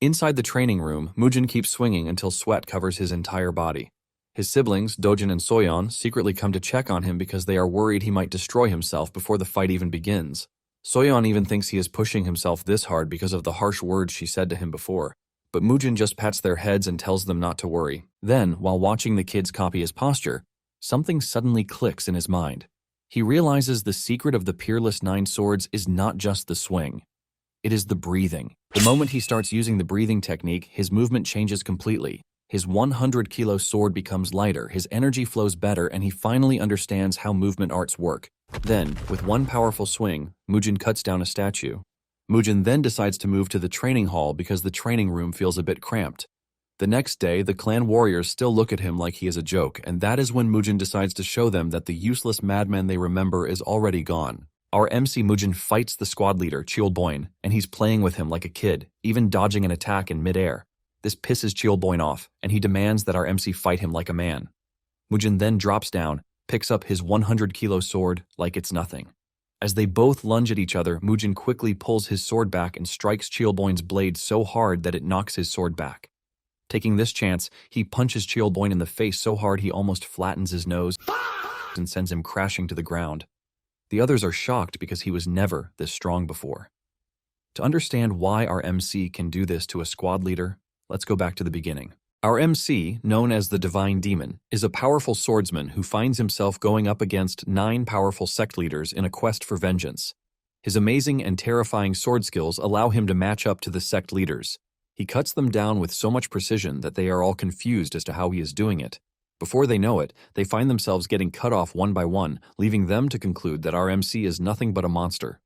Inside the training room, Mujin keeps swinging until sweat covers his entire body. His siblings, Dojin and Soyeon, secretly come to check on him because they are worried he might destroy himself before the fight even begins. Soyeon even thinks he is pushing himself this hard because of the harsh words she said to him before. But Mujin just pats their heads and tells them not to worry. Then, while watching the kids copy his posture, something suddenly clicks in his mind. He realizes the secret of the Peerless Nine Swords is not just the swing. It is the breathing. The moment he starts using the breathing technique, his movement changes completely. His 100-kilo sword becomes lighter, his energy flows better, and he finally understands how movement arts work. Then, with one powerful swing, Mujin cuts down a statue. Mujin then decides to move to the training hall because the training room feels a bit cramped. The next day, the clan warriors still look at him like he is a joke, and that is when Mujin decides to show them that the useless madman they remember is already gone. Our MC Mujin fights the squad leader, Cheolboin, and he's playing with him like a kid, even dodging an attack in midair. This pisses Cheolboin off, and he demands that our MC fight him like a man. Mujin then drops down, picks up his 100-kilo sword like it's nothing. As they both lunge at each other, Mujin quickly pulls his sword back and strikes Cheolboin's blade so hard that it knocks his sword back. Taking this chance, he punches Cheolboin in the face so hard he almost flattens his nose and sends him crashing to the ground. The others are shocked because he was never this strong before. To understand why our MC can do this to a squad leader, let's go back to the beginning. Our MC, known as the Divine Demon, is a powerful swordsman who finds himself going up against 9 powerful sect leaders in a quest for vengeance. His amazing and terrifying sword skills allow him to match up to the sect leaders. He cuts them down with so much precision that they are all confused as to how he is doing it. Before they know it, they find themselves getting cut off one by one, leaving them to conclude that our MC is nothing but a monster.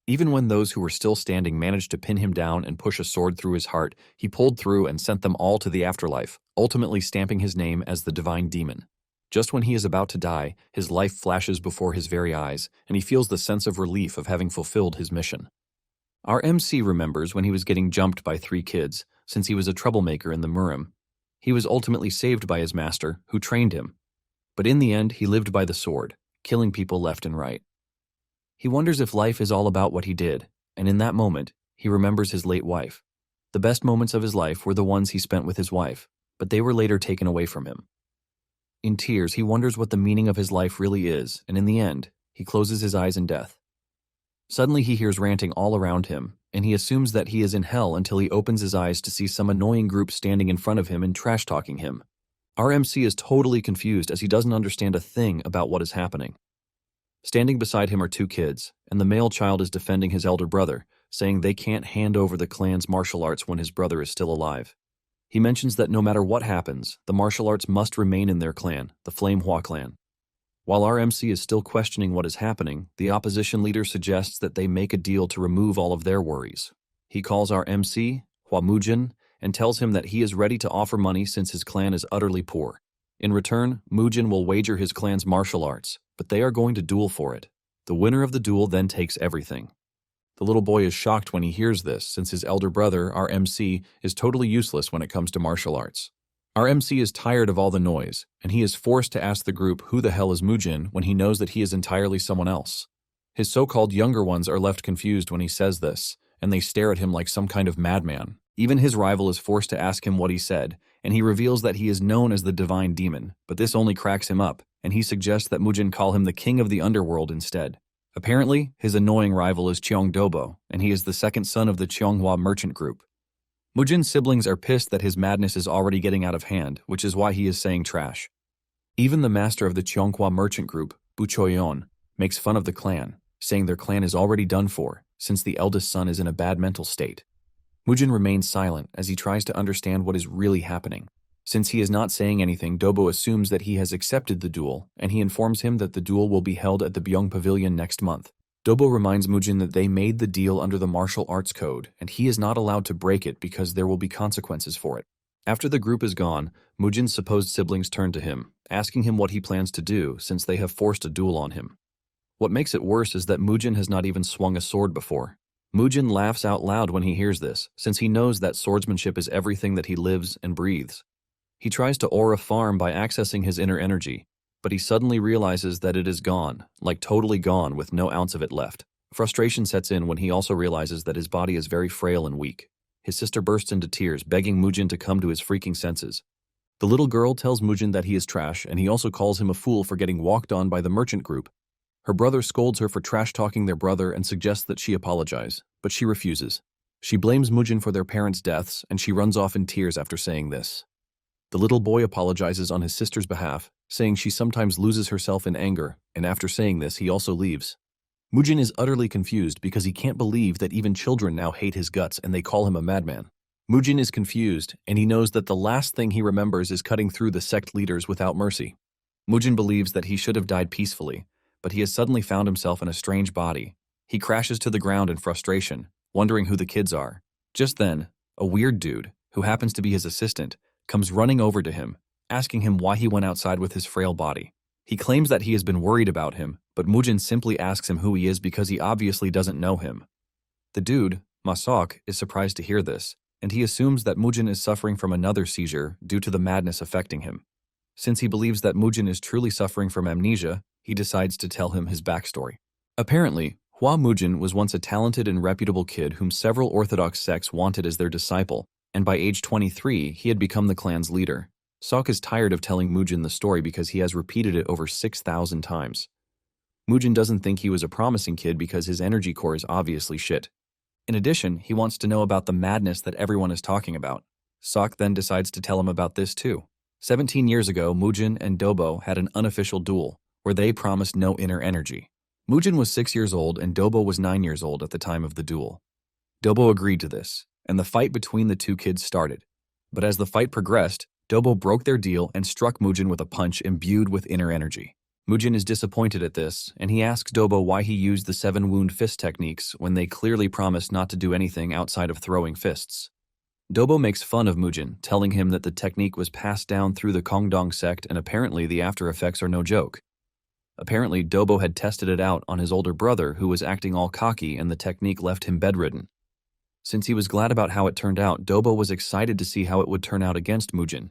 Even when those who were still standing managed to pin him down and push a sword through his heart, he pulled through and sent them all to the afterlife, ultimately stamping his name as the Divine Demon. Just when he is about to die, his life flashes before his very eyes, and he feels the sense of relief of having fulfilled his mission. Our MC remembers when he was getting jumped by 3 kids, since he was a troublemaker in the Murim. He was ultimately saved by his master, who trained him. But in the end, he lived by the sword, killing people left and right. He wonders if life is all about what he did, and in that moment, he remembers his late wife. The best moments of his life were the ones he spent with his wife, but they were later taken away from him. In tears, he wonders what the meaning of his life really is, and in the end, he closes his eyes in death. Suddenly he hears ranting all around him, and he assumes that he is in hell until he opens his eyes to see some annoying group standing in front of him and trash-talking him. Our MC is totally confused as he doesn't understand a thing about what is happening. Standing beside him are 2 kids, and the male child is defending his elder brother, saying they can't hand over the clan's martial arts when his brother is still alive. He mentions that no matter what happens, the martial arts must remain in their clan, the Flamehua clan. While our MC is still questioning what is happening, the opposition leader suggests that they make a deal to remove all of their worries. He calls our MC, Hua Mujin, and tells him that he is ready to offer money since his clan is utterly poor. In return, Mujin will wager his clan's martial arts, but they are going to duel for it. The winner of the duel then takes everything. The little boy is shocked when he hears this, since his elder brother, our MC, is totally useless when it comes to martial arts. Our MC is tired of all the noise, and he is forced to ask the group who the hell is Mujin when he knows that he is entirely someone else. His so-called younger ones are left confused when he says this, and they stare at him like some kind of madman. Even his rival is forced to ask him what he said, and he reveals that he is known as the Divine Demon, but this only cracks him up, and he suggests that Mujin call him the King of the Underworld instead. Apparently, his annoying rival is Cheongdobo, and he is the second son of the Cheonghua merchant group. Mujin's siblings are pissed that his madness is already getting out of hand, which is why he is saying trash. Even the master of the Cheonghua merchant group, Bu Choyeon, makes fun of the clan, saying their clan is already done for, since the eldest son is in a bad mental state. Mujin remains silent as he tries to understand what is really happening. Since he is not saying anything, Dobo assumes that he has accepted the duel, and he informs him that the duel will be held at the Byung Pavilion next month. Dobo reminds Mujin that they made the deal under the martial arts code, and he is not allowed to break it because there will be consequences for it. After the group is gone, Mujin's supposed siblings turn to him, asking him what he plans to do since they have forced a duel on him. What makes it worse is that Mujin has not even swung a sword before. Mujin laughs out loud when he hears this, since he knows that swordsmanship is everything that he lives and breathes. He tries to aura farm by accessing his inner energy, but he suddenly realizes that it is gone, like totally gone with no ounce of it left. Frustration sets in when he also realizes that his body is very frail and weak. His sister bursts into tears, begging Mujin to come to his freaking senses. The little girl tells Mujin that he is trash, and he also calls him a fool for getting walked on by the merchant group. Her brother scolds her for trash-talking their brother and suggests that she apologize, but she refuses. She blames Mujin for their parents' deaths, and she runs off in tears after saying this. The little boy apologizes on his sister's behalf, saying she sometimes loses herself in anger, and after saying this, he also leaves. Mujin is utterly confused because he can't believe that even children now hate his guts and they call him a madman. Mujin is confused, and he knows that the last thing he remembers is cutting through the sect leaders without mercy. Mujin believes that he should have died peacefully, but he has suddenly found himself in a strange body. He crashes to the ground in frustration, wondering who the kids are. Just then, a weird dude, who happens to be his assistant, comes running over to him, asking him why he went outside with his frail body. He claims that he has been worried about him, but Mujin simply asks him who he is because he obviously doesn't know him. The dude, Masok, is surprised to hear this, and he assumes that Mujin is suffering from another seizure due to the madness affecting him. Since he believes that Mujin is truly suffering from amnesia, he decides to tell him his backstory. Apparently, Hua Mujin was once a talented and reputable kid whom several orthodox sects wanted as their disciple, and by age 23, he had become the clan's leader. Sok is tired of telling Mujin the story because he has repeated it over 6,000 times. Mujin doesn't think he was a promising kid because his energy core is obviously shit. In addition, he wants to know about the madness that everyone is talking about. Sok then decides to tell him about this too. 17 years ago, Mujin and Dobo had an unofficial duel, where they promised no inner energy. Mujin was 6 years old and Dobo was 9 years old at the time of the duel. Dobo agreed to this, and the fight between the two kids started. But as the fight progressed, Dobo broke their deal and struck Mujin with a punch imbued with inner energy. Mujin is disappointed at this, and he asks Dobo why he used the 7-wound fist techniques when they clearly promised not to do anything outside of throwing fists. Dobo makes fun of Mujin, telling him that the technique was passed down through the Kongdong sect and apparently the after effects are no joke. Apparently, Dobo had tested it out on his older brother who was acting all cocky and the technique left him bedridden. Since he was glad about how it turned out, Dobo was excited to see how it would turn out against Mujin.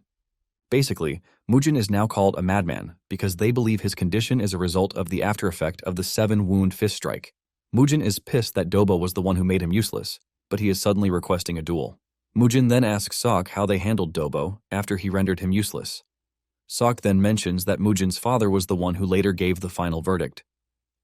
Basically, Mujin is now called a madman because they believe his condition is a result of the after effect of the 7-wound fist strike. Mujin is pissed that Dobo was the one who made him useless, but he is suddenly requesting a duel. Mujin then asks Sok how they handled Dobo after he rendered him useless. Sok then mentions that Mujin's father was the one who later gave the final verdict.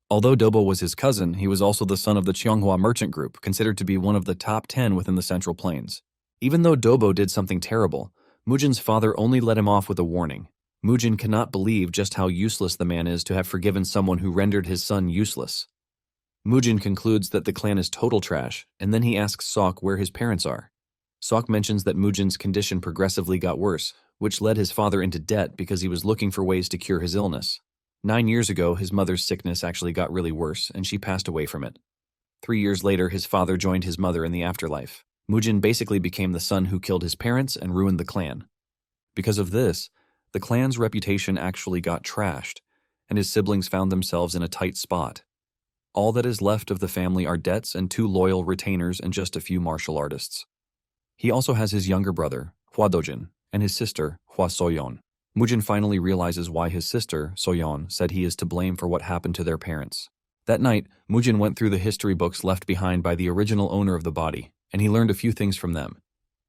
Although Dobo was his cousin, he was also the son of the Cheonghua merchant group, considered to be one of the top 10 within the Central Plains. Even though Dobo did something terrible, Mujin's father only let him off with a warning. Mujin cannot believe just how useless the man is to have forgiven someone who rendered his son useless. Mujin concludes that the clan is total trash, and then he asks Sok where his parents are. Sok mentions that Mujin's condition progressively got worse, which led his father into debt because he was looking for ways to cure his illness. 9 years ago, his mother's sickness actually got really worse, and she passed away from it. 3 years later, his father joined his mother in the afterlife. Mujin basically became the son who killed his parents and ruined the clan. Because of this, the clan's reputation actually got trashed, and his siblings found themselves in a tight spot. All that is left of the family are debts and 2 loyal retainers and just a few martial artists. He also has his younger brother, Hua Dojin, and his sister, Hua Soyeon. Mujin finally realizes why his sister, Soyeon, said he is to blame for what happened to their parents. That night, Mujin went through the history books left behind by the original owner of the body, and he learned a few things from them.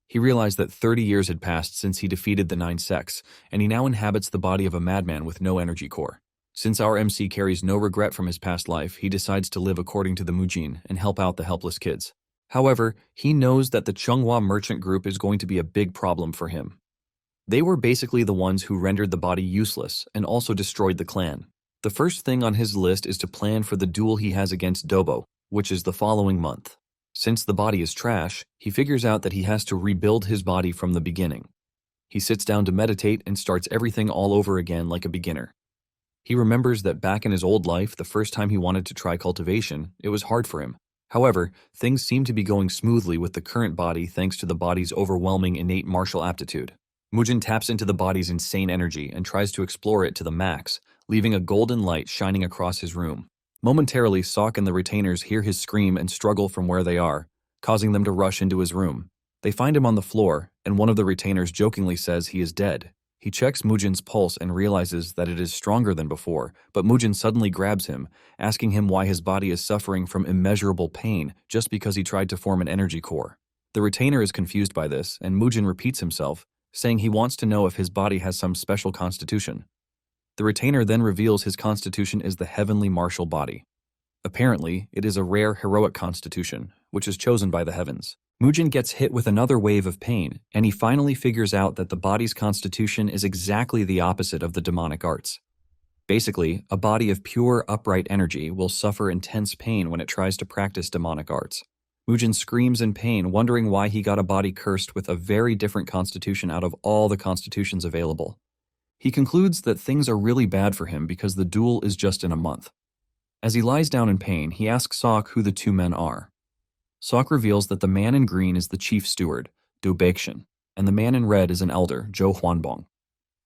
He realized that 30 years had passed since he defeated the 9 sects, and he now inhabits the body of a madman with no energy core. Since our MC carries no regret from his past life, he decides to live according to the Mujin and help out the helpless kids. However, he knows that the Cheonghua merchant group is going to be a big problem for him. They were basically the ones who rendered the body useless and also destroyed the clan. The first thing on his list is to plan for the duel he has against Dobo, which is the following month. Since the body is trash, he figures out that he has to rebuild his body from the beginning. He sits down to meditate and starts everything all over again like a beginner. He remembers that back in his old life, the first time he wanted to try cultivation, it was hard for him. However, things seem to be going smoothly with the current body thanks to the body's overwhelming innate martial aptitude. Mujin taps into the body's insane energy and tries to explore it to the max, leaving a golden light shining across his room. Momentarily, Sok and the retainers hear his scream and struggle from where they are, causing them to rush into his room. They find him on the floor, and one of the retainers jokingly says he is dead. He checks Mujin's pulse and realizes that it is stronger than before, but Mujin suddenly grabs him, asking him why his body is suffering from immeasurable pain just because he tried to form an energy core. The retainer is confused by this, and Mujin repeats himself, saying he wants to know if his body has some special constitution. The retainer then reveals his constitution is the heavenly martial body. Apparently, it is a rare heroic constitution, which is chosen by the heavens. Mujin gets hit with another wave of pain, and he finally figures out that the body's constitution is exactly the opposite of the demonic arts. Basically, a body of pure, upright energy will suffer intense pain when it tries to practice demonic arts. Mujin screams in pain, wondering why he got a body cursed with a very different constitution out of all the constitutions available. He concludes that things are really bad for him because the duel is just in a month. As he lies down in pain, he asks Sok who the two men are. Sok reveals that the man in green is the chief steward, Do Baekshun, and the man in red is an elder, Jo Hwanbong.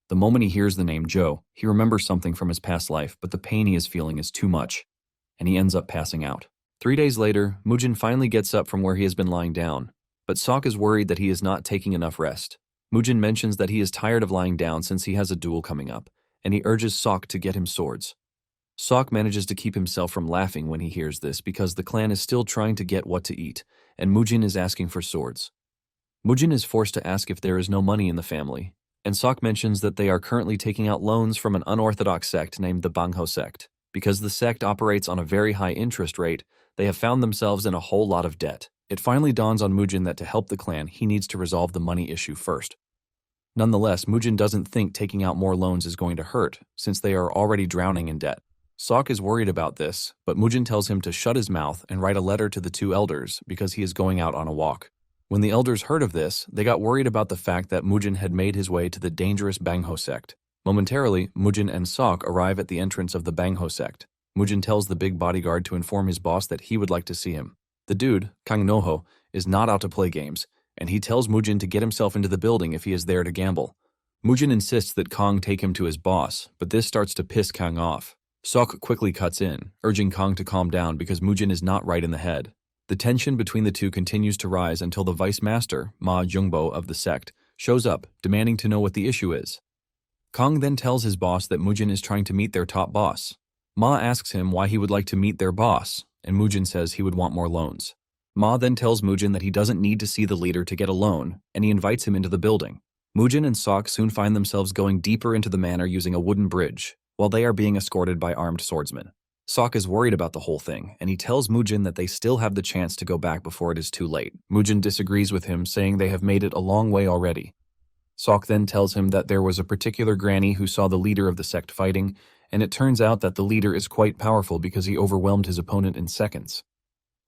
The moment he hears the name Jo, he remembers something from his past life, but the pain he is feeling is too much, and he ends up passing out. 3 days later, Mujin finally gets up from where he has been lying down, but Sok is worried that he is not taking enough rest. Mujin mentions that he is tired of lying down since he has a duel coming up, and he urges Sok to get him swords. Sok manages to keep himself from laughing when he hears this because the clan is still trying to get what to eat, and Mujin is asking for swords. Mujin is forced to ask if there is no money in the family, and Sok mentions that they are currently taking out loans from an unorthodox sect named the Bangho sect. Because the sect operates on a very high interest rate, they have found themselves in a whole lot of debt. It finally dawns on Mujin that to help the clan, he needs to resolve the money issue first. Nonetheless, Mujin doesn't think taking out more loans is going to hurt, since they are already drowning in debt. Sok is worried about this, but Mujin tells him to shut his mouth and write a letter to the two elders because he is going out on a walk. When the elders heard of this, they got worried about the fact that Mujin had made his way to the dangerous Bangho sect. Momentarily, Mujin and Sok arrive at the entrance of the Bangho sect. Mujin tells the big bodyguard to inform his boss that he would like to see him. The dude, Kang Noho, is not out to play games, and he tells Mujin to get himself into the building if he is there to gamble. Mujin insists that Kang take him to his boss, but this starts to piss Kang off. Sok quickly cuts in, urging Kang to calm down because Mujin is not right in the head. The tension between the two continues to rise until the vice master, Ma Jungbo of the sect, shows up, demanding to know what the issue is. Kang then tells his boss that Mujin is trying to meet their top boss. Ma asks him why he would like to meet their boss, and Mujin says he would want more loans. Ma then tells Mujin that he doesn't need to see the leader to get a loan, and he invites him into the building. Mujin and Sok soon find themselves going deeper into the manor using a wooden bridge, while they are being escorted by armed swordsmen. Sok is worried about the whole thing, and he tells Mujin that they still have the chance to go back before it is too late. Mujin disagrees with him, saying they have made it a long way already. Sok then tells him that there was a particular granny who saw the leader of the sect fighting, and it turns out that the leader is quite powerful because he overwhelmed his opponent in seconds.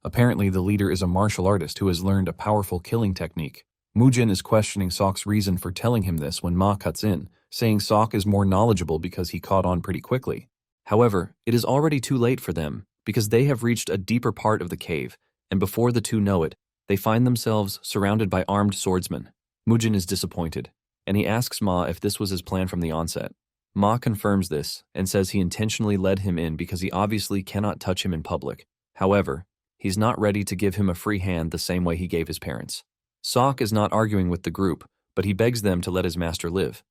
Apparently, the leader is a martial artist who has learned a powerful killing technique. Mujin is questioning Sok's reason for telling him this when Ma cuts in, saying Sok is more knowledgeable because he caught on pretty quickly. However, it is already too late for them because they have reached a deeper part of the cave, and before the two know it, they find themselves surrounded by armed swordsmen. Mujin is disappointed, and he asks Ma if this was his plan from the onset. Ma confirms this and says he intentionally led him in because he obviously cannot touch him in public. However, he's not ready to give him a free hand the same way he gave his parents. Sok is not arguing with the group, but he begs them to let his master live.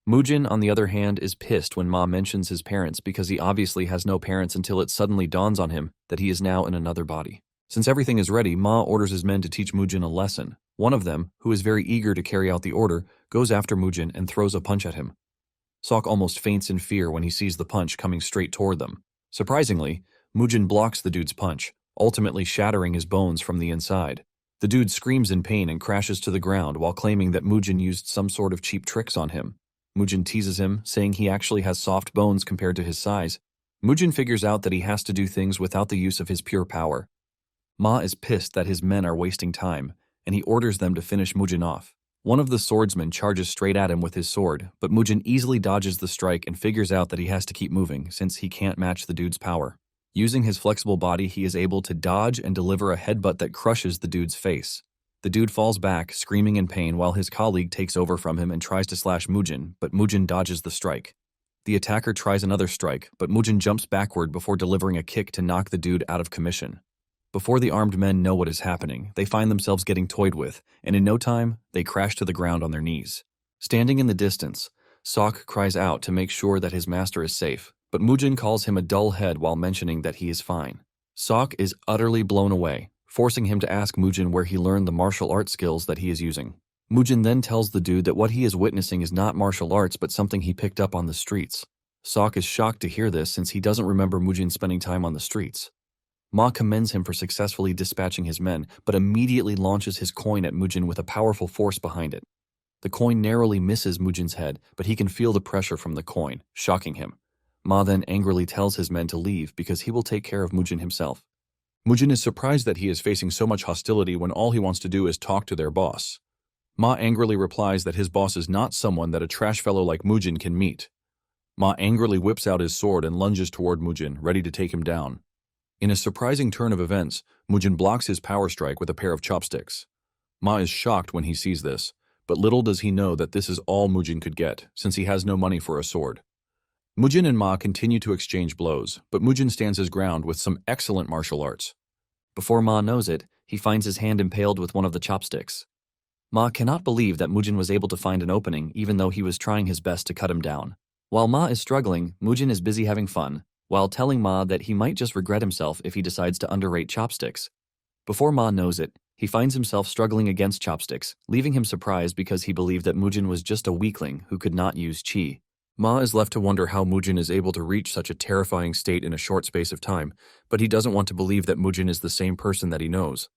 Mujin, on the other hand, is pissed when Ma mentions his parents because he obviously has no parents until it suddenly dawns on him that he is now in another body. Since everything is ready, Ma orders his men to teach Mujin a lesson. One of them, who is very eager to carry out the order, goes after Mujin and throws a punch at him. Sok almost faints in fear when he sees the punch coming straight toward them. Surprisingly, Mujin blocks the dude's punch, ultimately shattering his bones from the inside. The dude screams in pain and crashes to the ground while claiming that Mujin used some sort of cheap tricks on him. Mujin teases him, saying he actually has soft bones compared to his size. Mujin figures out that he has to do things without the use of his pure power. Ma is pissed that his men are wasting time, and he orders them to finish Mujin off. One of the swordsmen charges straight at him with his sword, but Mujin easily dodges the strike and figures out that he has to keep moving since he can't match the dude's power. Using his flexible body, he is able to dodge and deliver a headbutt that crushes the dude's face. The dude falls back, screaming in pain, while his colleague takes over from him and tries to slash Mujin, but Mujin dodges the strike. The attacker tries another strike, but Mujin jumps backward before delivering a kick to knock the dude out of commission. Before the armed men know what is happening, they find themselves getting toyed with, and in no time, they crash to the ground on their knees. Standing in the distance, Sok cries out to make sure that his master is safe, but Mujin calls him a dull head while mentioning that he is fine. Sok is utterly blown away. forcing him to ask Mujin where he learned the martial arts skills that he is using. Mujin then tells the dude that what he is witnessing is not martial arts but something he picked up on the streets. Sok is shocked to hear this since he doesn't remember Mujin spending time on the streets. Ma commends him for successfully dispatching his men, but immediately launches his coin at Mujin with a powerful force behind it. The coin narrowly misses Mujin's head, but he can feel the pressure from the coin, shocking him. Ma then angrily tells his men to leave because he will take care of Mujin himself. Mujin is surprised that he is facing so much hostility when all he wants to do is talk to their boss. Ma angrily replies that his boss is not someone that a trash fellow like Mujin can meet. Ma angrily whips out his sword and lunges toward Mujin, ready to take him down. In a surprising turn of events, Mujin blocks his power strike with a pair of chopsticks. Ma is shocked when he sees this, but little does he know that this is all Mujin could get, since he has no money for a sword. Mujin and Ma continue to exchange blows, but Mujin stands his ground with some excellent martial arts. Before Ma knows it, he finds his hand impaled with one of the chopsticks. Ma cannot believe that Mujin was able to find an opening even though he was trying his best to cut him down. While Ma is struggling, Mujin is busy having fun, while telling Ma that he might just regret himself if he decides to underrate chopsticks. Before Ma knows it, he finds himself struggling against chopsticks, leaving him surprised because he believed that Mujin was just a weakling who could not use chi. Ma is left to wonder how Mujin is able to reach such a terrifying state in a short space of time, but he doesn't want to believe that Mujin is the same person that he knows.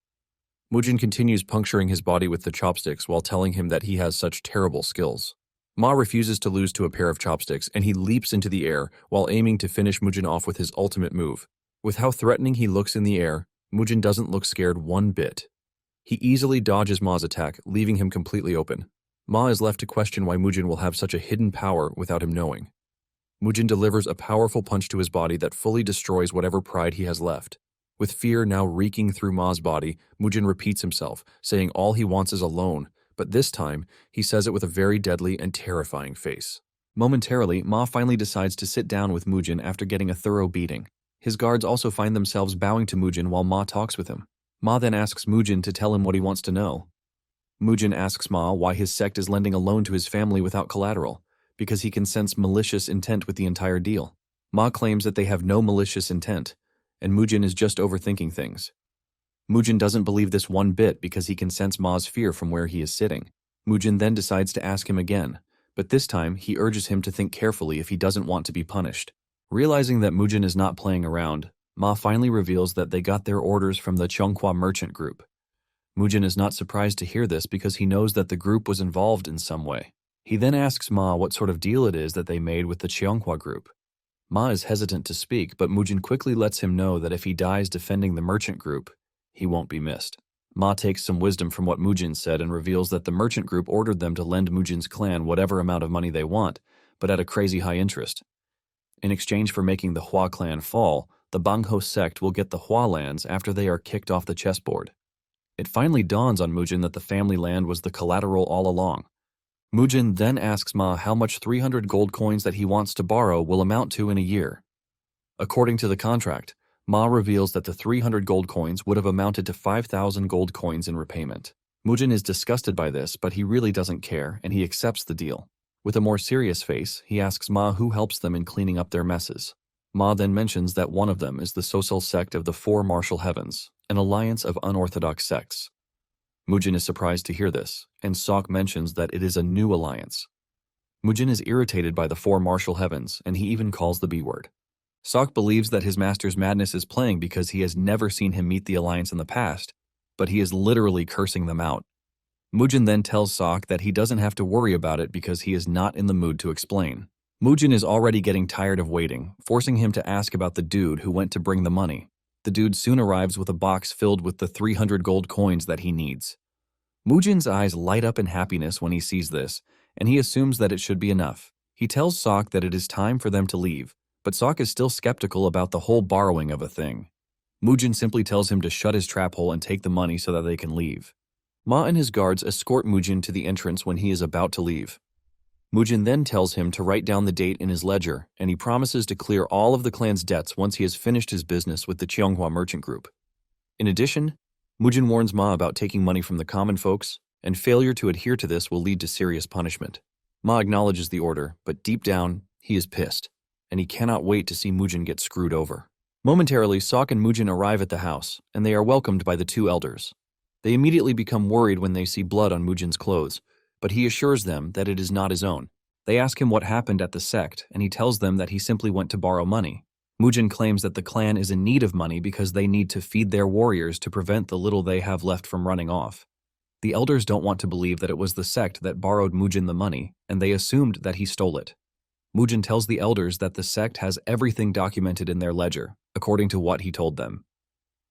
Mujin continues puncturing his body with the chopsticks while telling him that he has such terrible skills. Ma refuses to lose to a pair of chopsticks, and he leaps into the air while aiming to finish Mujin off with his ultimate move. With how threatening he looks in the air, Mujin doesn't look scared one bit. He easily dodges Ma's attack, leaving him completely open. Ma is left to question why Mujin will have such a hidden power without him knowing. Mujin delivers a powerful punch to his body that fully destroys whatever pride he has left. With fear now reeking through Ma's body, Mujin repeats himself, saying all he wants is alone, but this time, he says it with a very deadly and terrifying face. Momentarily, Ma finally decides to sit down with Mujin after getting a thorough beating. His guards also find themselves bowing to Mujin while Ma talks with him. Ma then asks Mujin to tell him what he wants to know. Mujin asks Ma why his sect is lending a loan to his family without collateral, because he can sense malicious intent with the entire deal. Ma claims that they have no malicious intent, and Mujin is just overthinking things. Mujin doesn't believe this one bit because he can sense Ma's fear from where he is sitting. Mujin then decides to ask him again, but this time he urges him to think carefully if he doesn't want to be punished. Realizing that Mujin is not playing around, Ma finally reveals that they got their orders from the Cheonghwa merchant group. Mujin is not surprised to hear this because he knows that the group was involved in some way. He then asks Ma what sort of deal it is that they made with the Cheonghwa group. Ma is hesitant to speak, but Mujin quickly lets him know that if he dies defending the merchant group, he won't be missed. Ma takes some wisdom from what Mujin said and reveals that the merchant group ordered them to lend Mujin's clan whatever amount of money they want, but at a crazy high interest. In exchange for making the Hua clan fall, the Bangho sect will get the Hua lands after they are kicked off the chessboard. It finally dawns on Mujin that the family land was the collateral all along. Mujin then asks Ma how much 300 gold coins that he wants to borrow will amount to in a year. According to the contract, Ma reveals that the 300 gold coins would have amounted to 5,000 gold coins in repayment. Mujin is disgusted by this, but he really doesn't care, and he accepts the deal. With a more serious face, he asks Ma who helps them in cleaning up their messes. Ma then mentions that one of them is the social sect of the Four Martial Heavens, an alliance of unorthodox sects. Mujin is surprised to hear this, and Sok mentions that it is a new alliance. Mujin is irritated by the Four Martial Heavens, and he even calls the B word. Sok believes that his master's madness is playing because he has never seen him meet the alliance in the past, but he is literally cursing them out. Mujin then tells Sok that he doesn't have to worry about it because he is not in the mood to explain. Mujin is already getting tired of waiting, forcing him to ask about the dude who went to bring the money. The dude soon arrives with a box filled with the 300 gold coins that he needs. Mujin's eyes light up in happiness when he sees this, and he assumes that it should be enough. He tells Sok that it is time for them to leave, but Sok is still skeptical about the whole borrowing of a thing. Mujin simply tells him to shut his trap hole and take the money so that they can leave. Ma and his guards escort Mujin to the entrance when he is about to leave. Mujin then tells him to write down the date in his ledger, and he promises to clear all of the clan's debts once he has finished his business with the Cheonghwa merchant group. In addition, Mujin warns Ma about taking money from the common folks, and failure to adhere to this will lead to serious punishment. Ma acknowledges the order, but deep down, he is pissed, and he cannot wait to see Mujin get screwed over. Momentarily, Sok and Mujin arrive at the house, and they are welcomed by the two elders. They immediately become worried when they see blood on Mujin's clothes, but he assures them that it is not his own. They ask him what happened at the sect, and he tells them that he simply went to borrow money. Mujin claims that the clan is in need of money because they need to feed their warriors to prevent the little they have left from running off. The elders don't want to believe that it was the sect that borrowed Mujin the money, and they assumed that he stole it. Mujin tells the elders that the sect has everything documented in their ledger, according to what he told them.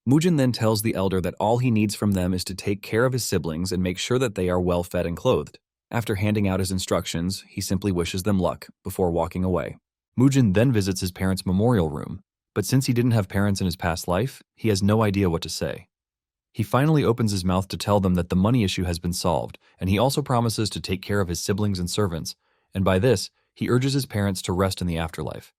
Mujin then tells the elder that all he needs from them is to take care of his siblings and make sure that they are well fed and clothed. After handing out his instructions, he simply wishes them luck before walking away. Mujin then visits his parents' memorial room, but since he didn't have parents in his past life, he has no idea what to say. He finally opens his mouth to tell them that the money issue has been solved, and he also promises to take care of his siblings and servants, and by this, he urges his parents to rest in the afterlife.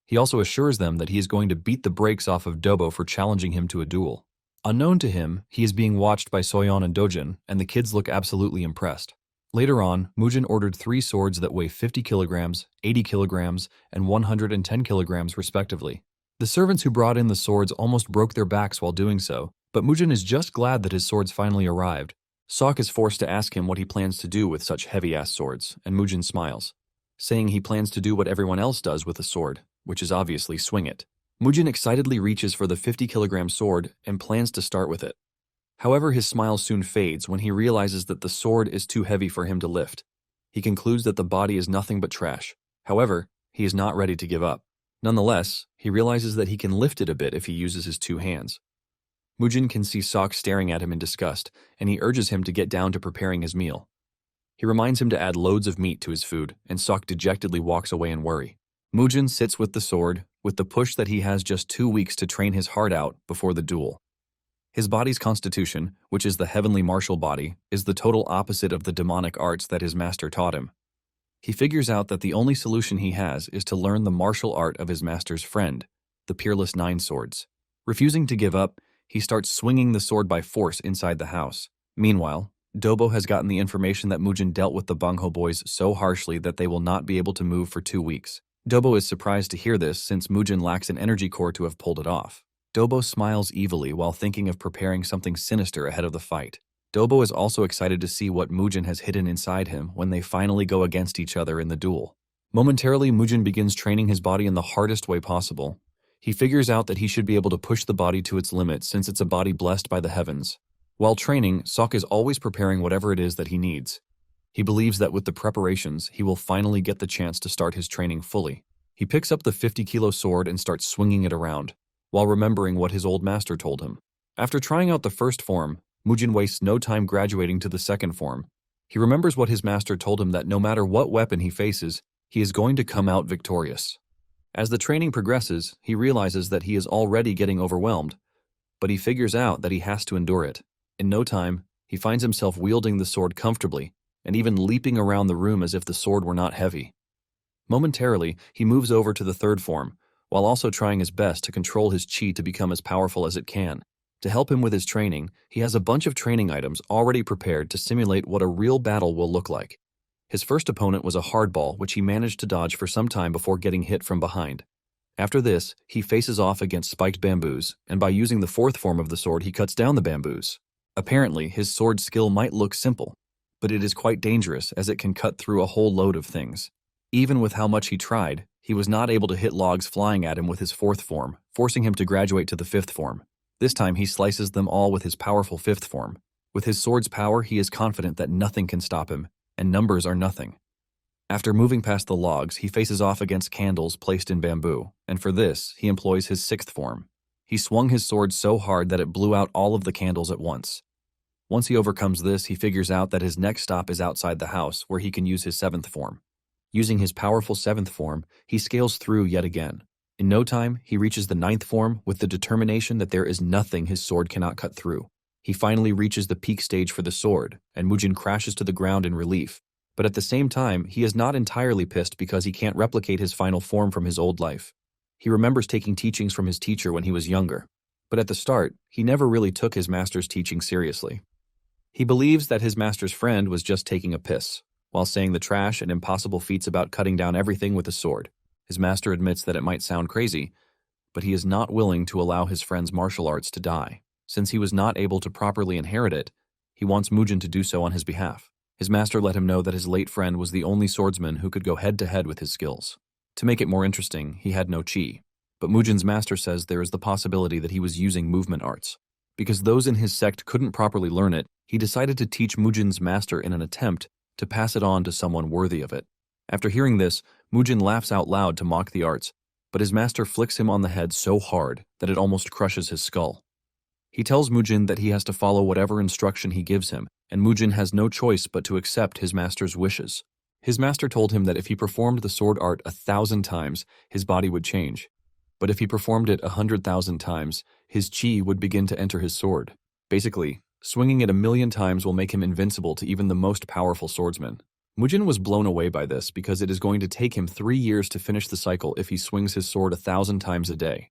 He also assures them that he is going to beat the brakes off of Dobo for challenging him to a duel. Unknown to him, he is being watched by Soyeon and Dojin, and the kids look absolutely impressed. Later on, Mujin ordered 3 swords that weigh 50 kilograms, 80 kilograms, and 110 kilograms respectively. The servants who brought in the swords almost broke their backs while doing so, but Mujin is just glad that his swords finally arrived. Sok is forced to ask him what he plans to do with such heavy-ass swords, and Mujin smiles, saying he plans to do what everyone else does with a sword, which is obviously swing it. Mujin excitedly reaches for the 50-kilogram sword and plans to start with it. However, his smile soon fades when he realizes that the sword is too heavy for him to lift. He concludes that the body is nothing but trash. However, he is not ready to give up. Nonetheless, he realizes that he can lift it a bit if he uses his 2 hands. Mujin can see Sok staring at him in disgust, and he urges him to get down to preparing his meal. He reminds him to add loads of meat to his food, and Sok dejectedly walks away in worry. Mujin sits with the sword, with the push that he has just 2 weeks to train his heart out before the duel. His body's constitution, which is the heavenly martial body, is the total opposite of the demonic arts that his master taught him. He figures out that the only solution he has is to learn the martial art of his master's friend, the peerless 9 swords. Refusing to give up, he starts swinging the sword by force inside the house. Meanwhile, Dobo has gotten the information that Mujin dealt with the Bangho boys so harshly that they will not be able to move for 2 weeks. Dobo is surprised to hear this since Mujin lacks an energy core to have pulled it off. Dobo smiles evilly while thinking of preparing something sinister ahead of the fight. Dobo is also excited to see what Mujin has hidden inside him when they finally go against each other in the duel. Momentarily, Mujin begins training his body in the hardest way possible. He figures out that he should be able to push the body to its limit since it's a body blessed by the heavens. While training, Sok is always preparing whatever it is that he needs. He believes that with the preparations, he will finally get the chance to start his training fully. He picks up the 50-kilo sword and starts swinging it around, while remembering what his old master told him. After trying out the first form, Mujin wastes no time graduating to the second form. He remembers what his master told him that no matter what weapon he faces, he is going to come out victorious. As the training progresses, he realizes that he is already getting overwhelmed, but he figures out that he has to endure it. In no time, he finds himself wielding the sword comfortably, and even leaping around the room as if the sword were not heavy. Momentarily, he moves over to the third form, while also trying his best to control his chi to become as powerful as it can. To help him with his training, he has a bunch of training items already prepared to simulate what a real battle will look like. His first opponent was a hardball, which he managed to dodge for some time before getting hit from behind. After this, he faces off against spiked bamboos, and by using the fourth form of the sword, he cuts down the bamboos. Apparently, his sword skill might look simple, but it is quite dangerous as it can cut through a whole load of things. Even with how much he tried, he was not able to hit logs flying at him with his fourth form, forcing him to graduate to the fifth form. This time he slices them all with his powerful fifth form. With his sword's power, he is confident that nothing can stop him, and numbers are nothing. After moving past the logs, he faces off against candles placed in bamboo, and for this, he employs his sixth form. He swung his sword so hard that it blew out all of the candles at once. Once he overcomes this, he figures out that his next stop is outside the house, where he can use his seventh form. Using his powerful seventh form, he scales through yet again. In no time, he reaches the ninth form with the determination that there is nothing his sword cannot cut through. He finally reaches the peak stage for the sword, and Mujin crashes to the ground in relief. But at the same time, he is not entirely pissed because he can't replicate his final form from his old life. He remembers taking teachings from his teacher when he was younger, but at the start, he never really took his master's teaching seriously. He believes that his master's friend was just taking a piss, while saying the trash and impossible feats about cutting down everything with a sword. His master admits that it might sound crazy, but he is not willing to allow his friend's martial arts to die. Since he was not able to properly inherit it, he wants Mujin to do so on his behalf. His master let him know that his late friend was the only swordsman who could go head-to-head with his skills. To make it more interesting, he had no chi. But Mujin's master says there is the possibility that he was using movement arts. Because those in his sect couldn't properly learn it, he decided to teach Mujin's master in an attempt to pass it on to someone worthy of it. After hearing this, Mujin laughs out loud to mock the arts, but his master flicks him on the head so hard that it almost crushes his skull. He tells Mujin that he has to follow whatever instruction he gives him, and Mujin has no choice but to accept his master's wishes. His master told him that if he performed the sword art 1,000 times, his body would change. But if he performed it 100,000 times, his chi would begin to enter his sword. Basically, swinging it 1,000,000 times will make him invincible to even the most powerful swordsman. Mujin was blown away by this because it is going to take him 3 years to finish the cycle if he swings his sword 1,000 times a day.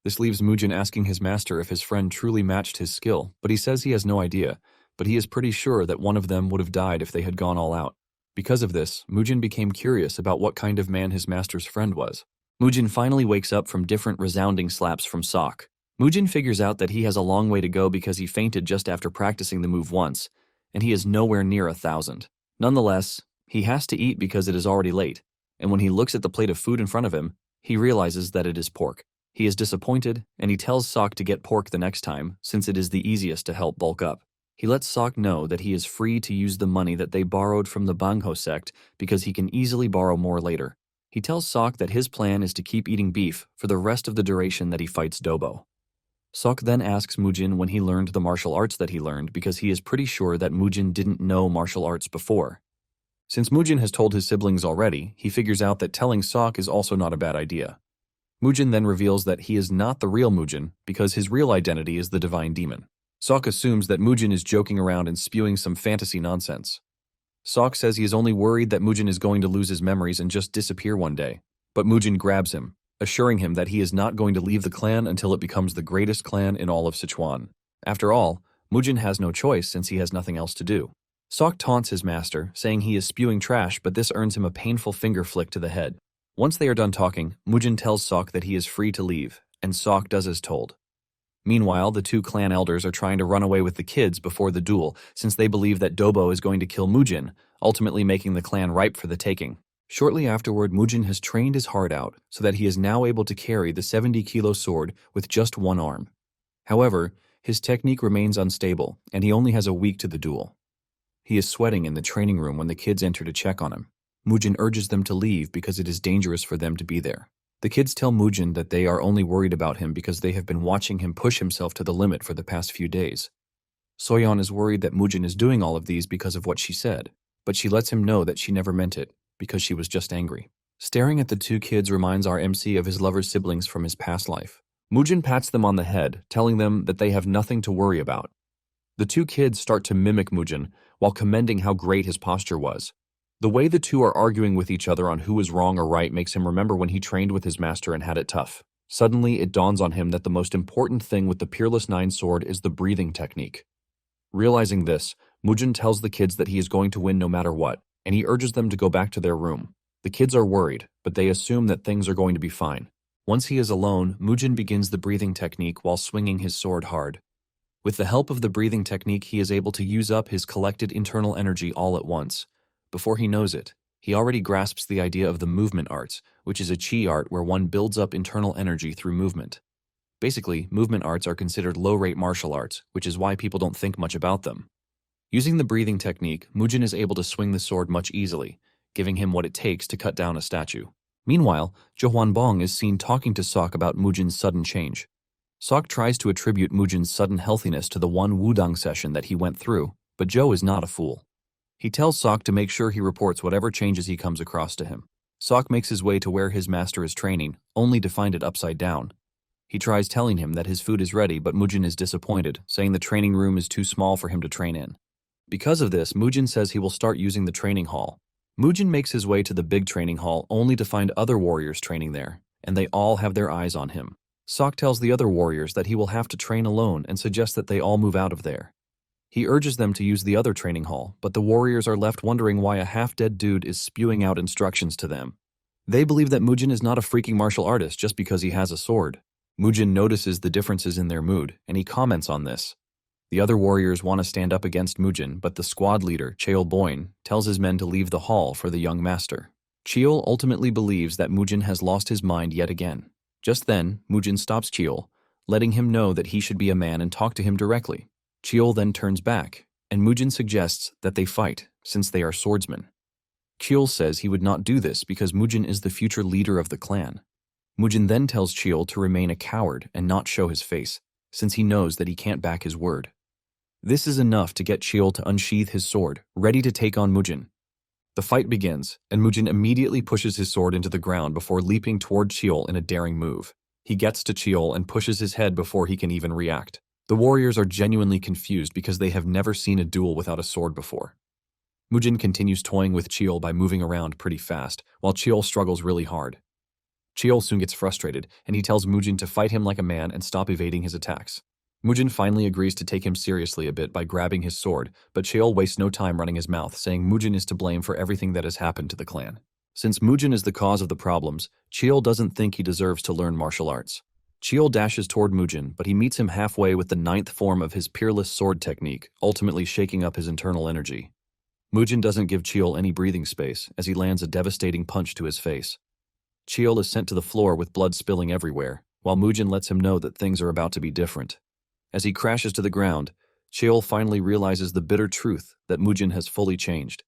This leaves Mujin asking his master if his friend truly matched his skill, but he says he has no idea, but he is pretty sure that one of them would have died if they had gone all out. Because of this, Mujin became curious about what kind of man his master's friend was. Mujin finally wakes up from different resounding slaps from Sok. Mujin figures out that he has a long way to go because he fainted just after practicing the move once, and he is nowhere near 1,000. Nonetheless, he has to eat because it is already late, and when he looks at the plate of food in front of him, he realizes that it is pork. He is disappointed, and he tells Sok to get pork the next time, since it is the easiest to help bulk up. He lets Sok know that he is free to use the money that they borrowed from the Bangho sect because he can easily borrow more later. He tells Sok that his plan is to keep eating beef for the rest of the duration that he fights Dobo. Sok then asks Mujin when he learned the martial arts that he learned because he is pretty sure that Mujin didn't know martial arts before. Since Mujin has told his siblings already, he figures out that telling Sok is also not a bad idea. Mujin then reveals that he is not the real Mujin because his real identity is the divine demon. Sok assumes that Mujin is joking around and spewing some fantasy nonsense. Sok says he is only worried that Mujin is going to lose his memories and just disappear one day, but Mujin grabs him, assuring him that he is not going to leave the clan until it becomes the greatest clan in all of Sichuan. After all, Mujin has no choice since he has nothing else to do. Sok taunts his master, saying he is spewing trash, but this earns him a painful finger flick to the head. Once they are done talking, Mujin tells Sok that he is free to leave, and Sok does as told. Meanwhile, the two clan elders are trying to run away with the kids before the duel, since they believe that Dobo is going to kill Mujin, ultimately making the clan ripe for the taking. Shortly afterward, Mujin has trained his heart out so that he is now able to carry the 70-kilo sword with just one arm. However, his technique remains unstable, and he only has a week to the duel. He is sweating in the training room when the kids enter to check on him. Mujin urges them to leave because it is dangerous for them to be there. The kids tell Mujin that they are only worried about him because they have been watching him push himself to the limit for the past few days. Soyeon is worried that Mujin is doing all of these because of what she said, but she lets him know that she never meant it, because she was just angry. Staring at the two kids reminds our MC of his lover's siblings from his past life. Mujin pats them on the head, telling them that they have nothing to worry about. The two kids start to mimic Mujin, while commending how great his posture was. The way the two are arguing with each other on who is wrong or right makes him remember when he trained with his master and had it tough. Suddenly, it dawns on him that the most important thing with the Peerless Nine sword is the breathing technique. Realizing this, Mujin tells the kids that he is going to win no matter what, and he urges them to go back to their room. The kids are worried, but they assume that things are going to be fine. Once he is alone, Mujin begins the breathing technique while swinging his sword hard. With the help of the breathing technique, he is able to use up his collected internal energy all at once. Before he knows it, he already grasps the idea of the movement arts, which is a chi art where one builds up internal energy through movement. Basically, movement arts are considered low-rate martial arts, which is why people don't think much about them. Using the breathing technique, Mujin is able to swing the sword much easily, giving him what it takes to cut down a statue. Meanwhile, Jo Hwanbong is seen talking to Sok about Mujin's sudden change. Sok tries to attribute Mujin's sudden healthiness to the one wudang session that he went through, but Jo is not a fool. He tells Sok to make sure he reports whatever changes he comes across to him. Sok makes his way to where his master is training, only to find it upside down. He tries telling him that his food is ready, but Mujin is disappointed, saying the training room is too small for him to train in. Because of this, Mujin says he will start using the training hall. Mujin makes his way to the big training hall only to find other warriors training there, and they all have their eyes on him. Sok tells the other warriors that he will have to train alone and suggests that they all move out of there. He urges them to use the other training hall, but the warriors are left wondering why a half-dead dude is spewing out instructions to them. They believe that Mujin is not a freaking martial artist just because he has a sword. Mujin notices the differences in their mood, and he comments on this. The other warriors want to stand up against Mujin, but the squad leader, Cheol Boyne, tells his men to leave the hall for the young master. Cheol ultimately believes that Mujin has lost his mind yet again. Just then, Mujin stops Cheol, letting him know that he should be a man and talk to him directly. Cheol then turns back, and Mujin suggests that they fight, since they are swordsmen. Cheol says he would not do this because Mujin is the future leader of the clan. Mujin then tells Cheol to remain a coward and not show his face, since he knows that he can't back his word. This is enough to get Cheol to unsheath his sword, ready to take on Mujin. The fight begins, and Mujin immediately pushes his sword into the ground before leaping toward Cheol in a daring move. He gets to Cheol and pushes his head before he can even react. The warriors are genuinely confused because they have never seen a duel without a sword before. Mujin continues toying with Cheol by moving around pretty fast, while Cheol struggles really hard. Cheol soon gets frustrated, and he tells Mujin to fight him like a man and stop evading his attacks. Mujin finally agrees to take him seriously a bit by grabbing his sword, but Cheol wastes no time running his mouth, saying Mujin is to blame for everything that has happened to the clan. Since Mujin is the cause of the problems, Cheol doesn't think he deserves to learn martial arts. Cheol dashes toward Mujin, but he meets him halfway with the 9th form of his peerless sword technique, ultimately shaking up his internal energy. Mujin doesn't give Cheol any breathing space as he lands a devastating punch to his face. Cheol is sent to the floor with blood spilling everywhere, while Mujin lets him know that things are about to be different. As he crashes to the ground, Cheol finally realizes the bitter truth that Mujin has fully changed.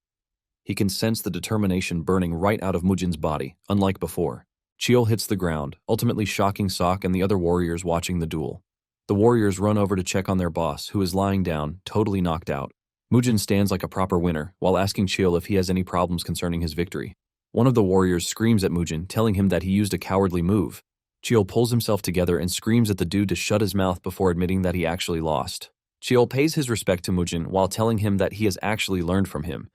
He can sense the determination burning right out of Mujin's body, unlike before. Cheol hits the ground, ultimately shocking Sok and the other warriors watching the duel. The warriors run over to check on their boss, who is lying down, totally knocked out. Mujin stands like a proper winner, while asking Cheol if he has any problems concerning his victory. One of the warriors screams at Mujin, telling him that he used a cowardly move. Cheol pulls himself together and screams at the dude to shut his mouth before admitting that he actually lost. Cheol pays his respect to Mujin while telling him that he has actually learned from him.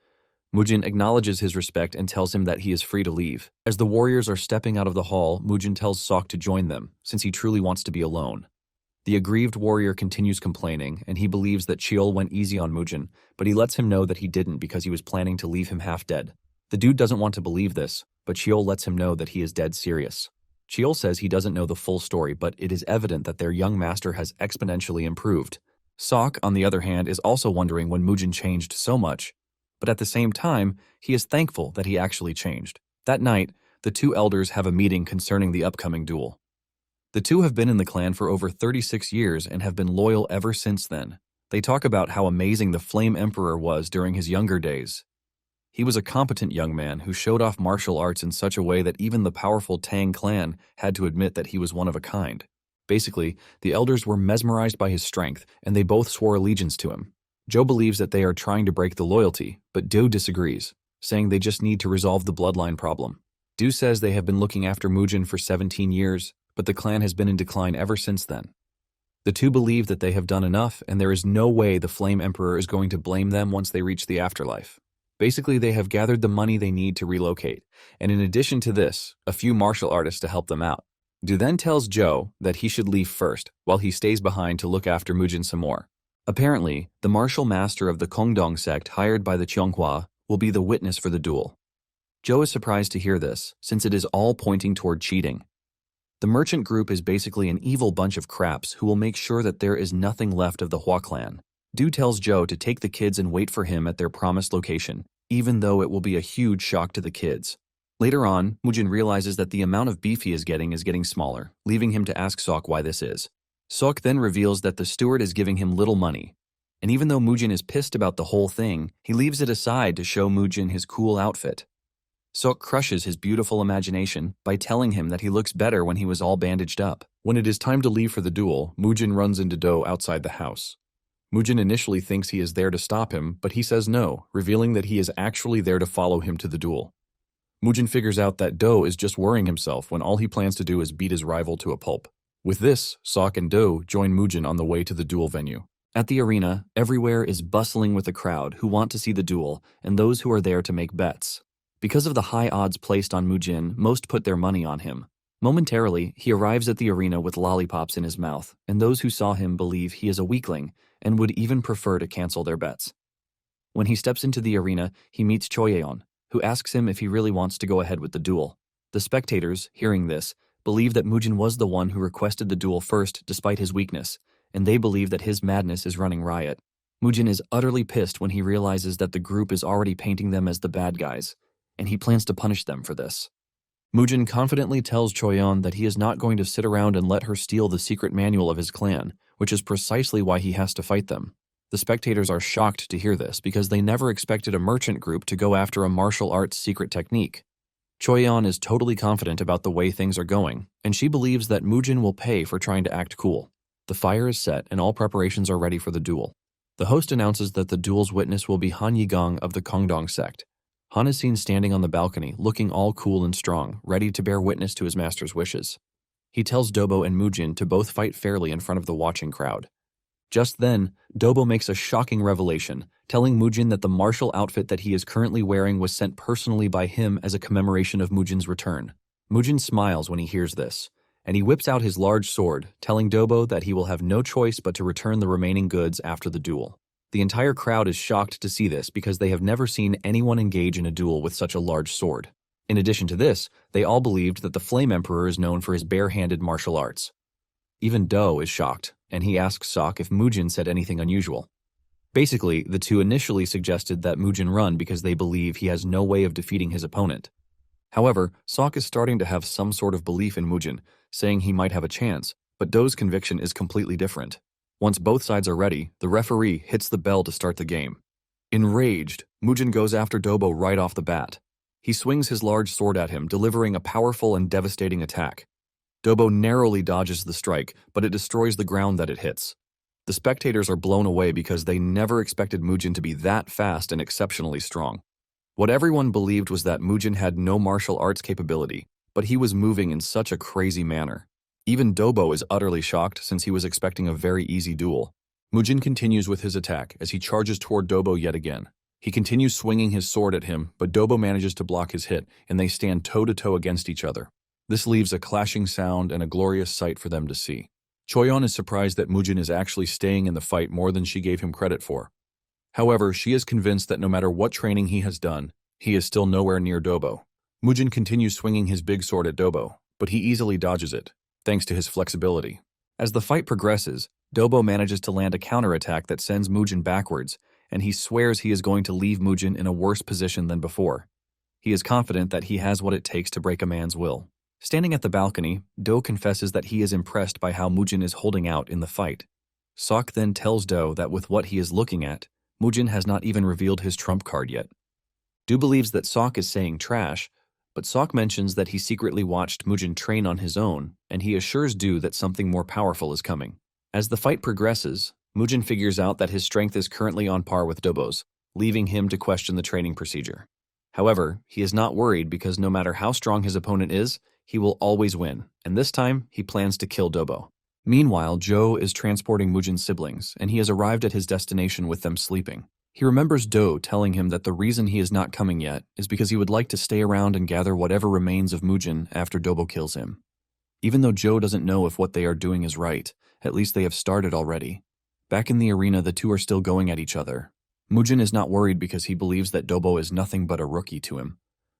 Mujin acknowledges his respect and tells him that he is free to leave. As the warriors are stepping out of the hall, Mujin tells Sok to join them, since he truly wants to be alone. The aggrieved warrior continues complaining, and he believes that Cheol went easy on Mujin, but he lets him know that he didn't because he was planning to leave him half dead. The dude doesn't want to believe this, but Cheol lets him know that he is dead serious. Cheol says he doesn't know the full story, but it is evident that their young master has exponentially improved. Sok, on the other hand, is also wondering when Mujin changed so much, but at the same time, he is thankful that he actually changed. That night, the two elders have a meeting concerning the upcoming duel. The two have been in the clan for over 36 years and have been loyal ever since then. They talk about how amazing the Flame Emperor was during his younger days. He was a competent young man who showed off martial arts in such a way that even the powerful Tang clan had to admit that he was one of a kind. Basically, the elders were mesmerized by his strength, and they both swore allegiance to him. Joe believes that they are trying to break the loyalty, but Do disagrees, saying they just need to resolve the bloodline problem. Do says they have been looking after Mujin for 17 years, but the clan has been in decline ever since then. The two believe that they have done enough, and there is no way the Flame Emperor is going to blame them once they reach the afterlife. Basically, they have gathered the money they need to relocate, and in addition to this, a few martial artists to help them out. Du then tells Joe that he should leave first, while he stays behind to look after Mujin some more. Apparently, the martial master of the Kongdong sect hired by the Cheonghua will be the witness for the duel. Joe is surprised to hear this, since it is all pointing toward cheating. The merchant group is basically an evil bunch of craps who will make sure that there is nothing left of the Hua clan. Du tells Joe to take the kids and wait for him at their promised location, even though it will be a huge shock to the kids. Later on, Mujin realizes that the amount of beef he is getting smaller, leaving him to ask Sok why this is. Sok then reveals that the steward is giving him little money, and even though Mujin is pissed about the whole thing, he leaves it aside to show Mujin his cool outfit. Sok crushes his beautiful imagination by telling him that he looks better when he was all bandaged up. When it is time to leave for the duel, Mujin runs into Do outside the house. Mujin initially thinks he is there to stop him, but he says no, revealing that he is actually there to follow him to the duel. Mujin figures out that Do is just worrying himself when all he plans to do is beat his rival to a pulp. With this, Sok and Do join Mujin on the way to the duel venue. At the arena, everywhere is bustling with a crowd who want to see the duel and those who are there to make bets. Because of the high odds placed on Mujin, most put their money on him. Momentarily, he arrives at the arena with lollipops in his mouth, and those who saw him believe he is a weakling and would even prefer to cancel their bets. When he steps into the arena, he meets Choyeon, who asks him if he really wants to go ahead with the duel. The spectators, hearing this, believe that Mujin was the one who requested the duel first despite his weakness, and they believe that his madness is running riot. Mujin is utterly pissed when he realizes that the group is already painting them as the bad guys, and he plans to punish them for this. Mujin confidently tells Choyeon that he is not going to sit around and let her steal the secret manual of his clan, which is precisely why he has to fight them. The spectators are shocked to hear this because they never expected a merchant group to go after a martial arts secret technique. Choyeon is totally confident about the way things are going, and she believes that Mujin will pay for trying to act cool. The fire is set and all preparations are ready for the duel. The host announces that the duel's witness will be Han Yigong of the Kongdong sect. Han is seen standing on the balcony, looking all cool and strong, ready to bear witness to his master's wishes. He tells Dobo and Mujin to both fight fairly in front of the watching crowd. Just then, Dobo makes a shocking revelation, telling Mujin that the martial outfit that he is currently wearing was sent personally by him as a commemoration of Mujin's return. Mujin smiles when he hears this, and he whips out his large sword, telling Dobo that he will have no choice but to return the remaining goods after the duel. The entire crowd is shocked to see this because they have never seen anyone engage in a duel with such a large sword. In addition to this, they all believed that the Flame Emperor is known for his bare-handed martial arts. Even Do is shocked, and he asks Sok if Mujin said anything unusual. Basically, the two initially suggested that Mujin run because they believe he has no way of defeating his opponent. However, Sok is starting to have some sort of belief in Mujin, saying he might have a chance, but Do's conviction is completely different. Once both sides are ready, the referee hits the bell to start the game. Enraged, Mujin goes after Dobo right off the bat. He swings his large sword at him, delivering a powerful and devastating attack. Dobo narrowly dodges the strike, but it destroys the ground that it hits. The spectators are blown away because they never expected Mujin to be that fast and exceptionally strong. What everyone believed was that Mujin had no martial arts capability, but he was moving in such a crazy manner. Even Dobo is utterly shocked since he was expecting a very easy duel. Mujin continues with his attack as he charges toward Dobo yet again. He continues swinging his sword at him, but Dobo manages to block his hit, and they stand toe-to-toe against each other. This leaves a clashing sound and a glorious sight for them to see. Choyeon is surprised that Mujin is actually staying in the fight more than she gave him credit for. However, she is convinced that no matter what training he has done, he is still nowhere near Dobo. Mujin continues swinging his big sword at Dobo, but he easily dodges it, thanks to his flexibility. As the fight progresses, Dobo manages to land a counterattack that sends Mujin backwards, and he swears he is going to leave Mujin in a worse position than before. He is confident that he has what it takes to break a man's will. Standing at the balcony, Do confesses that he is impressed by how Mujin is holding out in the fight. Sok then tells Do that with what he is looking at, Mujin has not even revealed his trump card yet. Do believes that Sok is saying trash, but Sok mentions that he secretly watched Mujin train on his own, and he assures Do that something more powerful is coming. As the fight progresses, Mujin figures out that his strength is currently on par with Dobo's, leaving him to question the training procedure. However, he is not worried because no matter how strong his opponent is, he will always win, and this time he plans to kill Dobo. Meanwhile, Jo is transporting Mujin's siblings, and he has arrived at his destination with them sleeping. He remembers Do telling him that the reason he is not coming yet is because he would like to stay around and gather whatever remains of Mujin after Dobo kills him. Even though Jo doesn't know if what they are doing is right, at least they have started already. Back in the arena, the two are still going at each other. Mujin is not worried because he believes that Dobo is nothing but a rookie to him.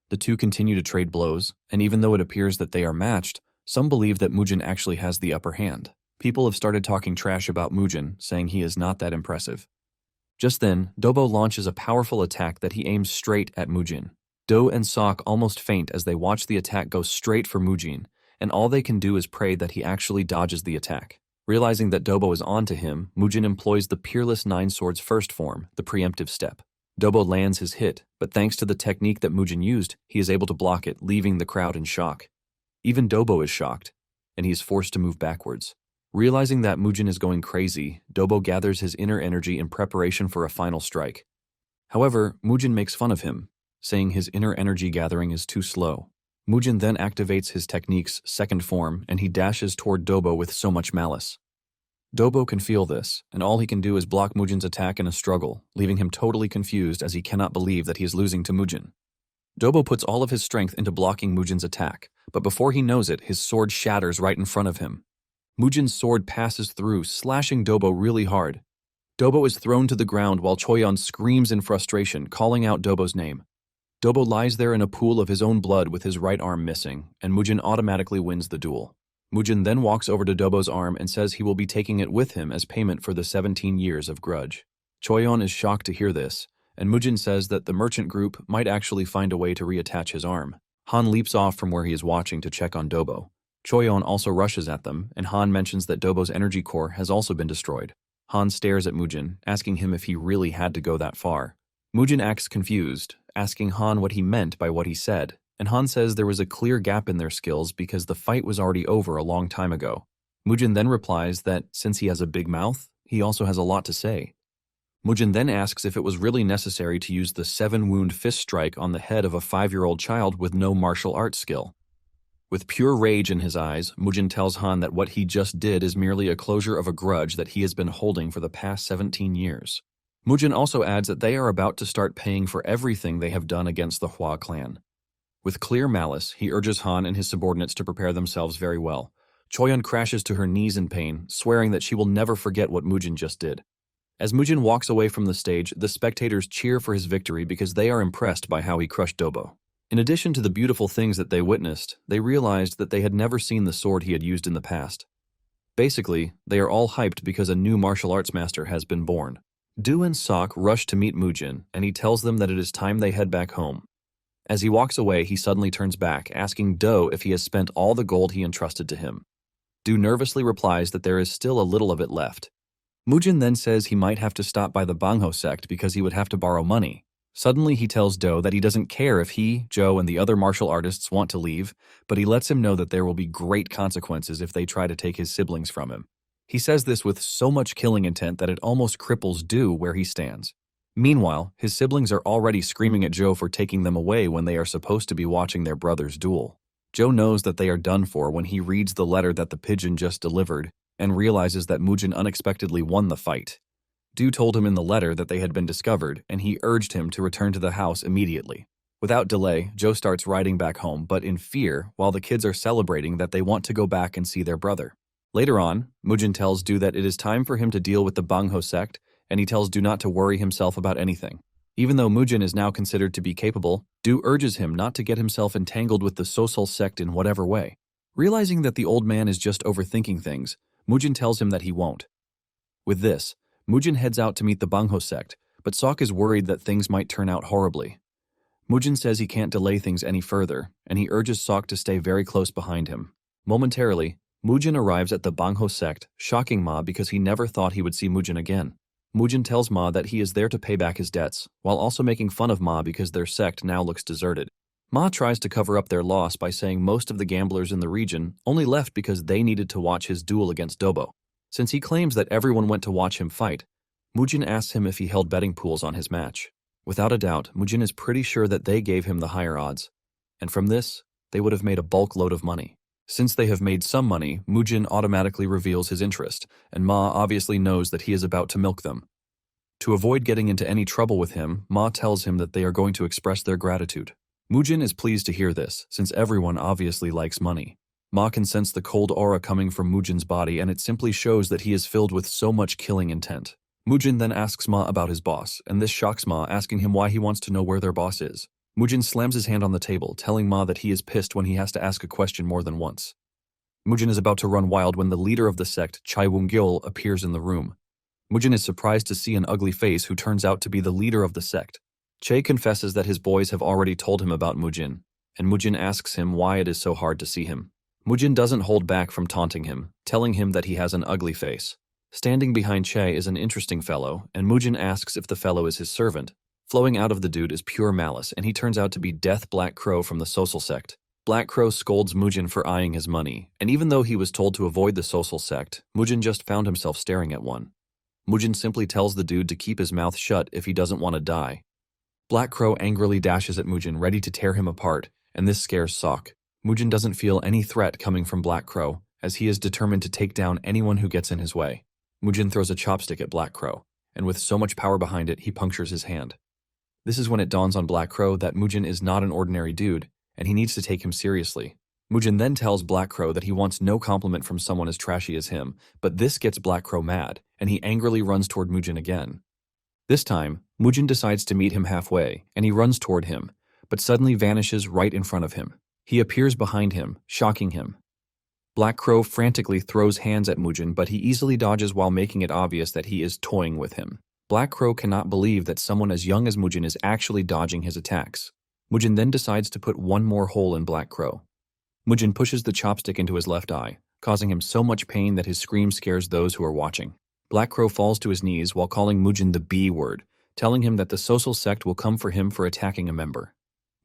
The two continue to trade blows, and even though it appears that they are matched, some believe that Mujin actually has the upper hand. People have started talking trash about Mujin, saying he is not that impressive. Just then, Dobo launches a powerful attack that he aims straight at Mujin. Do and Sok almost faint as they watch the attack go straight for Mujin, and all they can do is pray that he actually dodges the attack. Realizing that Dobo is onto him, Mujin employs the Peerless Nine Swords first form, the preemptive step. Dobo lands his hit, but thanks to the technique that Mujin used, he is able to block it, leaving the crowd in shock. Even Dobo is shocked, and he is forced to move backwards. Realizing that Mujin is going crazy, Dobo gathers his inner energy in preparation for a final strike. However, Mujin makes fun of him, saying his inner energy gathering is too slow. Mujin then activates his technique's second form, and he dashes toward Dobo with so much malice. Dobo can feel this, and all he can do is block Mujin's attack in a struggle, leaving him totally confused as he cannot believe that he is losing to Mujin. Dobo puts all of his strength into blocking Mujin's attack, but before he knows it, his sword shatters right in front of him. Mujin's sword passes through, slashing Dobo really hard. Dobo is thrown to the ground while Choyeon screams in frustration, calling out Dobo's name. Dobo lies there in a pool of his own blood with his right arm missing, and Mujin automatically wins the duel. Mujin then walks over to Dobo's arm and says he will be taking it with him as payment for the 17 years of grudge. Choyeon is shocked to hear this, and Mujin says that the merchant group might actually find a way to reattach his arm. Han leaps off from where he is watching to check on Dobo. Choyeon also rushes at them, and Han mentions that Dobo's energy core has also been destroyed. Han stares at Mujin, asking him if he really had to go that far. Mujin acts confused, asking Han what he meant by what he said, and Han says there was a clear gap in their skills because the fight was already over a long time ago. Mujin then replies that since he has a big mouth, he also has a lot to say. Mujin then asks if it was really necessary to use the 7-wound fist strike on the head of a 5-year-old child with no martial arts skill. With pure rage in his eyes, Mujin tells Han that what he just did is merely a closure of a grudge that he has been holding for the past 17 years. Mujin also adds that they are about to start paying for everything they have done against the Hua clan. With clear malice, he urges Han and his subordinates to prepare themselves very well. Choyeon crashes to her knees in pain, swearing that she will never forget what Mujin just did. As Mujin walks away from the stage, the spectators cheer for his victory because they are impressed by how he crushed Dobo. In addition to the beautiful things that they witnessed, they realized that they had never seen the sword he had used in the past. Basically, they are all hyped because a new martial arts master has been born. Do and Sok rush to meet Mujin, and he tells them that it is time they head back home. As he walks away, he suddenly turns back, asking Do if he has spent all the gold he entrusted to him. Do nervously replies that there is still a little of it left. Mujin then says he might have to stop by the Bangho sect because he would have to borrow money. Suddenly he tells Do that he doesn't care if he, Joe, and the other martial artists want to leave, but he lets him know that there will be great consequences if they try to take his siblings from him. He says this with so much killing intent that it almost cripples Do where he stands. Meanwhile, his siblings are already screaming at Joe for taking them away when they are supposed to be watching their brother's duel. Joe knows that they are done for when he reads the letter that the pigeon just delivered and realizes that Mujin unexpectedly won the fight. Do told him in the letter that they had been discovered, and he urged him to return to the house immediately. Without delay, Joe starts riding back home, but in fear, while the kids are celebrating that they want to go back and see their brother. Later on, Mujin tells Do that it is time for him to deal with the Bangho sect, and he tells Do not to worry himself about anything. Even though Mujin is now considered to be capable, Do urges him not to get himself entangled with the Sosul sect in whatever way. Realizing that the old man is just overthinking things, Mujin tells him that he won't. With this, Mujin heads out to meet the Bangho sect, but Sok is worried that things might turn out horribly. Mujin says he can't delay things any further, and he urges Sok to stay very close behind him. Momentarily, Mujin arrives at the Bangho sect, shocking Ma because he never thought he would see Mujin again. Mujin tells Ma that he is there to pay back his debts, while also making fun of Ma because their sect now looks deserted. Ma tries to cover up their loss by saying most of the gamblers in the region only left because they needed to watch his duel against Dobo. Since he claims that everyone went to watch him fight, Mujin asks him if he held betting pools on his match. Without a doubt, Mujin is pretty sure that they gave him the higher odds, and from this, they would have made a bulk load of money. Since they have made some money, Mujin automatically reveals his interest, and Ma obviously knows that he is about to milk them. To avoid getting into any trouble with him, Ma tells him that they are going to express their gratitude. Mujin is pleased to hear this, since everyone obviously likes money. Ma can sense the cold aura coming from Mujin's body, and it simply shows that he is filled with so much killing intent. Mujin then asks Ma about his boss, and this shocks Ma, asking him why he wants to know where their boss is. Mujin slams his hand on the table, telling Ma that he is pissed when he has to ask a question more than once. Mujin is about to run wild when the leader of the sect, Chai Wung-gil, appears in the room. Mujin is surprised to see an ugly face who turns out to be the leader of the sect. Che confesses that his boys have already told him about Mujin, and Mujin asks him why it is so hard to see him. Mujin doesn't hold back from taunting him, telling him that he has an ugly face. Standing behind Che is an interesting fellow, and Mujin asks if the fellow is his servant. Flowing out of the dude is pure malice, and he turns out to be Death Black Crow from the Sosul sect. Black Crow scolds Mujin for eyeing his money, and even though he was told to avoid the Sosul sect, Mujin just found himself staring at one. Mujin simply tells the dude to keep his mouth shut if he doesn't want to die. Black Crow angrily dashes at Mujin, ready to tear him apart, and this scares Sok. Mujin doesn't feel any threat coming from Black Crow, as he is determined to take down anyone who gets in his way. Mujin throws a chopstick at Black Crow, and with so much power behind it, he punctures his hand. This is when it dawns on Black Crow that Mujin is not an ordinary dude, and he needs to take him seriously. Mujin then tells Black Crow that he wants no compliment from someone as trashy as him, but this gets Black Crow mad, and he angrily runs toward Mujin again. This time, Mujin decides to meet him halfway, and he runs toward him. but suddenly vanishes right in front of him. He appears behind him, shocking him. Black Crow frantically throws hands at Mujin, but he easily dodges while making it obvious that he is toying with him. Black Crow cannot believe that someone as young as Mujin is actually dodging his attacks. Mujin then decides to put one more hole in Black Crow. Mujin pushes the chopstick into his left eye, causing him so much pain that his scream scares those who are watching. Black Crow falls to his knees while calling Mujin the B word, telling him that the social sect will come for him for attacking a member.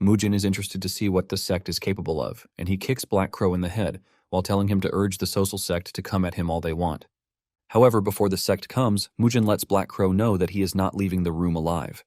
Mujin is interested to see what the sect is capable of, and he kicks Black Crow in the head while telling him to urge the social sect to come at him all they want. However, before the sect comes, Mujin lets Black Crow know that he is not leaving the room alive.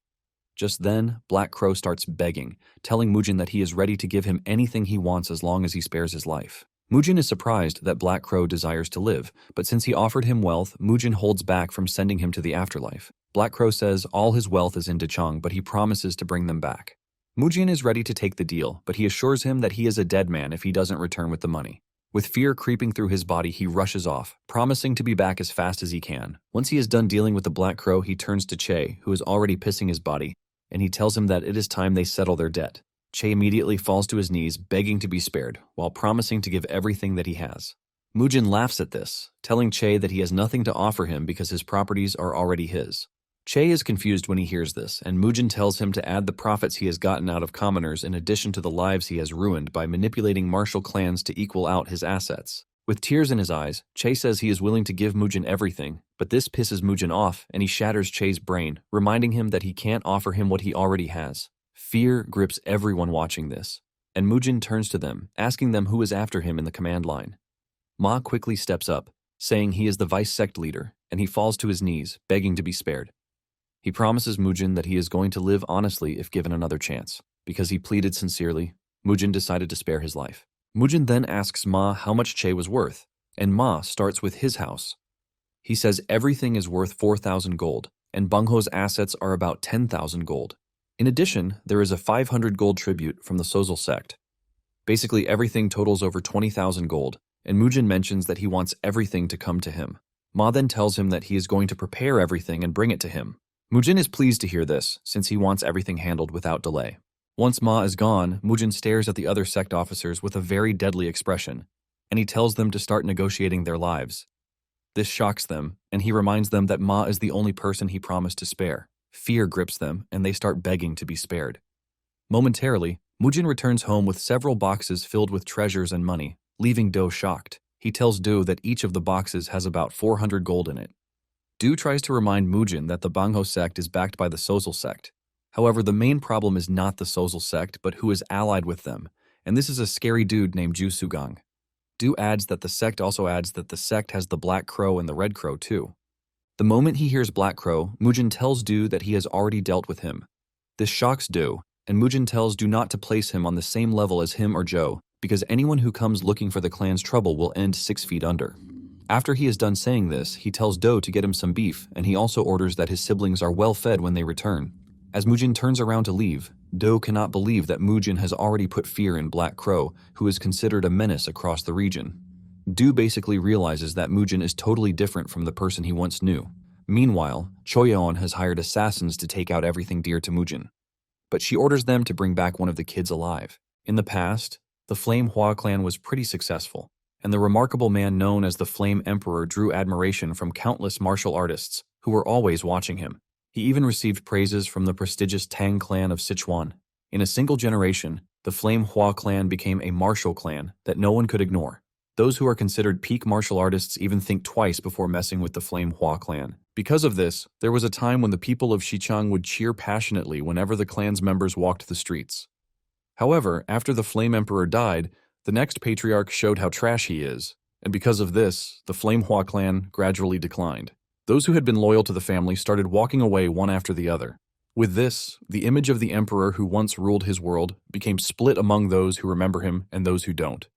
Just then, Black Crow starts begging, telling Mujin that he is ready to give him anything he wants as long as he spares his life. Mujin is surprised that Black Crow desires to live, but since he offered him wealth, Mujin holds back from sending him to the afterlife. Black Crow says all his wealth is in Dechang, but he promises to bring them back. Mujin is ready to take the deal, but he assures him that he is a dead man if he doesn't return with the money. With fear creeping through his body, he rushes off, promising to be back as fast as he can. Once he is done dealing with the Black Crow, he turns to Che, who is already pissing his body, and he tells him that it is time they settle their debt. Che immediately falls to his knees, begging to be spared, while promising to give everything that he has. Mujin laughs at this, telling Che that he has nothing to offer him because his properties are already his. Che is confused when he hears this, and Mujin tells him to add the profits he has gotten out of commoners in addition to the lives he has ruined by manipulating martial clans to equal out his assets. With tears in his eyes, Che says he is willing to give Mujin everything, but this pisses Mujin off and he shatters Che's brain, reminding him that he can't offer him what he already has. Fear grips everyone watching this, and Mujin turns to them, asking them who is after him in the command line. Ma quickly steps up, saying he is the vice sect leader, and he falls to his knees, begging to be spared. He promises Mujin that he is going to live honestly if given another chance. Because he pleaded sincerely, Mujin decided to spare his life. Mujin then asks Ma how much Che was worth, and Ma starts with his house. He says everything is worth 4,000 gold, and Bangho's assets are about 10,000 gold. In addition, there is a 500 gold tribute from the Sozal sect. Basically everything totals over 20,000 gold, and Mujin mentions that he wants everything to come to him. Ma then tells him that he is going to prepare everything and bring it to him. Mujin is pleased to hear this, since he wants everything handled without delay. Once Ma is gone, Mujin stares at the other sect officers with a very deadly expression, and he tells them to start negotiating their lives. This shocks them, and he reminds them that Ma is the only person he promised to spare. Fear grips them, and they start begging to be spared. Momentarily, Mujin returns home with several boxes filled with treasures and money, leaving Do shocked. He tells Do that each of the boxes has about 400 gold in it. Do tries to remind Mujin that the Bangho sect is backed by the Sozal sect. However, the main problem is not the Sozal sect, but who is allied with them, and this is a scary dude named Ju Sugang. Do adds that the sect also adds that the sect has the Black Crow and the Red Crow too. The moment he hears Black Crow, Mujin tells Do that he has already dealt with him. This shocks Do, and Mujin tells Do not to place him on the same level as him or Joe, because anyone who comes looking for the clan's trouble will end 6 feet under. After he is done saying this, he tells Do to get him some beef, and he also orders that his siblings are well fed when they return. As Mujin turns around to leave, Do cannot believe that Mujin has already put fear in Black Crow, who is considered a menace across the region. Do basically realizes that Mujin is totally different from the person he once knew. Meanwhile, Choyeon has hired assassins to take out everything dear to Mujin, but she orders them to bring back one of the kids alive. In the past, the Flame Hua clan was pretty successful, and the remarkable man known as the Flame Emperor drew admiration from countless martial artists who were always watching him. He even received praises from the prestigious Tang clan of Sichuan. In a single generation, the Flame Hua clan became a martial clan that no one could ignore. Those who are considered peak martial artists even think twice before messing with the Flame Hua clan. Because of this, there was a time when the people of Xichang would cheer passionately whenever the clan's members walked the streets. However, after the Flame Emperor died, the next patriarch showed how trash he is, and because of this, the Flame Hua clan gradually declined. Those who had been loyal to the family started walking away one after the other. With this, the image of the emperor who once ruled his world became split among those who remember him and those who don't.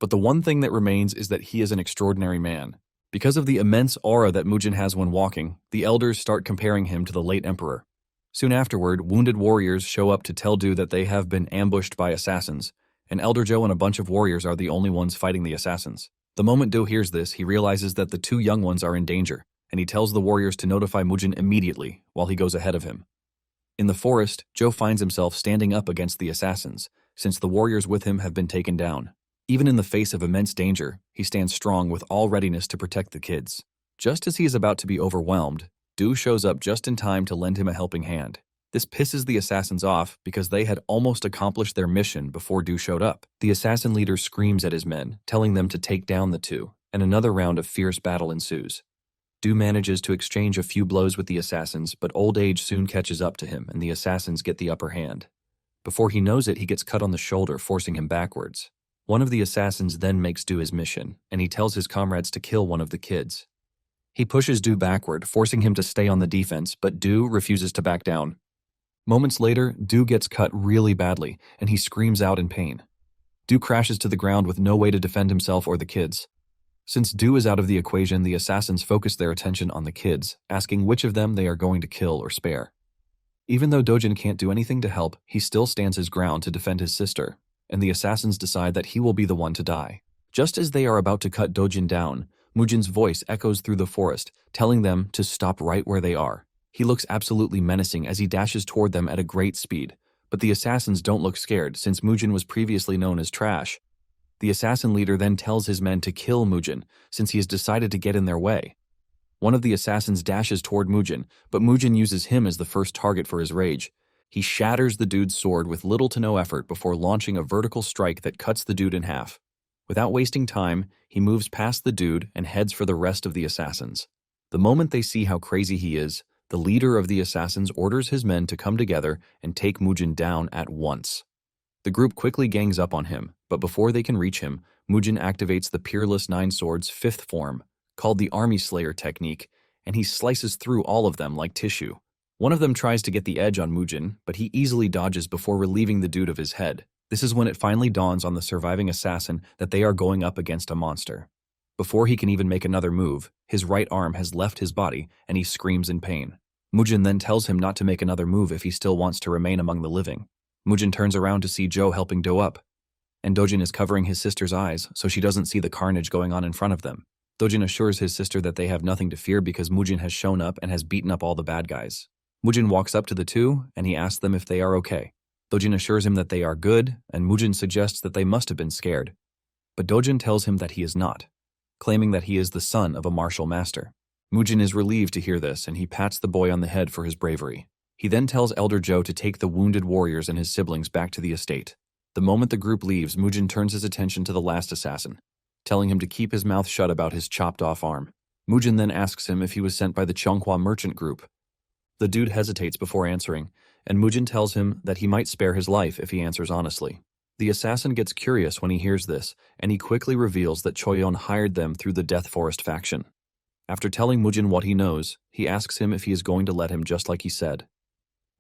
But the one thing that remains is that he is an extraordinary man. Because of the immense aura that Mujin has when walking, the elders start comparing him to the late emperor. Soon afterward, wounded warriors show up to tell Du that they have been ambushed by assassins, and Elder Joe and a bunch of warriors are the only ones fighting the assassins. The moment Do hears this, he realizes that the 2 young ones are in danger, and he tells the warriors to notify Mujin immediately while he goes ahead of him. In the forest, Joe finds himself standing up against the assassins, since the warriors with him have been taken down. Even in the face of immense danger, he stands strong with all readiness to protect the kids. Just as he is about to be overwhelmed, Do shows up just in time to lend him a helping hand. This pisses the assassins off because they had almost accomplished their mission before Do showed up. The assassin leader screams at his men, telling them to take down the two, and another round of fierce battle ensues. Do manages to exchange a few blows with the assassins, but old age soon catches up to him and the assassins get the upper hand. Before he knows it, he gets cut on the shoulder, forcing him backwards. One of the assassins then makes Do his mission, and he tells his comrades to kill one of the kids. He pushes Do backward, forcing him to stay on the defense, but Do refuses to back down. Moments later, Do gets cut really badly, and he screams out in pain. Do crashes to the ground with no way to defend himself or the kids. Since Do is out of the equation, the assassins focus their attention on the kids, asking which of them they are going to kill or spare. Even though Dojin can't do anything to help, he still stands his ground to defend his sister, and the assassins decide that he will be the one to die. Just as they are about to cut Dojin down, Mujin's voice echoes through the forest, telling them to stop right where they are. He looks absolutely menacing as he dashes toward them at a great speed, but the assassins don't look scared since Mujin was previously known as trash. The assassin leader then tells his men to kill Mujin since he has decided to get in their way. One of the assassins dashes toward Mujin, but Mujin uses him as the first target for his rage. He shatters the dude's sword with little to no effort before launching a vertical strike that cuts the dude in half. Without wasting time, he moves past the dude and heads for the rest of the assassins. The moment they see how crazy he is, the leader of the assassins orders his men to come together and take Mujin down at once. The group quickly gangs up on him, but before they can reach him, Mujin activates the Peerless Nine Swords' fifth form, called the Army Slayer technique, and he slices through all of them like tissue. One of them tries to get the edge on Mujin, but he easily dodges before relieving the dude of his head. This is when it finally dawns on the surviving assassin that they are going up against a monster. Before he can even make another move, his right arm has left his body and he screams in pain. Mujin then tells him not to make another move if he still wants to remain among the living. Mujin turns around to see Joe helping Do up, and Dojin is covering his sister's eyes so she doesn't see the carnage going on in front of them. Dojin assures his sister that they have nothing to fear because Mujin has shown up and has beaten up all the bad guys. Mujin walks up to the two and he asks them if they are okay. Dojin assures him that they are good, and Mujin suggests that they must have been scared. But Dojin tells him that he is not, claiming that he is the son of a martial master. Mujin is relieved to hear this, and he pats the boy on the head for his bravery. He then tells Elder Joe to take the wounded warriors and his siblings back to the estate. The moment the group leaves, Mujin turns his attention to the last assassin, telling him to keep his mouth shut about his chopped-off arm. Mujin then asks him if he was sent by the Chonghua merchant group. The dude hesitates before answering, and Mujin tells him that he might spare his life if he answers honestly. The assassin gets curious when he hears this, and he quickly reveals that Choyon hired them through the Death Forest faction. After telling Mujin what he knows, he asks him if he is going to let him just like he said.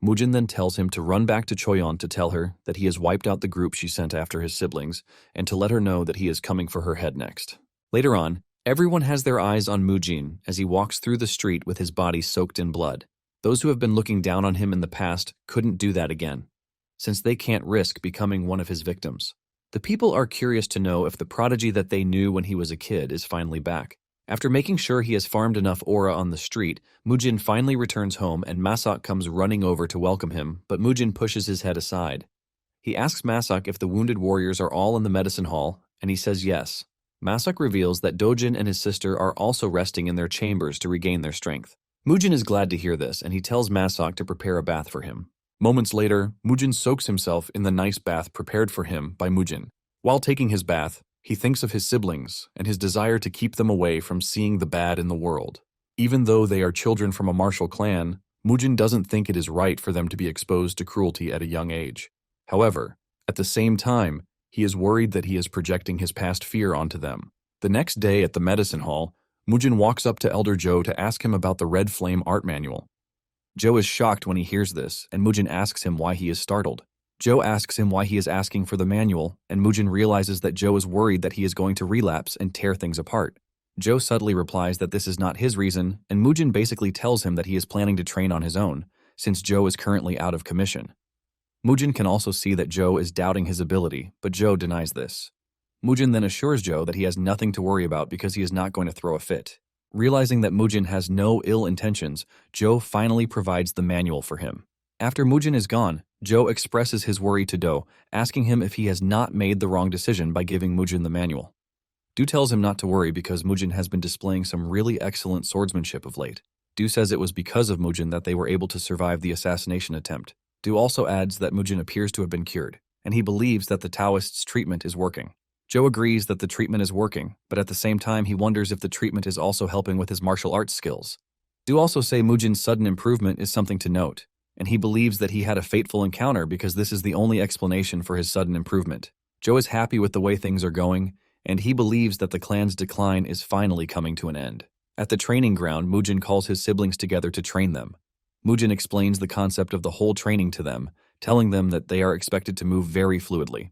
Mujin then tells him to run back to Choyon to tell her that he has wiped out the group she sent after his siblings, and to let her know that he is coming for her head next. Later on, everyone has their eyes on Mujin as he walks through the street with his body soaked in blood. Those who have been looking down on him in the past couldn't do that again, since they can't risk becoming one of his victims. The people are curious to know if the prodigy that they knew when he was a kid is finally back. After making sure he has farmed enough aura on the street, Mujin finally returns home and Masak comes running over to welcome him, but Mujin pushes his head aside. He asks Masak if the wounded warriors are all in the medicine hall, and he says yes. Masak reveals that Dojin and his sister are also resting in their chambers to regain their strength. Mujin is glad to hear this, and he tells Masak to prepare a bath for him. Moments later, Mujin soaks himself in the nice bath prepared for him by Mujin. While taking his bath, he thinks of his siblings and his desire to keep them away from seeing the bad in the world. Even though they are children from a martial clan, Mujin doesn't think it is right for them to be exposed to cruelty at a young age. However, at the same time, he is worried that he is projecting his past fear onto them. The next day at the medicine hall, Mujin walks up to Elder Joe to ask him about the Red Flame art manual. Joe is shocked when he hears this, and Mujin asks him why he is startled. Joe asks him why he is asking for the manual, and Mujin realizes that Joe is worried that he is going to relapse and tear things apart. Joe subtly replies that this is not his reason, and Mujin basically tells him that he is planning to train on his own, since Joe is currently out of commission. Mujin can also see that Joe is doubting his ability, but Joe denies this. Mujin then assures Joe that he has nothing to worry about because he is not going to throw a fit. Realizing that Mujin has no ill intentions, Joe finally provides the manual for him. After Mujin is gone, Joe expresses his worry to Do, asking him if he has not made the wrong decision by giving Mujin the manual. Do tells him not to worry because Mujin has been displaying some really excellent swordsmanship of late. Do says it was because of Mujin that they were able to survive the assassination attempt. Do also adds that Mujin appears to have been cured, and he believes that the Taoist's treatment is working. Joe agrees that the treatment is working, but at the same time he wonders if the treatment is also helping with his martial arts skills. Do also say Mujin's sudden improvement is something to note, and he believes that he had a fateful encounter because this is the only explanation for his sudden improvement. Joe is happy with the way things are going, and he believes that the clan's decline is finally coming to an end. At the training ground, Mujin calls his siblings together to train them. Mujin explains the concept of the whole training to them, telling them that they are expected to move very fluidly.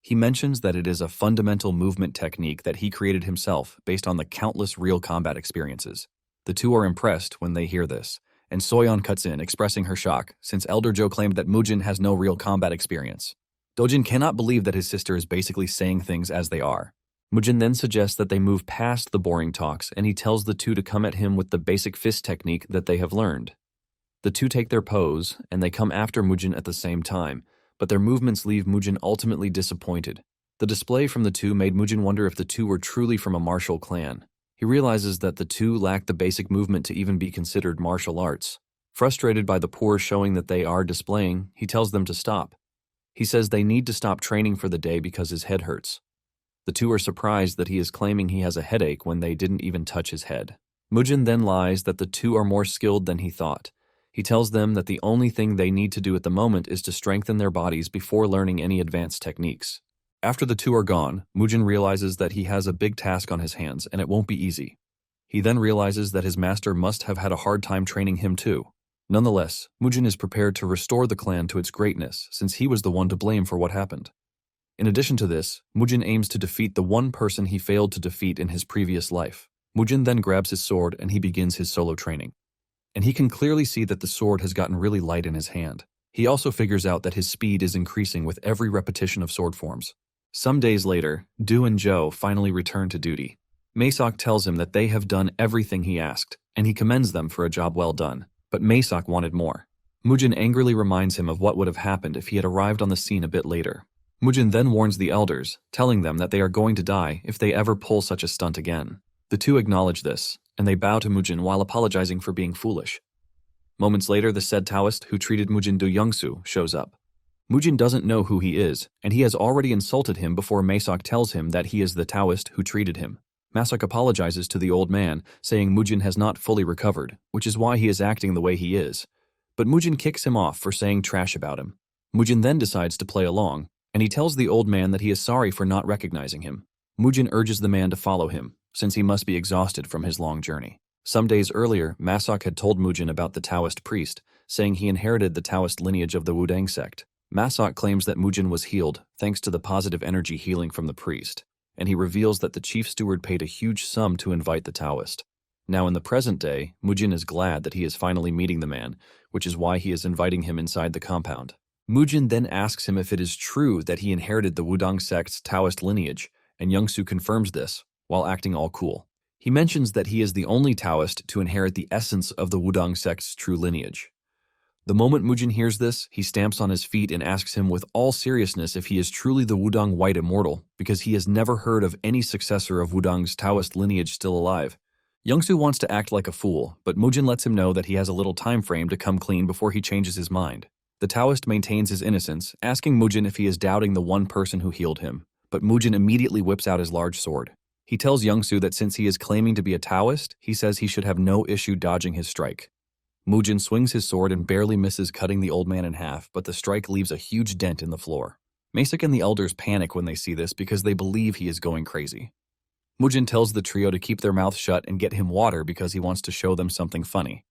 He mentions that it is a fundamental movement technique that he created himself based on the countless real combat experiences. The two are impressed when they hear this, and Soyeon cuts in, expressing her shock, since Elder Joe claimed that Mujin has no real combat experience. Dojin cannot believe that his sister is basically saying things as they are. Mujin then suggests that they move past the boring talks, and he tells the two to come at him with the basic fist technique that they have learned. The two take their pose, and they come after Mujin at the same time, but their movements leave Mujin ultimately disappointed. The display from the two made Mujin wonder if the two were truly from a martial clan. He realizes that the two lack the basic movement to even be considered martial arts. Frustrated by the poor showing that they are displaying, he tells them to stop. He says they need to stop training for the day because his head hurts. The two are surprised that he is claiming he has a headache when they didn't even touch his head. Mujin then lies that the two are more skilled than he thought. He tells them that the only thing they need to do at the moment is to strengthen their bodies before learning any advanced techniques. After the two are gone, Mujin realizes that he has a big task on his hands and it won't be easy. He then realizes that his master must have had a hard time training him too. Nonetheless, Mujin is prepared to restore the clan to its greatness since he was the one to blame for what happened. In addition to this, Mujin aims to defeat the one person he failed to defeat in his previous life. Mujin then grabs his sword and he begins his solo training. And he can clearly see that the sword has gotten really light in his hand. He also figures out that his speed is increasing with every repetition of sword forms. Some days later, Do and Joe finally return to duty. Maesok tells him that they have done everything he asked, and he commends them for a job well done. But Maesok wanted more. Mujin angrily reminds him of what would have happened if he had arrived on the scene a bit later. Mujin then warns the elders, telling them that they are going to die if they ever pull such a stunt again. The two acknowledge this, and they bow to Mujin while apologizing for being foolish. Moments later, the said Taoist who treated Mujin Do Youngsu shows up. Mujin doesn't know who he is, and he has already insulted him before Maesok tells him that he is the Taoist who treated him. Maesok apologizes to the old man, saying Mujin has not fully recovered, which is why he is acting the way he is. But Mujin kicks him off for saying trash about him. Mujin then decides to play along, and he tells the old man that he is sorry for not recognizing him. Mujin urges the man to follow him, since he must be exhausted from his long journey. Some days earlier, Maesok had told Mujin about the Taoist priest, saying he inherited the Taoist lineage of the Wudang sect. Maesok claims that Mujin was healed thanks to the positive energy healing from the priest, and he reveals that the chief steward paid a huge sum to invite the Taoist. Now in the present day, Mujin is glad that he is finally meeting the man, which is why he is inviting him inside the compound. Mujin then asks him if it is true that he inherited the Wudang sect's Taoist lineage, and Youngsu confirms this, while acting all cool. He mentions that he is the only Taoist to inherit the essence of the Wudang sect's true lineage. The moment Mujin hears this, he stamps on his feet and asks him with all seriousness if he is truly the Wudang White Immortal, because he has never heard of any successor of Wudang's Taoist lineage still alive. Youngsu wants to act like a fool, but Mujin lets him know that he has a little time frame to come clean before he changes his mind. The Taoist maintains his innocence, asking Mujin if he is doubting the one person who healed him, but Mujin immediately whips out his large sword. He tells Youngsu that since he is claiming to be a Taoist, he says he should have no issue dodging his strike. Mujin swings his sword and barely misses cutting the old man in half, but the strike leaves a huge dent in the floor. Maesok and the elders panic when they see this because they believe he is going crazy. Mujin tells the trio to keep their mouths shut and get him water because he wants to show them something funny.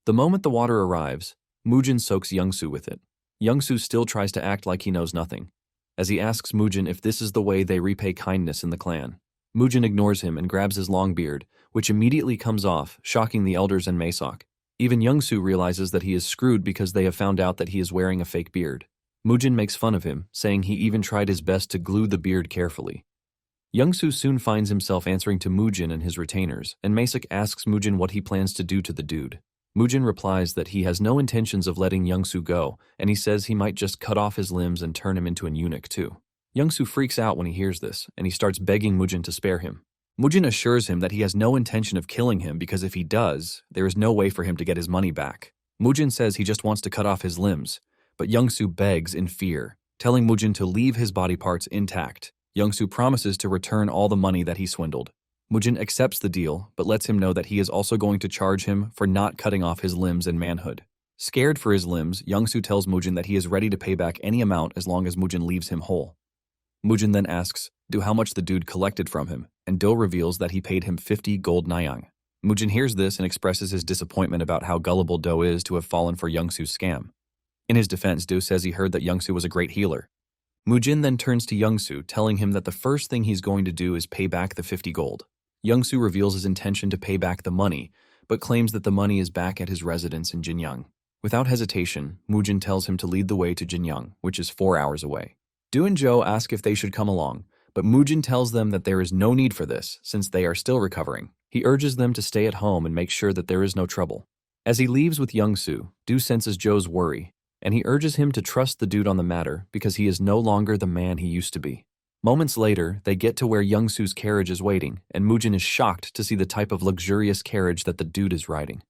The moment the water arrives, Mujin soaks Youngsu with it. Youngsu still tries to act like he knows nothing, as he asks Mujin if this is the way they repay kindness in the clan. Mujin ignores him and grabs his long beard, which immediately comes off, shocking the elders and Maesok. Even Youngsu realizes that he is screwed because they have found out that he is wearing a fake beard. Mujin makes fun of him, saying he even tried his best to glue the beard carefully. Youngsu soon finds himself answering to Mujin and his retainers, and Maesok asks Mujin what he plans to do to the dude. Mujin replies that he has no intentions of letting Youngsu go, and he says he might just cut off his limbs and turn him into an eunuch too. Youngsu freaks out when he hears this, and he starts begging Mujin to spare him. Mujin assures him that he has no intention of killing him because if he does, there is no way for him to get his money back. Mujin says he just wants to cut off his limbs, but Youngsu begs in fear, telling Mujin to leave his body parts intact. Youngsu promises to return all the money that he swindled. Mujin accepts the deal, but lets him know that he is also going to charge him for not cutting off his limbs in manhood. Scared for his limbs, Youngsu tells Mujin that he is ready to pay back any amount as long as Mujin leaves him whole. Mujin then asks Do how much the dude collected from him, and Do reveals that he paid him 50 gold nyang. Mujin hears this and expresses his disappointment about how gullible Do is to have fallen for Youngsu's scam. In his defense, Do says he heard that Youngsu was a great healer. Mujin then turns to Youngsu, telling him that the first thing he's going to do is pay back the 50 gold. Youngsu reveals his intention to pay back the money, but claims that the money is back at his residence in Jinyang. Without hesitation, Mujin tells him to lead the way to Jinyang, which is 4 hours away. Do and Joe ask if they should come along, but Mujin tells them that there is no need for this since they are still recovering. He urges them to stay at home and make sure that there is no trouble. As he leaves with Youngsu, Do senses Joe's worry, and he urges him to trust the dude on the matter because he is no longer the man he used to be. Moments later, they get to where Youngsu's carriage is waiting, and Mujin is shocked to see the type of luxurious carriage that the dude is riding.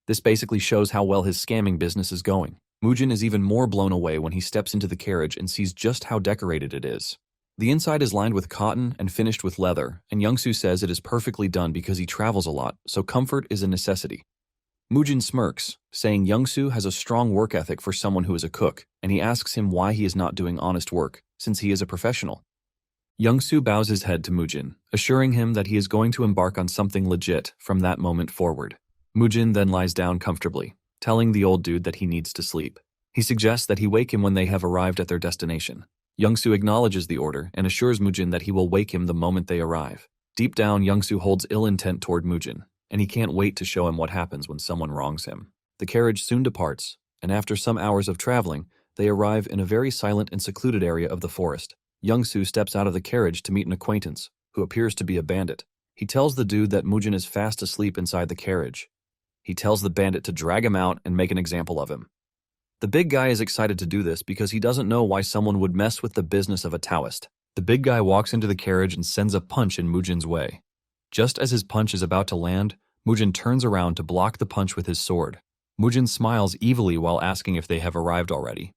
This basically shows how well his scamming business is going. Mujin is even more blown away when he steps into the carriage and sees just how decorated it is. The inside is lined with cotton and finished with leather, and Youngsu says it is perfectly done because he travels a lot, so comfort is a necessity. Mujin smirks, saying Youngsu has a strong work ethic for someone who is a cook, and he asks him why he is not doing honest work, since he is a professional. Youngsu bows his head to Mujin, assuring him that he is going to embark on something legit from that moment forward. Mujin then lies down comfortably, telling the old dude that he needs to sleep. He suggests that he wake him when they have arrived at their destination. Youngsu acknowledges the order and assures Mujin that he will wake him the moment they arrive. Deep down, Youngsu holds ill intent toward Mujin, and he can't wait to show him what happens when someone wrongs him. The carriage soon departs, and after some hours of traveling, they arrive in a very silent and secluded area of the forest. Youngsu steps out of the carriage to meet an acquaintance, who appears to be a bandit. He tells the dude that Mujin is fast asleep inside the carriage. He tells the bandit to drag him out and make an example of him. The big guy is excited to do this because he doesn't know why someone would mess with the business of a Taoist. The big guy walks into the carriage and sends a punch in Mujin's way. Just as his punch is about to land, Mujin turns around to block the punch with his sword. Mujin smiles evilly while asking if they have arrived already.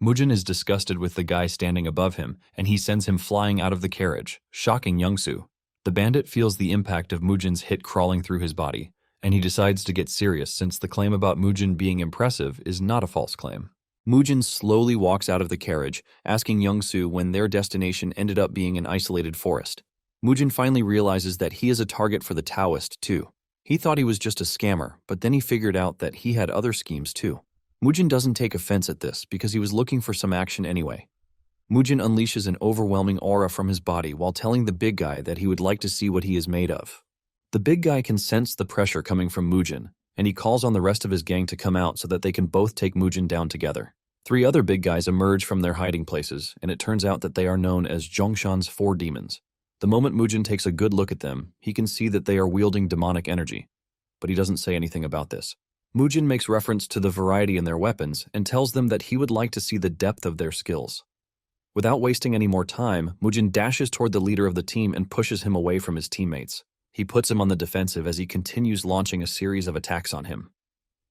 Mujin is disgusted with the guy standing above him, and he sends him flying out of the carriage, shocking Youngsu. The bandit feels the impact of Mujin's hit crawling through his body, and he decides to get serious since the claim about Mujin being impressive is not a false claim. Mujin slowly walks out of the carriage, asking Youngsu when their destination ended up being an isolated forest. Mujin finally realizes that he is a target for the Taoist too. He thought he was just a scammer, but then he figured out that he had other schemes too. Mujin doesn't take offense at this because he was looking for some action anyway. Mujin unleashes an overwhelming aura from his body while telling the big guy that he would like to see what he is made of. The big guy can sense the pressure coming from Mujin, and he calls on the rest of his gang to come out so that they can both take Mujin down together. 3 other big guys emerge from their hiding places, and it turns out that they are known as Zhongshan's 4 demons. The moment Mujin takes a good look at them, he can see that they are wielding demonic energy, but he doesn't say anything about this. Mujin makes reference to the variety in their weapons and tells them that he would like to see the depth of their skills. Without wasting any more time, Mujin dashes toward the leader of the team and pushes him away from his teammates. He puts him on the defensive as he continues launching a series of attacks on him.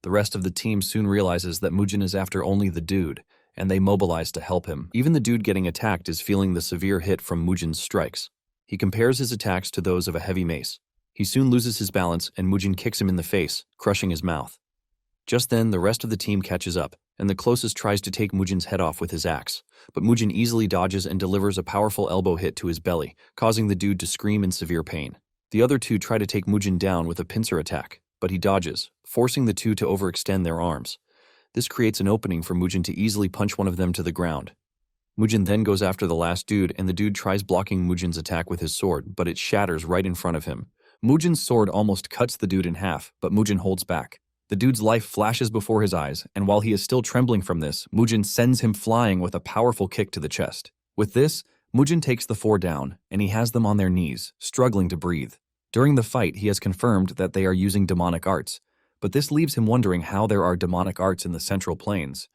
The rest of the team soon realizes that Mujin is after only the dude, and they mobilize to help him. Even the dude getting attacked is feeling the severe hit from Mujin's strikes. He compares his attacks to those of a heavy mace. He soon loses his balance, and Mujin kicks him in the face, crushing his mouth. Just then, the rest of the team catches up, and the closest tries to take Mujin's head off with his axe, but Mujin easily dodges and delivers a powerful elbow hit to his belly, causing the dude to scream in severe pain. The other 2 try to take Mujin down with a pincer attack, but he dodges, forcing the 2 to overextend their arms. This creates an opening for Mujin to easily punch one of them to the ground. Mujin then goes after the last dude, and the dude tries blocking Mujin's attack with his sword, but it shatters right in front of him. Mujin's sword almost cuts the dude in half, but Mujin holds back. The dude's life flashes before his eyes, and while he is still trembling from this, Mujin sends him flying with a powerful kick to the chest. With this, Mujin takes the 4 down, and he has them on their knees, struggling to breathe. During the fight, he has confirmed that they are using demonic arts, but this leaves him wondering how there are demonic arts in the Central Plains.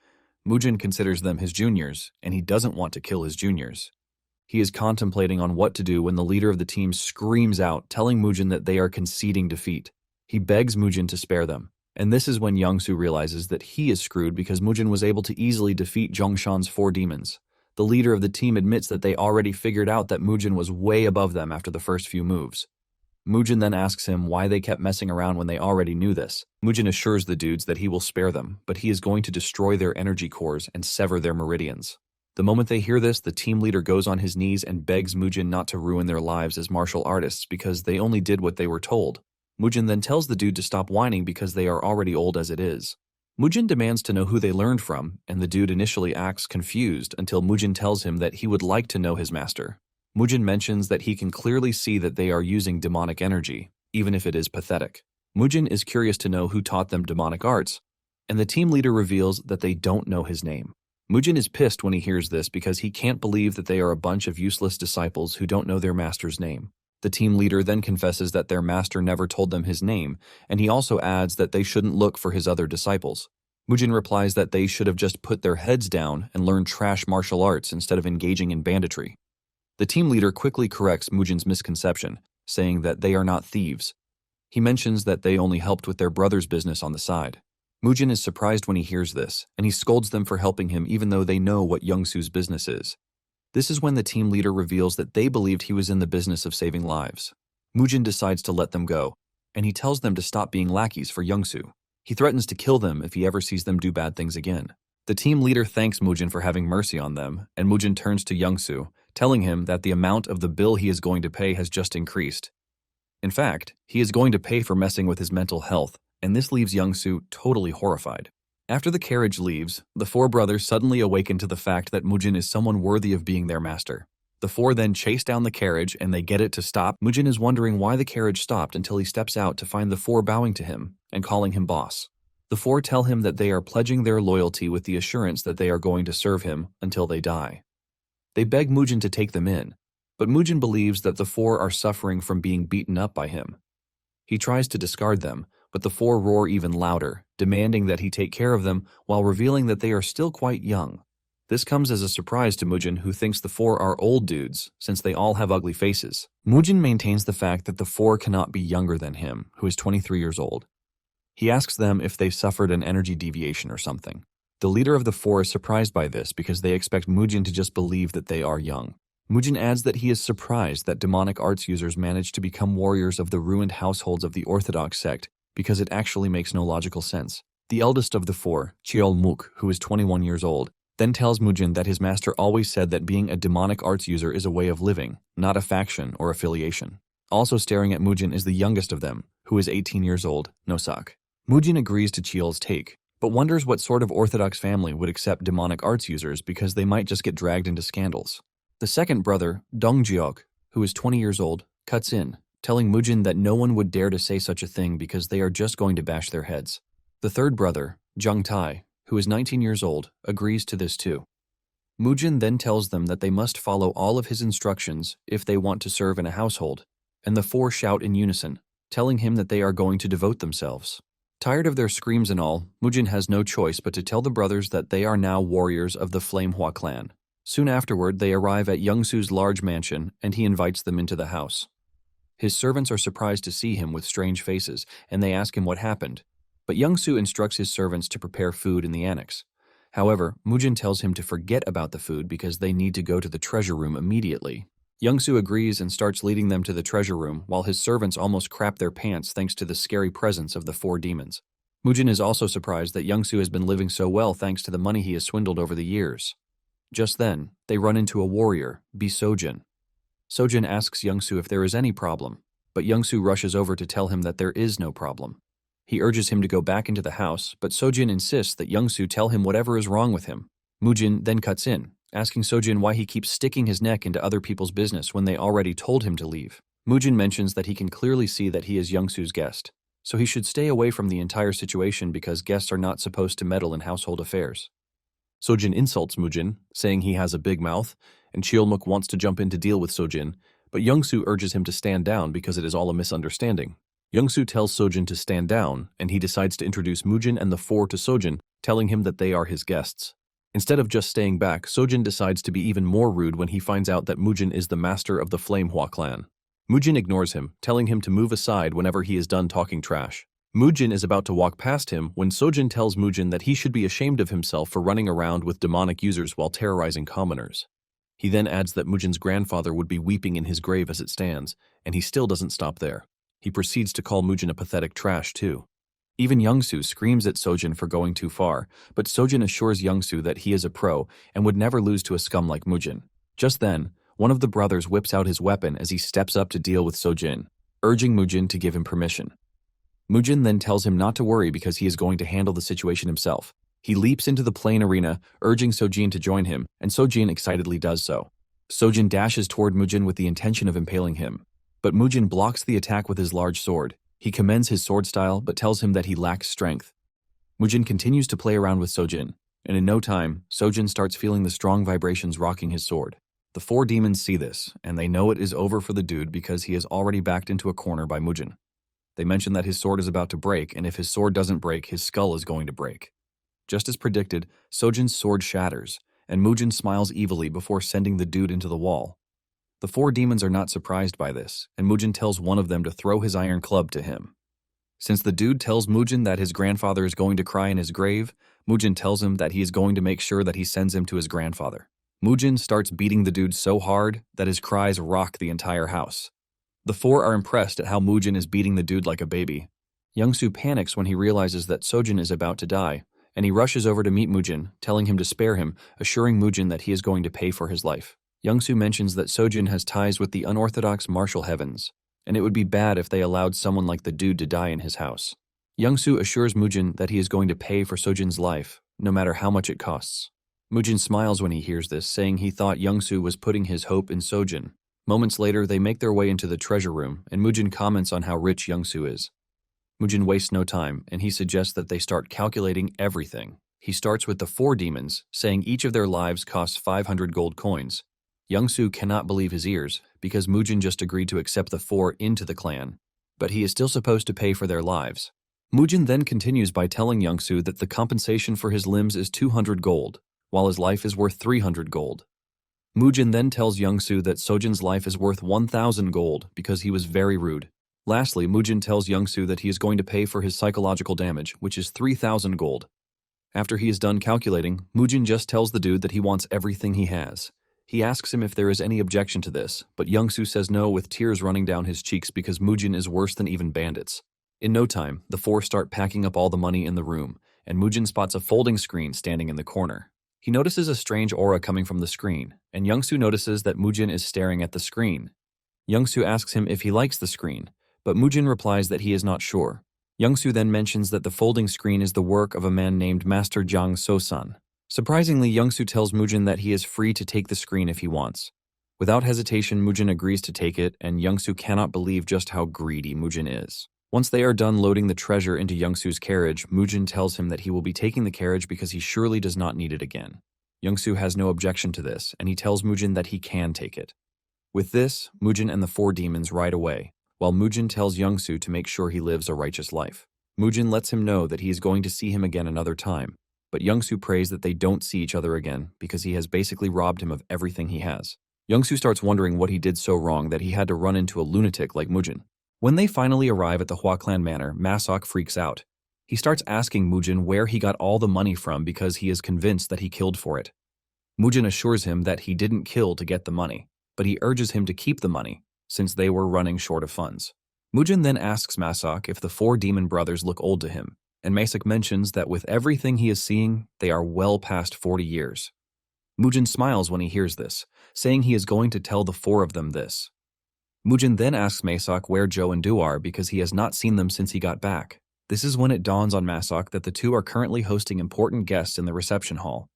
Mujin considers them his juniors, and he doesn't want to kill his juniors. He is contemplating on what to do when the leader of the team screams out, telling Mujin that they are conceding defeat. He begs Mujin to spare them, and this is when Youngsu realizes that he is screwed because Mujin was able to easily defeat Zhongshan's 4 demons. The leader of the team admits that they already figured out that Mujin was way above them after the first few moves. Mujin then asks him why they kept messing around when they already knew this. Mujin assures the dudes that he will spare them, but he is going to destroy their energy cores and sever their meridians. The moment they hear this, the team leader goes on his knees and begs Mujin not to ruin their lives as martial artists because they only did what they were told. Mujin then tells the dude to stop whining because they are already old as it is. Mujin demands to know who they learned from, and the dude initially acts confused until Mujin tells him that he would like to know his master. Mujin mentions that he can clearly see that they are using demonic energy, even if it is pathetic. Mujin is curious to know who taught them demonic arts, and the team leader reveals that they don't know his name. Mujin is pissed when he hears this because he can't believe that they are a bunch of useless disciples who don't know their master's name. The team leader then confesses that their master never told them his name, and he also adds that they shouldn't look for his other disciples. Mujin replies that they should have just put their heads down and learned trash martial arts instead of engaging in banditry. The team leader quickly corrects Mujin's misconception, saying that they are not thieves. He mentions that they only helped with their brother's business on the side. Mujin is surprised when he hears this, and he scolds them for helping him even though they know what Youngsu's business is. This is when the team leader reveals that they believed he was in the business of saving lives. Mujin decides to let them go, and he tells them to stop being lackeys for Youngsu. He threatens to kill them if he ever sees them do bad things again. The team leader thanks Mujin for having mercy on them, and Mujin turns to Youngsu, telling him that the amount of the bill he is going to pay has just increased. In fact, he is going to pay for messing with his mental health, and this leaves Youngsu totally horrified. After the carriage leaves, the 4 brothers suddenly awaken to the fact that Mujin is someone worthy of being their master. The 4 then chase down the carriage and they get it to stop. Mujin is wondering why the carriage stopped until he steps out to find the 4 bowing to him and calling him boss. The 4 tell him that they are pledging their loyalty with the assurance that they are going to serve him until they die. They beg Mujin to take them in, but Mujin believes that the 4 are suffering from being beaten up by him. He tries to discard them, but the 4 roar even louder, demanding that he take care of them while revealing that they are still quite young. This comes as a surprise to Mujin, who thinks the 4 are old dudes since they all have ugly faces. Mujin maintains the fact that the 4 cannot be younger than him, who is 23 years old. He asks them if they suffered an energy deviation or something. The leader of the 4 is surprised by this because they expect Mujin to just believe that they are young. Mujin adds that he is surprised that demonic arts users manage to become warriors of the ruined households of the Orthodox sect because it actually makes no logical sense. The eldest of the 4, Cheolmuk, who is 21 years old, then tells Mujin that his master always said that being a demonic arts user is a way of living, not a faction or affiliation. Also staring at Mujin is the youngest of them, who is 18 years old, Nosak. Mujin agrees to Cheol's take, but wonders what sort of Orthodox family would accept demonic arts users because they might just get dragged into scandals. The second brother, Dongjiok, who is 20 years old, cuts in, telling Mujin that no one would dare to say such a thing because they are just going to bash their heads. The third brother, Jung Tai, who is 19 years old, agrees to this too. Mujin then tells them that they must follow all of his instructions if they want to serve in a household, and the 4 shout in unison, telling him that they are going to devote themselves. Tired of their screams and all, Mujin has no choice but to tell the brothers that they are now warriors of the Flamehua clan. Soon afterward, they arrive at Youngsu's large mansion, and he invites them into the house. His servants are surprised to see him with strange faces, and they ask him what happened. But Youngsu instructs his servants to prepare food in the annex. However, Mujin tells him to forget about the food because they need to go to the treasure room immediately. Youngsu agrees and starts leading them to the treasure room while his servants almost crap their pants thanks to the scary presence of the 4 demons. Mujin is also surprised that Youngsu has been living so well thanks to the money he has swindled over the years. Just then, they run into a warrior, Sojin. Sojin asks Youngsu if there is any problem, but Youngsu rushes over to tell him that there is no problem. He urges him to go back into the house, but Sojin insists that Youngsu tell him whatever is wrong with him. Mujin then cuts in, asking Sojin why he keeps sticking his neck into other people's business when they already told him to leave. Mujin mentions that he can clearly see that he is Youngsu's guest, so he should stay away from the entire situation because guests are not supposed to meddle in household affairs. Sojin insults Mujin, saying he has a big mouth, and Cheolmuk wants to jump in to deal with Sojin, but Youngsu urges him to stand down because it is all a misunderstanding. Youngsu tells Sojin to stand down, and he decides to introduce Mujin and the four to Sojin, telling him that they are his guests. Instead of just staying back, Sojin decides to be even more rude when he finds out that Mujin is the master of the Flamehua clan. Mujin ignores him, telling him to move aside whenever he is done talking trash. Mujin is about to walk past him when Sojin tells Mujin that he should be ashamed of himself for running around with demonic users while terrorizing commoners. He then adds that Mujin's grandfather would be weeping in his grave as it stands, and he still doesn't stop there. He proceeds to call Mujin a pathetic trash too. Even Youngsu screams at Sojin for going too far, but Sojin assures Youngsu that he is a pro and would never lose to a scum like Mujin. Just then, one of the brothers whips out his weapon as he steps up to deal with Sojin, urging Mujin to give him permission. Mujin then tells him not to worry because he is going to handle the situation himself. He leaps into the plain arena, urging Sojin to join him, and Sojin excitedly does so. Sojin dashes toward Mujin with the intention of impaling him, but Mujin blocks the attack with his large sword. He commends his sword style, but tells him that he lacks strength. Mujin continues to play around with Sojin, and in no time, Sojin starts feeling the strong vibrations rocking his sword. The four demons see this, and they know it is over for the dude because he is already backed into a corner by Mujin. They mention that his sword is about to break, and if his sword doesn't break, his skull is going to break. Just as predicted, Sojin's sword shatters, and Mujin smiles evilly before sending the dude into the wall. The four demons are not surprised by this, and Mujin tells one of them to throw his iron club to him. Since the dude tells Mujin that his grandfather is going to cry in his grave, Mujin tells him that he is going to make sure that he sends him to his grandfather. Mujin starts beating the dude so hard that his cries rock the entire house. The four are impressed at how Mujin is beating the dude like a baby. Youngsu panics when he realizes that Sojin is about to die, and he rushes over to meet Mujin, telling him to spare him, assuring Mujin that he is going to pay for his life. Youngsu mentions that Sojin has ties with the unorthodox martial heavens, and it would be bad if they allowed someone like the dude to die in his house. Youngsu assures Mujin that he is going to pay for Sojin's life, no matter how much it costs. Mujin smiles when he hears this, saying he thought Youngsu was putting his hope in Sojin. Moments later, they make their way into the treasure room, and Mujin comments on how rich Youngsu is. Mujin wastes no time, and he suggests that they start calculating everything. He starts with the four demons, saying each of their lives costs 500 gold coins. Youngsu cannot believe his ears, because Mujin just agreed to accept the four into the clan, but he is still supposed to pay for their lives. Mujin then continues by telling Youngsu that the compensation for his limbs is 200 gold, while his life is worth 300 gold. Mujin then tells Youngsu that Sojin's life is worth 1,000 gold because he was very rude. Lastly, Mujin tells Youngsu that he is going to pay for his psychological damage, which is 3,000 gold. After he is done calculating, Mujin just tells the dude that he wants everything he has. He asks him if there is any objection to this, but Youngsu says no with tears running down his cheeks because Mujin is worse than even bandits. In no time, the four start packing up all the money in the room, and Mujin spots a folding screen standing in the corner. He notices a strange aura coming from the screen, and Youngsu notices that Mujin is staring at the screen. Youngsu asks him if he likes the screen, but Mujin replies that he is not sure. Youngsu then mentions that the folding screen is the work of a man named Master Jiang Sosan. Surprisingly, Youngsu tells Mujin that he is free to take the screen if he wants. Without hesitation, Mujin agrees to take it, and Youngsu cannot believe just how greedy Mujin is. Once they are done loading the treasure into Youngsu's carriage, Mujin tells him that he will be taking the carriage because he surely does not need it again. Youngsu has no objection to this, and he tells Mujin that he can take it. With this, Mujin and the four demons ride away, while Mujin tells Youngsu to make sure he lives a righteous life. Mujin lets him know that he is going to see him again another time, but Youngsu prays that they don't see each other again because he has basically robbed him of everything he has. Youngsu starts wondering what he did so wrong that he had to run into a lunatic like Mujin. When they finally arrive at the Hua Clan Manor, Masok freaks out. He starts asking Mujin where he got all the money from because he is convinced that he killed for it. Mujin assures him that he didn't kill to get the money, but he urges him to keep the money, since they were running short of funds. Mujin then asks Masok if the four demon brothers look old to him, and Masok mentions that with everything he is seeing, they are well past 40 years. Mujin smiles when he hears this, saying he is going to tell the four of them this. Mujin then asks Masok where Joe and Du are because he has not seen them since he got back. This is when it dawns on Masok that the two are currently hosting important guests in the reception hall.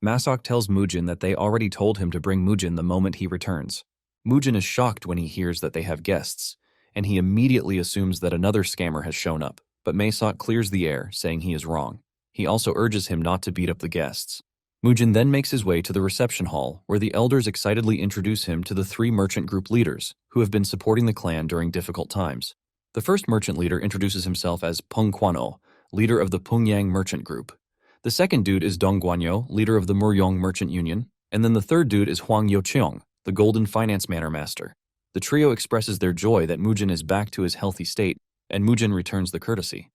Masok tells Mujin that they already told him to bring Mujin the moment he returns. Mujin is shocked when he hears that they have guests, and he immediately assumes that another scammer has shown up, but Masok clears the air, saying he is wrong. He also urges him not to beat up the guests. Mujin then makes his way to the reception hall, where the elders excitedly introduce him to the three merchant group leaders, who have been supporting the clan during difficult times. The first merchant leader introduces himself as Peng Quano, leader of the Pungyang Merchant Group. The second dude is Dong Guanyo, leader of the Muryong Merchant Union. And then the third dude is Huang Yocheong, the Golden Finance Manor Master. The trio expresses their joy that Mujin is back to his healthy state, and Mujin returns the courtesy.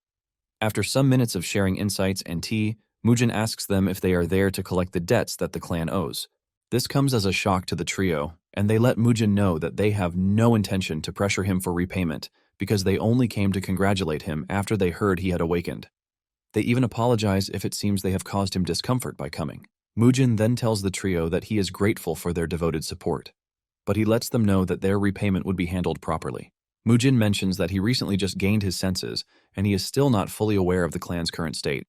After some minutes of sharing insights and tea, Mujin asks them if they are there to collect the debts that the clan owes. This comes as a shock to the trio, and they let Mujin know that they have no intention to pressure him for repayment because they only came to congratulate him after they heard he had awakened. They even apologize if it seems they have caused him discomfort by coming. Mujin then tells the trio that he is grateful for their devoted support, but he lets them know that their repayment would be handled properly. Mujin mentions that he recently just gained his senses, and he is still not fully aware of the clan's current state.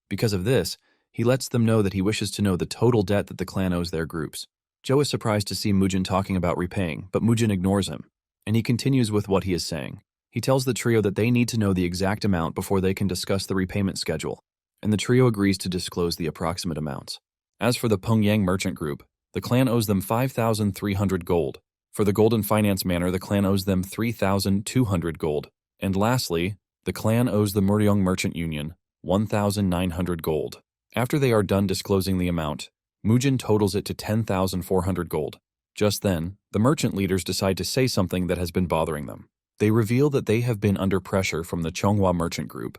Because of this, he lets them know that he wishes to know the total debt that the clan owes their groups. Joe is surprised to see Mujin talking about repaying, but Mujin ignores him, and he continues with what he is saying. He tells the trio that they need to know the exact amount before they can discuss the repayment schedule, and the trio agrees to disclose the approximate amounts. As for the Pungyang Merchant Group, the clan owes them 5,300 gold. For the Golden Finance Manor, the clan owes them 3,200 gold. And lastly, the clan owes the Muryong Merchant Union 1,900 gold. After they are done disclosing the amount, Mujin totals it to 10,400 gold. Just then, the merchant leaders decide to say something that has been bothering them. They reveal that they have been under pressure from the Chonghua Merchant Group,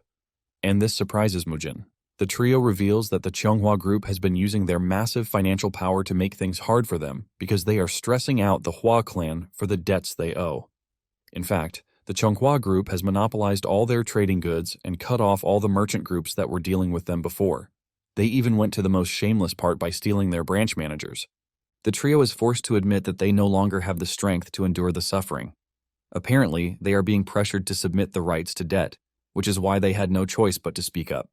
and this surprises Mujin. The trio reveals that the Chonghua Group has been using their massive financial power to make things hard for them because they are stressing out the Hua clan for the debts they owe. In fact, the Chonghua Group has monopolized all their trading goods and cut off all the merchant groups that were dealing with them before. They even went to the most shameless part by stealing their branch managers. The trio is forced to admit that they no longer have the strength to endure the suffering. Apparently, they are being pressured to submit the rights to debt, which is why they had no choice but to speak up.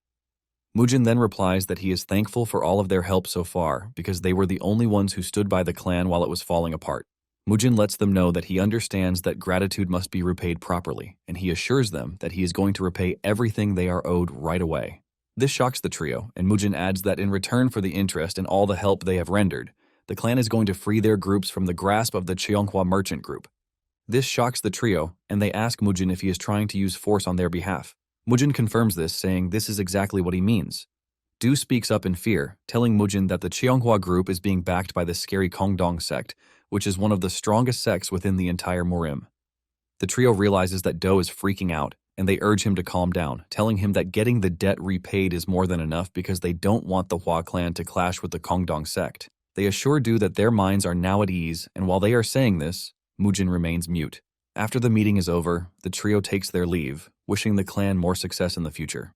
Mujin then replies that he is thankful for all of their help so far because they were the only ones who stood by the clan while it was falling apart. Mujin lets them know that he understands that gratitude must be repaid properly, and he assures them that he is going to repay everything they are owed right away. This shocks the trio, and Mujin adds that in return for the interest and all the help they have rendered, the clan is going to free their groups from the grasp of the Cheonghua Merchant Group. This shocks the trio, and they ask Mujin if he is trying to use force on their behalf. Mujin confirms this, saying this is exactly what he means. Du speaks up in fear, telling Mujin that the Cheonghua Group is being backed by the scary Kongdong sect, which is one of the strongest sects within the entire Murim. The trio realizes that Do is freaking out, and they urge him to calm down, telling him that getting the debt repaid is more than enough because they don't want the Hua clan to clash with the Kongdong sect. They assure Du that their minds are now at ease, and while they are saying this, Mujin remains mute. After the meeting is over, the trio takes their leave, wishing the clan more success in the future.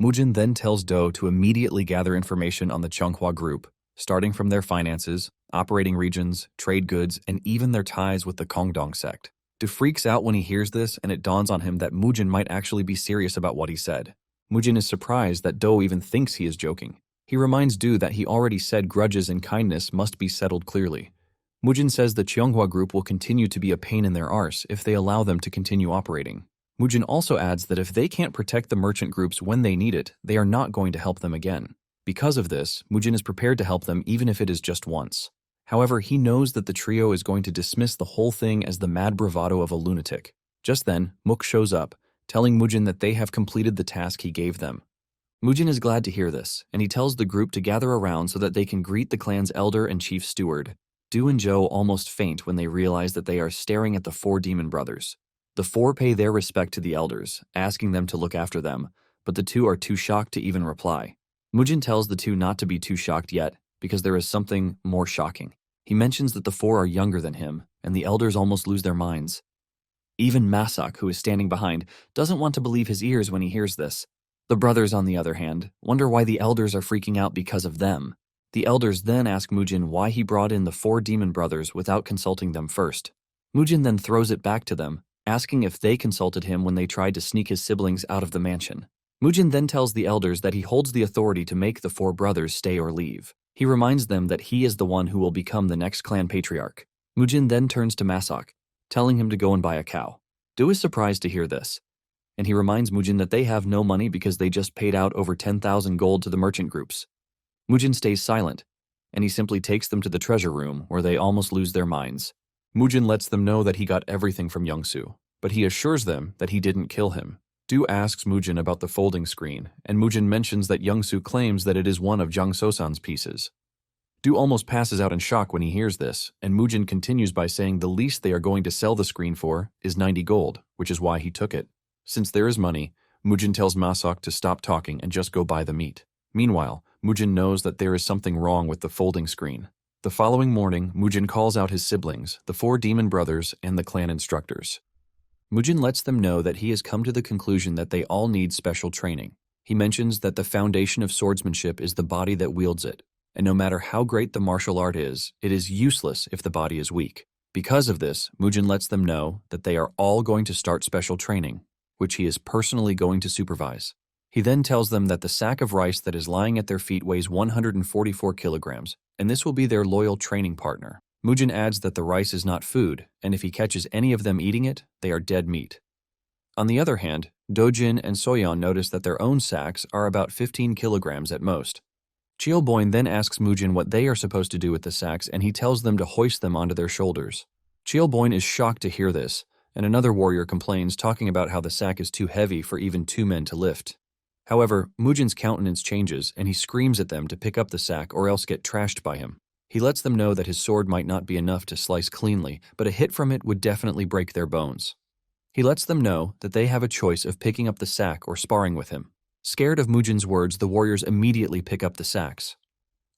Mujin then tells Do to immediately gather information on the Chonghua Group, starting from their finances, operating regions, trade goods, and even their ties with the Kongdong sect. Do freaks out when he hears this, and it dawns on him that Mujin might actually be serious about what he said. Mujin is surprised that Do even thinks he is joking. He reminds Du that he already said grudges and kindness must be settled clearly. Mujin says the Cheonghua Group will continue to be a pain in their arse if they allow them to continue operating. Mujin also adds that if they can't protect the merchant groups when they need it, they are not going to help them again. Because of this, Mujin is prepared to help them even if it is just once. However, he knows that the trio is going to dismiss the whole thing as the mad bravado of a lunatic. Just then, Mook shows up, telling Mujin that they have completed the task he gave them. Mujin is glad to hear this, and he tells the group to gather around so that they can greet the clan's elder and chief steward. Du and Joe almost faint when they realize that they are staring at the four demon brothers. The four pay their respect to the elders, asking them to look after them, but the two are too shocked to even reply. Mujin tells the two not to be too shocked yet, because there is something more shocking. He mentions that the four are younger than him, and the elders almost lose their minds. Even Masak, who is standing behind, doesn't want to believe his ears when he hears this. The brothers, on the other hand, wonder why the elders are freaking out because of them. The elders then ask Mujin why he brought in the four demon brothers without consulting them first. Mujin then throws it back to them, asking if they consulted him when they tried to sneak his siblings out of the mansion. Mujin then tells the elders that he holds the authority to make the four brothers stay or leave. He reminds them that he is the one who will become the next clan patriarch. Mujin then turns to Masak, telling him to go and buy a cow. Du is surprised to hear this, and he reminds Mujin that they have no money because they just paid out over 10,000 gold to the merchant groups. Mujin stays silent, and he simply takes them to the treasure room where they almost lose their minds. Mujin lets them know that he got everything from Youngsu. but he assures them that he didn't kill him. Do asks Mujin about the folding screen, and Mujin mentions that Youngsu claims that it is one of Jang So-san's pieces. Do almost passes out in shock when he hears this, and Mujin continues by saying the least they are going to sell the screen for is 90 gold, which is why he took it. Since there is money, Mujin tells Masak to stop talking and just go buy the meat. Meanwhile, Mujin knows that there is something wrong with the folding screen. The following morning, Mujin calls out his siblings, the 4 demon brothers, and the clan instructors. Mujin lets them know that he has come to the conclusion that they all need special training. He mentions that the foundation of swordsmanship is the body that wields it, and no matter how great the martial art is, it is useless if the body is weak. Because of this, Mujin lets them know that they are all going to start special training, which he is personally going to supervise. He then tells them that the sack of rice that is lying at their feet weighs 144 kilograms, and this will be their loyal training partner. Mujin adds that the rice is not food, and if he catches any of them eating it, they are dead meat. On the other hand, Dojin and Soyeon notice that their own sacks are about 15 kilograms at most. Cheolboin then asks Mujin what they are supposed to do with the sacks, and he tells them to hoist them onto their shoulders. Cheolboin is shocked to hear this, and another warrior complains, talking about how the sack is too heavy for even 2 men to lift. However, Mujin's countenance changes, and he screams at them to pick up the sack or else get trashed by him. He lets them know that his sword might not be enough to slice cleanly, but a hit from it would definitely break their bones. He lets them know that they have a choice of picking up the sack or sparring with him. Scared of Mujin's words, the warriors immediately pick up the sacks.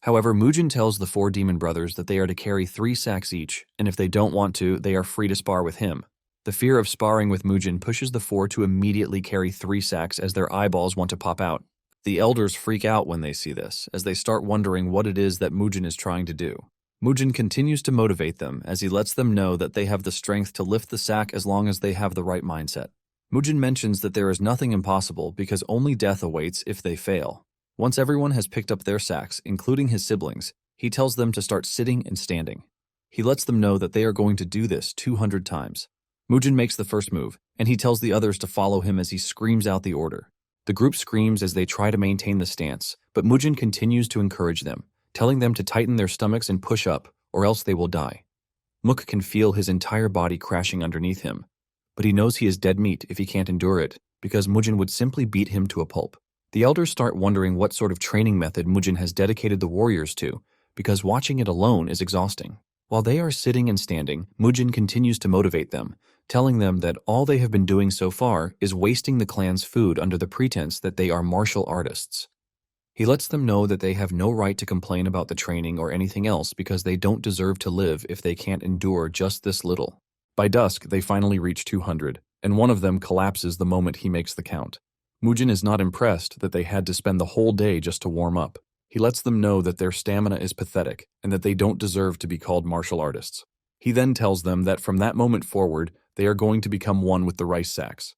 However, Mujin tells the 4 demon brothers that they are to carry 3 sacks each, and if they don't want to, they are free to spar with him. The fear of sparring with Mujin pushes the 4 to immediately carry 3 sacks as their eyeballs want to pop out. The elders freak out when they see this, as they start wondering what it is that Mujin is trying to do. Mujin continues to motivate them as he lets them know that they have the strength to lift the sack as long as they have the right mindset. Mujin mentions that there is nothing impossible because only death awaits if they fail. Once everyone has picked up their sacks, including his siblings, he tells them to start sitting and standing. He lets them know that they are going to do this 200 times. Mujin makes the first move, and he tells the others to follow him as he screams out the order. The group screams as they try to maintain the stance, but Mujin continues to encourage them, telling them to tighten their stomachs and push up, or else they will die. Mook can feel his entire body crashing underneath him, but he knows he is dead meat if he can't endure it, because Mujin would simply beat him to a pulp. The elders start wondering what sort of training method Mujin has dedicated the warriors to, because watching it alone is exhausting. While they are sitting and standing, Mujin continues to motivate them, telling them that all they have been doing so far is wasting the clan's food under the pretense that they are martial artists. He lets them know that they have no right to complain about the training or anything else because they don't deserve to live if they can't endure just this little. By dusk, they finally reach 200, and one of them collapses the moment he makes the count. Mujin is not impressed that they had to spend the whole day just to warm up. He lets them know that their stamina is pathetic and that they don't deserve to be called martial artists. He then tells them that from that moment forward, they are going to become one with the rice sacks.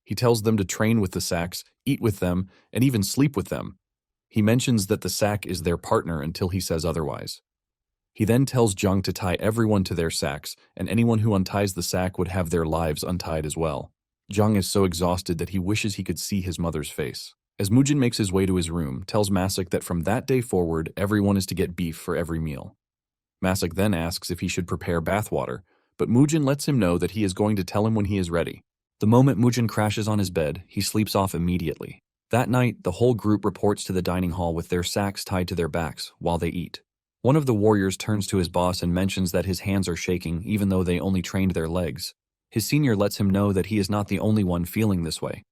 He tells them to train with the sacks, eat with them, and even sleep with them. He mentions that the sack is their partner until he says otherwise. He then tells Jung to tie everyone to their sacks, and anyone who unties the sack would have their lives untied as well. Jung is so exhausted that he wishes he could see his mother's face. As Mujin makes his way to his room, tells Masak that from that day forward, everyone is to get beef for every meal. Masak then asks if he should prepare bathwater, but Mujin lets him know that he is going to tell him when he is ready. The moment Mujin crashes on his bed, he sleeps off immediately. That night, the whole group reports to the dining hall with their sacks tied to their backs while they eat. One of the warriors turns to his boss and mentions that his hands are shaking even though they only trained their legs. His senior lets him know that he is not the only one feeling this way.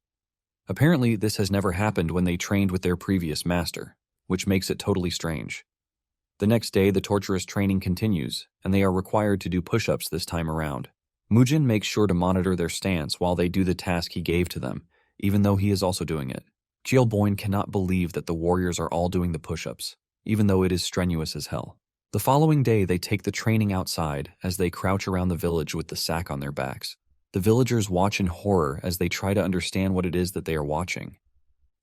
Apparently, this has never happened when they trained with their previous master, which makes it totally strange. The next day, the torturous training continues, and they are required to do push-ups this time around. Mujin makes sure to monitor their stance while they do the task he gave to them, even though he is also doing it. Cheolboin cannot believe that the warriors are all doing the push-ups, even though it is strenuous as hell. The following day, they take the training outside as they crouch around the village with the sack on their backs. The villagers watch in horror as they try to understand what it is that they are watching.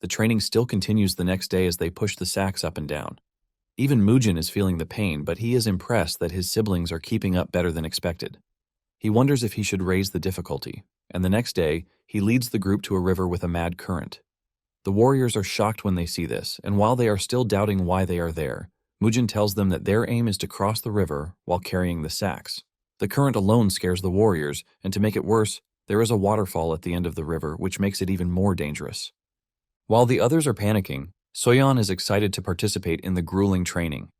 The training still continues the next day as they push the sacks up and down. Even Mujin is feeling the pain, but he is impressed that his siblings are keeping up better than expected. He wonders if he should raise the difficulty, and the next day, he leads the group to a river with a mad current. The warriors are shocked when they see this, and while they are still doubting why they are there, Mujin tells them that their aim is to cross the river while carrying the sacks. The current alone scares the warriors, and to make it worse, There is a waterfall at the end of the river, which makes it even more dangerous. While the others are panicking, Soyeon is excited to participate in the grueling training.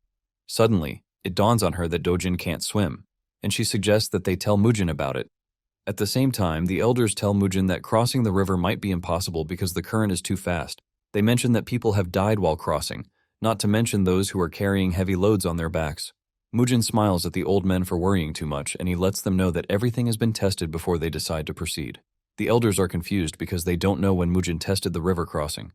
Suddenly, it dawns on her that Dojin can't swim, and she suggests that they tell Mujin about it. At the same time, the elders tell Mujin that crossing the river might be impossible because the current is too fast. They mention that people have died while crossing, not to mention those who are carrying heavy loads on their backs. Mujin smiles at the old men for worrying too much, and he lets them know that everything has been tested before they decide to proceed. The elders are confused because they don't know when Mujin tested the river crossing.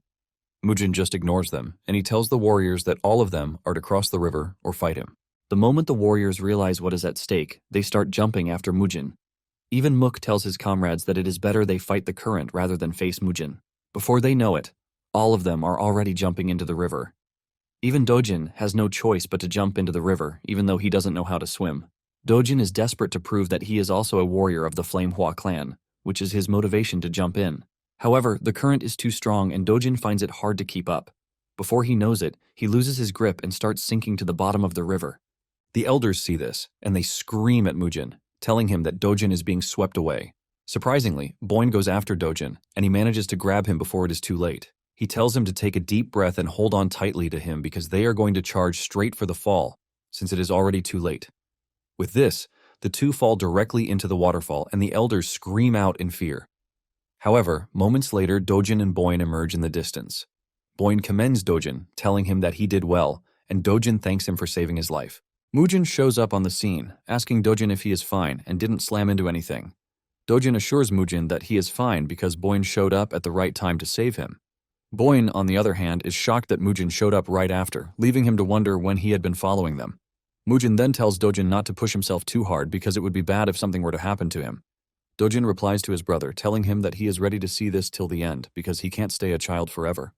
Mujin just ignores them, and he tells the warriors that all of them are to cross the river or fight him. The moment the warriors realize what is at stake, they start jumping after Mujin. Even Mook tells his comrades that it is better they fight the current rather than face Mujin. Before they know it, all of them are already jumping into the river. Even Dojin has no choice but to jump into the river, even though he doesn't know how to swim. Dojin is desperate to prove that he is also a warrior of the Flamehua clan, which is his motivation to jump in. However, the current is too strong and Dojin finds it hard to keep up. Before he knows it, he loses his grip and starts sinking to the bottom of the river. The elders see this, and they scream at Mujin, telling him that Dojin is being swept away. Surprisingly, Boyne goes after Dojin, and he manages to grab him before it is too late. He tells him to take a deep breath and hold on tightly to him because they are going to charge straight for the fall, since it is already too late. With this, the two fall directly into the waterfall, and the elders scream out in fear. However, moments later, Dojin and Boyne emerge in the distance. Boyne commends Dojin, telling him that he did well, and Dojin thanks him for saving his life. Mujin shows up on the scene, asking Dojin if he is fine and didn't slam into anything. Dojin assures Mujin that he is fine because Boyne showed up at the right time to save him. Boyne, on the other hand, is shocked that Mujin showed up right after, leaving him to wonder when he had been following them. Mujin then tells Dojin not to push himself too hard because it would be bad if something were to happen to him. Dojin replies to his brother, telling him that he is ready to see this till the end because he can't stay a child forever.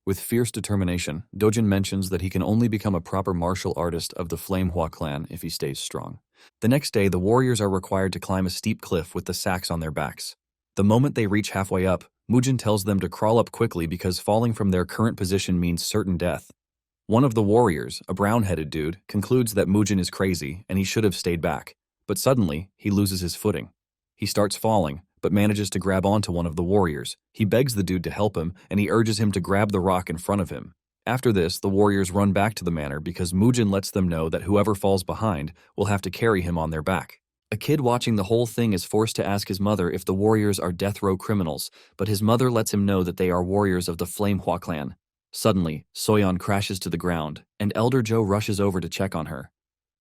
With fierce determination, Dojin mentions that he can only become a proper martial artist of the Flamehua clan if he stays strong. The next day, the warriors are required to climb a steep cliff with the sacks on their backs. The moment they reach halfway up, Mujin tells them to crawl up quickly because falling from their current position means certain death. One of the warriors, a brown-headed dude, concludes that Mujin is crazy and he should have stayed back. But suddenly, he loses his footing. He starts falling, but manages to grab onto one of the warriors. He begs the dude to help him, and he urges him to grab the rock in front of him. After this, the warriors run back to the manor because Mujin lets them know that whoever falls behind will have to carry him on their back. A kid watching the whole thing is forced to ask his mother if the warriors are death row criminals, but his mother lets him know that they are warriors of the Flamehua clan. Suddenly, Soyeon crashes to the ground, and Elder Jo rushes over to check on her.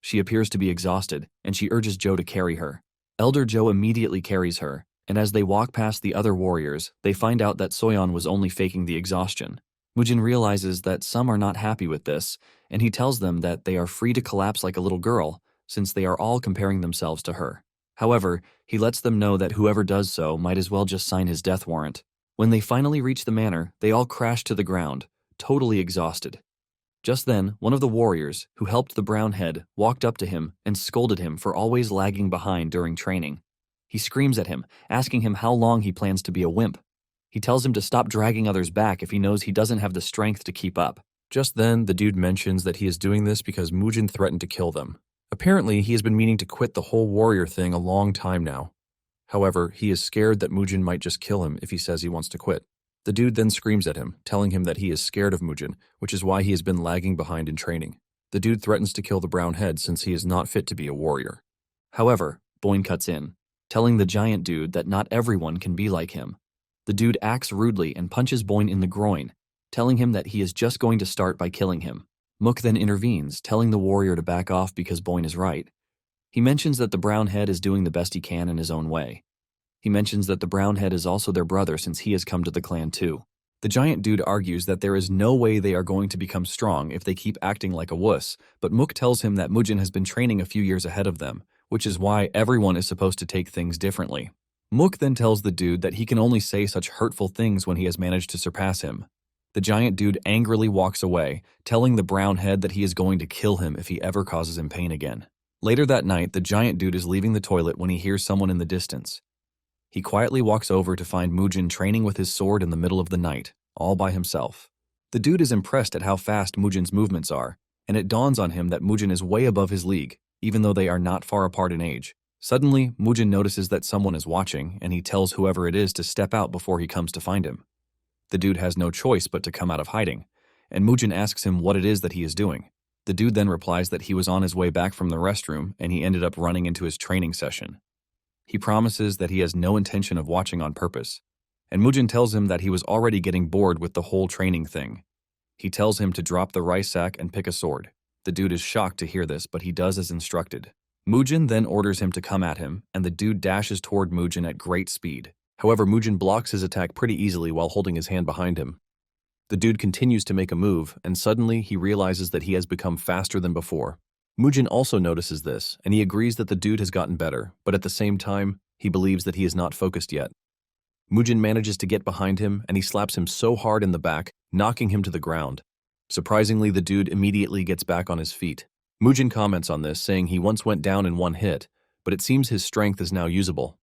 She appears to be exhausted, and she urges Jo to carry her. Elder Jo immediately carries her, and as they walk past the other warriors, they find out that Soyeon was only faking the exhaustion. Mujin realizes that some are not happy with this, and he tells them that they are free to collapse like a little girl, since they are all comparing themselves to her. However, he lets them know that whoever does so might as well just sign his death warrant. When they finally reach the manor, they all crash to the ground, totally exhausted. Just then, one of the warriors, who helped the brown head, walked up to him and scolded him for always lagging behind during training. He screams at him, asking him how long he plans to be a wimp. He tells him to stop dragging others back if he knows he doesn't have the strength to keep up. Just then, the dude mentions that he is doing this because Mujin threatened to kill them. Apparently, he has been meaning to quit the whole warrior thing a long time now. However, he is scared that Mujin might just kill him if he says he wants to quit. The dude then screams at him, telling him that he is scared of Mujin, which is why he has been lagging behind in training. The dude threatens to kill the brown head since he is not fit to be a warrior. However, Boyne cuts in, telling the giant dude that not everyone can be like him. The dude acts rudely and punches Boyne in the groin, telling him that he is just going to start by killing him. Mook then intervenes, telling the warrior to back off because Boyne is right. He mentions that the brown head is doing the best he can in his own way. He mentions that the brown head is also their brother since he has come to the clan too. The giant dude argues that there is no way they are going to become strong if they keep acting like a wuss, but Mook tells him that Mujin has been training a few years ahead of them, which is why everyone is supposed to take things differently. Mook then tells the dude that he can only say such hurtful things when he has managed to surpass him. The giant dude angrily walks away, telling the brown head that he is going to kill him if he ever causes him pain again. Later that night, the giant dude is leaving the toilet when he hears someone in the distance. He quietly walks over to find Mujin training with his sword in the middle of the night, all by himself. The dude is impressed at how fast Mujin's movements are, and it dawns on him that Mujin is way above his league, even though they are not far apart in age. Suddenly, Mujin notices that someone is watching, and he tells whoever it is to step out before he comes to find him. The dude has no choice but to come out of hiding, and Mujin asks him what it is that he is doing. The dude then replies that he was on his way back from the restroom and he ended up running into his training session. He promises that he has no intention of watching on purpose, and Mujin tells him that he was already getting bored with the whole training thing. He tells him to drop the rice sack and pick a sword. The dude is shocked to hear this, but he does as instructed. Mujin then orders him to come at him, and the dude dashes toward Mujin at great speed. However, Mujin blocks his attack pretty easily while holding his hand behind him. The dude continues to make a move, and suddenly he realizes that he has become faster than before. Mujin also notices this, and he agrees that the dude has gotten better, but at the same time, he believes that he is not focused yet. Mujin manages to get behind him, and he slaps him so hard in the back, knocking him to the ground. Surprisingly, the dude immediately gets back on his feet. Mujin comments on this, saying he once went down in one hit, but it seems his strength is now usable.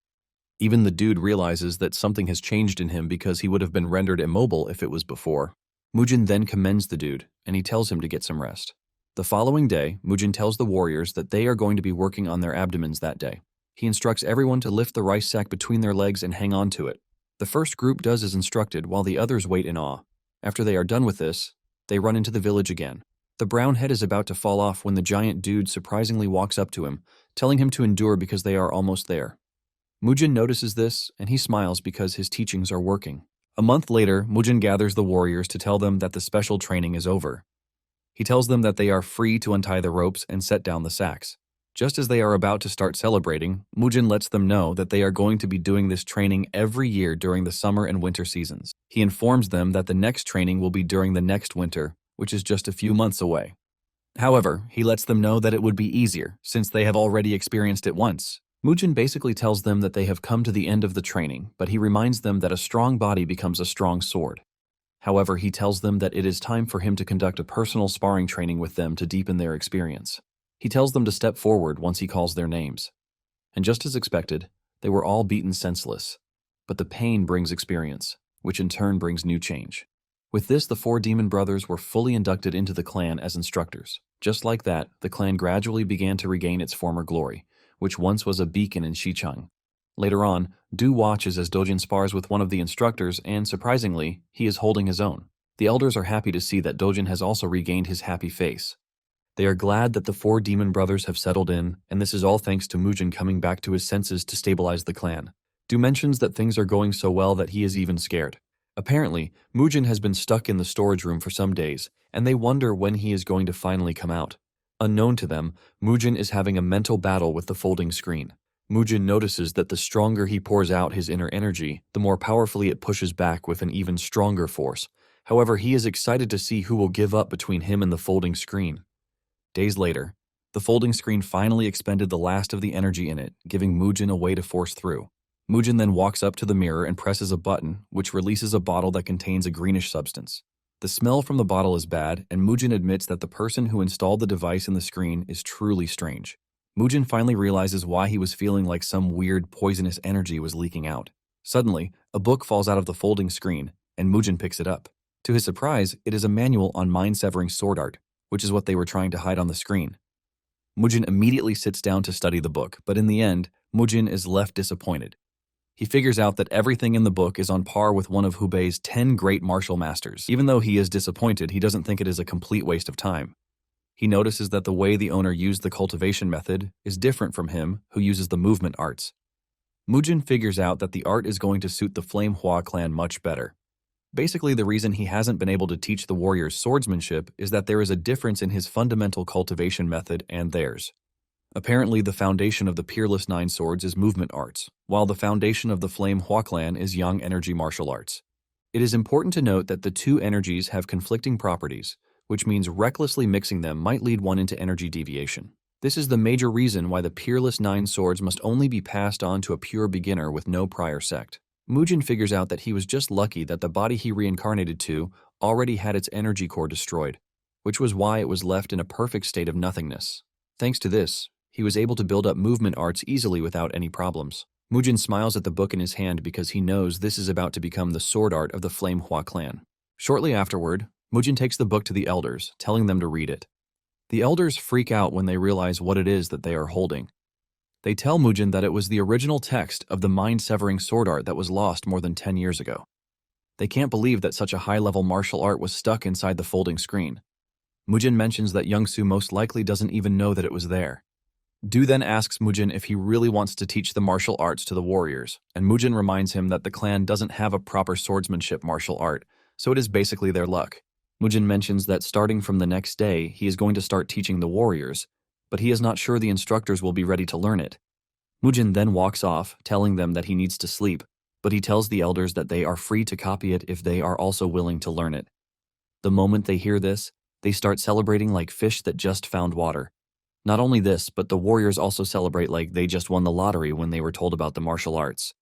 Even the dude realizes that something has changed in him because he would have been rendered immobile if it was before. Mujin then commends the dude, and he tells him to get some rest. The following day, Mujin tells the warriors that they are going to be working on their abdomens that day. He instructs everyone to lift the rice sack between their legs and hang on to it. The first group does as instructed, while the others wait in awe. After they are done with this, they run into the village again. The brown head is about to fall off when the giant dude surprisingly walks up to him, telling him to endure because they are almost there. Mujin notices this, and he smiles because his teachings are working. A month later, Mujin gathers the warriors to tell them that the special training is over. He tells them that they are free to untie the ropes and set down the sacks. Just as they are about to start celebrating, Mujin lets them know that they are going to be doing this training every year during the summer and winter seasons. He informs them that the next training will be during the next winter, which is just a few months away. However, he lets them know that it would be easier, since they have already experienced it once. Mujin basically tells them that they have come to the end of the training, but he reminds them that a strong body becomes a strong sword. However, he tells them that it is time for him to conduct a personal sparring training with them to deepen their experience. He tells them to step forward once he calls their names. And just as expected, they were all beaten senseless. But the pain brings experience, which in turn brings new change. With this, the four demon brothers were fully inducted into the clan as instructors. Just like that, the clan gradually began to regain its former glory, which once was a beacon in Xicheng. Later on, Du watches as Dojin spars with one of the instructors, and surprisingly, he is holding his own. The elders are happy to see that Dojin has also regained his happy face. They are glad that the four demon brothers have settled in, and this is all thanks to Mujin coming back to his senses to stabilize the clan. Du mentions that things are going so well that he is even scared. Apparently, Mujin has been stuck in the storage room for some days, and they wonder when he is going to finally come out. Unknown to them, Mujin is having a mental battle with the folding screen. Mujin notices that the stronger he pours out his inner energy, the more powerfully it pushes back with an even stronger force. However, he is excited to see who will give up between him and the folding screen. Days later, the folding screen finally expended the last of the energy in it, giving Mujin a way to force through. Mujin then walks up to the mirror and presses a button, which releases a bottle that contains a greenish substance. The smell from the bottle is bad, and Mujin admits that the person who installed the device in the screen is truly strange. Mujin finally realizes why he was feeling like some weird poisonous energy was leaking out. Suddenly, a book falls out of the folding screen, and Mujin picks it up. To his surprise, it is a manual on mind-severing sword art, which is what they were trying to hide on the screen. Mujin immediately sits down to study the book, but in the end, Mujin is left disappointed. He figures out that everything in the book is on par with one of Hubei's 10 great martial masters. Even though he is disappointed, he doesn't think it is a complete waste of time. He notices that the way the owner used the cultivation method is different from him, who uses the movement arts. Mujin figures out that the art is going to suit the Flame Hua clan much better. Basically, the reason he hasn't been able to teach the warriors swordsmanship is that there is a difference in his fundamental cultivation method and theirs. Apparently, the foundation of the Peerless Nine Swords is movement arts, while the foundation of the Flame Hua clan is yang energy martial arts. It is important to note that the two energies have conflicting properties, which means recklessly mixing them might lead one into energy deviation. This is the major reason why the Peerless Nine Swords must only be passed on to a pure beginner with no prior sect. Mujin figures out that he was just lucky that the body he reincarnated to already had its energy core destroyed, which was why it was left in a perfect state of nothingness. Thanks to this, he was able to build up movement arts easily without any problems. Mujin smiles at the book in his hand because he knows this is about to become the sword art of the Flame Hua clan. Shortly afterward, Mujin takes the book to the elders, telling them to read it. The elders freak out when they realize what it is that they are holding. They tell Mujin that it was the original text of the mind-severing sword art that was lost more than 10 years ago. They can't believe that such a high-level martial art was stuck inside the folding screen. Mujin mentions that Youngsu most likely doesn't even know that it was there. Du then asks Mujin if he really wants to teach the martial arts to the warriors, and Mujin reminds him that the clan doesn't have a proper swordsmanship martial art, so it is basically their luck. Mujin mentions that starting from the next day, he is going to start teaching the warriors, but he is not sure the instructors will be ready to learn it. Mujin then walks off, telling them that he needs to sleep, but he tells the elders that they are free to copy it if they are also willing to learn it. The moment they hear this, they start celebrating like fish that just found water. Not only this, but the warriors also celebrate like they just won the lottery when they were told about the martial arts.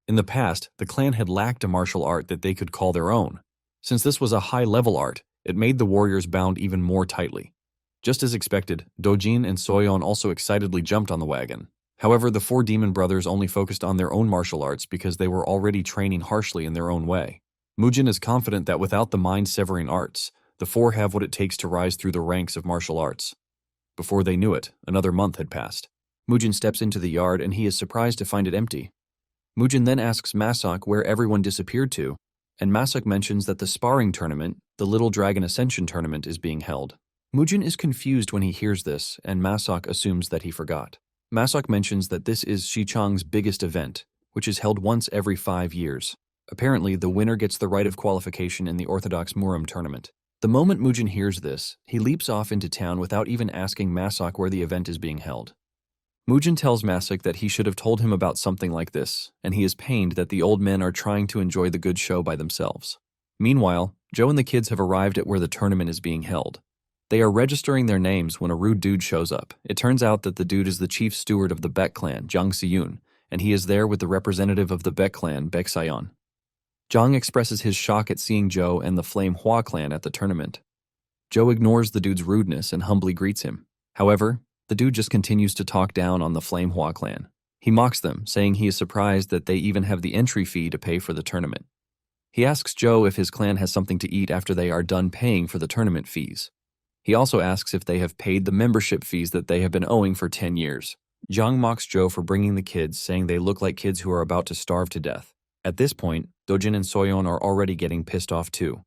In the past, the clan had lacked a martial art that they could call their own. Since this was a high-level art, it made the warriors bound even more tightly. Just as expected, Dojin and Soyeon also excitedly jumped on the wagon. However, the four demon brothers only focused on their own martial arts because they were already training harshly in their own way. Mujin is confident that without the mind-severing arts, the four have what it takes to rise through the ranks of martial arts. Before they knew it, another month had passed. Mujin steps into the yard and he is surprised to find it empty. Mujin then asks Masak where everyone disappeared to, and Masak mentions that the sparring tournament, the Little Dragon Ascension tournament, is being held. Mujin is confused when he hears this, and Masak assumes that he forgot. Masak mentions that this is Shichang's biggest event, which is held once every 5 years. Apparently, the winner gets the right of qualification in the Orthodox Muram tournament. The moment Mujin hears this, he leaps off into town without even asking Masak where the event is being held. Mujin tells Masak that he should have told him about something like this, and he is pained that the old men are trying to enjoy the good show by themselves. Meanwhile, Joe and the kids have arrived at where the tournament is being held. They are registering their names when a rude dude shows up. It turns out that the dude is the chief steward of the Baek clan, Jang Siyun, and he is there with the representative of the Baek clan, Baek Sayon. Jang expresses his shock at seeing Joe and the Flame Hua clan at the tournament. Joe ignores the dude's rudeness and humbly greets him. However, the dude just continues to talk down on the Flame Hua clan. He mocks them, saying he is surprised that they even have the entry fee to pay for the tournament. He asks Joe if his clan has something to eat after they are done paying for the tournament fees. He also asks if they have paid the membership fees that they have been owing for 10 years. Jang mocks Joe for bringing the kids, saying they look like kids who are about to starve to death. At this point, Dojin and Soyeon are already getting pissed off too.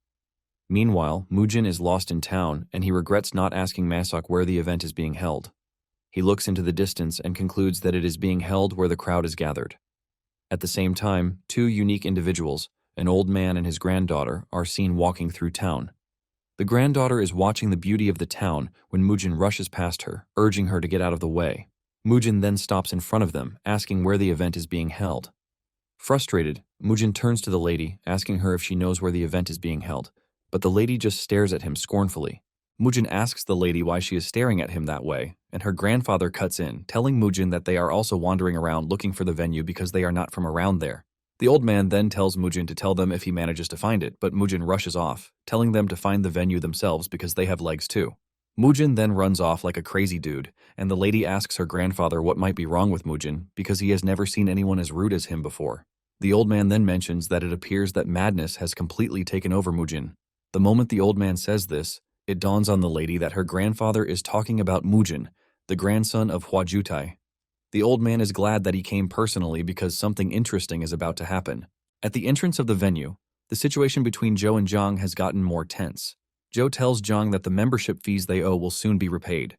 Meanwhile, Mujin is lost in town, and he regrets not asking Masak where the event is being held. He looks into the distance and concludes that it is being held where the crowd is gathered. At the same time, two unique individuals, an old man and his granddaughter, are seen walking through town. The granddaughter is watching the beauty of the town when Mujin rushes past her, urging her to get out of the way. Mujin then stops in front of them, asking where the event is being held. Frustrated, Mujin turns to the lady, asking her if she knows where the event is being held, but the lady just stares at him scornfully. Mujin asks the lady why she is staring at him that way, and her grandfather cuts in, telling Mujin that they are also wandering around looking for the venue because they are not from around there. The old man then tells Mujin to tell them if he manages to find it, but Mujin rushes off, telling them to find the venue themselves because they have legs too. Mujin then runs off like a crazy dude, and the lady asks her grandfather what might be wrong with Mujin because he has never seen anyone as rude as him before. The old man then mentions that it appears that madness has completely taken over Mujin. The moment the old man says this, it dawns on the lady that her grandfather is talking about Mujin, the grandson of Hua Jutai. The old man is glad that he came personally because something interesting is about to happen. At the entrance of the venue, the situation between Joe and Jang has gotten more tense. Joe tells Jang that the membership fees they owe will soon be repaid.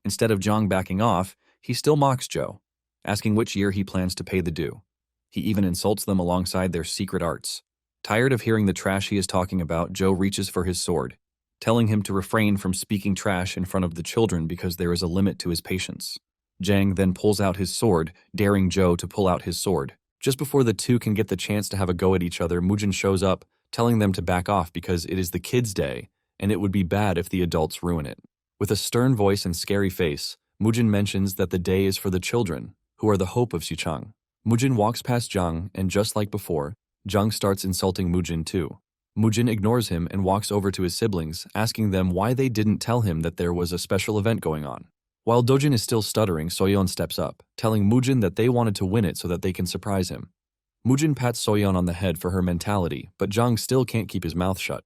Instead of Jang backing off, he still mocks Joe, asking which year he plans to pay the due. He even insults them alongside their secret arts. Tired of hearing the trash he is talking about, Joe reaches for his sword, telling him to refrain from speaking trash in front of the children because there is a limit to his patience. Jang then pulls out his sword, daring Joe to pull out his sword. Just before the two can get the chance to have a go at each other, Mujin shows up, telling them to back off because it is the kids' day, and it would be bad if the adults ruin it. With a stern voice and scary face, Mujin mentions that the day is for the children, who are the hope of Xichang. Mujin walks past Jang, and just like before, Jang starts insulting Mujin too. Mujin ignores him and walks over to his siblings, asking them why they didn't tell him that there was a special event going on. While Dojin is still stuttering, Soyeon steps up, telling Mujin that they wanted to win it so that they can surprise him. Mujin pats Soyeon on the head for her mentality, but Jang still can't keep his mouth shut.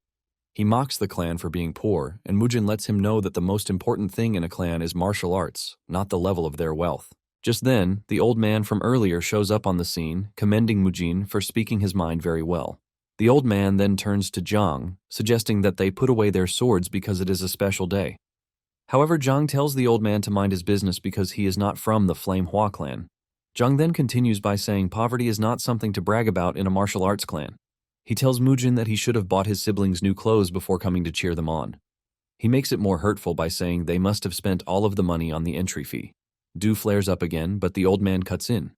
He mocks the clan for being poor, and Mujin lets him know that the most important thing in a clan is martial arts, not the level of their wealth. Just then, the old man from earlier shows up on the scene, commending Mujin for speaking his mind very well. The old man then turns to Zhang, suggesting that they put away their swords because it is a special day. However, Zhang tells the old man to mind his business because he is not from the Flame Hua clan. Zhang then continues by saying poverty is not something to brag about in a martial arts clan. He tells Mujin that he should have bought his siblings new clothes before coming to cheer them on. He makes it more hurtful by saying they must have spent all of the money on the entry fee. Du flares up again, but the old man cuts in.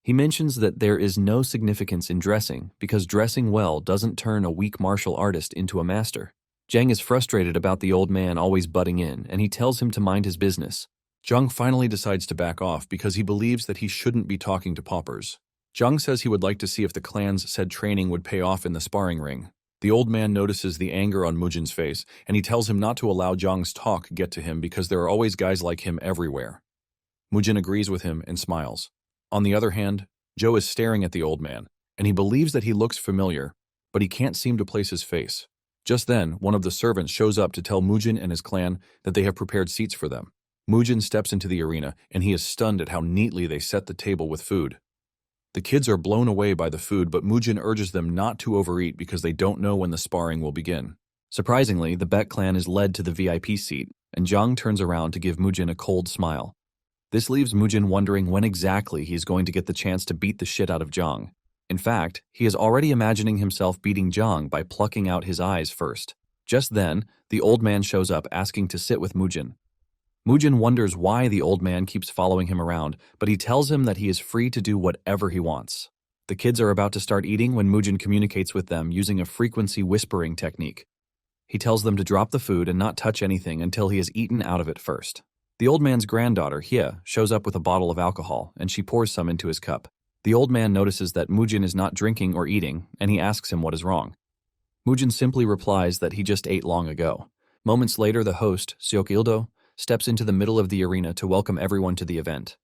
He mentions that there is no significance in dressing because dressing well doesn't turn a weak martial artist into a master. Zhang is frustrated about the old man always butting in, and he tells him to mind his business. Zhang finally decides to back off because he believes that he shouldn't be talking to paupers. Zhang says he would like to see if the clan's said training would pay off in the sparring ring. The old man notices the anger on Mujin's face, and he tells him not to allow Zhang's talk get to him because there are always guys like him everywhere. Mujin agrees with him and smiles. On the other hand, Zhou is staring at the old man, and he believes that he looks familiar, but he can't seem to place his face. Just then, one of the servants shows up to tell Mujin and his clan that they have prepared seats for them. Mujin steps into the arena, and he is stunned at how neatly they set the table with food. The kids are blown away by the food, but Mujin urges them not to overeat because they don't know when the sparring will begin. Surprisingly, the Bet clan is led to the VIP seat, and Zhang turns around to give Mujin a cold smile. This leaves Mujin wondering when exactly he is going to get the chance to beat the shit out of Zhang. In fact, he is already imagining himself beating Zhang by plucking out his eyes first. Just then, the old man shows up asking to sit with Mujin. Mujin wonders why the old man keeps following him around, but he tells him that he is free to do whatever he wants. The kids are about to start eating when Mujin communicates with them using a frequency whispering technique. He tells them to drop the food and not touch anything until he has eaten out of it first. The old man's granddaughter, Hie, shows up with a bottle of alcohol, and she pours some into his cup. The old man notices that Mujin is not drinking or eating, and he asks him what is wrong. Mujin simply replies that he just ate long ago. Moments later, the host, Seok Il-do, steps into the middle of the arena to welcome everyone to the event.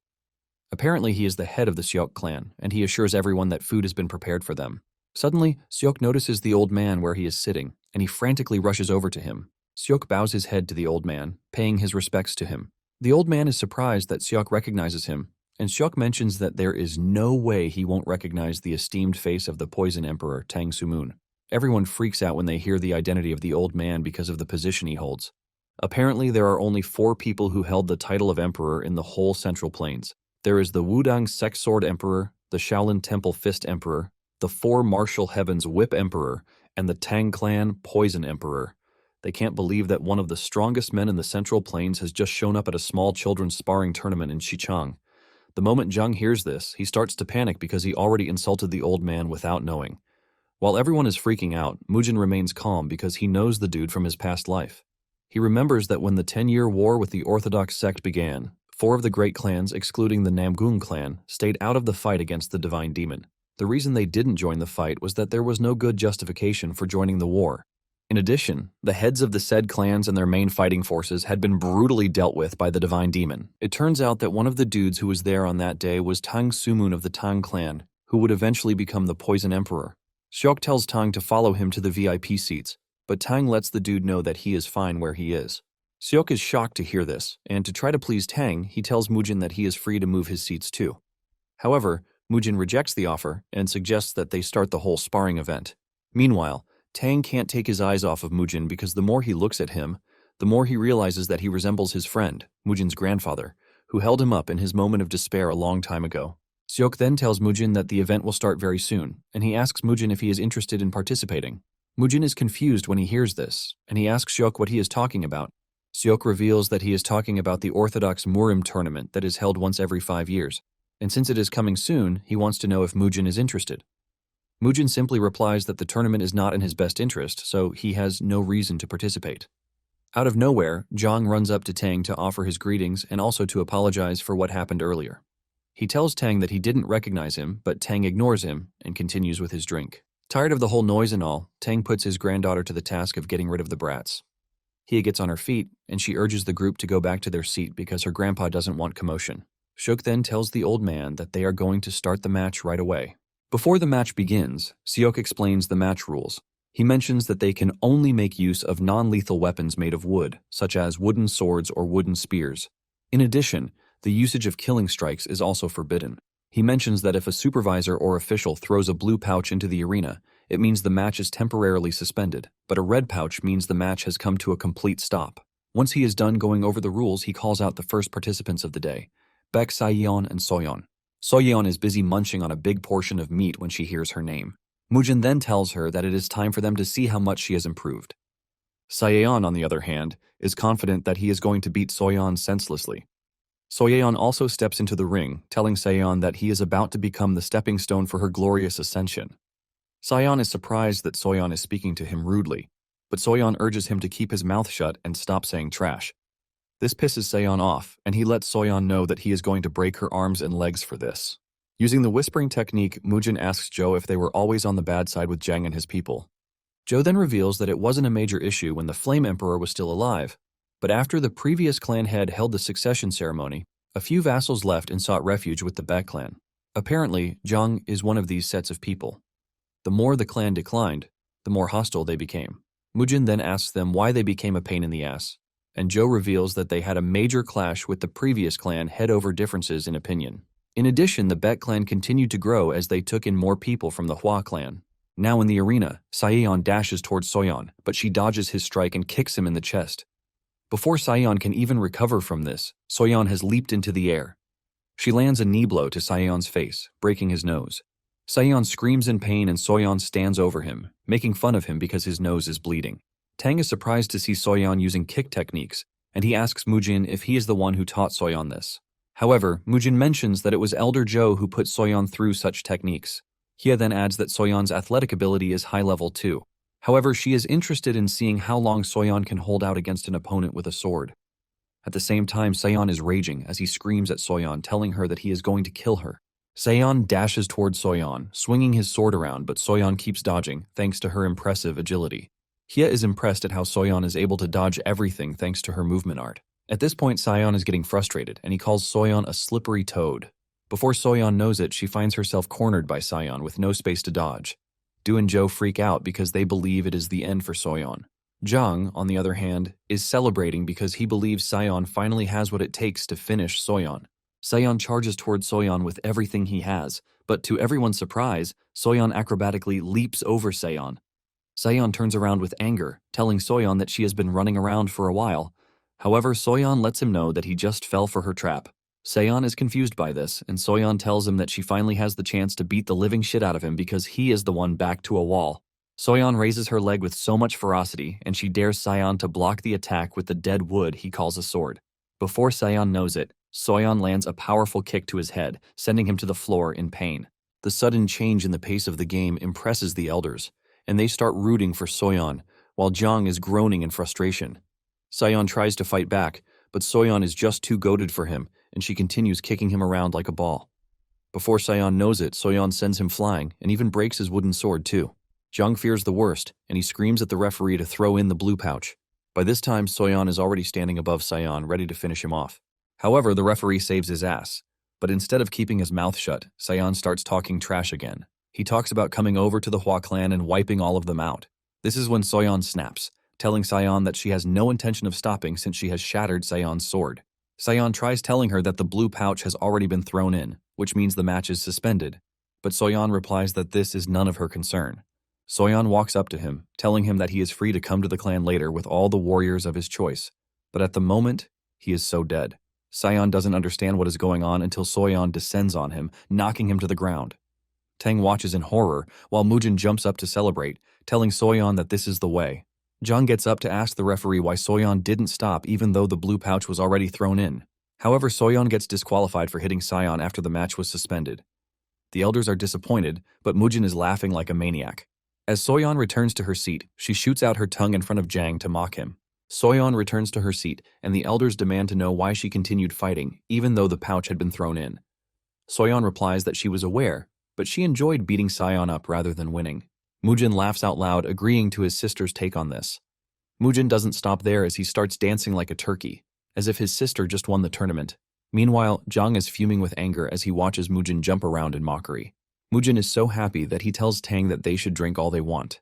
Apparently, he is the head of the Seok clan, and he assures everyone that food has been prepared for them. Suddenly, Seok notices the old man where he is sitting, and he frantically rushes over to him. Seok bows his head to the old man, paying his respects to him. The old man is surprised that Seok recognizes him, and Seok mentions that there is no way he won't recognize the esteemed face of the Poison Emperor, Tang Sumun. Everyone freaks out when they hear the identity of the old man because of the position he holds. Apparently, there are only 4 people who held the title of Emperor in the whole Central Plains. There is the Wudang Sex Sword Emperor, the Shaolin Temple Fist Emperor, the 4 Martial Heavens Whip Emperor, and the Tang Clan Poison Emperor. They can't believe that one of the strongest men in the Central Plains has just shown up at a small children's sparring tournament in Xichang. The moment Zhang hears this, he starts to panic because he already insulted the old man without knowing. While everyone is freaking out, Mujin remains calm because he knows the dude from his past life. He remembers that when the 10-year war with the Orthodox sect began, 4 of the great clans, excluding the Namgung clan, stayed out of the fight against the divine demon. The reason they didn't join the fight was that there was no good justification for joining the war. In addition, the heads of the said clans and their main fighting forces had been brutally dealt with by the divine demon. It turns out that one of the dudes who was there on that day was Tang Sumun of the Tang clan, who would eventually become the Poison Emperor. Seok tells Tang to follow him to the VIP seats, but Tang lets the dude know that he is fine where he is. Seok is shocked to hear this, and to try to please Tang, he tells Mujin that he is free to move his seats too. However, Mujin rejects the offer and suggests that they start the whole sparring event. Meanwhile, Tang can't take his eyes off of Mujin because the more he looks at him, the more he realizes that he resembles his friend, Mujin's grandfather, who held him up in his moment of despair a long time ago. Seok then tells Mujin that the event will start very soon, and he asks Mujin if he is interested in participating. Mujin is confused when he hears this, and he asks Seok what he is talking about. Seok reveals that he is talking about the Orthodox Murim tournament that is held once every 5 years, and since it is coming soon, he wants to know if Mujin is interested. Mujin simply replies that the tournament is not in his best interest, so he has no reason to participate. Out of nowhere, Zhang runs up to Tang to offer his greetings and also to apologize for what happened earlier. He tells Tang that he didn't recognize him, but Tang ignores him and continues with his drink. Tired of the whole noise and all, Tang puts his granddaughter to the task of getting rid of the brats. Hie gets on her feet, and she urges the group to go back to their seat because her grandpa doesn't want commotion. Seok then tells the old man that they are going to start the match right away. Before the match begins, Seok explains the match rules. He mentions that they can only make use of non-lethal weapons made of wood, such as wooden swords or wooden spears. In addition, The usage of killing strikes is also forbidden. He mentions that if a supervisor or official throws a blue pouch into the arena, it means the match is temporarily suspended, but a red pouch means the match has come to a complete stop. Once he is done going over the rules, he calls out the first participants of the day, Baek Sayeon and Soyeon. Soyeon is busy munching on a big portion of meat when she hears her name. Mujin then tells her that it is time for them to see how much she has improved. Sayeon, on the other hand, is confident that he is going to beat Soyeon senselessly. Soyeon also steps into the ring, telling Sayeon that he is about to become the stepping stone for her glorious ascension. Sayeon is surprised that Soyeon is speaking to him rudely, but Soyeon urges him to keep his mouth shut and stop saying trash. This pisses Sayeon off, and he lets Soyeon know that he is going to break her arms and legs for this. Using the whispering technique, Mujin asks Jo if they were always on the bad side with Jang and his people. Jo then reveals that it wasn't a major issue when the Flame Emperor was still alive, but after the previous clan head held the succession ceremony, a few vassals left and sought refuge with the Baek clan. Apparently, Jang is one of these sets of people. The more the clan declined, the more hostile they became. Mujin then asks them why they became a pain in the ass, and Jo reveals that they had a major clash with the previous clan head over differences in opinion. In addition, the Baek clan continued to grow as they took in more people from the Hwa clan. Now in the arena, Sayeon dashes towards Soyeon, but she dodges his strike and kicks him in the chest. Before Sayeon can even recover from this, Soyeon has leaped into the air. She lands a knee blow to Sayeon's face, breaking his nose. Sayeon screams in pain and Soyeon stands over him, making fun of him because his nose is bleeding. Tang is surprised to see Soyeon using kick techniques, and he asks Mujin if he is the one who taught Soyeon this. However, Mujin mentions that it was Elder Jo who put Soyeon through such techniques. Hye then adds that Soyeon's athletic ability is high level too. However, she is interested in seeing how long Soyeon can hold out against an opponent with a sword. At the same time, Sayeon is raging as he screams at Soyeon, telling her that he is going to kill her. Sayeon dashes towards Soyeon, swinging his sword around, but Soyeon keeps dodging, thanks to her impressive agility. Hye is impressed at how Soyeon is able to dodge everything thanks to her movement art. At this point, Sayeon is getting frustrated, and he calls Soyeon a slippery toad. Before Soyeon knows it, she finds herself cornered by Sayeon with no space to dodge. Do and Jo freak out because they believe it is the end for Soyeon. Jang, on the other hand, is celebrating because he believes Sayeon finally has what it takes to finish Soyeon. Sayeon charges towards Soyeon with everything he has, but to everyone's surprise, Soyeon acrobatically leaps over Sayeon. Sayeon turns around with anger, telling Soyeon that she has been running around for a while. However, Soyeon lets him know that he just fell for her trap. Sayeon is confused by this, and Soyeon tells him that she finally has the chance to beat the living shit out of him because he is the one backed to a wall. Soyeon raises her leg with so much ferocity, and she dares Sayeon to block the attack with the dead wood he calls a sword. Before Sayeon knows it, Soyeon lands a powerful kick to his head, sending him to the floor in pain. The sudden change in the pace of the game impresses the elders, and they start rooting for Soyeon, while Jang is groaning in frustration. Sayeon tries to fight back, but Soyeon is just too goated for him, and she continues kicking him around like a ball. Before Sayeon knows it, Soyeon sends him flying, and even breaks his wooden sword too. Jang fears the worst, and he screams at the referee to throw in the blue pouch. By this time, Soyeon is already standing above Sayeon, ready to finish him off. However, the referee saves his ass. But instead of keeping his mouth shut, Sayeon starts talking trash again. He talks about coming over to the Hwa clan and wiping all of them out. This is when Soyeon snaps, telling Sayeon that she has no intention of stopping since she has shattered Sayeon's sword. Sayeon tries telling her that the blue pouch has already been thrown in, which means the match is suspended. But Soyeon replies that this is none of her concern. Soyeon walks up to him, telling him that he is free to come to the clan later with all the warriors of his choice. But at the moment, he is so dead. Sayeon doesn't understand what is going on until Soyeon descends on him, knocking him to the ground. Tang watches in horror, while Mujin jumps up to celebrate, telling Soyeon that this is the way. Jang gets up to ask the referee why Soyeon didn't stop even though the blue pouch was already thrown in. However, Soyeon gets disqualified for hitting Sayeon after the match was suspended. The elders are disappointed, but Mujin is laughing like a maniac. As Soyeon returns to her seat, she shoots out her tongue in front of Jang to mock him. Soyeon returns to her seat, and the elders demand to know why she continued fighting, even though the pouch had been thrown in. Soyeon replies that she was aware, but she enjoyed beating Sayeon up rather than winning. Mujin laughs out loud, agreeing to his sister's take on this. Mujin doesn't stop there as he starts dancing like a turkey, as if his sister just won the tournament. Meanwhile, Jang is fuming with anger as he watches Mujin jump around in mockery. Mujin is so happy that he tells Tang that they should drink all they want.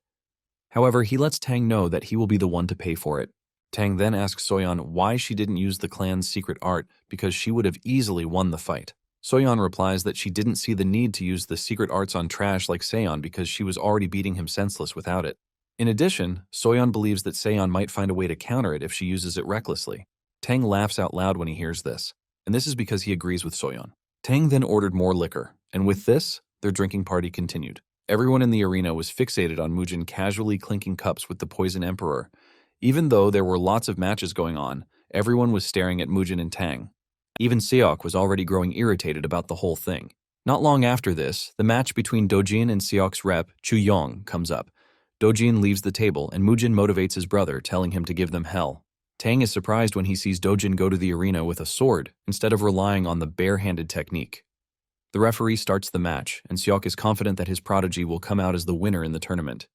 However, he lets Tang know that he will be the one to pay for it. Tang then asks Soyeon why she didn't use the clan's secret art because she would have easily won the fight. Soyeon replies that she didn't see the need to use the secret arts on trash like Seon because she was already beating him senseless without it. In addition, Soyeon believes that Seon might find a way to counter it if she uses it recklessly. Tang laughs out loud when he hears this, and this is because he agrees with Soyeon. Tang then ordered more liquor, and with this, their drinking party continued. Everyone in the arena was fixated on Mujin casually clinking cups with the Poison Emperor. Even though there were lots of matches going on, everyone was staring at Mujin and Tang. Even Seok was already growing irritated about the whole thing. Not long after this, the match between Dojin and Seok's rep, Chu Yong, comes up. Dojin leaves the table, and Mujin motivates his brother, telling him to give them hell. Tang is surprised when he sees Dojin go to the arena with a sword, instead of relying on the bare-handed technique. The referee starts the match, and Seok is confident that his prodigy will come out as the winner in the tournament.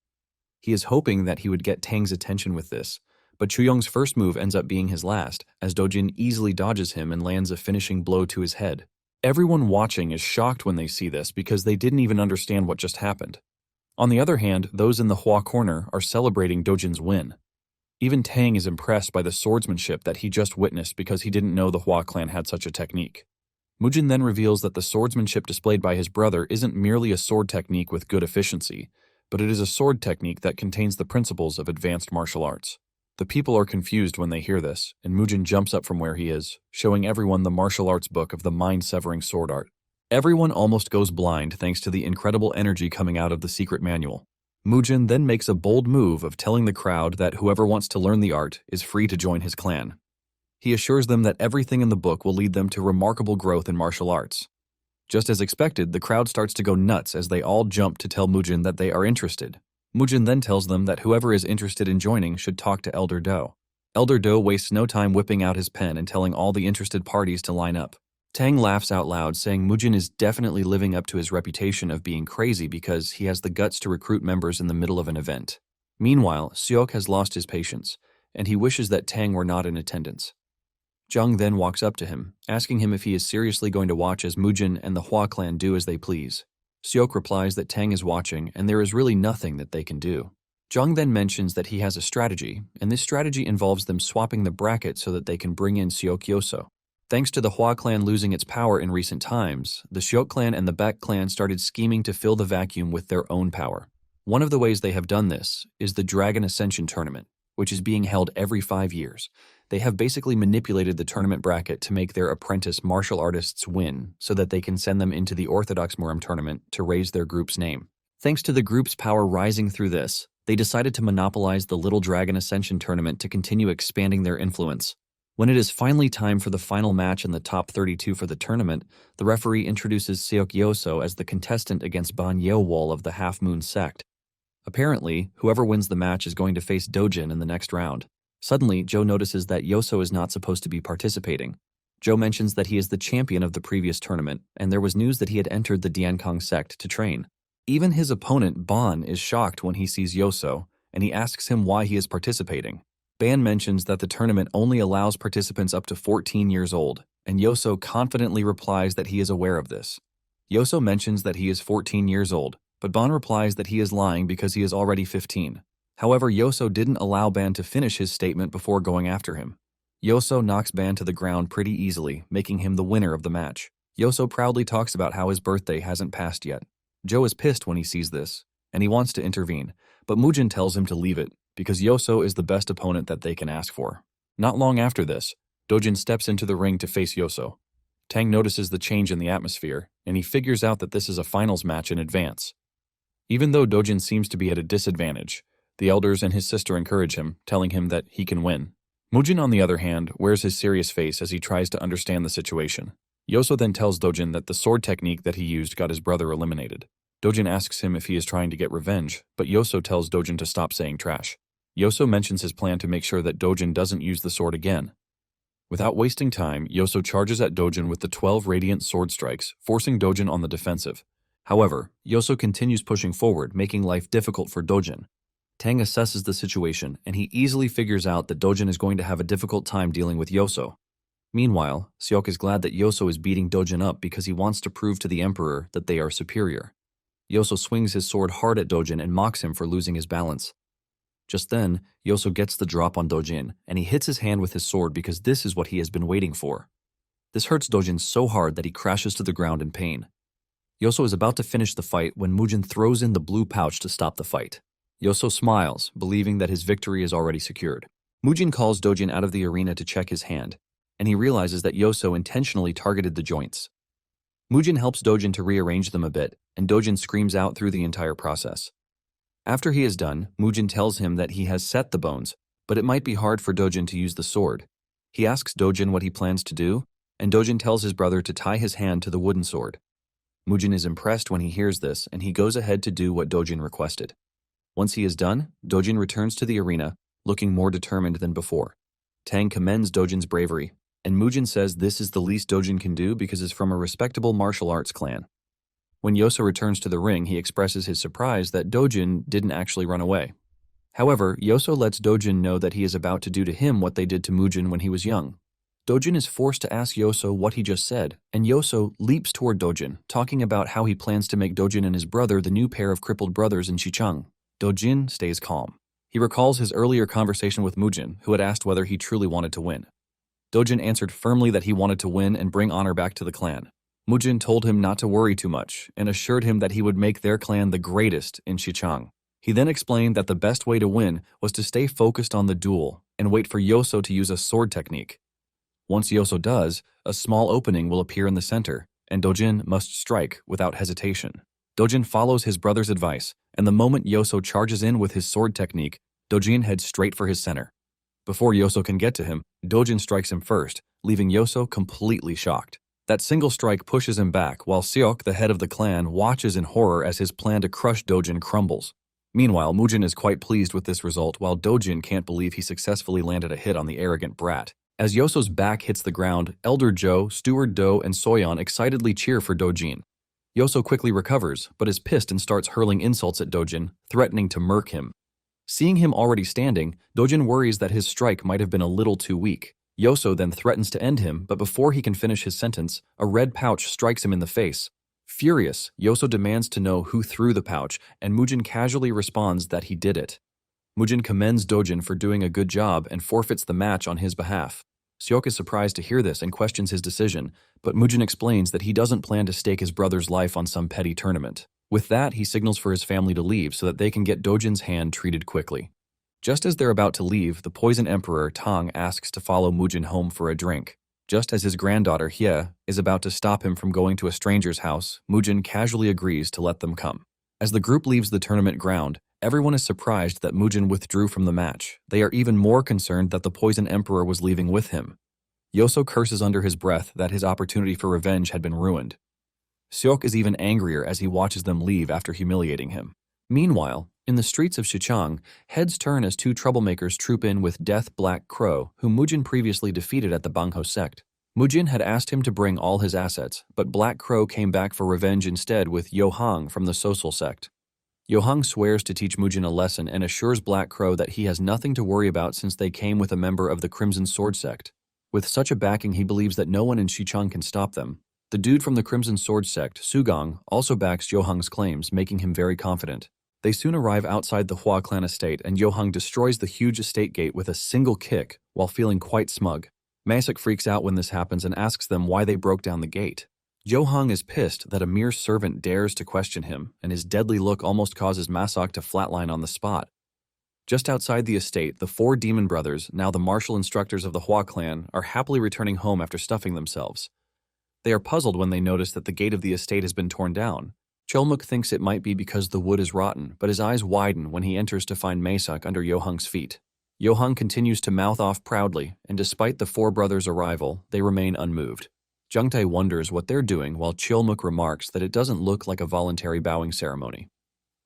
He is hoping that he would get Tang's attention with this, but Chuyong's first move ends up being his last, as Dojin easily dodges him and lands a finishing blow to his head. Everyone watching is shocked when they see this because they didn't even understand what just happened. On the other hand, those in the Hua corner are celebrating Dojin's win. Even Tang is impressed by the swordsmanship that he just witnessed because he didn't know the Hua clan had such a technique. Mujin then reveals that the swordsmanship displayed by his brother isn't merely a sword technique with good efficiency, but it is a sword technique that contains the principles of advanced martial arts. The people are confused when they hear this, and Mujin jumps up from where he is, showing everyone the martial arts book of the mind-severing sword art. Everyone almost goes blind thanks to the incredible energy coming out of the secret manual. Mujin then makes a bold move of telling the crowd that whoever wants to learn the art is free to join his clan. He assures them that everything in the book will lead them to remarkable growth in martial arts. Just as expected, the crowd starts to go nuts as they all jump to tell Mujin that they are interested. Mujin then tells them that whoever is interested in joining should talk to Elder Do. Elder Do wastes no time whipping out his pen and telling all the interested parties to line up. Tang laughs out loud, saying Mujin is definitely living up to his reputation of being crazy because he has the guts to recruit members in the middle of an event. Meanwhile, Seok has lost his patience, and he wishes that Tang were not in attendance. Jung then walks up to him, asking him if he is seriously going to watch as Mujin and the Hua clan do as they please. Seok replies that Tang is watching and there is really nothing that they can do. Jung then mentions that he has a strategy, and this strategy involves them swapping the bracket so that they can bring in Seok Yoso. Thanks to the Hua clan losing its power in recent times, the Seok clan and the Baek clan started scheming to fill the vacuum with their own power. One of the ways they have done this is the Dragon Ascension tournament, which is being held every 5 years. They have basically manipulated the tournament bracket to make their apprentice martial artists win so that they can send them into the Orthodox Muram tournament to raise their group's name. Thanks to the group's power rising through this, they decided to monopolize the Little Dragon Ascension tournament to continue expanding their influence. When it is finally time for the final match in the top 32 for the tournament, the referee introduces Seok Yoso as the contestant against Ban Yeowol of the Half Moon sect. Apparently, whoever wins the match is going to face Dojin in the next round. Suddenly, Joe notices that Yoso is not supposed to be participating. Joe mentions that he is the champion of the previous tournament, and there was news that he had entered the Diankong sect to train. Even his opponent, Ban, is shocked when he sees Yoso, and he asks him why he is participating. Ban mentions that the tournament only allows participants up to 14 years old, and Yoso confidently replies that he is aware of this. Yoso mentions that he is 14 years old, but Ban replies that he is lying because he is already 15. However, Yoso didn't allow Ban to finish his statement before going after him. Yoso knocks Ban to the ground pretty easily, making him the winner of the match. Yoso proudly talks about how his birthday hasn't passed yet. Joe is pissed when he sees this, and he wants to intervene, but Mujin tells him to leave it, because Yoso is the best opponent that they can ask for. Not long after this, Dojin steps into the ring to face Yoso. Tang notices the change in the atmosphere, and he figures out that this is a finals match in advance. Even though Dojin seems to be at a disadvantage, the elders and his sister encourage him, telling him that he can win. Mujin, on the other hand, wears his serious face as he tries to understand the situation. Yoso then tells Dojin that the sword technique that he used got his brother eliminated. Dojin asks him if he is trying to get revenge, but Yoso tells Dojin to stop saying trash. Yoso mentions his plan to make sure that Dojin doesn't use the sword again. Without wasting time, Yoso charges at Dojin with the 12 radiant sword strikes, forcing Dojin on the defensive. However, Yoso continues pushing forward, making life difficult for Dojin. Tang assesses the situation, and he easily figures out that Dojin is going to have a difficult time dealing with Yoso. Meanwhile, Seok is glad that Yoso is beating Dojin up because he wants to prove to the Emperor that they are superior. Yoso swings his sword hard at Dojin and mocks him for losing his balance. Just then, Yoso gets the drop on Dojin, and he hits his hand with his sword because this is what he has been waiting for. This hurts Dojin so hard that he crashes to the ground in pain. Yoso is about to finish the fight when Mujin throws in the blue pouch to stop the fight. Yoso smiles, believing that his victory is already secured. Mujin calls Dojin out of the arena to check his hand, and he realizes that Yoso intentionally targeted the joints. Mujin helps Dojin to rearrange them a bit, and Dojin screams out through the entire process. After he is done, Mujin tells him that he has set the bones, but it might be hard for Dojin to use the sword. He asks Dojin what he plans to do, and Dojin tells his brother to tie his hand to the wooden sword. Mujin is impressed when he hears this, and he goes ahead to do what Dojin requested. Once he is done, Dojin returns to the arena, looking more determined than before. Tang commends Dojin's bravery, and Mujin says this is the least Dojin can do because it's from a respectable martial arts clan. When Yoso returns to the ring, he expresses his surprise that Dojin didn't actually run away. However, Yoso lets Dojin know that he is about to do to him what they did to Mujin when he was young. Dojin is forced to ask Yoso what he just said, and Yoso leaps toward Dojin, talking about how he plans to make Dojin and his brother the new pair of crippled brothers in Xicheng. Dojin stays calm. He recalls his earlier conversation with Mujin, who had asked whether he truly wanted to win. Dojin answered firmly that he wanted to win and bring honor back to the clan. Mujin told him not to worry too much and assured him that he would make their clan the greatest in Xicheng. He then explained that the best way to win was to stay focused on the duel and wait for Yoso to use a sword technique. Once Yoso does, a small opening will appear in the center, and Dojin must strike without hesitation. Dojin follows his brother's advice, and the moment Yoso charges in with his sword technique, Dojin heads straight for his center. Before Yoso can get to him, Dojin strikes him first, leaving Yoso completely shocked. That single strike pushes him back, while Seok, the head of the clan, watches in horror as his plan to crush Dojin crumbles. Meanwhile, Mujin is quite pleased with this result, while Dojin can't believe he successfully landed a hit on the arrogant brat. As Yoso's back hits the ground, Elder Zhou, Steward Do, and Soyeon excitedly cheer for Dojin. Yoso quickly recovers, but is pissed and starts hurling insults at Dojin, threatening to murk him. Seeing him already standing, Dojin worries that his strike might have been a little too weak. Yoso then threatens to end him, but before he can finish his sentence, a red pouch strikes him in the face. Furious, Yoso demands to know who threw the pouch, and Mujin casually responds that he did it. Mujin commends Dojin for doing a good job and forfeits the match on his behalf. Seok is surprised to hear this and questions his decision, but Mujin explains that he doesn't plan to stake his brother's life on some petty tournament. With that, he signals for his family to leave so that they can get Dojin's hand treated quickly. Just as they're about to leave, the Poison Emperor Tang asks to follow Mujin home for a drink. Just as his granddaughter Hye is about to stop him from going to a stranger's house, Mujin casually agrees to let them come. As the group leaves the tournament ground, everyone is surprised that Mujin withdrew from the match. They are even more concerned that the Poison Emperor was leaving with him. Yoso curses under his breath that his opportunity for revenge had been ruined. Seok is even angrier as he watches them leave after humiliating him. Meanwhile, in the streets of Xicheng, heads turn as two troublemakers troop in with Death Black Crow, whom Mujin previously defeated at the Bangho sect. Mujin had asked him to bring all his assets, but Black Crow came back for revenge instead with Yohang from the Sosul sect. Yohang swears to teach Mujin a lesson and assures Black Crow that he has nothing to worry about since they came with a member of the Crimson Sword sect. With such a backing, he believes that no one in Xicheng can stop them. The dude from the Crimson Sword sect, Sugong, also backs Yohang's claims, making him very confident. They soon arrive outside the Hua clan estate, and Yohang destroys the huge estate gate with a single kick while feeling quite smug. Masak freaks out when this happens and asks them why they broke down the gate. Yohang is pissed that a mere servant dares to question him, and his deadly look almost causes Masak to flatline on the spot. Just outside the estate, the four demon brothers, now the martial instructors of the Hua clan, are happily returning home after stuffing themselves. They are puzzled when they notice that the gate of the estate has been torn down. Cholmuk thinks it might be because the wood is rotten, but his eyes widen when he enters to find Masak under Yohang's feet. Yohang continues to mouth off proudly, and despite the four brothers' arrival, they remain unmoved. Jungtae wonders what they're doing while Cholmuk remarks that it doesn't look like a voluntary bowing ceremony.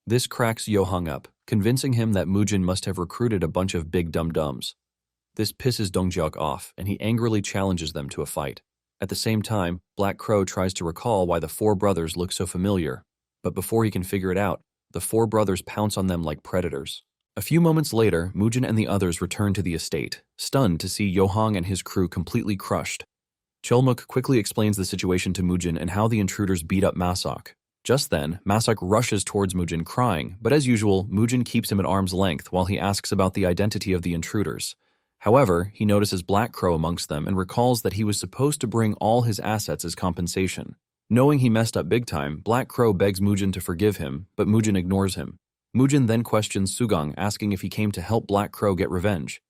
This cracks Yohang up, convincing him that Mujin must have recruited a bunch of big dum-dums. This pisses Dongjiak off, and he angrily challenges them to a fight. At the same time, Black Crow tries to recall why the four brothers look so familiar, but before he can figure it out, the four brothers pounce on them like predators. A few moments later, Mujin and the others return to the estate, stunned to see Yohang and his crew completely crushed. Cholmuk quickly explains the situation to Mujin and how the intruders beat up Masak. Just then, Masak rushes towards Mujin crying, but as usual, Mujin keeps him at arm's length while he asks about the identity of the intruders. However, he notices Black Crow amongst them and recalls that he was supposed to bring all his assets as compensation. Knowing he messed up big time, Black Crow begs Mujin to forgive him, but Mujin ignores him. Mujin then questions Sugang, asking if he came to help Black Crow get revenge.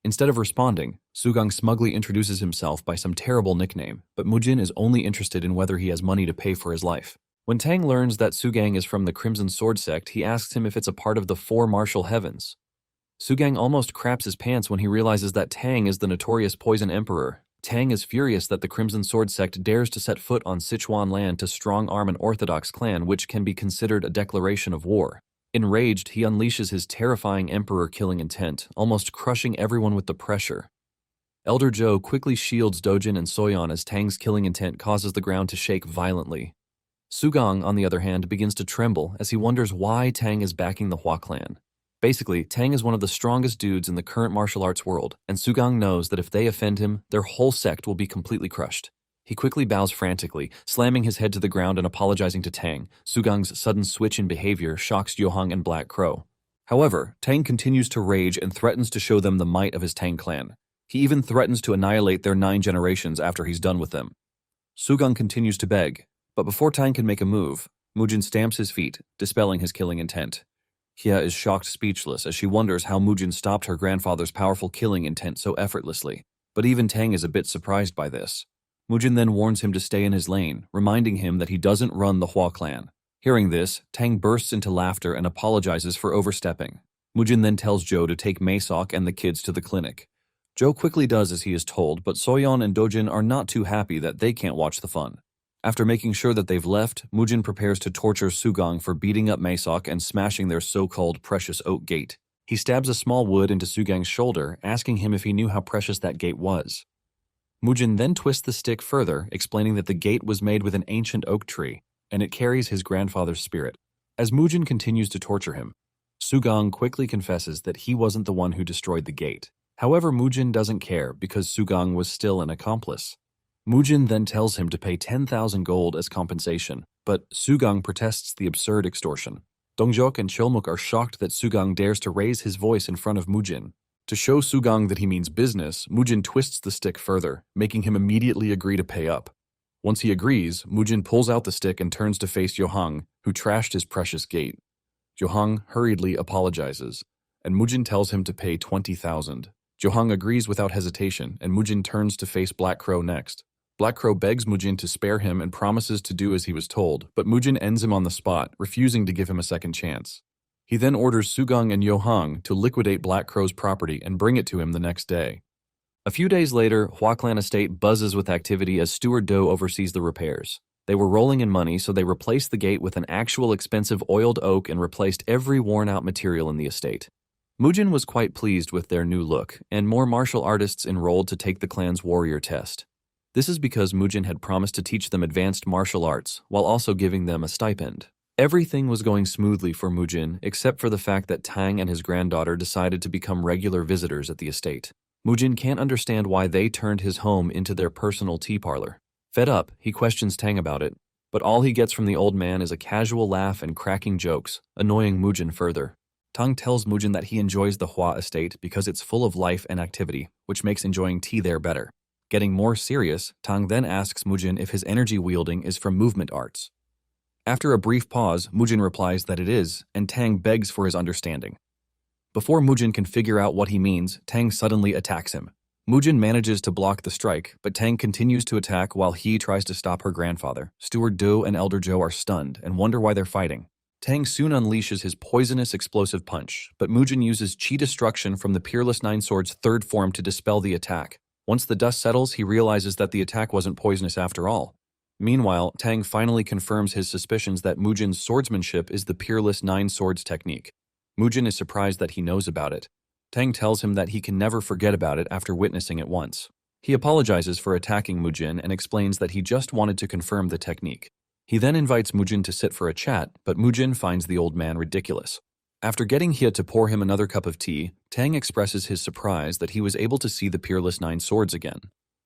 Instead of responding, Sugang smugly introduces himself by some terrible nickname, but Mujin is only interested in whether he has money to pay for his life. When Tang learns that Sugang is from the Crimson Sword sect, he asks him if it's a part of the Four Martial Heavens. Sugang almost craps his pants when he realizes that Tang is the notorious Poison Emperor. Tang is furious that the Crimson Sword sect dares to set foot on Sichuan land to strong-arm an orthodox clan, which can be considered a declaration of war. Enraged, he unleashes his terrifying emperor-killing intent, almost crushing everyone with the pressure. Elder Zhou quickly shields Dojin and Soyeon as Tang's killing intent causes the ground to shake violently. Sugang, on the other hand, begins to tremble as he wonders why Tang is backing the Hua clan. Basically, Tang is one of the strongest dudes in the current martial arts world, and Sugang knows that if they offend him, their whole sect will be completely crushed. He quickly bows frantically, slamming his head to the ground and apologizing to Tang. Sugang's sudden switch in behavior shocks Yohang and Black Crow. However, Tang continues to rage and threatens to show them the might of his Tang clan. He even threatens to annihilate their 9 generations after he's done with them. Sugang continues to beg, but before Tang can make a move, Mujin stamps his feet, dispelling his killing intent. Hia is shocked speechless as she wonders how Mujin stopped her grandfather's powerful killing intent so effortlessly, but even Tang is a bit surprised by this. Mujin then warns him to stay in his lane, reminding him that he doesn't run the Hua clan. Hearing this, Tang bursts into laughter and apologizes for overstepping. Mujin then tells Zhou to take Maesok and the kids to the clinic. Zhou quickly does as he is told, but Soyeon and Dojin are not too happy that they can't watch the fun. After making sure that they've left, Mujin prepares to torture Sugang for beating up Maesok and smashing their so-called precious oak gate. He stabs a small wood into Sugang's shoulder, asking him if he knew how precious that gate was. Mujin then twists the stick further, explaining that the gate was made with an ancient oak tree, and it carries his grandfather's spirit. As Mujin continues to torture him, Sugang quickly confesses that he wasn't the one who destroyed the gate. However, Mujin doesn't care because Sugang was still an accomplice. Mujin then tells him to pay 10,000 gold as compensation, but Sugang protests the absurd extortion. Dongjok and Cholmuk are shocked that Sugang dares to raise his voice in front of Mujin. To show Sugang that he means business, Mujin twists the stick further, making him immediately agree to pay up. Once he agrees, Mujin pulls out the stick and turns to face Yohang, who trashed his precious gate. Yohang hurriedly apologizes, and Mujin tells him to pay 20,000. Yohang agrees without hesitation, and Mujin turns to face Black Crow next. Black Crow begs Mujin to spare him and promises to do as he was told, but Mujin ends him on the spot, refusing to give him a second chance. He then orders Sugang and Yohang to liquidate Black Crow's property and bring it to him the next day. A few days later, Hua Clan estate buzzes with activity as Steward Do oversees the repairs. They were rolling in money, so they replaced the gate with an actual expensive oiled oak and replaced every worn-out material in the estate. Mujin was quite pleased with their new look, and more martial artists enrolled to take the clan's warrior test. This is because Mujin had promised to teach them advanced martial arts, while also giving them a stipend. Everything was going smoothly for Mujin, except for the fact that Tang and his granddaughter decided to become regular visitors at the estate. Mujin can't understand why they turned his home into their personal tea parlor. Fed up, he questions Tang about it, but all he gets from the old man is a casual laugh and cracking jokes, annoying Mujin further. Tang tells Mujin that he enjoys the Hua estate because it's full of life and activity, which makes enjoying tea there better. Getting more serious, Tang then asks Mujin if his energy wielding is from movement arts. After a brief pause, Mujin replies that it is, and Tang begs for his understanding. Before Mujin can figure out what he means, Tang suddenly attacks him. Mujin manages to block the strike, but Tang continues to attack while he tries to stop her grandfather. Steward Do and Elder Zhou are stunned and wonder why they're fighting. Tang soon unleashes his poisonous explosive punch, but Mujin uses Chi Destruction from the Peerless Nine Swords' third form to dispel the attack. Once the dust settles, he realizes that the attack wasn't poisonous after all. Meanwhile, Tang finally confirms his suspicions that Mujin's swordsmanship is the Peerless Nine Swords technique. Mujin is surprised that he knows about it. Tang tells him that he can never forget about it after witnessing it once. He apologizes for attacking Mujin and explains that he just wanted to confirm the technique. He then invites Mujin to sit for a chat, but Mujin finds the old man ridiculous. After getting Hia to pour him another cup of tea, Tang expresses his surprise that he was able to see the Peerless Nine Swords again.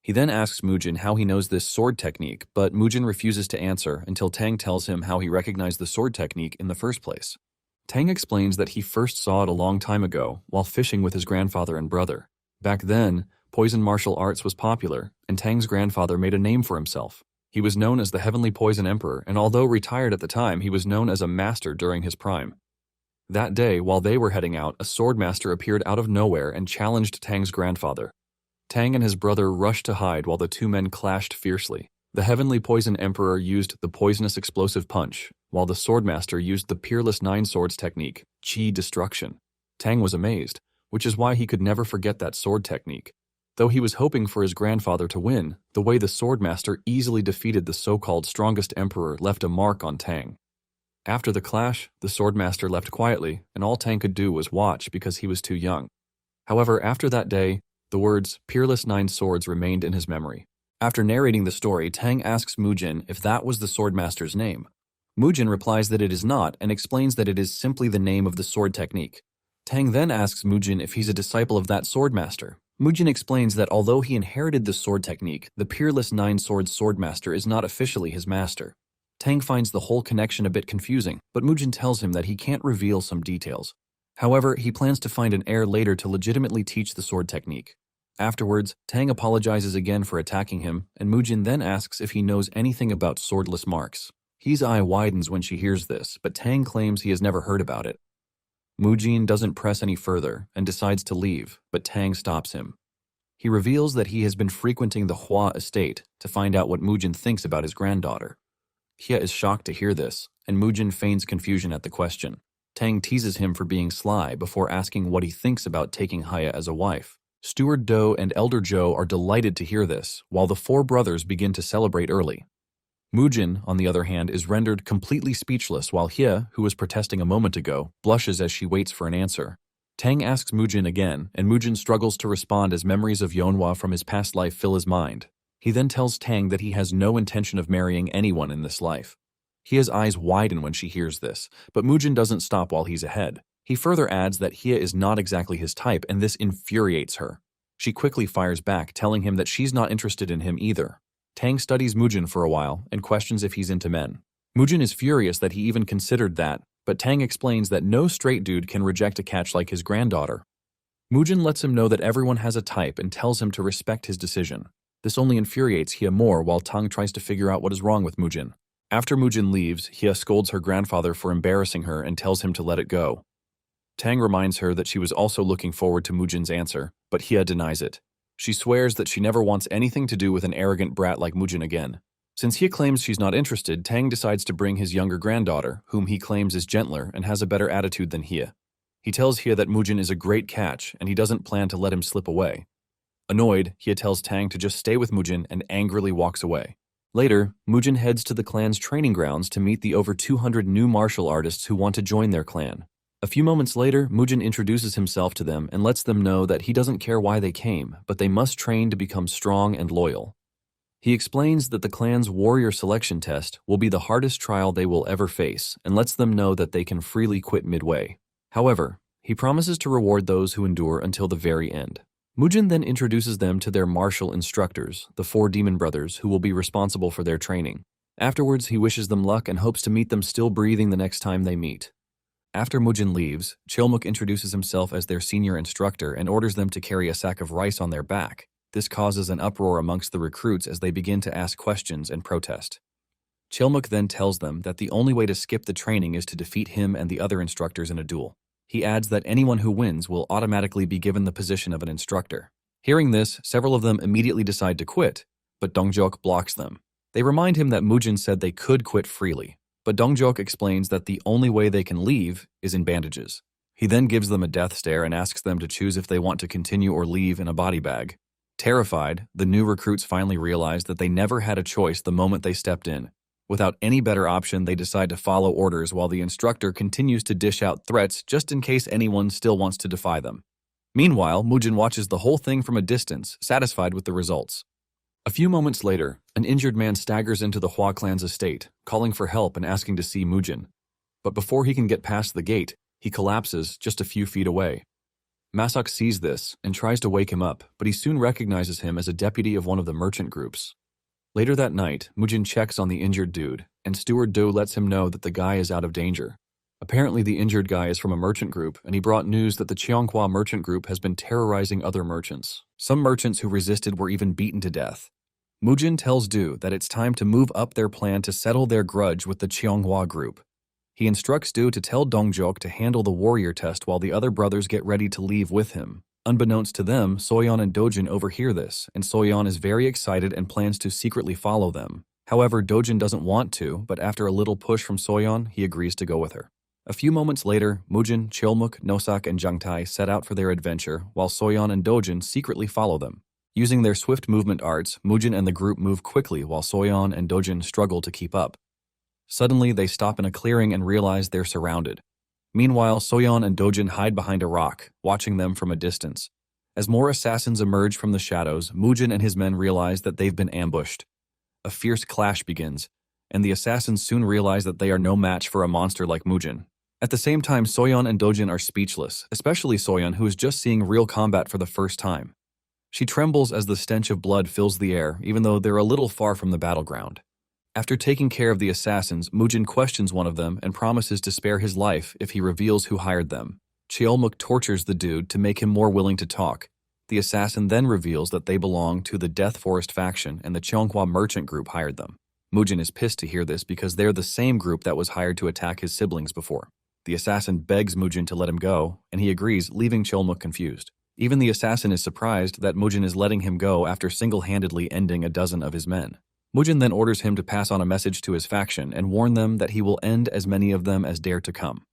He then asks Mujin how he knows this sword technique, but Mujin refuses to answer until Tang tells him how he recognized the sword technique in the first place. Tang explains that he first saw it a long time ago while fishing with his grandfather and brother. Back then, poison martial arts was popular, and Tang's grandfather made a name for himself. He was known as the Heavenly Poison Emperor, and although retired at the time, he was known as a master during his prime. That day, while they were heading out, a sword master appeared out of nowhere and challenged Tang's grandfather. Tang and his brother rushed to hide while the two men clashed fiercely. The Heavenly Poison Emperor used the Poisonous Explosive Punch, while the Swordmaster used the Peerless Nine Swords technique, Chi Destruction. Tang was amazed, which is why he could never forget that sword technique. Though he was hoping for his grandfather to win, the way the Swordmaster easily defeated the so-called strongest emperor left a mark on Tang. After the clash, the Swordmaster left quietly, and all Tang could do was watch because he was too young. However, after that day, the words Peerless Nine Swords remained in his memory. After narrating the story, Tang asks Mujin if that was the Swordmaster's name. Mujin replies that it is not and explains that it is simply the name of the sword technique. Tang then asks Mujin if he's a disciple of that Swordmaster. Mujin explains that although he inherited the sword technique, the Peerless Nine Swords Swordmaster is not officially his master. Tang finds the whole connection a bit confusing, but Mujin tells him that he can't reveal some details. However, he plans to find an heir later to legitimately teach the sword technique. Afterwards, Tang apologizes again for attacking him, and Mujin then asks if he knows anything about swordless marks. His eye widens when she hears this, but Tang claims he has never heard about it. Mujin doesn't press any further and decides to leave, but Tang stops him. He reveals that he has been frequenting the Hua estate to find out what Mujin thinks about his granddaughter. Hia is shocked to hear this, and Mujin feigns confusion at the question. Tang teases him for being sly before asking what he thinks about taking Haya as a wife. Steward Do and Elder Zhou are delighted to hear this, while the four brothers begin to celebrate early. Mujin, on the other hand, is rendered completely speechless while Hia, who was protesting a moment ago, blushes as she waits for an answer. Tang asks Mujin again, and Mujin struggles to respond as memories of Yonhwa from his past life fill his mind. He then tells Tang that he has no intention of marrying anyone in this life. Hia's eyes widen when she hears this, but Mujin doesn't stop while he's ahead. He further adds that Hia is not exactly his type, and this infuriates her. She quickly fires back, telling him that she's not interested in him either. Tang studies Mujin for a while and questions if he's into men. Mujin is furious that he even considered that, but Tang explains that no straight dude can reject a catch like his granddaughter. Mujin lets him know that everyone has a type and tells him to respect his decision. This only infuriates Hia more while Tang tries to figure out what is wrong with Mujin. After Mujin leaves, Hia scolds her grandfather for embarrassing her and tells him to let it go. Tang reminds her that she was also looking forward to Mujin's answer, but Hia denies it. She swears that she never wants anything to do with an arrogant brat like Mujin again. Since Hia claims she's not interested, Tang decides to bring his younger granddaughter, whom he claims is gentler and has a better attitude than Hia. He tells Hia that Mujin is a great catch and he doesn't plan to let him slip away. Annoyed, Hia tells Tang to just stay with Mujin and angrily walks away. Later, Mujin heads to the clan's training grounds to meet the over 200 new martial artists who want to join their clan. A few moments later, Mujin introduces himself to them and lets them know that he doesn't care why they came, but they must train to become strong and loyal. He explains that the clan's warrior selection test will be the hardest trial they will ever face and lets them know that they can freely quit midway. However, he promises to reward those who endure until the very end. Mujin then introduces them to their martial instructors, the four demon brothers, who will be responsible for their training. Afterwards, he wishes them luck and hopes to meet them still breathing the next time they meet. After Mujin leaves, Chilmuk introduces himself as their senior instructor and orders them to carry a sack of rice on their back. This causes an uproar amongst the recruits as they begin to ask questions and protest. Chilmuk then tells them that the only way to skip the training is to defeat him and the other instructors in a duel. He adds that anyone who wins will automatically be given the position of an instructor. Hearing this, several of them immediately decide to quit, but Dongjok blocks them. They remind him that Mujin said they could quit freely, but Dongjok explains that the only way they can leave is in bandages. He then gives them a death stare and asks them to choose if they want to continue or leave in a body bag. Terrified, the new recruits finally realize that they never had a choice the moment they stepped in. Without any better option, they decide to follow orders while the instructor continues to dish out threats just in case anyone still wants to defy them. Meanwhile, Mujin watches the whole thing from a distance, satisfied with the results. A few moments later, an injured man staggers into the Hua clan's estate, calling for help and asking to see Mujin. But before he can get past the gate, he collapses just a few feet away. Masok sees this and tries to wake him up, but he soon recognizes him as a deputy of one of the merchant groups. Later that night, Mujin checks on the injured dude, and Steward Do lets him know that the guy is out of danger. Apparently the injured guy is from a merchant group, and he brought news that the Cheonghua merchant group has been terrorizing other merchants. Some merchants who resisted were even beaten to death. Mujin tells Do that it's time to move up their plan to settle their grudge with the Cheonghua group. He instructs Do to tell Dongjok to handle the warrior test while the other brothers get ready to leave with him. Unbeknownst to them, Soyeon and Dojin overhear this, and Soyeon is very excited and plans to secretly follow them. However, Dojin doesn't want to, but after a little push from Soyeon, he agrees to go with her. A few moments later, Mujin, Cheolmuk, Nosak, and Jangtae set out for their adventure, while Soyeon and Dojin secretly follow them. Using their swift movement arts, Mujin and the group move quickly while Soyeon and Dojin struggle to keep up. Suddenly, they stop in a clearing and realize they're surrounded. Meanwhile, Soyeon and Dojin hide behind a rock, watching them from a distance. As more assassins emerge from the shadows, Mujin and his men realize that they've been ambushed. A fierce clash begins, and the assassins soon realize that they are no match for a monster like Mujin. At the same time, Soyeon and Dojin are speechless, especially Soyeon, who is just seeing real combat for the first time. She trembles as the stench of blood fills the air, even though they're a little far from the battleground. After taking care of the assassins, Mujin questions one of them and promises to spare his life if he reveals who hired them. Cheolmuk tortures the dude to make him more willing to talk. The assassin then reveals that they belong to the Death Forest faction and the Cheonghua merchant group hired them. Mujin is pissed to hear this because they're the same group that was hired to attack his siblings before. The assassin begs Mujin to let him go, and he agrees, leaving Cheolmuk confused. Even the assassin is surprised that Mujin is letting him go after single-handedly ending a dozen of his men. Mujin then orders him to pass on a message to his faction and warn them that he will end as many of them as dare to come.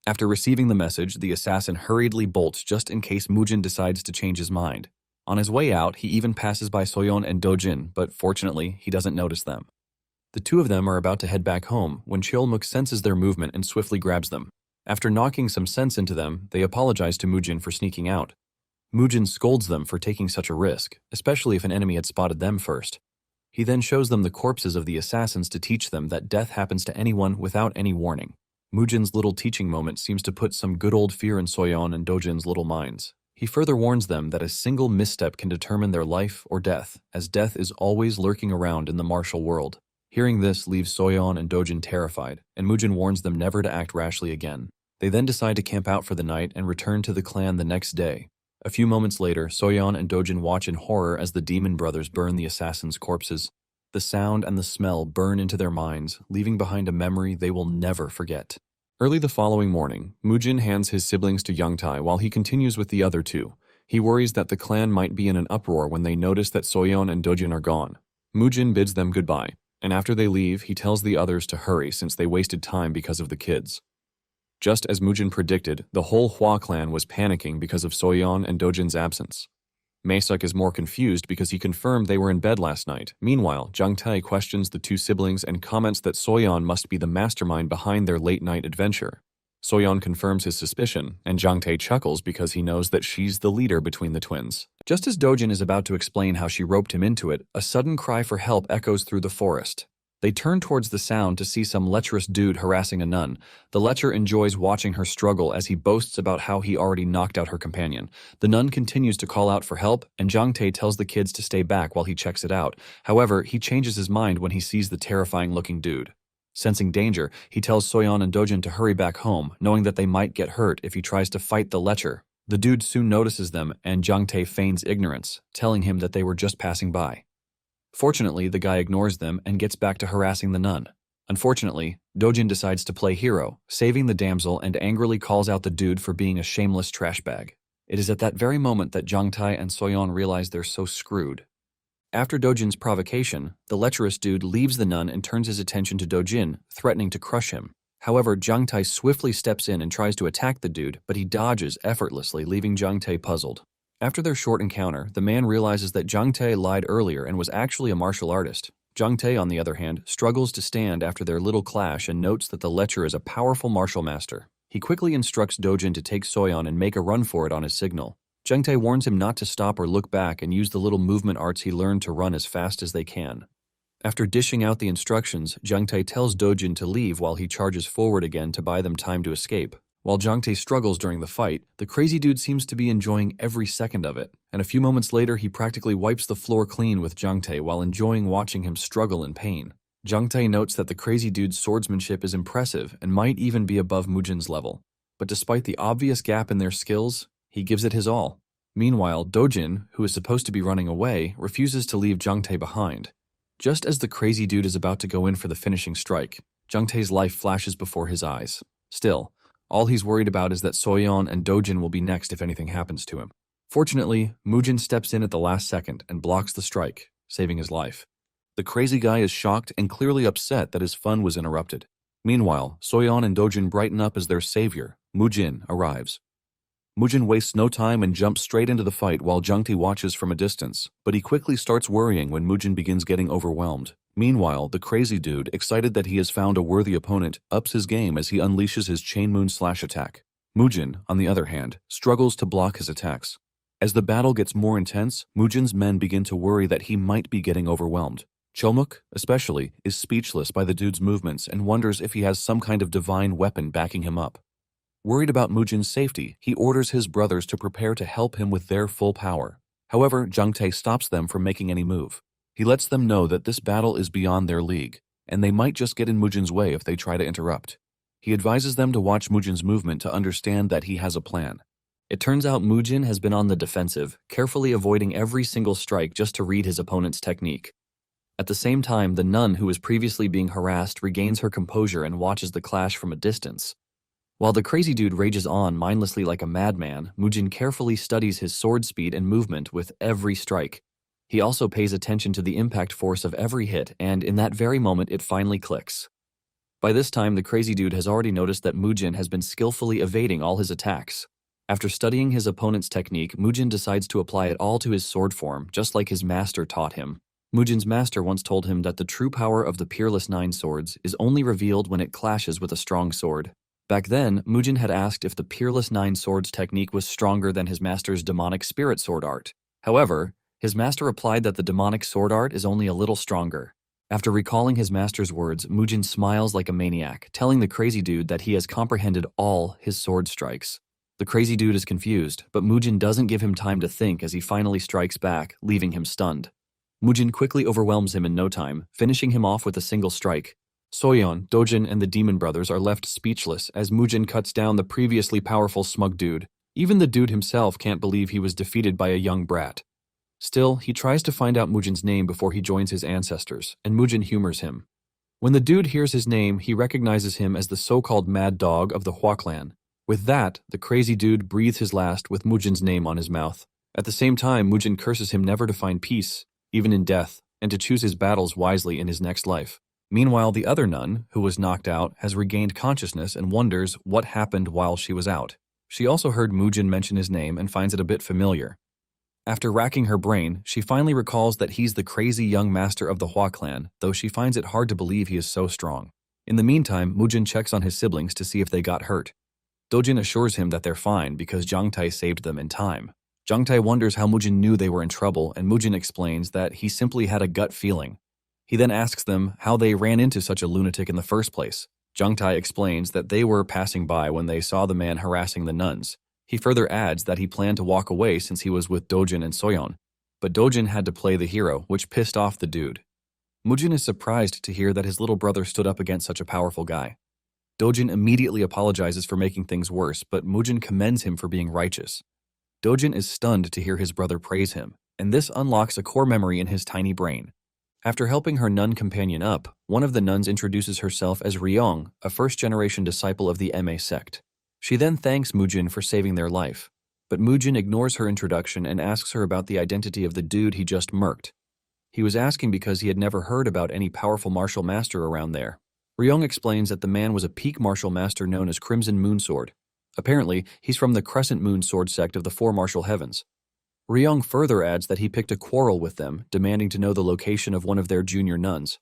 After receiving the message, the assassin hurriedly bolts just in case Mujin decides to change his mind. On his way out, he even passes by Soyeon and Dojin, but fortunately, he doesn't notice them. The two of them are about to head back home when Cheolmuk senses their movement and swiftly grabs them. After knocking some sense into them, they apologize to Mujin for sneaking out. Mujin scolds them for taking such a risk, especially if an enemy had spotted them first. He then shows them the corpses of the assassins to teach them that death happens to anyone without any warning. Mujin's little teaching moment seems to put some good old fear in Soyeon and Dojin's little minds. He further warns them that a single misstep can determine their life or death, as death is always lurking around in the martial world. Hearing this leaves Soyeon and Dojin terrified, and Mujin warns them never to act rashly again. They then decide to camp out for the night and return to the clan the next day. A few moments later, Soyeon and Dojin watch in horror as the demon brothers burn the assassins' corpses. The sound and the smell burn into their minds, leaving behind a memory they will never forget. Early the following morning, Mujin hands his siblings to Jangtae while he continues with the other two. He worries that the clan might be in an uproar when they notice that Soyeon and Dojin are gone. Mujin bids them goodbye, and after they leave, he tells the others to hurry since they wasted time because of the kids. Just as Mujin predicted, the whole Hua clan was panicking because of Soyeon and Dojin's absence. Maesuk is more confused because he confirmed they were in bed last night. Meanwhile, Jangtae questions the two siblings and comments that Soyeon must be the mastermind behind their late-night adventure. Soyeon confirms his suspicion, and Jangtae chuckles because he knows that she's the leader between the twins. Just as Dojin is about to explain how she roped him into it, a sudden cry for help echoes through the forest. They turn towards the sound to see some lecherous dude harassing a nun. The lecher enjoys watching her struggle as he boasts about how he already knocked out her companion. The nun continues to call out for help, and Jangtae tells the kids to stay back while he checks it out. However, he changes his mind when he sees the terrifying-looking dude. Sensing danger, he tells Soyeon and Dojin to hurry back home, knowing that they might get hurt if he tries to fight the lecher. The dude soon notices them, and Jangtae feigns ignorance, telling him that they were just passing by. Fortunately, the guy ignores them and gets back to harassing the nun. Unfortunately, Dojin decides to play hero, saving the damsel and angrily calls out the dude for being a shameless trash bag. It is at that very moment that Jangtae and Soyeon realize they're so screwed. After Dojin's provocation, the lecherous dude leaves the nun and turns his attention to Dojin, threatening to crush him. However, Jangtae swiftly steps in and tries to attack the dude, but he dodges effortlessly, leaving Jangtae puzzled. After their short encounter, the man realizes that Jangtae lied earlier and was actually a martial artist. Jangtae, on the other hand, struggles to stand after their little clash and notes that the lecher is a powerful martial master. He quickly instructs Dojin to take Soyeon and make a run for it on his signal. Jangtae warns him not to stop or look back and use the little movement arts he learned to run as fast as they can. After dishing out the instructions, Jangtae tells Dojin to leave while he charges forward again to buy them time to escape. While Jangtae struggles during the fight, the crazy dude seems to be enjoying every second of it, and a few moments later he practically wipes the floor clean with Jangtae while enjoying watching him struggle in pain. Jangtae notes that the crazy dude's swordsmanship is impressive and might even be above Mujin's level, but despite the obvious gap in their skills, he gives it his all. Meanwhile, Dojin, who is supposed to be running away, refuses to leave Jangtae behind. Just as the crazy dude is about to go in for the finishing strike, Jangtae's life flashes before his eyes. Still, all he's worried about is that Soyeon and Dojin will be next if anything happens to him. Fortunately, Mujin steps in at the last second and blocks the strike, saving his life. The crazy guy is shocked and clearly upset that his fun was interrupted. Meanwhile, Soyeon and Dojin brighten up as their savior, Mujin, arrives. Mujin wastes no time and jumps straight into the fight while Jangtae watches from a distance, but he quickly starts worrying when Mujin begins getting overwhelmed. Meanwhile, the crazy dude, excited that he has found a worthy opponent, ups his game as he unleashes his chain moon slash attack. Mujin, on the other hand, struggles to block his attacks. As the battle gets more intense, Mujin's men begin to worry that he might be getting overwhelmed. Chomuk, especially, is speechless by the dude's movements and wonders if he has some kind of divine weapon backing him up. Worried about Mujin's safety, he orders his brothers to prepare to help him with their full power. However, Jangtae stops them from making any move. He lets them know that this battle is beyond their league, and they might just get in Mujin's way if they try to interrupt. He advises them to watch Mujin's movement to understand that he has a plan. It turns out Mujin has been on the defensive, carefully avoiding every single strike just to read his opponent's technique. At the same time, the nun who was previously being harassed regains her composure and watches the clash from a distance. While the crazy dude rages on mindlessly like a madman, Mujin carefully studies his sword speed and movement with every strike. He also pays attention to the impact force of every hit, and in that very moment it finally clicks. By this time, the crazy dude has already noticed that Mujin has been skillfully evading all his attacks. After studying his opponent's technique, Mujin decides to apply it all to his sword form, just like his master taught him. Mujin's master once told him that the true power of the Peerless Nine Swords is only revealed when it clashes with a strong sword. Back then, Mujin had asked if the Peerless Nine Swords technique was stronger than his master's demonic spirit sword art. However, his master replied that the demonic sword art is only a little stronger. After recalling his master's words, Mujin smiles like a maniac, telling the crazy dude that he has comprehended all his sword strikes. The crazy dude is confused, but Mujin doesn't give him time to think as he finally strikes back, leaving him stunned. Mujin quickly overwhelms him in no time, finishing him off with a single strike. Soyeon, Dojin, and the demon brothers are left speechless as Mujin cuts down the previously powerful smug dude. Even the dude himself can't believe he was defeated by a young brat. Still, he tries to find out Mujin's name before he joins his ancestors, and Mujin humors him. When the dude hears his name, he recognizes him as the so-called mad dog of the Hua clan. With that, the crazy dude breathes his last with Mujin's name on his mouth. At the same time, Mujin curses him never to find peace, even in death, and to choose his battles wisely in his next life. Meanwhile, the other nun, who was knocked out, has regained consciousness and wonders what happened while she was out. She also heard Mujin mention his name and finds it a bit familiar. After racking her brain, she finally recalls that he's the crazy young master of the Hua clan, though she finds it hard to believe he is so strong. In the meantime, Mujin checks on his siblings to see if they got hurt. Dojin assures him that they're fine because Jangtae saved them in time. Jangtae wonders how Mujin knew they were in trouble, and Mujin explains that he simply had a gut feeling. He then asks them how they ran into such a lunatic in the first place. Jangtae explains that they were passing by when they saw the man harassing the nuns. He further adds that he planned to walk away since he was with Dojin and Soyeon, but Dojin had to play the hero, which pissed off the dude. Mujin is surprised to hear that his little brother stood up against such a powerful guy. Dojin immediately apologizes for making things worse, but Mujin commends him for being righteous. Dojin is stunned to hear his brother praise him, and this unlocks a core memory in his tiny brain. After helping her nun companion up, one of the nuns introduces herself as Ryong, a first-generation disciple of the Ma sect. She then thanks Mujin for saving their life, but Mujin ignores her introduction and asks her about the identity of the dude he just murked. He was asking because he had never heard about any powerful martial master around there. Ryong explains that the man was a peak martial master known as Crimson Moonsword. Apparently, he's from the Crescent Moon Sword sect of the Four Martial Heavens. Ryong further adds that he picked a quarrel with them, demanding to know the location of one of their junior nuns.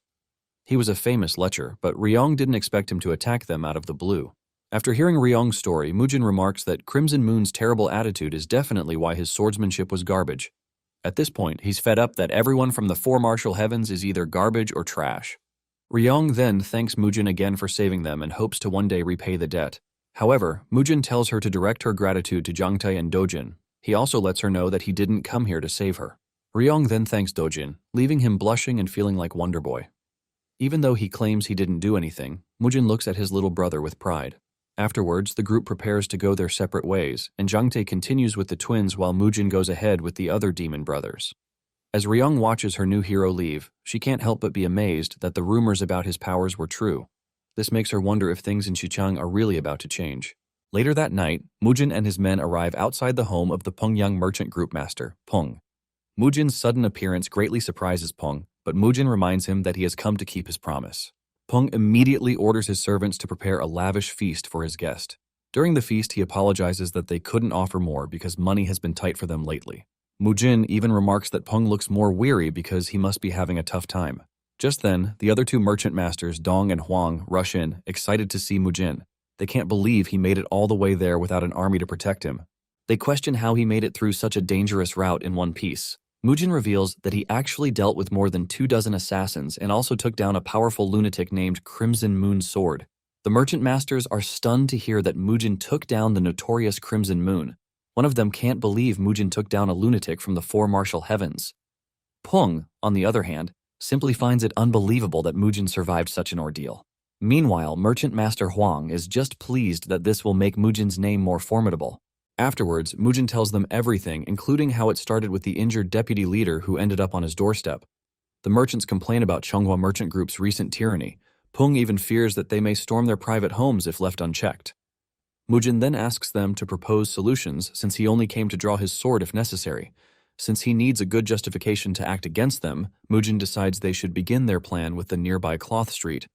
He was a famous lecher, but Ryong didn't expect him to attack them out of the blue. After hearing Ryong's story, Mujin remarks that Crimson Moon's terrible attitude is definitely why his swordsmanship was garbage. At this point, he's fed up that everyone from the Four Martial Heavens is either garbage or trash. Ryong then thanks Mujin again for saving them and hopes to one day repay the debt. However, Mujin tells her to direct her gratitude to Jangtae and Dojin. He also lets her know that he didn't come here to save her. Ryong then thanks Dojin, leaving him blushing and feeling like Wonder Boy. Even though he claims he didn't do anything, Mujin looks at his little brother with pride. Afterwards, the group prepares to go their separate ways, and Jangtae continues with the twins while Mujin goes ahead with the other demon brothers. As Ryong watches her new hero leave, she can't help but be amazed that the rumors about his powers were true. This makes her wonder if things in Xichang are really about to change. Later that night, Mujin and his men arrive outside the home of the Pengyang merchant group master, Peng. Mujin's sudden appearance greatly surprises Peng, but Mujin reminds him that he has come to keep his promise. Peng immediately orders his servants to prepare a lavish feast for his guest. During the feast, he apologizes that they couldn't offer more because money has been tight for them lately. Mujin even remarks that Peng looks more weary because he must be having a tough time. Just then, the other two merchant masters, Dong and Huang, rush in, excited to see Mujin. They can't believe he made it all the way there without an army to protect him. They question how he made it through such a dangerous route in one piece. Mujin reveals that he actually dealt with more than 24 assassins and also took down a powerful lunatic named Crimson Moon Sword. The merchant masters are stunned to hear that Mujin took down the notorious Crimson Moon. One of them can't believe Mujin took down a lunatic from the four martial heavens. Peng, on the other hand, simply finds it unbelievable that Mujin survived such an ordeal. Meanwhile, Merchant Master Huang is just pleased that this will make Mujin's name more formidable. Afterwards, Mujin tells them everything, including how it started with the injured deputy leader who ended up on his doorstep. The merchants complain about Changhua Merchant Group's recent tyranny. Peng even fears that they may storm their private homes if left unchecked. Mujin then asks them to propose solutions since he only came to draw his sword if necessary. Since he needs a good justification to act against them, Mujin decides they should begin their plan with the nearby cloth street.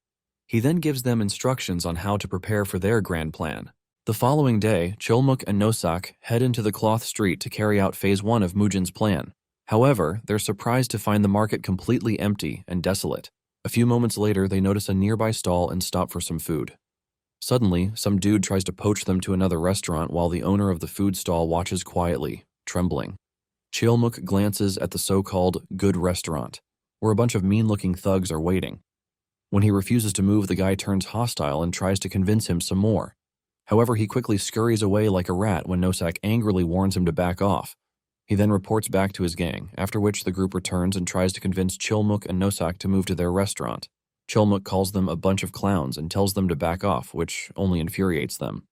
He then gives them instructions on how to prepare for their grand plan. The following day, Chulmuk and Nosak head into the cloth street to carry out phase 1 of Mujin's plan. However, they're surprised to find the market completely empty and desolate. A few moments later, they notice a nearby stall and stop for some food. Suddenly, some dude tries to poach them to another restaurant while the owner of the food stall watches quietly, trembling. Chulmuk glances at the so-called good restaurant, where a bunch of mean-looking thugs are waiting. When he refuses to move, the guy turns hostile and tries to convince him some more. However, he quickly scurries away like a rat when Nosak angrily warns him to back off. He then reports back to his gang, after which the group returns and tries to convince Chulmuk and Nosak to move to their restaurant. Chulmuk calls them a bunch of clowns and tells them to back off, which only infuriates them.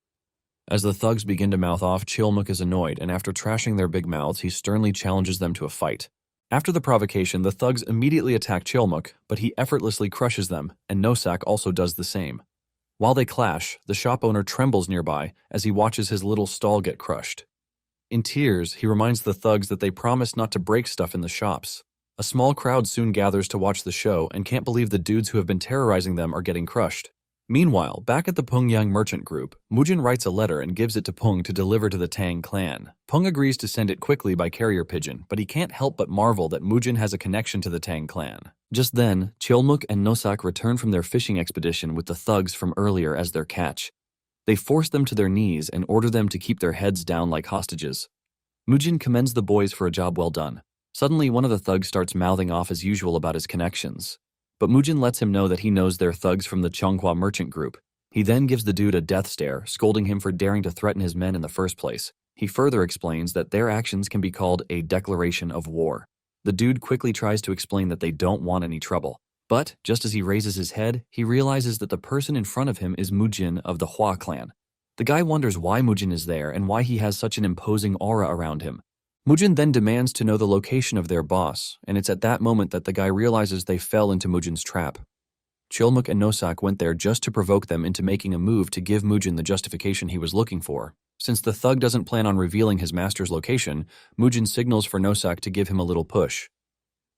As the thugs begin to mouth off, Chulmuk is annoyed, and after trashing their big mouths, he sternly challenges them to a fight. After the provocation, the thugs immediately attack Chulmuk, but he effortlessly crushes them, and Nosak also does the same. While they clash, the shop owner trembles nearby as he watches his little stall get crushed. In tears, he reminds the thugs that they promised not to break stuff in the shops. A small crowd soon gathers to watch the show and can't believe the dudes who have been terrorizing them are getting crushed. Meanwhile, back at the Pengyang merchant group, Mujin writes a letter and gives it to Peng to deliver to the Tang clan. Peng agrees to send it quickly by carrier pigeon, but he can't help but marvel that Mujin has a connection to the Tang clan. Just then, Chulmuk and Nosak return from their fishing expedition with the thugs from earlier as their catch. They force them to their knees and order them to keep their heads down like hostages. Mujin commends the boys for a job well done. Suddenly, one of the thugs starts mouthing off as usual about his connections. But Mujin lets him know that he knows they're thugs from the Changhua merchant group. He then gives the dude a death stare, scolding him for daring to threaten his men in the first place. He further explains that their actions can be called a declaration of war. The dude quickly tries to explain that they don't want any trouble. But, just as he raises his head, he realizes that the person in front of him is Mujin of the Hua clan. The guy wonders why Mujin is there and why he has such an imposing aura around him. Mujin then demands to know the location of their boss, and it's at that moment that the guy realizes they fell into Mujin's trap. Chulmuk and Nosak went there just to provoke them into making a move to give Mujin the justification he was looking for. Since the thug doesn't plan on revealing his master's location, Mujin signals for Nosak to give him a little push.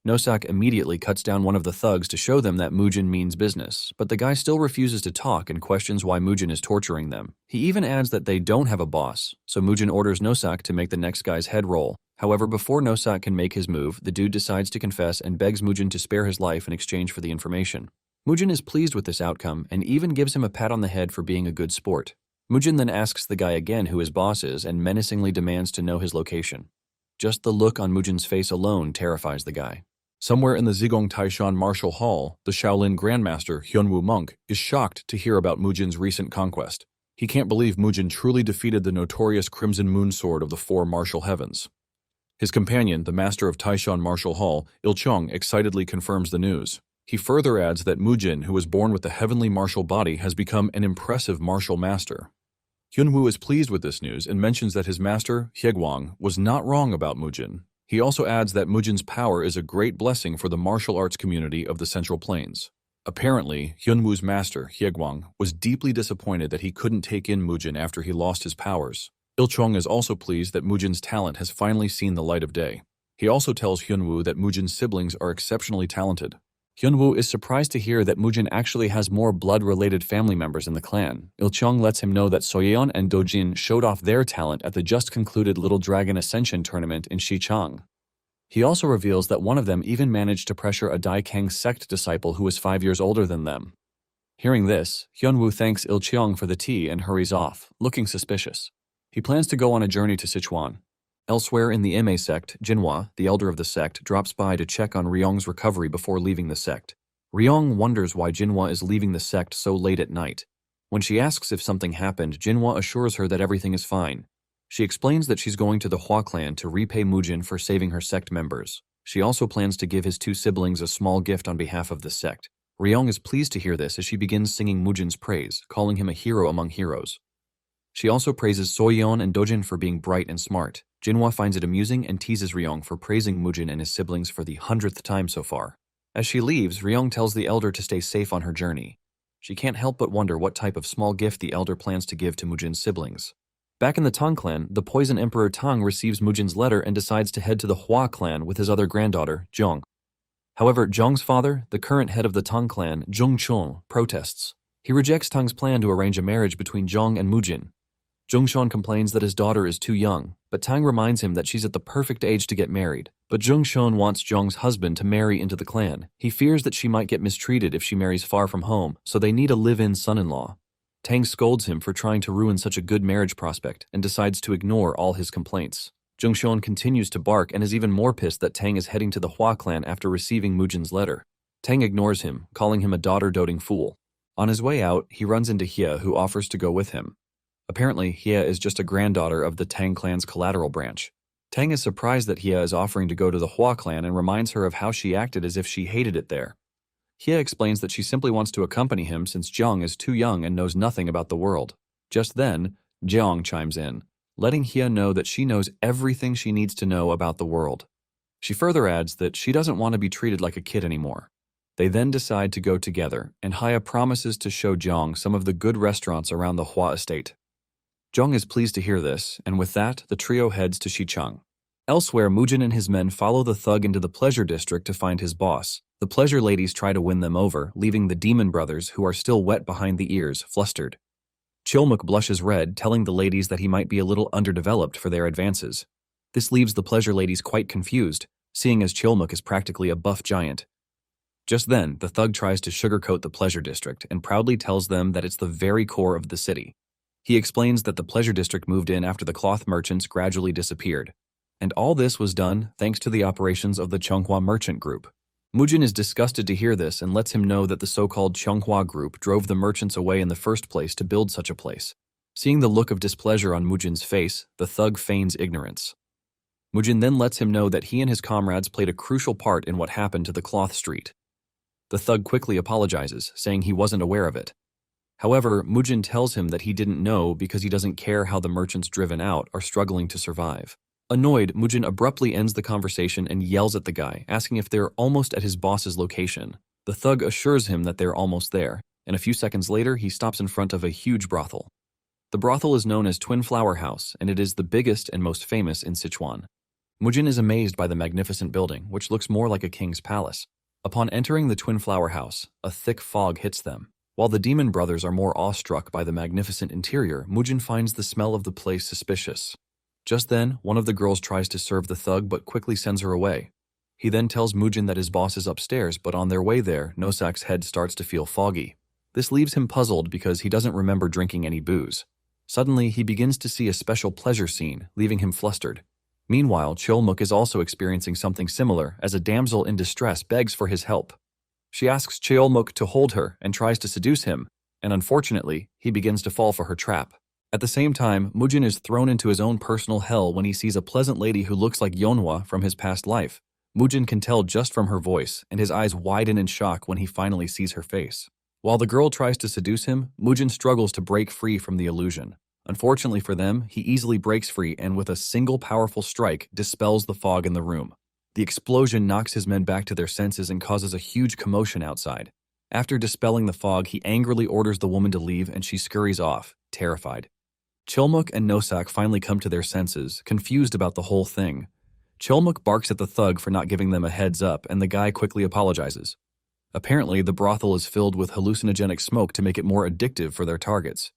Nosak immediately cuts down one of the thugs to show them that Mujin means business, but the guy still refuses to talk and questions why Mujin is torturing them. He even adds that they don't have a boss, so Mujin orders Nosak to make the next guy's head roll. However, before Nosak can make his move, the dude decides to confess and begs Mujin to spare his life in exchange for the information. Mujin is pleased with this outcome and even gives him a pat on the head for being a good sport. Mujin then asks the guy again who his boss is and menacingly demands to know his location. Just the look on Mujin's face alone terrifies the guy. Somewhere in the Zigong Taishan Martial Hall, the Shaolin Grandmaster Hyunwoo Monk is shocked to hear about Mujin's recent conquest. He can't believe Mujin truly defeated the notorious Crimson Moon Sword of the Four Martial Heavens. His companion, the master of Taishan Martial Hall, Il-chung, excitedly confirms the news. He further adds that Mujin, who was born with the heavenly martial body, has become an impressive martial master. Hyunwoo is pleased with this news and mentions that his master, Hyegwang, was not wrong about Mujin. He also adds that Mujin's power is a great blessing for the martial arts community of the Central Plains. Apparently, Hyunwoo's master, Hyegwang, was deeply disappointed that he couldn't take in Mujin after he lost his powers. Il-chung is also pleased that Mujin's talent has finally seen the light of day. He also tells Hyunwoo that Mujin's siblings are exceptionally talented. Hyunwoo is surprised to hear that Mujin actually has more blood-related family members in the clan. Il-chung lets him know that Soyeon and Dojin showed off their talent at the just-concluded Little Dragon Ascension tournament in Xichang. He also reveals that one of them even managed to pressure a Daikang sect disciple who was 5 years older than them. Hearing this, Hyunwoo thanks Il-chung for the tea and hurries off, looking suspicious. He plans to go on a journey to Sichuan. Elsewhere in the Ma sect, Jinhwa, the elder of the sect, drops by to check on Ryong's recovery before leaving the sect. Ryong wonders why Jinhwa is leaving the sect so late at night. When she asks if something happened, Jinhwa assures her that everything is fine. She explains that she's going to the Hua clan to repay Mujin for saving her sect members. She also plans to give his two siblings a small gift on behalf of the sect. Ryong is pleased to hear this as she begins singing Mujin's praise, calling him a hero among heroes. She also praises Soyeon and Dojin for being bright and smart. Jinhwa finds it amusing and teases Ryong for praising Mujin and his siblings for the 100th time so far. As she leaves, Ryong tells the elder to stay safe on her journey. She can't help but wonder what type of small gift the elder plans to give to Mujin's siblings. Back in the Tang clan, the Poison Emperor Tang receives Mujin's letter and decides to head to the Hua clan with his other granddaughter, Zhong. However, Zhong's father, the current head of the Tang clan, Zhong Chun, protests. He rejects Tang's plan to arrange a marriage between Zhong and Mujin. Zhongshan complains that his daughter is too young, but Tang reminds him that she's at the perfect age to get married. But Zhongshan wants Zhong's husband to marry into the clan. He fears that she might get mistreated if she marries far from home, so they need a live-in son-in-law. Tang scolds him for trying to ruin such a good marriage prospect and decides to ignore all his complaints. Zhongshan continues to bark and is even more pissed that Tang is heading to the Hua clan after receiving Mujin's letter. Tang ignores him, calling him a daughter-doting fool. On his way out, he runs into Hye, who offers to go with him. Apparently, Hye is just a granddaughter of the Tang clan's collateral branch. Tang is surprised that Hye is offering to go to the Hua clan and reminds her of how she acted as if she hated it there. Hye explains that she simply wants to accompany him since Jiang is too young and knows nothing about the world. Just then, Jiang chimes in, letting Hye know that she knows everything she needs to know about the world. She further adds that she doesn't want to be treated like a kid anymore. They then decide to go together, and Hye promises to show Jiang some of the good restaurants around the Hua estate. Zhong is pleased to hear this, and with that, the trio heads to Xichang. Elsewhere, Mujin and his men follow the thug into the pleasure district to find his boss. The pleasure ladies try to win them over, leaving the demon brothers, who are still wet behind the ears, flustered. Chilmuk blushes red, telling the ladies that he might be a little underdeveloped for their advances. This leaves the pleasure ladies quite confused, seeing as Chilmuk is practically a buff giant. Just then, the thug tries to sugarcoat the pleasure district and proudly tells them that it's the very core of the city. He explains that the pleasure district moved in after the cloth merchants gradually disappeared. And all this was done thanks to the operations of the Chonghua merchant group. Mujin is disgusted to hear this and lets him know that the so-called Chonghua group drove the merchants away in the first place to build such a place. Seeing the look of displeasure on Mujin's face, the thug feigns ignorance. Mujin then lets him know that he and his comrades played a crucial part in what happened to the cloth street. The thug quickly apologizes, saying he wasn't aware of it. However, Mujin tells him that he didn't know because he doesn't care how the merchants driven out are struggling to survive. Annoyed, Mujin abruptly ends the conversation and yells at the guy, asking if they're almost at his boss's location. The thug assures him that they're almost there, and a few seconds later he stops in front of a huge brothel. The brothel is known as Twin Flower House, and it is the biggest and most famous in Sichuan. Mujin is amazed by the magnificent building, which looks more like a king's palace. Upon entering the Twin Flower House, a thick fog hits them. While the demon brothers are more awestruck by the magnificent interior, Mujin finds the smell of the place suspicious. Just then, one of the girls tries to serve the thug but quickly sends her away. He then tells Mujin that his boss is upstairs, but on their way there, Nosak's head starts to feel foggy. This leaves him puzzled because he doesn't remember drinking any booze. Suddenly, he begins to see a special pleasure scene, leaving him flustered. Meanwhile, Chilmuk is also experiencing something similar as a damsel in distress begs for his help. She asks Cheolmuk to hold her and tries to seduce him, and unfortunately, he begins to fall for her trap. At the same time, Mujin is thrown into his own personal hell when he sees a pleasant lady who looks like Yeonhwa from his past life. Mujin can tell just from her voice, and his eyes widen in shock when he finally sees her face. While the girl tries to seduce him, Mujin struggles to break free from the illusion. Unfortunately for them, he easily breaks free and with a single powerful strike dispels the fog in the room. The explosion knocks his men back to their senses and causes a huge commotion outside. After dispelling the fog, he angrily orders the woman to leave and she scurries off, terrified. Chulmuk and Nosak finally come to their senses, confused about the whole thing. Chulmuk barks at the thug for not giving them a heads up and the guy quickly apologizes. Apparently, the brothel is filled with hallucinogenic smoke to make it more addictive for their targets.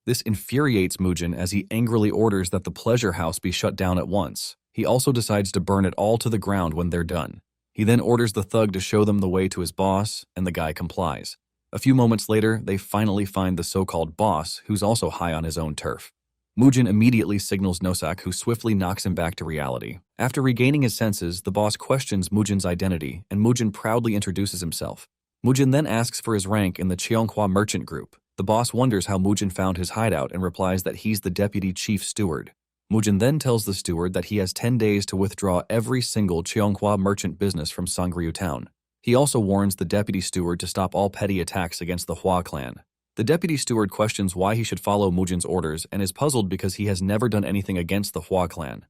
This infuriates Mujin as he angrily orders that the pleasure house be shut down at once. He also decides to burn it all to the ground when they're done. He then orders the thug to show them the way to his boss, and the guy complies. A few moments later, they finally find the so-called boss, who's also high on his own turf. Mujin immediately signals Nosak, who swiftly knocks him back to reality. After regaining his senses, the boss questions Mujin's identity, and Mujin proudly introduces himself. Mujin then asks for his rank in the Cheonghwa merchant group. The boss wonders how Mujin found his hideout and replies that he's the deputy chief steward. Mujin then tells the steward that he has 10 days to withdraw every single Cheonghwa merchant business from Songryu town. He also warns the deputy steward to stop all petty attacks against the Hua clan. The deputy steward questions why he should follow Mujin's orders and is puzzled because he has never done anything against the Hua clan.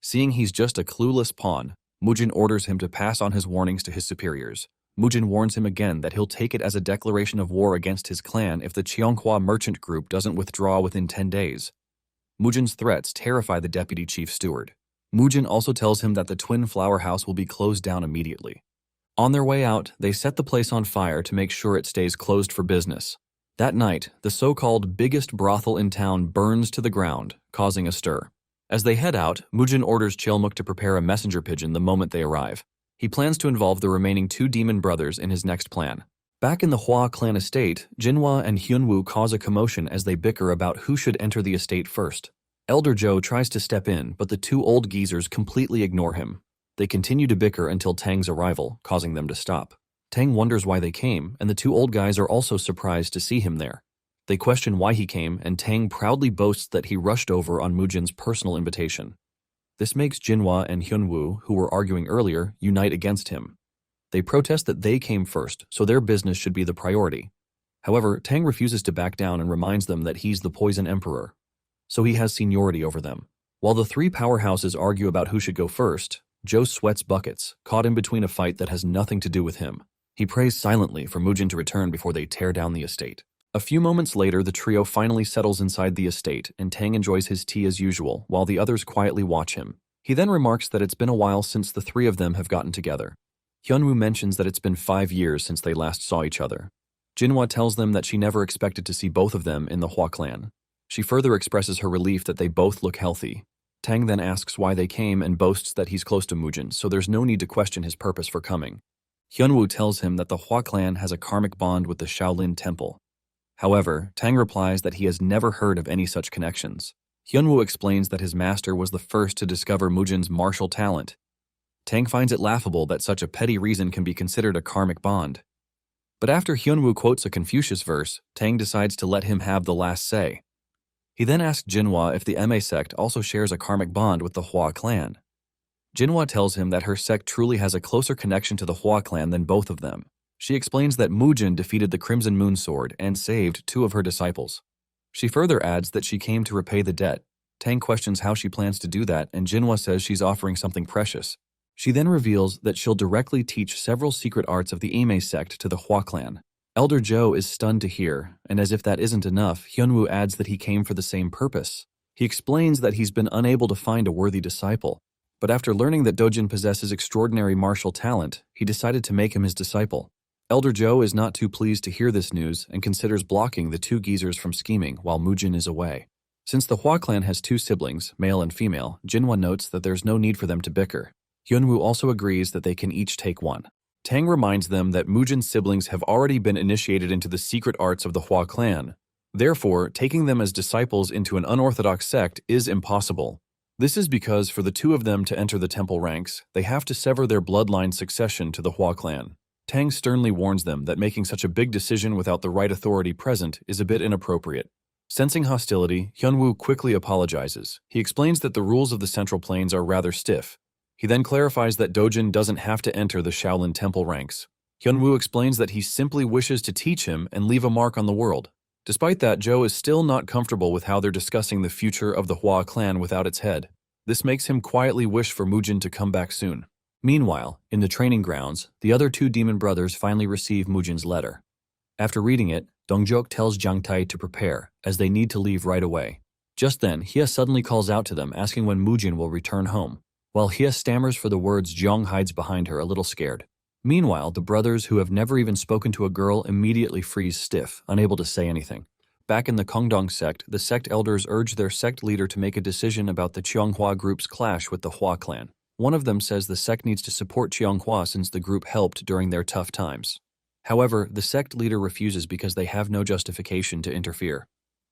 Seeing he's just a clueless pawn, Mujin orders him to pass on his warnings to his superiors. Mujin warns him again that he'll take it as a declaration of war against his clan if the Cheonghwa merchant group doesn't withdraw within 10 days. Mujin's threats terrify the deputy chief steward. Mujin also tells him that the twin flower house will be closed down immediately. On their way out, they set the place on fire to make sure it stays closed for business. That night, the so-called biggest brothel in town burns to the ground, causing a stir. As they head out, Mujin orders Chulmuk to prepare a messenger pigeon the moment they arrive. He plans to involve the remaining 2 demon brothers in his next plan. Back in the Hua clan estate, Jinhwa and Hyunwoo cause a commotion as they bicker about who should enter the estate first. Elder Joe tries to step in, but the 2 old geezers completely ignore him. They continue to bicker until Tang's arrival, causing them to stop. Tang wonders why they came, and the 2 old guys are also surprised to see him there. They question why he came, and Tang proudly boasts that he rushed over on Mujin's personal invitation. This makes Jinhwa and Hyunwoo, who were arguing earlier, unite against him. They protest that they came first, so their business should be the priority. However, Tang refuses to back down and reminds them that he's the Poison Emperor, so he has seniority over them. While the 3 powerhouses argue about who should go first, Joe sweats buckets, caught in between a fight that has nothing to do with him. He prays silently for Mujin to return before they tear down the estate. A few moments later, the trio finally settles inside the estate, and Tang enjoys his tea as usual, while the others quietly watch him. He then remarks that it's been a while since the 3 of them have gotten together. Hyunwoo mentions that it's been 5 years since they last saw each other. Jinhwa tells them that she never expected to see both of them in the Hua clan. She further expresses her relief that they both look healthy. Tang then asks why they came and boasts that he's close to Mujin, so there's no need to question his purpose for coming. Hyunwoo tells him that the Hua clan has a karmic bond with the Shaolin Temple. However, Tang replies that he has never heard of any such connections. Hyunwoo explains that his master was the first to discover Mujin's martial talent. Tang finds it laughable that such a petty reason can be considered a karmic bond. But after Hyunwoo quotes a Confucius verse, Tang decides to let him have the last say. He then asks Jinhwa if the Ma sect also shares a karmic bond with the Hua clan. Jinhwa tells him that her sect truly has a closer connection to the Hua clan than both of them. She explains that Mujin defeated the Crimson Moon Sword and saved 2 of her disciples. She further adds that she came to repay the debt. Tang questions how she plans to do that, and Jinhwa says she's offering something precious. She then reveals that she'll directly teach several secret arts of the Ma sect to the Hua clan. Elder Joe is stunned to hear, and as if that isn't enough, Hyunwoo adds that he came for the same purpose. He explains that he's been unable to find a worthy disciple, but after learning that Dojin possesses extraordinary martial talent, he decided to make him his disciple. Elder Joe is not too pleased to hear this news and considers blocking the 2 geezers from scheming while Mujin is away. Since the Hua clan has 2 siblings, male and female, Jinhwa notes that there's no need for them to bicker. Hyunwoo also agrees that they can each take one. Tang reminds them that Mujin's siblings have already been initiated into the secret arts of the Hua clan. Therefore, taking them as disciples into an unorthodox sect is impossible. This is because for the 2 of them to enter the temple ranks, they have to sever their bloodline succession to the Hua clan. Tang sternly warns them that making such a big decision without the right authority present is a bit inappropriate. Sensing hostility, Hyunwoo quickly apologizes. He explains that the rules of the Central Plains are rather stiff. He then clarifies that Dojin doesn't have to enter the Shaolin Temple ranks. Hyunwoo explains that he simply wishes to teach him and leave a mark on the world. Despite that, Joe is still not comfortable with how they're discussing the future of the Hua clan without its head. This makes him quietly wish for Mujin to come back soon. Meanwhile, in the training grounds, the other two demon brothers finally receive Mujin's letter. After reading it, Dongjok tells Jangtae to prepare, as they need to leave right away. Just then, Hia suddenly calls out to them asking when Mujin will return home. While Hia stammers for the words, Jeong hides behind her a little scared. Meanwhile, the brothers who have never even spoken to a girl immediately freeze stiff, unable to say anything. Back in the Kongdong sect, the sect elders urge their sect leader to make a decision about the Cheonghua group's clash with the Hua clan. One of them says the sect needs to support Cheonghua since the group helped during their tough times. However, the sect leader refuses because they have no justification to interfere.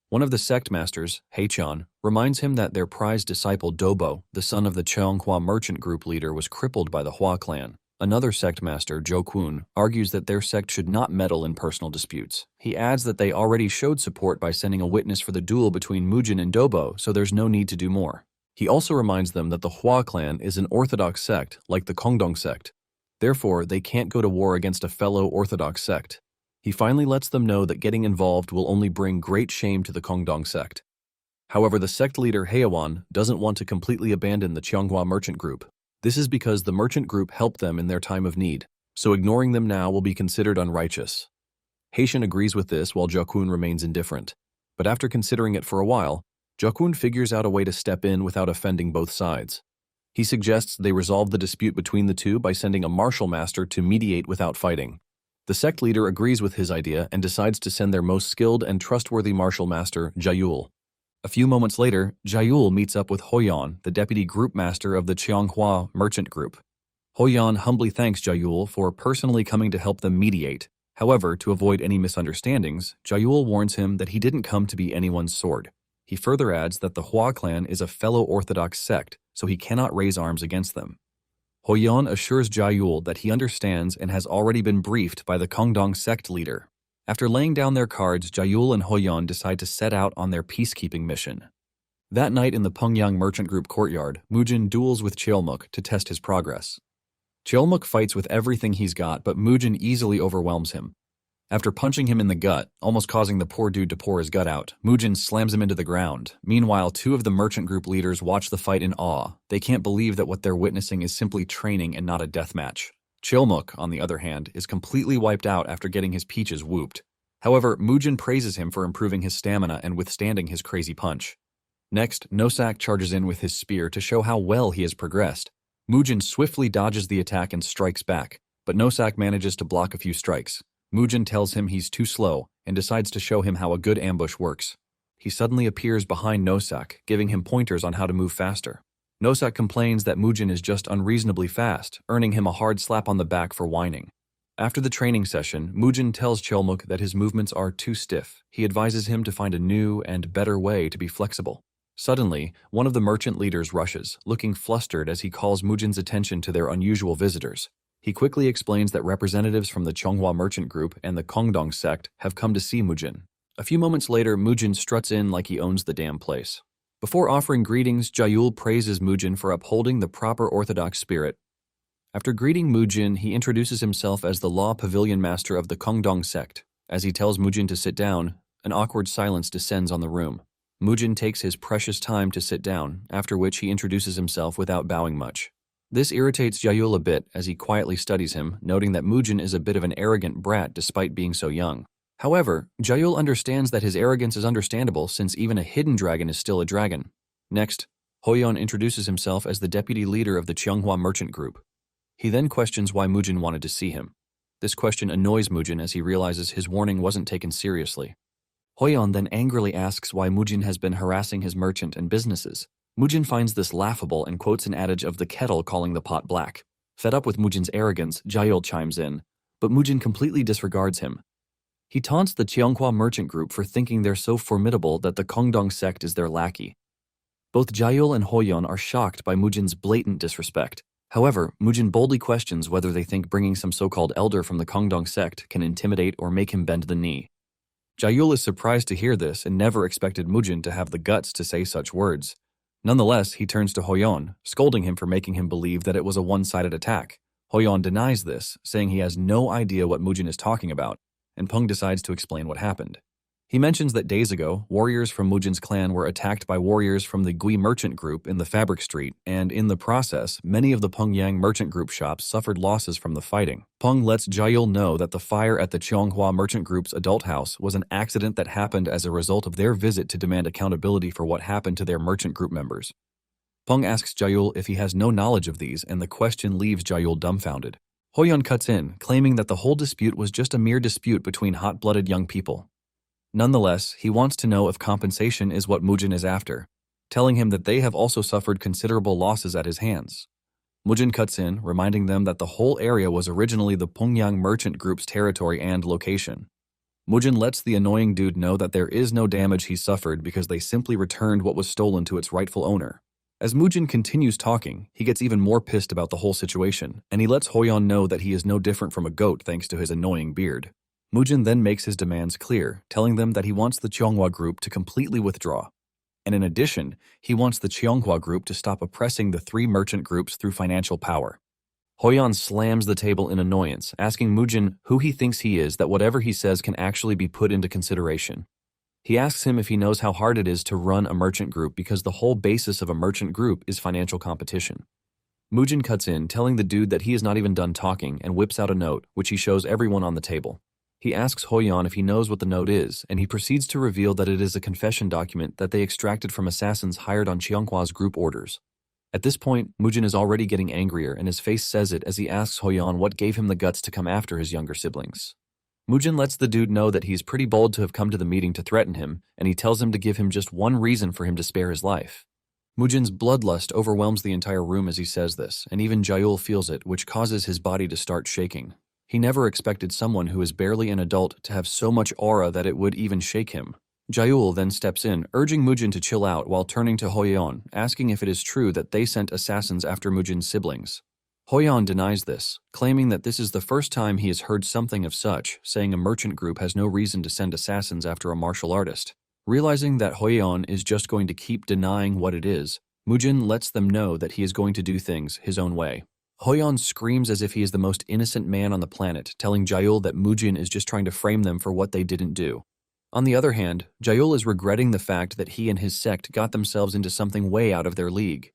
One of the sect masters, Haechan, reminds him that their prized disciple Dobo, the son of the Cheonghua merchant group leader, was crippled by the Hua clan. Another sect master, Jo-kwon, argues that their sect should not meddle in personal disputes. He adds that they already showed support by sending a witness for the duel between Mujin and Dobo, so there's no need to do more. He also reminds them that the Hua clan is an orthodox sect, like the Kongdong sect. Therefore, they can't go to war against a fellow orthodox sect. He finally lets them know that getting involved will only bring great shame to the Kongdong sect. However, the sect leader Haewan doesn't want to completely abandon the Cheonghua merchant group. This is because the merchant group helped them in their time of need, so ignoring them now will be considered unrighteous. Haechan agrees with this while Jo-kwon remains indifferent. But after considering it for a while, Jo-kwon figures out a way to step in without offending both sides. He suggests they resolve the dispute between the two by sending a martial master to mediate without fighting. The sect leader agrees with his idea and decides to send their most skilled and trustworthy martial master, Jaeul. A few moments later, Jaeul meets up with Hoyeon, the deputy group master of the Cheonghua merchant group. Hoyeon humbly thanks Jaeul for personally coming to help them mediate. However, to avoid any misunderstandings, Jaeul warns him that he didn't come to be anyone's sword. He further adds that the Hua clan is a fellow orthodox sect, so he cannot raise arms against them. Hoyeon assures Jaeul that he understands and has already been briefed by the Kongdong sect leader. After laying down their cards, Jaeul and Hoyeon decide to set out on their peacekeeping mission. That night in the Pyongyang merchant group courtyard, Mujin duels with Cheolmuk to test his progress. Cheolmuk fights with everything he's got, but Mujin easily overwhelms him. After punching him in the gut, almost causing the poor dude to pour his gut out, Mujin slams him into the ground. Meanwhile, two of the merchant group leaders watch the fight in awe. They can't believe that what they're witnessing is simply training and not a death match. Cheolmuk, on the other hand, is completely wiped out after getting his peaches whooped. However, Mujin praises him for improving his stamina and withstanding his crazy punch. Next, Nosak charges in with his spear to show how well he has progressed. Mujin swiftly dodges the attack and strikes back, but Nosak manages to block a few strikes. Mujin tells him he's too slow and decides to show him how a good ambush works. He suddenly appears behind Nosak, giving him pointers on how to move faster. Nosak complains that Mujin is just unreasonably fast, earning him a hard slap on the back for whining. After the training session, Mujin tells Cheolmuk that his movements are too stiff. He advises him to find a new and better way to be flexible. Suddenly, one of the merchant leaders rushes, looking flustered as he calls Mujin's attention to their unusual visitors. He quickly explains that representatives from the Cheonghua merchant group and the Kongdong sect have come to see Mujin. A few moments later, Mujin struts in like he owns the damn place. Before offering greetings, Jaeul praises Mujin for upholding the proper orthodox spirit. After greeting Mujin, he introduces himself as the law pavilion master of the Kongdong sect. As he tells Mujin to sit down, an awkward silence descends on the room. Mujin takes his precious time to sit down, after which he introduces himself without bowing much. This irritates Jaeul a bit as he quietly studies him, noting that Mujin is a bit of an arrogant brat despite being so young. However, Jaeul understands that his arrogance is understandable since even a hidden dragon is still a dragon. Next, Hoyeon introduces himself as the deputy leader of the Cheonghua merchant group. He then questions why Mujin wanted to see him. This question annoys Mujin as he realizes his warning wasn't taken seriously. Hoyeon then angrily asks why Mujin has been harassing his merchant and businesses. Mujin finds this laughable and quotes an adage of the kettle calling the pot black. Fed up with Mujin's arrogance, Jaeul chimes in, but Mujin completely disregards him. He taunts the Cheonghua merchant group for thinking they're so formidable that the Kongdong sect is their lackey. Both Jaeul and Hoyeon are shocked by Mujin's blatant disrespect. However, Mujin boldly questions whether they think bringing some so-called elder from the Kongdong sect can intimidate or make him bend the knee. Jaehyul is surprised to hear this and never expected Mujin to have the guts to say such words. Nonetheless, he turns to Hoyeon, scolding him for making him believe that it was a one-sided attack. Hoyeon denies this, saying he has no idea what Mujin is talking about, and Peng decides to explain what happened. He mentions that days ago, warriors from Mujin's clan were attacked by warriors from the Gui merchant group in the Fabric Street, and in the process, many of the Pengyang merchant group shops suffered losses from the fighting. Peng lets Jaehyul know that the fire at the Cheonghua merchant group's adult house was an accident that happened as a result of their visit to demand accountability for what happened to their merchant group members. Peng asks Jaehyul if he has no knowledge of these, and the question leaves Jaehyul dumbfounded. Hoyeon cuts in, claiming that the whole dispute was just a mere dispute between hot-blooded young people. Nonetheless, he wants to know if compensation is what Mujin is after, telling him that they have also suffered considerable losses at his hands. Mujin cuts in, reminding them that the whole area was originally the Pengyang merchant group's territory and location. Mujin lets the annoying dude know that there is no damage he suffered because they simply returned what was stolen to its rightful owner. As Mujin continues talking, he gets even more pissed about the whole situation, and he lets Hoyeon know that he is no different from a goat thanks to his annoying beard. Mujin then makes his demands clear, telling them that he wants the Cheonghua group to completely withdraw. And in addition, he wants the Cheonghua group to stop oppressing the three merchant groups through financial power. Hoyeon slams the table in annoyance, asking Mujin who he thinks he is that whatever he says can actually be put into consideration. He asks him if he knows how hard it is to run a merchant group because the whole basis of a merchant group is financial competition. Mujin cuts in, telling the dude that he is not even done talking, and whips out a note, which he shows everyone on the table. He asks Hoyeon if he knows what the note is, and he proceeds to reveal that it is a confession document that they extracted from assassins hired on Cheonghua's group orders. At this point, Mujin is already getting angrier, and his face says it as he asks Hoyeon what gave him the guts to come after his younger siblings. Mujin lets the dude know that he's pretty bold to have come to the meeting to threaten him, and he tells him to give him just one reason for him to spare his life. Mujin's bloodlust overwhelms the entire room as he says this, and even Jaehyul feels it, which causes his body to start shaking. He never expected someone who is barely an adult to have so much aura that it would even shake him. Jaehyul then steps in, urging Mujin to chill out while turning to Hoyeon, asking if it is true that they sent assassins after Mujin's siblings. Hoyeon denies this, claiming that this is the first time he has heard something of such, saying a merchant group has no reason to send assassins after a martial artist. Realizing that Hoyeon is just going to keep denying what it is, Mujin lets them know that he is going to do things his own way. Hoyeon screams as if he is the most innocent man on the planet, telling Jaehyul that Mujin is just trying to frame them for what they didn't do. On the other hand, Jaehyul is regretting the fact that he and his sect got themselves into something way out of their league.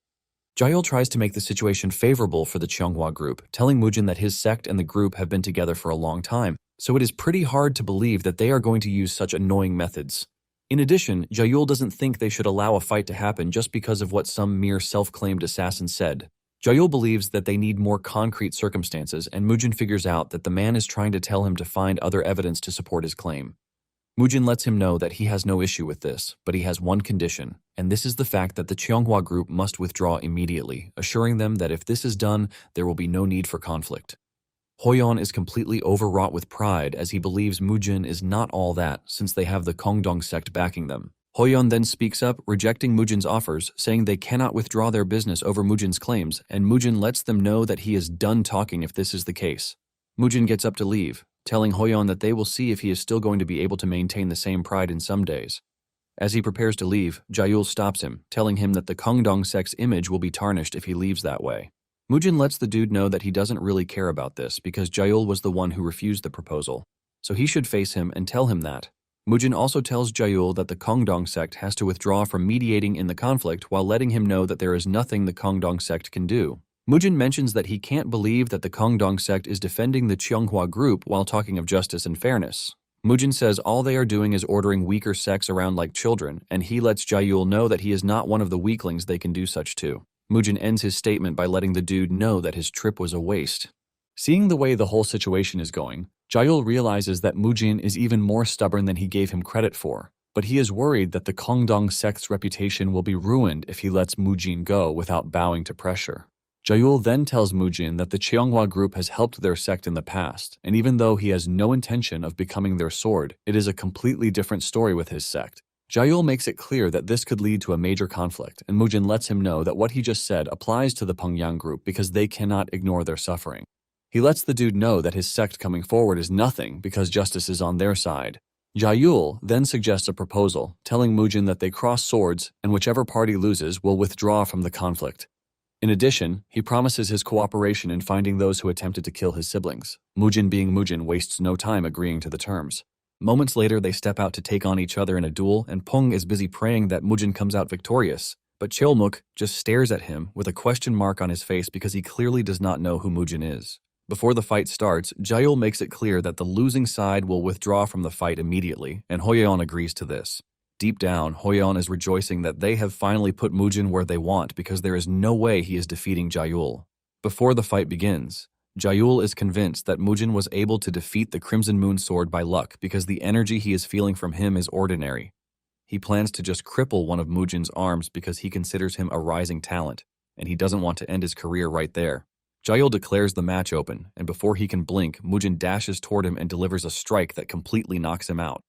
Jaehyul tries to make the situation favorable for the Cheonghua group, telling Mujin that his sect and the group have been together for a long time, so it is pretty hard to believe that they are going to use such annoying methods. In addition, Jaehyul doesn't think they should allow a fight to happen just because of what some mere self-claimed assassin said. Jaehyul believes that they need more concrete circumstances, and Mujin figures out that the man is trying to tell him to find other evidence to support his claim. Mujin lets him know that he has no issue with this, but he has one condition, and this is the fact that the Cheonghua group must withdraw immediately, assuring them that if this is done, there will be no need for conflict. Hoyeon is completely overwrought with pride as he believes Mujin is not all that since they have the Kongdong sect backing them. Hoyeon then speaks up, rejecting Mujin's offers, saying they cannot withdraw their business over Mujin's claims, and Mujin lets them know that he is done talking if this is the case. Mujin gets up to leave, telling Hoyeon that they will see if he is still going to be able to maintain the same pride in some days. As he prepares to leave, Jaehyul stops him, telling him that the Kongdong sect's image will be tarnished if he leaves that way. Mujin lets the dude know that he doesn't really care about this because Jaehyul was the one who refused the proposal, so he should face him and tell him that. Mujin also tells Jaehyul that the Kongdong sect has to withdraw from mediating in the conflict while letting him know that there is nothing the Kongdong sect can do. Mujin mentions that he can't believe that the Kongdong sect is defending the Cheonghua group while talking of justice and fairness. Mujin says all they are doing is ordering weaker sects around like children, and he lets Jaehyul know that he is not one of the weaklings they can do such to. Mujin ends his statement by letting the dude know that his trip was a waste. Seeing the way the whole situation is going, Jaehyul realizes that Mujin is even more stubborn than he gave him credit for, but he is worried that the Kongdong sect's reputation will be ruined if he lets Mujin go without bowing to pressure. Jaehyul then tells Mujin that the Cheonghua group has helped their sect in the past, and even though he has no intention of becoming their sword, it is a completely different story with his sect. Jaehyul makes it clear that this could lead to a major conflict, and Mujin lets him know that what he just said applies to the Pyongyang group because they cannot ignore their suffering. He lets the dude know that his sect coming forward is nothing because justice is on their side. Jaehyul then suggests a proposal, telling Mujin that they cross swords and whichever party loses will withdraw from the conflict. In addition, he promises his cooperation in finding those who attempted to kill his siblings. Mujin, being Mujin, wastes no time agreeing to the terms. Moments later, they step out to take on each other in a duel, and Pung is busy praying that Mujin comes out victorious. But Cheolmuk just stares at him with a question mark on his face because he clearly does not know who Mujin is. Before the fight starts, Jaehyul makes it clear that the losing side will withdraw from the fight immediately, and Hoyeon agrees to this. Deep down, Hoyeon is rejoicing that they have finally put Mujin where they want because there is no way he is defeating Jaehyul. Before the fight begins, Jaehyul is convinced that Mujin was able to defeat the Crimson Moon Sword by luck because the energy he is feeling from him is ordinary. He plans to just cripple one of Mujin's arms because he considers him a rising talent, and he doesn't want to end his career right there. Jaehyul declares the match open, and before he can blink, Mujin dashes toward him and delivers a strike that completely knocks him out.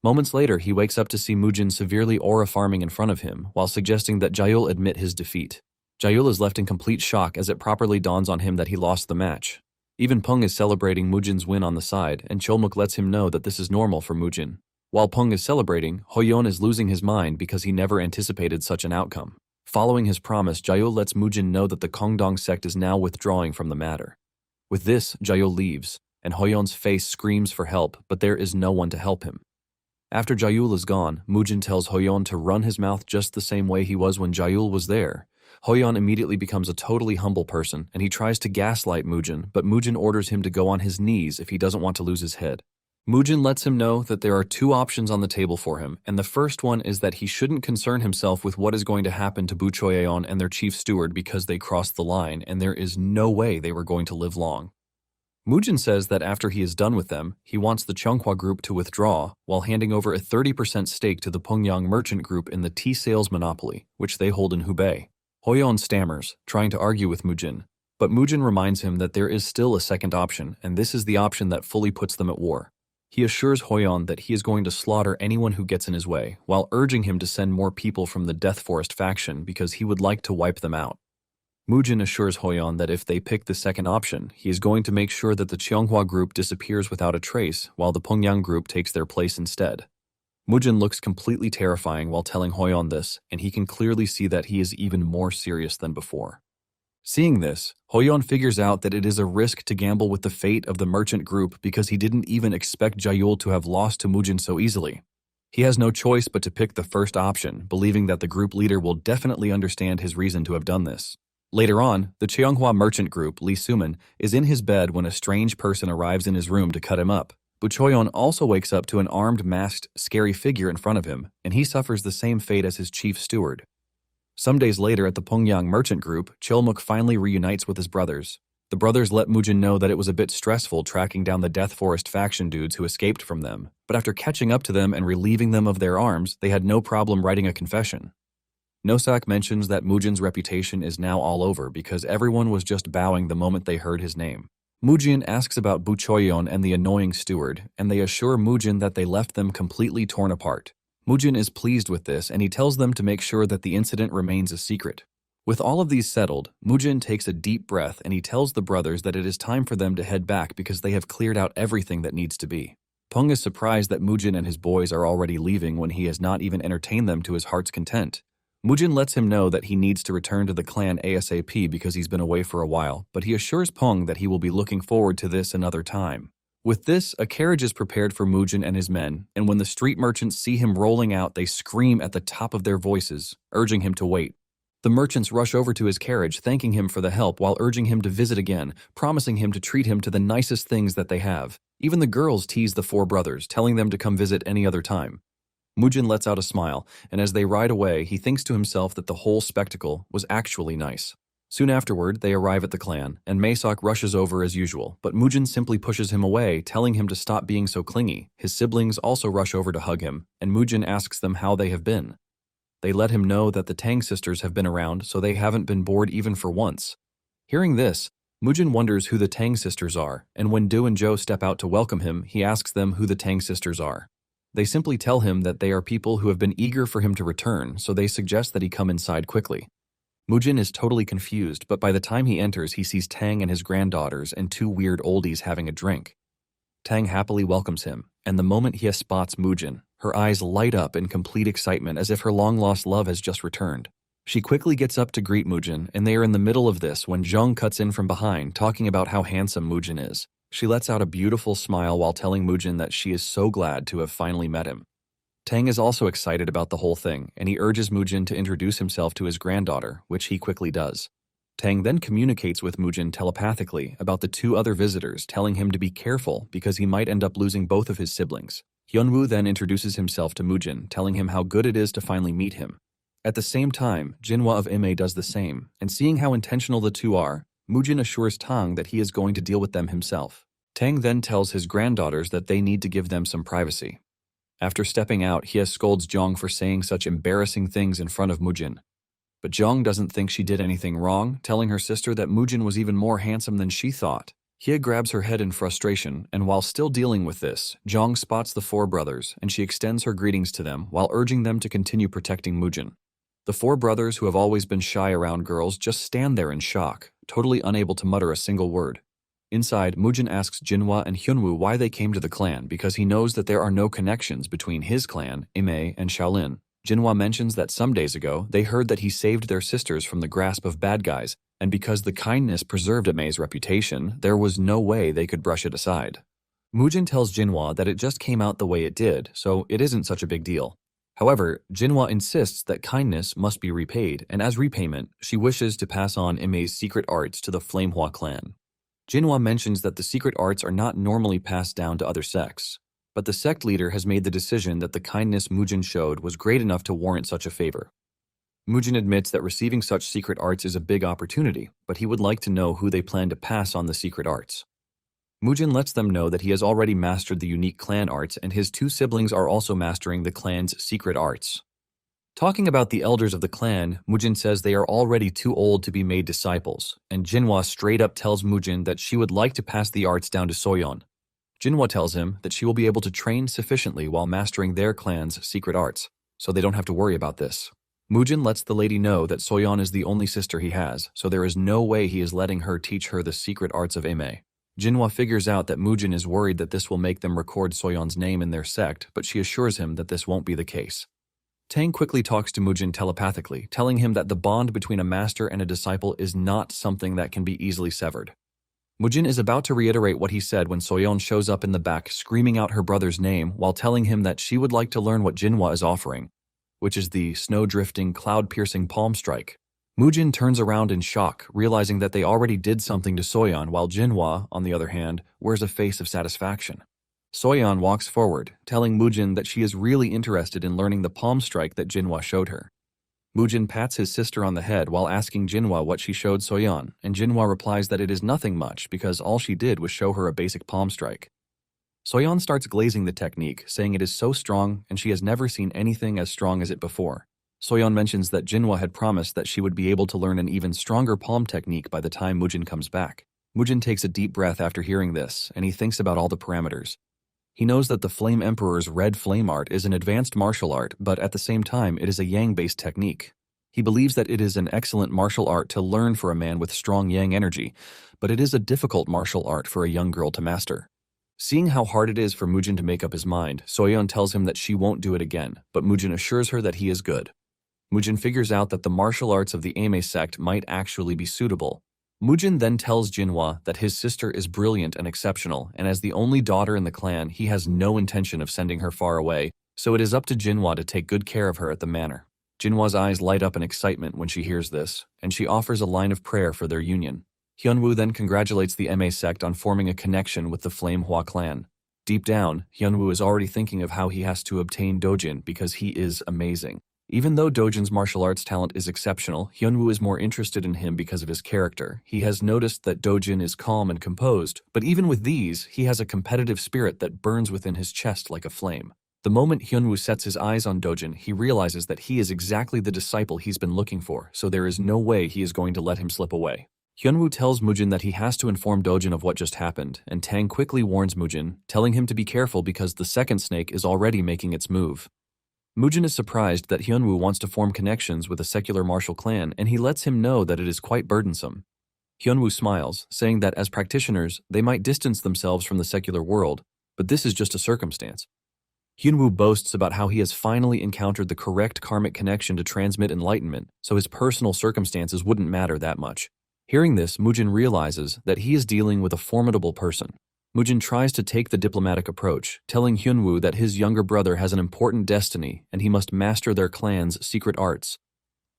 Moments later, he wakes up to see Mujin severely aura farming in front of him, while suggesting that Jaehyul admit his defeat. Jaehyul is left in complete shock as it properly dawns on him that he lost the match. Even Pung is celebrating Mujin's win on the side, and Cheolmuk lets him know that this is normal for Mujin. While Pung is celebrating, Hoyeon is losing his mind because he never anticipated such an outcome. Following his promise, Jaehyul lets Mujin know that the Kongdong sect is now withdrawing from the matter. With this, Jaehyul leaves, and Hoyeon's face screams for help, but there is no one to help him. After Jaehyul is gone, Mujin tells Hoyeon to run his mouth just the same way he was when Jaehyul was there. Hoyeon immediately becomes a totally humble person, and he tries to gaslight Mujin, but Mujin orders him to go on his knees if he doesn't want to lose his head. Mujin lets him know that there are two options on the table for him, and the first one is that he shouldn't concern himself with what is going to happen to Buchoyeon and their chief steward because they crossed the line, and there is no way they were going to live long. Mujin says that after he is done with them, he wants the Cheonghwa group to withdraw while handing over a 30% stake to the Pyongyang merchant group in the tea sales monopoly, which they hold in Hubei. Hoyeon stammers, trying to argue with Mujin, but Mujin reminds him that there is still a second option, and this is the option that fully puts them at war. He assures Hoyeon that he is going to slaughter anyone who gets in his way, while urging him to send more people from the Death Forest faction because he would like to wipe them out. Mujin assures Hoyeon that if they pick the second option, he is going to make sure that the Cheonghwa group disappears without a trace, while the Pyongyang group takes their place instead. Mujin looks completely terrifying while telling Hoyeon this, and he can clearly see that he is even more serious than before. Seeing this, Hoyeon figures out that it is a risk to gamble with the fate of the merchant group because he didn't even expect Jaehyul to have lost to Mujin so easily. He has no choice but to pick the first option, believing that the group leader will definitely understand his reason to have done this. Later on, the Cheonghwa merchant group, Lee Suman, is in his bed when a strange person arrives in his room to cut him up. Buchoyeon also wakes up to an armed, masked, scary figure in front of him, and he suffers the same fate as his chief steward. Some days later at the Pyongyang merchant group, Cheolmuk finally reunites with his brothers. The brothers let Mujin know that it was a bit stressful tracking down the Death Forest faction dudes who escaped from them, but after catching up to them and relieving them of their arms, they had no problem writing a confession. Nosak mentions that Mujin's reputation is now all over because everyone was just bowing the moment they heard his name. Mujin asks about Buchoyeon and the annoying steward, and they assure Mujin that they left them completely torn apart. Mujin is pleased with this, and he tells them to make sure that the incident remains a secret. With all of these settled, Mujin takes a deep breath and he tells the brothers that it is time for them to head back because they have cleared out everything that needs to be. Pung is surprised that Mujin and his boys are already leaving when he has not even entertained them to his heart's content. Mujin lets him know that he needs to return to the clan ASAP because he's been away for a while, but he assures Pung that he will be looking forward to this another time. With this, a carriage is prepared for Mujin and his men, and when the street merchants see him rolling out, they scream at the top of their voices, urging him to wait. The merchants rush over to his carriage, thanking him for the help while urging him to visit again, promising him to treat him to the nicest things that they have. Even the girls tease the four brothers, telling them to come visit any other time. Mujin lets out a smile, and as they ride away, he thinks to himself that the whole spectacle was actually nice. Soon afterward, they arrive at the clan, and Maesok rushes over as usual, but Mujin simply pushes him away, telling him to stop being so clingy. His siblings also rush over to hug him, and Mujin asks them how they have been. They let him know that the Tang sisters have been around, so they haven't been bored even for once. Hearing this, Mujin wonders who the Tang sisters are, and when Do and Jo step out to welcome him, he asks them who the Tang sisters are. They simply tell him that they are people who have been eager for him to return, so they suggest that he come inside quickly. Mujin is totally confused, but by the time he enters, he sees Tang and his granddaughters and two weird oldies having a drink. Tang happily welcomes him, and the moment he spots Mujin, her eyes light up in complete excitement as if her long-lost love has just returned. She quickly gets up to greet Mujin, and they are in the middle of this when Zheng cuts in from behind, talking about how handsome Mujin is. She lets out a beautiful smile while telling Mujin that she is so glad to have finally met him. Tang is also excited about the whole thing, and he urges Mujin to introduce himself to his granddaughter, which he quickly does. Tang then communicates with Mujin telepathically about the two other visitors, telling him to be careful because he might end up losing both of his siblings. Hyunwoo then introduces himself to Mujin, telling him how good it is to finally meet him. At the same time, Jinhwa of MA does the same, and seeing how intentional the two are, Mujin assures Tang that he is going to deal with them himself. Tang then tells his granddaughters that they need to give them some privacy. After stepping out, he scolds Zhang for saying such embarrassing things in front of Mujin. But Zhang doesn't think she did anything wrong, telling her sister that Mujin was even more handsome than she thought. Hye grabs her head in frustration, and while still dealing with this, Zhang spots the four brothers, and she extends her greetings to them while urging them to continue protecting Mujin. The four brothers, who have always been shy around girls, just stand there in shock, totally unable to mutter a single word. Inside, Mujin asks Jinhwa and Hyunwoo why they came to the clan because he knows that there are no connections between his clan, Ime, and Shaolin. Jinhwa mentions that some days ago, they heard that he saved their sisters from the grasp of bad guys, and because the kindness preserved Ime's reputation, there was no way they could brush it aside. Mujin tells Jinhwa that it just came out the way it did, so it isn't such a big deal. However, Jinhwa insists that kindness must be repaid, and as repayment, she wishes to pass on Ime's secret arts to the Flamehua clan. Jinhwa mentions that the secret arts are not normally passed down to other sects, but the sect leader has made the decision that the kindness Mujin showed was great enough to warrant such a favor. Mujin admits that receiving such secret arts is a big opportunity, but he would like to know who they plan to pass on the secret arts. Mujin lets them know that he has already mastered the unique clan arts and his two siblings are also mastering the clan's secret arts. Talking about the elders of the clan, Mujin says they are already too old to be made disciples, and Jinhwa straight up tells Mujin that she would like to pass the arts down to Soyeon. Jinhwa tells him that she will be able to train sufficiently while mastering their clan's secret arts, so they don't have to worry about this. Mujin lets the lady know that Soyeon is the only sister he has, so there is no way he is letting her teach her the secret arts of Ime. Jinhwa figures out that Mujin is worried that this will make them record Soyeon's name in their sect, but she assures him that this won't be the case. Tang quickly talks to Mujin telepathically, telling him that the bond between a master and a disciple is not something that can be easily severed. Mujin is about to reiterate what he said when Soyeon shows up in the back screaming out her brother's name while telling him that she would like to learn what Jinhwa is offering, which is the snow-drifting, cloud-piercing palm strike. Mujin turns around in shock, realizing that they already did something to Soyeon, while Jinhwa, on the other hand, wears a face of satisfaction. Soyeon walks forward, telling Mujin that she is really interested in learning the palm strike that Jinhwa showed her. Mujin pats his sister on the head while asking Jinhwa what she showed Soyeon, and Jinhwa replies that it is nothing much because all she did was show her a basic palm strike. Soyeon starts glazing the technique, saying it is so strong and she has never seen anything as strong as it before. Soyeon mentions that Jinhwa had promised that she would be able to learn an even stronger palm technique by the time Mujin comes back. Mujin takes a deep breath after hearing this, and he thinks about all the parameters. He knows that the Flame Emperor's red flame art is an advanced martial art, but at the same time it is a yang-based technique. He believes that it is an excellent martial art to learn for a man with strong yang energy, but it is a difficult martial art for a young girl to master. Seeing how hard it is for Mujin to make up his mind, Soyeon tells him that she won't do it again, but Mujin assures her that he is good. Mujin figures out that the martial arts of the Ame sect might actually be suitable. Mujin then tells Jinhwa that his sister is brilliant and exceptional, and as the only daughter in the clan, he has no intention of sending her far away, so it is up to Jinhwa to take good care of her at the manor. Jinhwa's eyes light up in excitement when she hears this, and she offers a line of prayer for their union. Hyunwoo then congratulates the Ma sect on forming a connection with the Flamehua clan. Deep down, Hyunwoo is already thinking of how he has to obtain Dojin because he is amazing. Even though Dojin's martial arts talent is exceptional, Hyunwoo is more interested in him because of his character. He has noticed that Dojin is calm and composed, but even with these, he has a competitive spirit that burns within his chest like a flame. The moment Hyunwoo sets his eyes on Dojin, he realizes that he is exactly the disciple he's been looking for, so there is no way he is going to let him slip away. Hyunwoo tells Mujin that he has to inform Dojin of what just happened, and Tang quickly warns Mujin, telling him to be careful because the second snake is already making its move. Mujin is surprised that Hyunwoo wants to form connections with a secular martial clan, and he lets him know that it is quite burdensome. Hyunwoo smiles, saying that as practitioners, they might distance themselves from the secular world, but this is just a circumstance. Hyunwoo boasts about how he has finally encountered the correct karmic connection to transmit enlightenment, so his personal circumstances wouldn't matter that much. Hearing this, Mujin realizes that he is dealing with a formidable person. Mujin tries to take the diplomatic approach, telling Hyunwoo that his younger brother has an important destiny and he must master their clan's secret arts.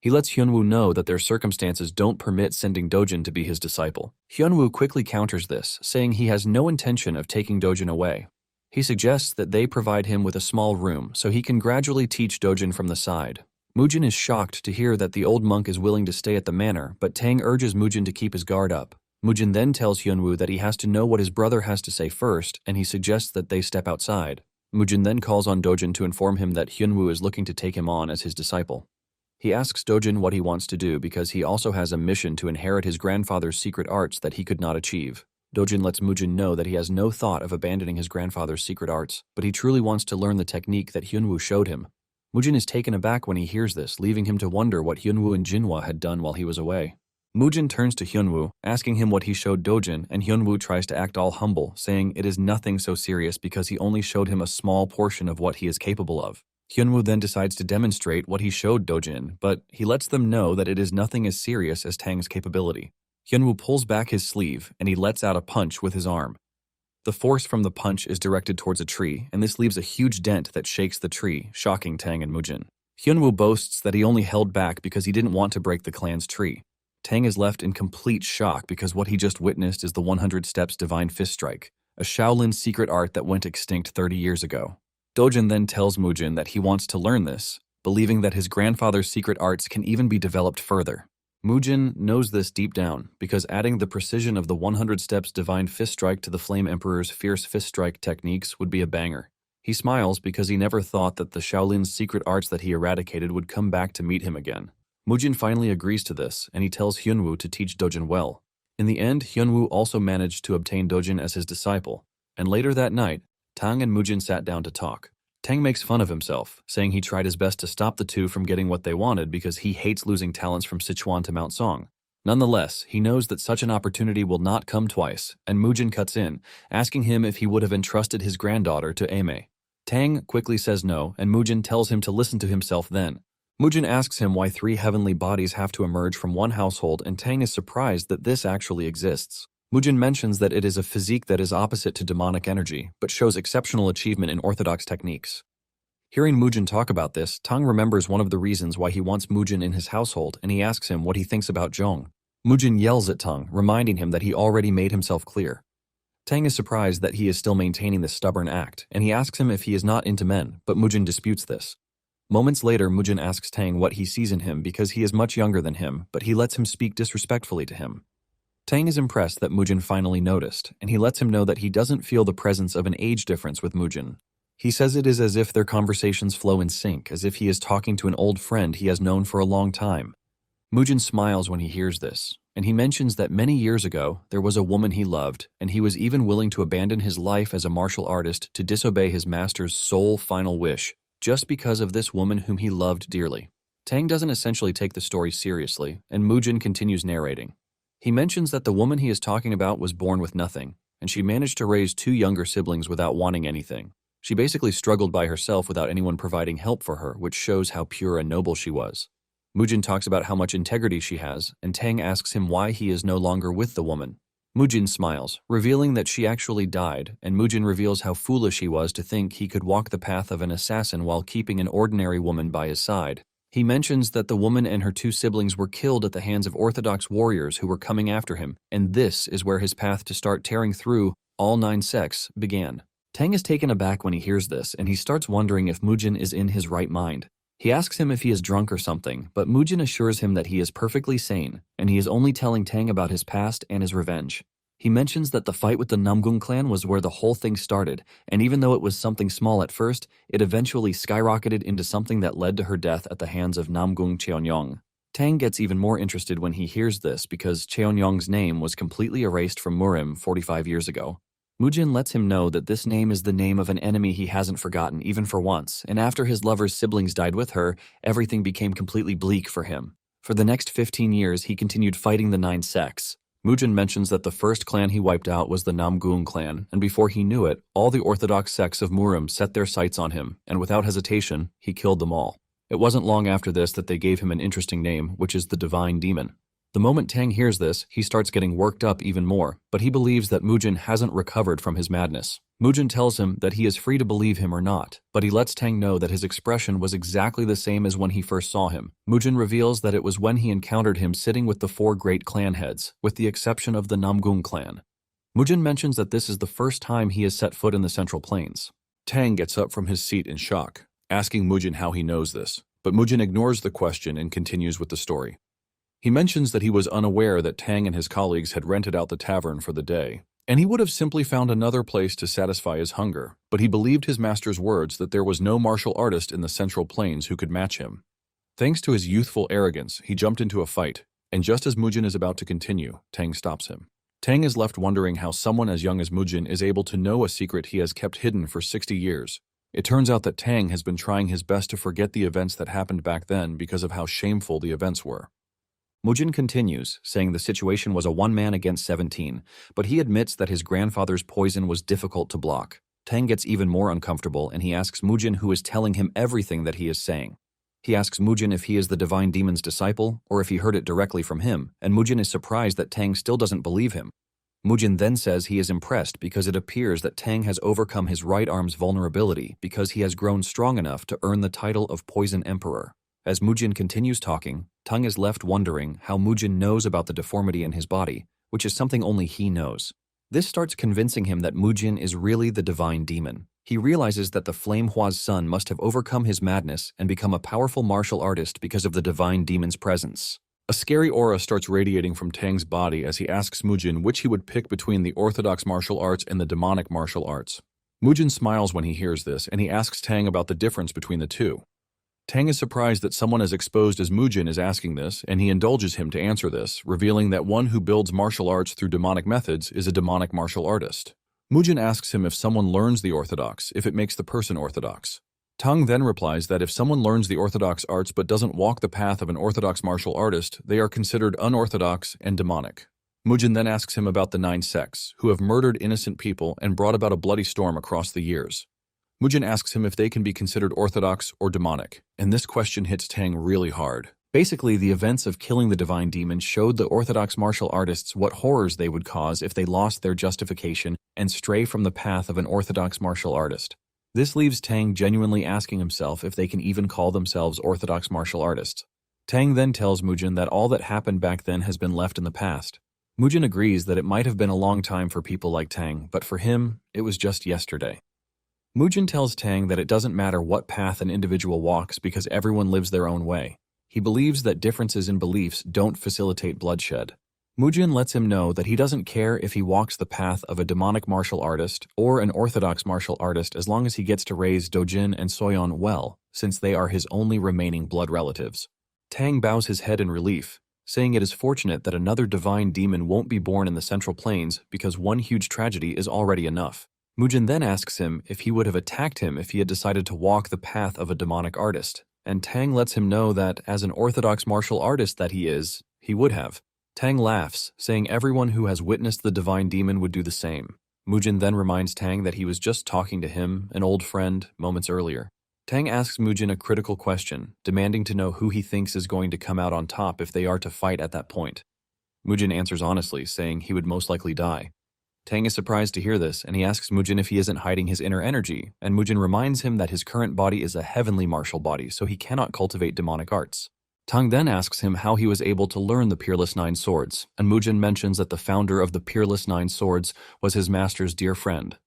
He lets Hyunwoo know that their circumstances don't permit sending Dojin to be his disciple. Hyunwoo quickly counters this, saying he has no intention of taking Dojin away. He suggests that they provide him with a small room so he can gradually teach Dojin from the side. Mujin is shocked to hear that the old monk is willing to stay at the manor, but Tang urges Mujin to keep his guard up. Mujin then tells Hyunwoo that he has to know what his brother has to say first, and he suggests that they step outside. Mujin then calls on Dojin to inform him that Hyunwoo is looking to take him on as his disciple. He asks Dojin what he wants to do because he also has a mission to inherit his grandfather's secret arts that he could not achieve. Dojin lets Mujin know that he has no thought of abandoning his grandfather's secret arts, but he truly wants to learn the technique that Hyunwoo showed him. Mujin is taken aback when he hears this, leaving him to wonder what Hyunwoo and Jinhwa had done while he was away. Mujin turns to Hyunwoo, asking him what he showed Dojin, and Hyunwoo tries to act all humble, saying it is nothing so serious because he only showed him a small portion of what he is capable of. Hyunwoo then decides to demonstrate what he showed Dojin, but he lets them know that it is nothing as serious as Tang's capability. Hyunwoo pulls back his sleeve, and he lets out a punch with his arm. The force from the punch is directed towards a tree, and this leaves a huge dent that shakes the tree, shocking Tang and Mujin. Hyunwoo boasts that he only held back because he didn't want to break the clan's tree. Tang is left in complete shock because what he just witnessed is the 100 Steps Divine Fist Strike, a Shaolin secret art that went extinct 30 years ago. Dojin then tells Mujin that he wants to learn this, believing that his grandfather's secret arts can even be developed further. Mujin knows this deep down, because adding the precision of the 100 Steps Divine Fist Strike to the Flame Emperor's Fierce Fist Strike techniques would be a banger. He smiles because he never thought that the Shaolin's secret arts that he eradicated would come back to meet him again. Mujin finally agrees to this, and he tells Hyunwoo to teach Dojin well. In the end, Hyunwoo also managed to obtain Dojin as his disciple, and later that night, Tang and Mujin sat down to talk. Tang makes fun of himself, saying he tried his best to stop the two from getting what they wanted because he hates losing talents from Sichuan to Mount Song. Nonetheless, he knows that such an opportunity will not come twice, and Mujin cuts in, asking him if he would have entrusted his granddaughter to Aimee. Tang quickly says no, and Mujin tells him to listen to himself then. Mujin asks him why 3 heavenly bodies have to emerge from one household, and Tang is surprised that this actually exists. Mujin mentions that it is a physique that is opposite to demonic energy, but shows exceptional achievement in orthodox techniques. Hearing Mujin talk about this, Tang remembers one of the reasons why he wants Mujin in his household, and he asks him what he thinks about Zhong. Mujin yells at Tang, reminding him that he already made himself clear. Tang is surprised that he is still maintaining this stubborn act, and he asks him if he is not into men, but Mujin disputes this. Moments later, Mujin asks Tang what he sees in him because he is much younger than him, but he lets him speak disrespectfully to him. Tang is impressed that Mujin finally noticed, and he lets him know that he doesn't feel the presence of an age difference with Mujin. He says it is as if their conversations flow in sync, as if he is talking to an old friend he has known for a long time. Mujin smiles when he hears this, and he mentions that many years ago, there was a woman he loved, and he was even willing to abandon his life as a martial artist to disobey his master's sole final wish, just because of this woman whom he loved dearly. Tang doesn't essentially take the story seriously, and Mujin continues narrating. He mentions that the woman he is talking about was born with nothing, and she managed to raise 2 younger siblings without wanting anything. She basically struggled by herself without anyone providing help for her, which shows how pure and noble she was. Mujin talks about how much integrity she has, and Tang asks him why he is no longer with the woman. Mujin smiles, revealing that she actually died, and Mujin reveals how foolish he was to think he could walk the path of an assassin while keeping an ordinary woman by his side. He mentions that the woman and her 2 siblings were killed at the hands of orthodox warriors who were coming after him, and this is where his path to start tearing through all 9 sects began. Tang is taken aback when he hears this, and he starts wondering if Mujin is in his right mind. He asks him if he is drunk or something, but Mujin assures him that he is perfectly sane, and he is only telling Tang about his past and his revenge. He mentions that the fight with the Namgung clan was where the whole thing started, and even though it was something small at first, it eventually skyrocketed into something that led to her death at the hands of Namgung Cheonyong. Tang gets even more interested when he hears this because Cheonyong's name was completely erased from Murim 45 years ago. Mujin lets him know that this name is the name of an enemy he hasn't forgotten even for once, and after his lover's siblings died with her, everything became completely bleak for him. For the next 15 years, he continued fighting the 9 sects. Mujin mentions that the first clan he wiped out was the Namgung clan, and before he knew it, all the orthodox sects of Murim set their sights on him, and without hesitation, he killed them all. It wasn't long after this that they gave him an interesting name, which is the Divine Demon. The moment Tang hears this, he starts getting worked up even more, but he believes that Mujin hasn't recovered from his madness. Mujin tells him that he is free to believe him or not, but he lets Tang know that his expression was exactly the same as when he first saw him. Mujin reveals that it was when he encountered him sitting with the 4 great clan heads, with the exception of the Namgung clan. Mujin mentions that this is the first time he has set foot in the Central Plains. Tang gets up from his seat in shock, asking Mujin how he knows this, but Mujin ignores the question and continues with the story. He mentions that he was unaware that Tang and his colleagues had rented out the tavern for the day, and he would have simply found another place to satisfy his hunger, but he believed his master's words that there was no martial artist in the Central Plains who could match him. Thanks to his youthful arrogance, he jumped into a fight, and just as Mujin is about to continue, Tang stops him. Tang is left wondering how someone as young as Mujin is able to know a secret he has kept hidden for 60 years. It turns out that Tang has been trying his best to forget the events that happened back then because of how shameful the events were. Mujin continues, saying the situation was a 1 man against 17, but he admits that his grandfather's poison was difficult to block. Tang gets even more uncomfortable and he asks Mujin who is telling him everything that he is saying. He asks Mujin if he is the divine demon's disciple or if he heard it directly from him, and Mujin is surprised that Tang still doesn't believe him. Mujin then says he is impressed because it appears that Tang has overcome his right arm's vulnerability because he has grown strong enough to earn the title of Poison Emperor. As Mujin continues talking, Tang is left wondering how Mujin knows about the deformity in his body, which is something only he knows. This starts convincing him that Mujin is really the divine demon. He realizes that the Flame Hua's son must have overcome his madness and become a powerful martial artist because of the divine demon's presence. A scary aura starts radiating from Tang's body as he asks Mujin which he would pick between the orthodox martial arts and the demonic martial arts. Mujin smiles when he hears this, and he asks Tang about the difference between the two. Tang is surprised that someone as exposed as Mujin is asking this, and he indulges him to answer this, revealing that one who builds martial arts through demonic methods is a demonic martial artist. Mujin asks him if someone learns the orthodox, if it makes the person orthodox. Tang then replies that if someone learns the orthodox arts but doesn't walk the path of an orthodox martial artist, they are considered unorthodox and demonic. Mujin then asks him about the 9 sects, who have murdered innocent people and brought about a bloody storm across the years. Mujin asks him if they can be considered orthodox or demonic, and this question hits Tang really hard. Basically, the events of killing the divine demon showed the orthodox martial artists what horrors they would cause if they lost their justification and stray from the path of an orthodox martial artist. This leaves Tang genuinely asking himself if they can even call themselves orthodox martial artists. Tang then tells Mujin that all that happened back then has been left in the past. Mujin agrees that it might have been a long time for people like Tang, but for him, it was just yesterday. Mujin tells Tang that it doesn't matter what path an individual walks because everyone lives their own way. He believes that differences in beliefs don't facilitate bloodshed. Mujin lets him know that he doesn't care if he walks the path of a demonic martial artist or an orthodox martial artist as long as he gets to raise Dojin and Soyeon well, since they are his only remaining blood relatives. Tang bows his head in relief, saying it is fortunate that another divine demon won't be born in the Central Plains because one huge tragedy is already enough. Mujin then asks him if he would have attacked him if he had decided to walk the path of a demonic artist, and Tang lets him know that, as an orthodox martial artist that he is, he would have. Tang laughs, saying everyone who has witnessed the divine demon would do the same. Mujin then reminds Tang that he was just talking to him, an old friend, moments earlier. Tang asks Mujin a critical question, demanding to know who he thinks is going to come out on top if they are to fight at that point. Mujin answers honestly, saying he would most likely die. Tang is surprised to hear this, and he asks Mujin if he isn't hiding his inner energy, and Mujin reminds him that his current body is a heavenly martial body, so he cannot cultivate demonic arts. Tang then asks him how he was able to learn the Peerless 9 Swords, and Mujin mentions that the founder of the Peerless 9 Swords was his master's dear friend.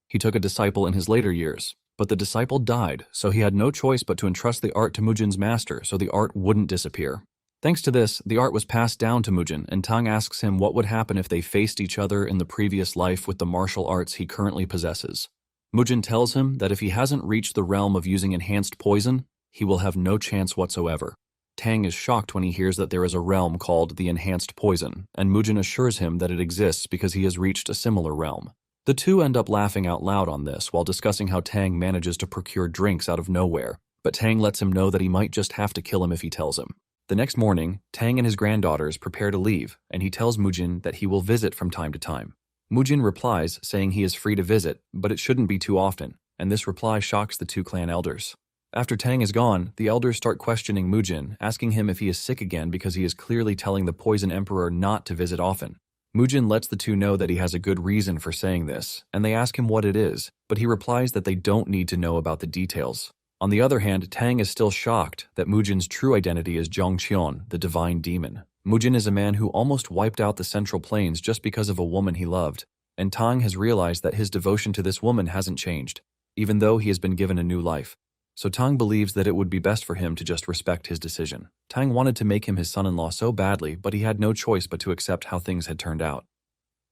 He took a disciple in his later years, but the disciple died, so he had no choice but to entrust the art to Mujin's master so the art wouldn't disappear. Thanks to this, the art was passed down to Mujin, and Tang asks him what would happen if they faced each other in the previous life with the martial arts he currently possesses. Mujin tells him that if he hasn't reached the realm of using enhanced poison, he will have no chance whatsoever. Tang is shocked when he hears that there is a realm called the Enhanced Poison, and Mujin assures him that it exists because he has reached a similar realm. The two end up laughing out loud on this while discussing how Tang manages to procure drinks out of nowhere, but Tang lets him know that he might just have to kill him if he tells him. The next morning, Tang and his granddaughters prepare to leave, and he tells Mujin that he will visit from time to time. Mujin replies saying he is free to visit, but it shouldn't be too often, and this reply shocks the two clan elders. After Tang is gone, the elders start questioning Mujin, asking him if he is sick again because he is clearly telling the Poison Emperor not to visit often. Mujin lets the two know that he has a good reason for saying this, and they ask him what it is, but he replies that they don't need to know about the details. On the other hand, Tang is still shocked that Mujin's true identity is Zhongqian, the divine demon. Mujin is a man who almost wiped out the Central Plains just because of a woman he loved, and Tang has realized that his devotion to this woman hasn't changed, even though he has been given a new life. So Tang believes that it would be best for him to just respect his decision. Tang wanted to make him his son-in-law so badly, but he had no choice but to accept how things had turned out.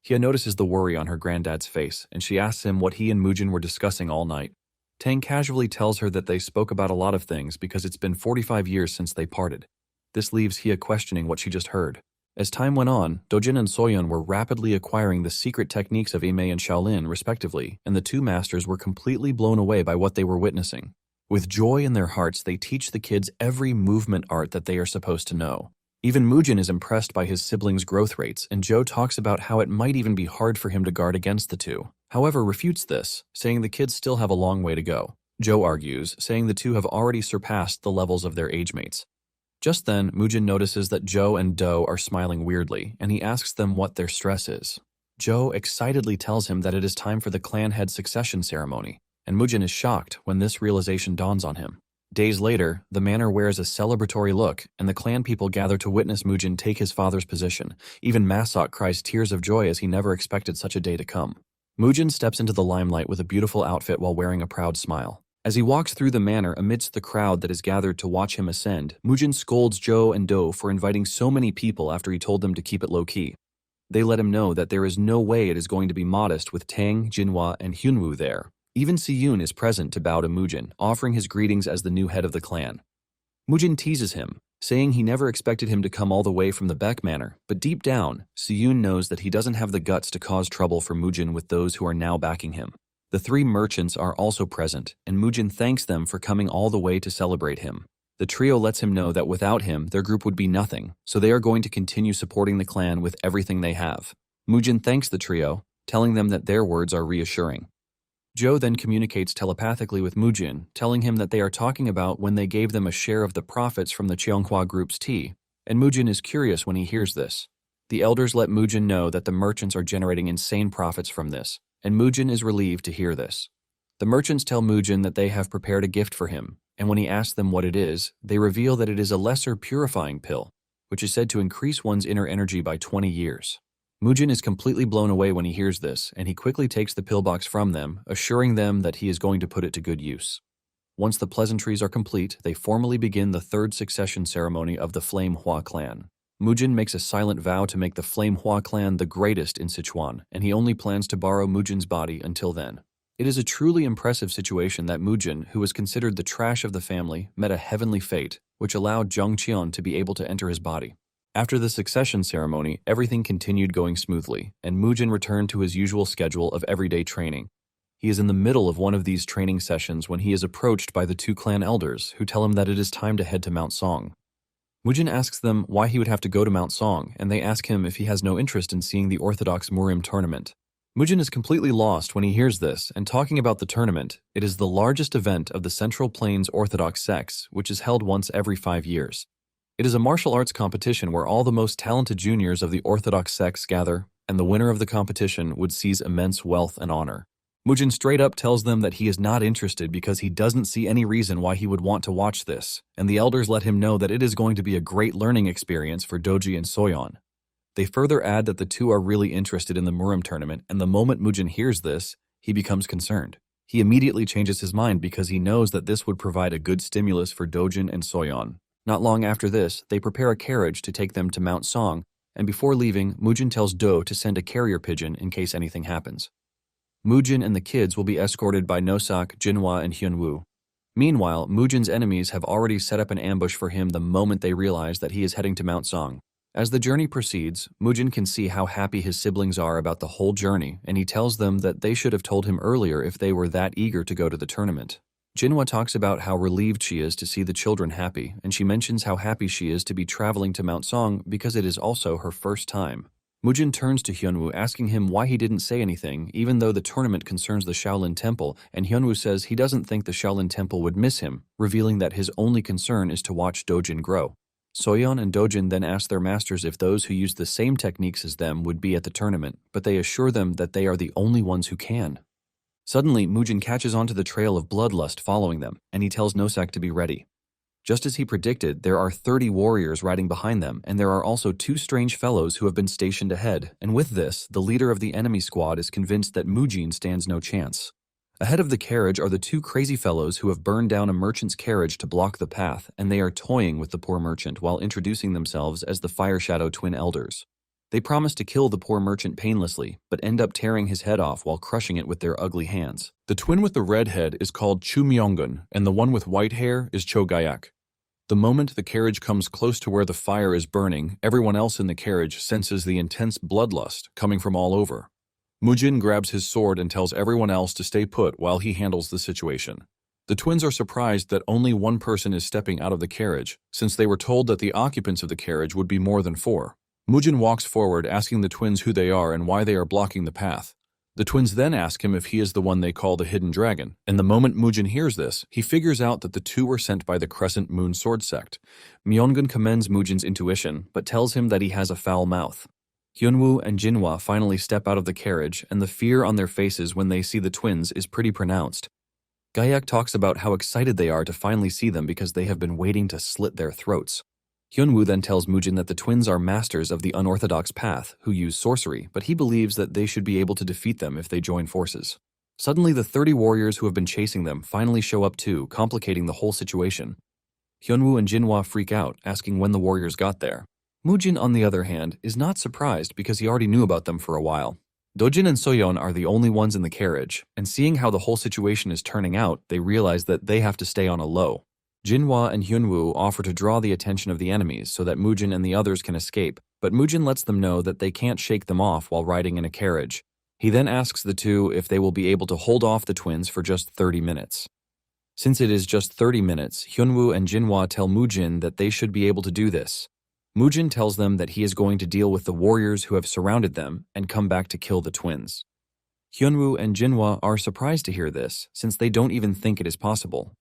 Hia notices the worry on her granddad's face, and she asks him what he and Mujin were discussing all night. Tang casually tells her that they spoke about a lot of things because it's been 45 years since they parted. This leaves Hia questioning what she just heard. As time went on, Dojin and Soyeon were rapidly acquiring the secret techniques of Imei and Shaolin, respectively, and the two masters were completely blown away by what they were witnessing. With joy in their hearts, they teach the kids every movement art that they are supposed to know. Even Mujin is impressed by his siblings' growth rates, and Joe talks about how it might even be hard for him to guard against the two. However, refutes this, saying the kids still have a long way to go. Joe argues, saying the two have already surpassed the levels of their age mates. Just then, Mujin notices that Joe and Do are smiling weirdly, and he asks them what their stress is. Joe excitedly tells him that it is time for the clan head succession ceremony, and Mujin is shocked when this realization dawns on him. Days later, the manor wears a celebratory look, and the clan people gather to witness Mujin take his father's position. Even Masok cries tears of joy as he never expected such a day to come. Mujin steps into the limelight with a beautiful outfit while wearing a proud smile. As he walks through the manor amidst the crowd that is gathered to watch him ascend, Mujin scolds Joe and Do for inviting so many people after he told them to keep it low-key. They let him know that there is no way it is going to be modest with Tang, Jinhua, and Hyunwoo there. Even Siyun is present to bow to Mujin, offering his greetings as the new head of the clan. Mujin teases him, saying he never expected him to come all the way from the Beck Manor, but deep down, Siyun knows that he doesn't have the guts to cause trouble for Mujin with those who are now backing him. The three merchants are also present, and Mujin thanks them for coming all the way to celebrate him. The trio lets him know that without him, their group would be nothing, so they are going to continue supporting the clan with everything they have. Mujin thanks the trio, telling them that their words are reassuring. Joe then communicates telepathically with Mujin, telling him that they are talking about when they gave them a share of the profits from the Cheonghua Group's tea, and Mujin is curious when he hears this. The elders let Mujin know that the merchants are generating insane profits from this, and Mujin is relieved to hear this. The merchants tell Mujin that they have prepared a gift for him, and when he asks them what it is, they reveal that it is a lesser purifying pill, which is said to increase one's inner energy by 20 years. Mujin is completely blown away when he hears this, and he quickly takes the pillbox from them, assuring them that he is going to put it to good use. Once the pleasantries are complete, they formally begin the third succession ceremony of the Flame Hua clan. Mujin makes a silent vow to make the Flame Hua clan the greatest in Sichuan, and he only plans to borrow Mujin's body until then. It is a truly impressive situation that Mujin, who was considered the trash of the family, met a heavenly fate, which allowed Zhongqian to be able to enter his body. After the succession ceremony, everything continued going smoothly, and Mujin returned to his usual schedule of everyday training. He is in the middle of one of these training sessions when he is approached by the two clan elders, who tell him that it is time to head to Mount Song. Mujin asks them why he would have to go to Mount Song, and they ask him if he has no interest in seeing the Orthodox Murim tournament. Mujin is completely lost when he hears this, and talking about the tournament, it is the largest event of the Central Plains Orthodox sects, which is held once every 5 years. It is a martial arts competition where all the most talented juniors of the Orthodox sects gather, and the winner of the competition would seize immense wealth and honor. Mujin straight up tells them that he is not interested because he doesn't see any reason why he would want to watch this, and the elders let him know that it is going to be a great learning experience for Doji and Soyeon. They further add that the two are really interested in the Murim tournament, and the moment Mujin hears this, he becomes concerned. He immediately changes his mind because he knows that this would provide a good stimulus for Dojin and Soyeon. Not long after this, they prepare a carriage to take them to Mount Song, and before leaving, Mujin tells Do to send a carrier pigeon in case anything happens. Mujin and the kids will be escorted by Nosak, Jinhua, and Hyunwoo. Meanwhile, Mujin's enemies have already set up an ambush for him the moment they realize that he is heading to Mount Song. As the journey proceeds, Mujin can see how happy his siblings are about the whole journey, and he tells them that they should have told him earlier if they were that eager to go to the tournament. Jinhwa talks about how relieved she is to see the children happy, and she mentions how happy she is to be traveling to Mount Song because it is also her first time. Mujin turns to Hyunwoo asking him why he didn't say anything, even though the tournament concerns the Shaolin Temple, and Hyunwoo says he doesn't think the Shaolin Temple would miss him, revealing that his only concern is to watch Dojin grow. Soyeon and Dojin then ask their masters if those who use the same techniques as them would be at the tournament, but they assure them that they are the only ones who can. Suddenly, Mujin catches onto the trail of bloodlust following them, and he tells Nosak to be ready. Just as he predicted, there are 30 warriors riding behind them, and there are also 2 strange fellows who have been stationed ahead, and with this, the leader of the enemy squad is convinced that Mujin stands no chance. Ahead of the carriage are the 2 crazy fellows who have burned down a merchant's carriage to block the path, and they are toying with the poor merchant while introducing themselves as the Fire Shadow Twin Elders. They promise to kill the poor merchant painlessly, but end up tearing his head off while crushing it with their ugly hands. The twin with the red head is called Chu Myonggun, and the one with white hair is Cho Gayak. The moment the carriage comes close to where the fire is burning, everyone else in the carriage senses the intense bloodlust coming from all over. Mujin grabs his sword and tells everyone else to stay put while he handles the situation. The twins are surprised that only one person is stepping out of the carriage, since they were told that the occupants of the carriage would be more than 4. Mujin walks forward asking the twins who they are and why they are blocking the path. The twins then ask him if he is the one they call the Hidden Dragon, and the moment Mujin hears this, he figures out that the 2 were sent by the Crescent Moon Sword Sect. Myonggun commends Mujin's intuition, but tells him that he has a foul mouth. Hyunwoo and Jinhwa finally step out of the carriage, and the fear on their faces when they see the twins is pretty pronounced. Gayak talks about how excited they are to finally see them because they have been waiting to slit their throats. Hyunwoo then tells Mujin that the twins are masters of the unorthodox path, who use sorcery, but he believes that they should be able to defeat them if they join forces. Suddenly, the 30 warriors who have been chasing them finally show up too, complicating the whole situation. Hyunwoo and Jinhwa freak out, asking when the warriors got there. Mujin, on the other hand, is not surprised because he already knew about them for a while. Dojin and Soyeon are the only ones in the carriage, and seeing how the whole situation is turning out, they realize that they have to stay on a low. Jinhwa and Hyunwoo offer to draw the attention of the enemies so that Mujin and the others can escape, but Mujin lets them know that they can't shake them off while riding in a carriage. He then asks the 2 if they will be able to hold off the twins for just 30 minutes. Since it is just 30 minutes, Hyunwoo and Jinhwa tell Mujin that they should be able to do this. Mujin tells them that he is going to deal with the warriors who have surrounded them and come back to kill the twins. Hyunwoo and Jinhwa are surprised to hear this, since they don't even think it is possible.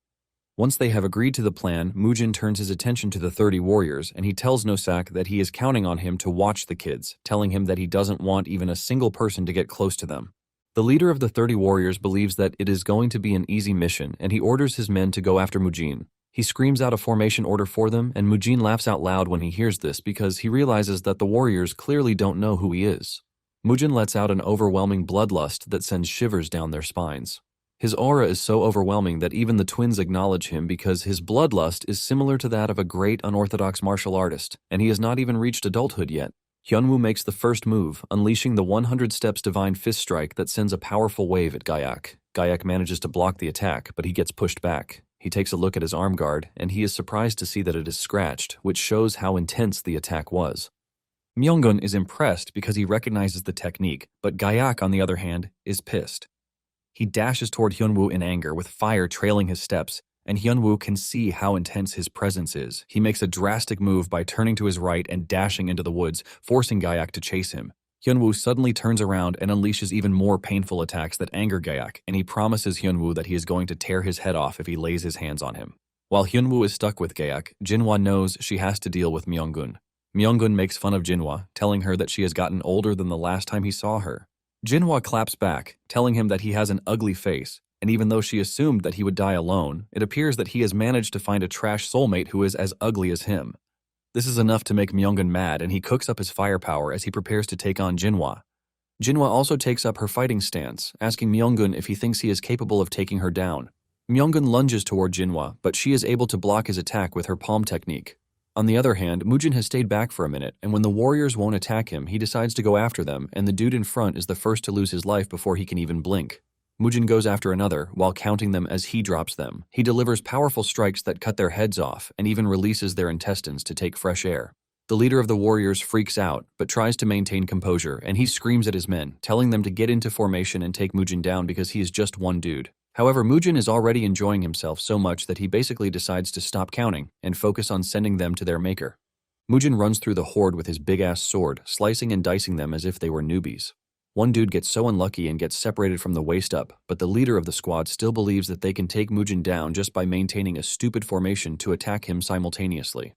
Once they have agreed to the plan, Mujin turns his attention to the 30 warriors, and he tells Nosak that he is counting on him to watch the kids, telling him that he doesn't want even a single person to get close to them. The leader of the 30 warriors believes that it is going to be an easy mission, and he orders his men to go after Mujin. He screams out a formation order for them, and Mujin laughs out loud when he hears this because he realizes that the warriors clearly don't know who he is. Mujin lets out an overwhelming bloodlust that sends shivers down their spines. His aura is so overwhelming that even the twins acknowledge him because his bloodlust is similar to that of a great unorthodox martial artist, and he has not even reached adulthood yet. Hyunwoo makes the first move, unleashing the 100 Steps Divine Fist Strike that sends a powerful wave at Gayak. Gayak manages to block the attack, but he gets pushed back. He takes a look at his arm guard, and he is surprised to see that it is scratched, which shows how intense the attack was. Myonggun is impressed because he recognizes the technique, but Gayak, on the other hand, is pissed. He dashes toward Hyunwoo in anger, with fire trailing his steps, and Hyunwoo can see how intense his presence is. He makes a drastic move by turning to his right and dashing into the woods, forcing Gayak to chase him. Hyunwoo suddenly turns around and unleashes even more painful attacks that anger Gayak, and he promises Hyunwoo that he is going to tear his head off if he lays his hands on him. While Hyunwoo is stuck with Gayak, Jinhwa knows she has to deal with Myonggun. Myonggun makes fun of Jinhwa, telling her that she has gotten older than the last time he saw her. Jinhwa claps back, telling him that he has an ugly face, and even though she assumed that he would die alone, it appears that he has managed to find a trash soulmate who is as ugly as him. This is enough to make Myonggun mad, and he cooks up his firepower as he prepares to take on Jinhwa. Jinhwa also takes up her fighting stance, asking Myonggun if he thinks he is capable of taking her down. Myonggun lunges toward Jinhwa, but she is able to block his attack with her palm technique. On the other hand, Mujin has stayed back for a minute, and when the warriors won't attack him, he decides to go after them, and the dude in front is the first to lose his life before he can even blink. Mujin goes after another while counting them as he drops them. He delivers powerful strikes that cut their heads off and even releases their intestines to take fresh air. The leader of the warriors freaks out, but tries to maintain composure, and he screams at his men, telling them to get into formation and take Mujin down because he is just one dude. However, Mujin is already enjoying himself so much that he basically decides to stop counting and focus on sending them to their maker. Mujin runs through the horde with his big-ass sword, slicing and dicing them as if they were newbies. One dude gets so unlucky and gets separated from the waist up, but the leader of the squad still believes that they can take Mujin down just by maintaining a stupid formation to attack him simultaneously.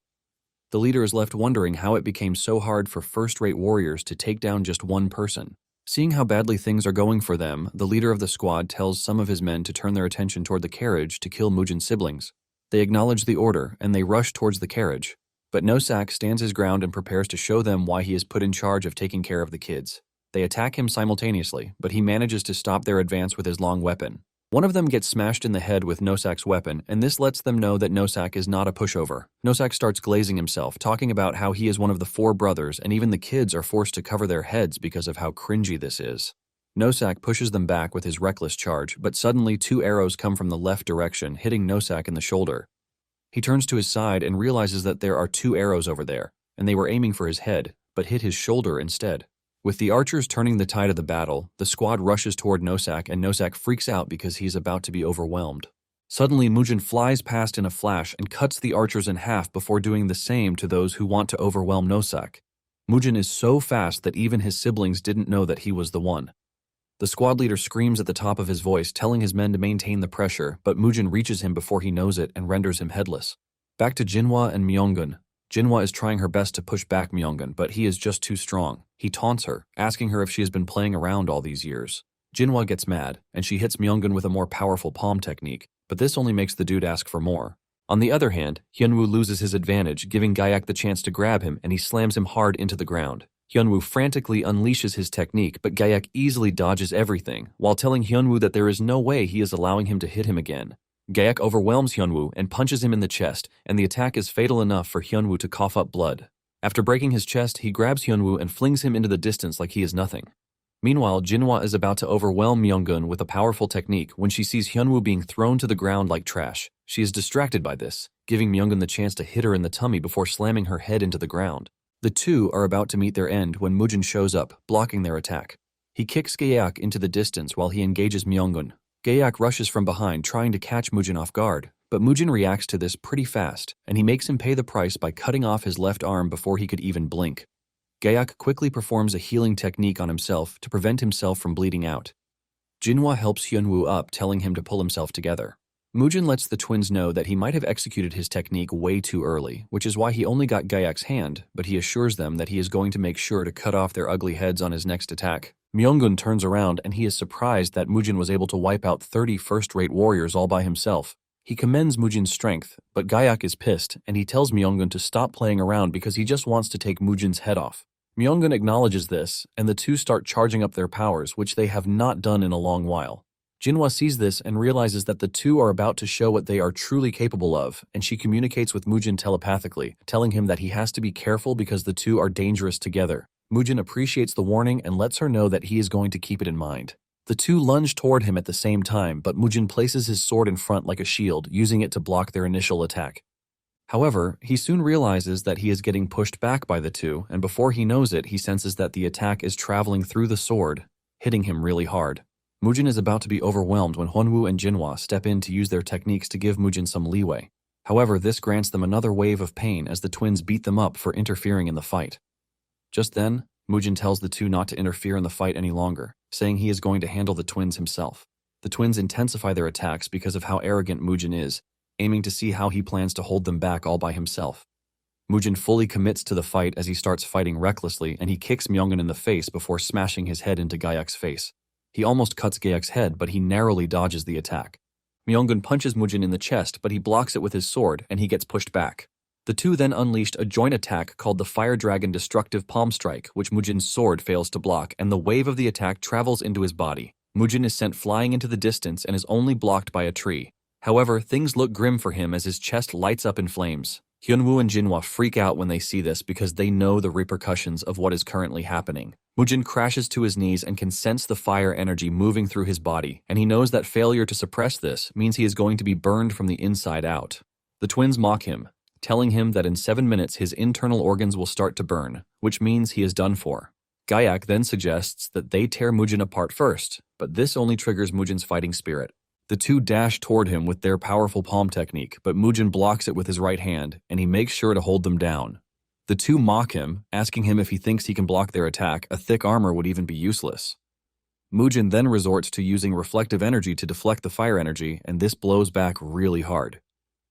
The leader is left wondering how it became so hard for first-rate warriors to take down just one person. Seeing how badly things are going for them, the leader of the squad tells some of his men to turn their attention toward the carriage to kill Mujin's siblings. They acknowledge the order, and they rush towards the carriage. But Nosak stands his ground and prepares to show them why he is put in charge of taking care of the kids. They attack him simultaneously, but he manages to stop their advance with his long weapon. One of them gets smashed in the head with Nosak's weapon, and this lets them know that Nosak is not a pushover. Nosak starts glazing himself, talking about how he is one of the 4 brothers, and even the kids are forced to cover their heads because of how cringy this is. Nosak pushes them back with his reckless charge, but suddenly 2 arrows come from the left direction, hitting Nosak in the shoulder. He turns to his side and realizes that there are 2 arrows over there, and they were aiming for his head, but hit his shoulder instead. With the archers turning the tide of the battle, the squad rushes toward Nosak, and Nosak freaks out because he is about to be overwhelmed. Suddenly, Mujin flies past in a flash and cuts the archers in half before doing the same to those who want to overwhelm Nosak. Mujin is so fast that even his siblings didn't know that he was the one. The squad leader screams at the top of his voice, telling his men to maintain the pressure, but Mujin reaches him before he knows it and renders him headless. Back to Jinhwa and Myeongun. Jinhwa is trying her best to push back Myeongun, but he is just too strong. He taunts her, asking her if she has been playing around all these years. Jinhwa gets mad, and she hits Myeongun with a more powerful palm technique, but this only makes the dude ask for more. On the other hand, Hyunwoo loses his advantage, giving Gyak the chance to grab him, and he slams him hard into the ground. Hyunwoo frantically unleashes his technique, but Gyak easily dodges everything, while telling Hyunwoo that there is no way he is allowing him to hit him again. Gyak overwhelms Hyunwoo and punches him in the chest, and the attack is fatal enough for Hyunwoo to cough up blood. After breaking his chest, he grabs Hyunwoo and flings him into the distance like he is nothing. Meanwhile, Jinhwa is about to overwhelm Myeongun with a powerful technique when she sees Hyunwoo being thrown to the ground like trash. She is distracted by this, giving Myeongun the chance to hit her in the tummy before slamming her head into the ground. The two are about to meet their end when Mujin shows up, blocking their attack. He kicks Gyak into the distance while he engages Myeongun. Gyak rushes from behind, trying to catch Mujin off guard, but Mujin reacts to this pretty fast, and he makes him pay the price by cutting off his left arm before he could even blink. Gyak quickly performs a healing technique on himself to prevent himself from bleeding out. Jinhwa helps Hyunwoo up, telling him to pull himself together. Mujin lets the twins know that he might have executed his technique way too early, which is why he only got Gyak's hand, but he assures them that he is going to make sure to cut off their ugly heads on his next attack. Myeongun turns around and he is surprised that Mujin was able to wipe out 30 first-rate warriors all by himself. He commends Mujin's strength, but Gyak is pissed and he tells Myeongun to stop playing around because he just wants to take Mujin's head off. Myeongun acknowledges this, and the two start charging up their powers, which they have not done in a long while. Jinhwa sees this and realizes that the two are about to show what they are truly capable of, and she communicates with Mujin telepathically, telling him that he has to be careful because the two are dangerous together. Mujin appreciates the warning and lets her know that he is going to keep it in mind. The two lunge toward him at the same time, but Mujin places his sword in front like a shield, using it to block their initial attack. However, he soon realizes that he is getting pushed back by the two, and before he knows it, he senses that the attack is traveling through the sword, hitting him really hard. Mujin is about to be overwhelmed when Hyunwoo and Jinhwa step in to use their techniques to give Mujin some leeway. However, this grants them another wave of pain as the twins beat them up for interfering in the fight. Just then, Mujin tells the two not to interfere in the fight any longer, saying he is going to handle the twins himself. The twins intensify their attacks because of how arrogant Mujin is, aiming to see how he plans to hold them back all by himself. Mujin fully commits to the fight as he starts fighting recklessly, and he kicks Myeongun in the face before smashing his head into Gyak's face. He almost cuts Gyak's head, but he narrowly dodges the attack. Myeongun punches Mujin in the chest, but he blocks it with his sword, and he gets pushed back. The two then unleashed a joint attack called the Fire Dragon Destructive Palm Strike, which Mujin's sword fails to block, and the wave of the attack travels into his body. Mujin is sent flying into the distance and is only blocked by a tree. However, things look grim for him as his chest lights up in flames. Hyunwoo and Jinhwa freak out when they see this because they know the repercussions of what is currently happening. Mujin crashes to his knees and can sense the fire energy moving through his body, and he knows that failure to suppress this means he is going to be burned from the inside out. The twins mock him, telling him that in 7 minutes his internal organs will start to burn, which means he is done for. Gyak then suggests that they tear Mujin apart first, but this only triggers Mujin's fighting spirit. The two dash toward him with their powerful palm technique, but Mujin blocks it with his right hand, and he makes sure to hold them down. The two mock him, asking him if he thinks he can block their attack. A thick armor would even be useless. Mujin then resorts to using reflective energy to deflect the fire energy, and this blows back really hard.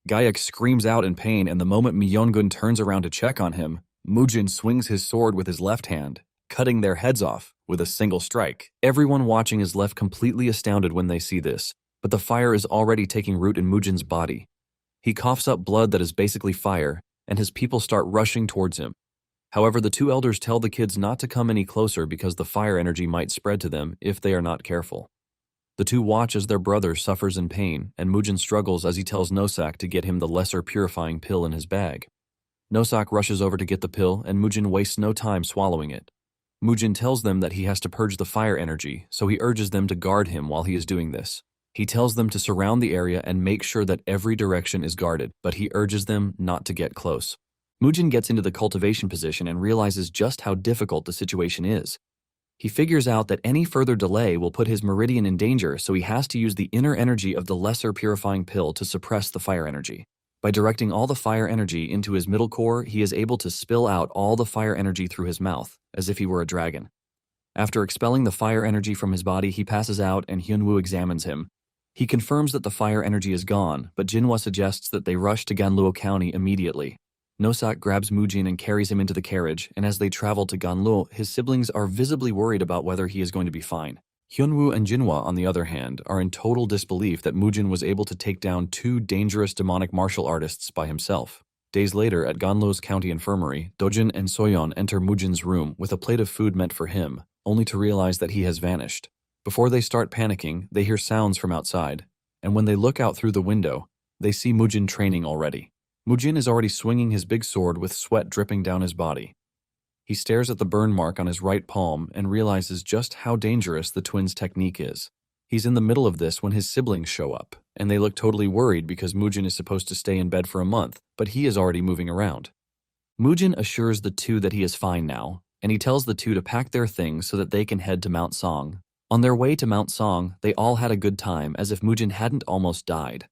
Gyak screams out in pain, and the moment Myeongun turns around to check on him, Mujin swings his sword with his left hand, cutting their heads off with a single strike. Everyone watching is left completely astounded when they see this, but the fire is already taking root in Mujin's body. He coughs up blood that is basically fire, and his people start rushing towards him. However, the two elders tell the kids not to come any closer because the fire energy might spread to them if they are not careful. The two watch as their brother suffers in pain, and Mujin struggles as he tells Nosak to get him the lesser purifying pill in his bag. Nosak rushes over to get the pill, and Mujin wastes no time swallowing it. Mujin tells them that he has to purge the fire energy, so he urges them to guard him while he is doing this. He tells them to surround the area and make sure that every direction is guarded, but he urges them not to get close. Mujin gets into the cultivation position and realizes just how difficult the situation is. He figures out that any further delay will put his meridian in danger, so he has to use the inner energy of the lesser purifying pill to suppress the fire energy. By directing all the fire energy into his middle core, he is able to spill out all the fire energy through his mouth, as if he were a dragon. After expelling the fire energy from his body, he passes out and Hyunwoo examines him. He confirms that the fire energy is gone, but Jinhwa suggests that they rush to Ganluo County immediately. Nosak grabs Mujin and carries him into the carriage, and as they travel to Ganluo, his siblings are visibly worried about whether he is going to be fine. Hyunwoo and Jinhwa, on the other hand, are in total disbelief that Mujin was able to take down two dangerous demonic martial artists by himself. Days later, at Ganluo's county infirmary, Dojin and Soyeon enter Mujin's room with a plate of food meant for him, only to realize that he has vanished. Before they start panicking, they hear sounds from outside, and when they look out through the window, they see Mujin training already. Mujin is already swinging his big sword with sweat dripping down his body. He stares at the burn mark on his right palm and realizes just how dangerous the twins' technique is. He's in the middle of this when his siblings show up, and they look totally worried because Mujin is supposed to stay in bed for a month, but he is already moving around. Mujin assures the two that he is fine now, and he tells the two to pack their things so that they can head to Mount Song. On their way to Mount Song, they all had a good time, as if Mujin hadn't almost died.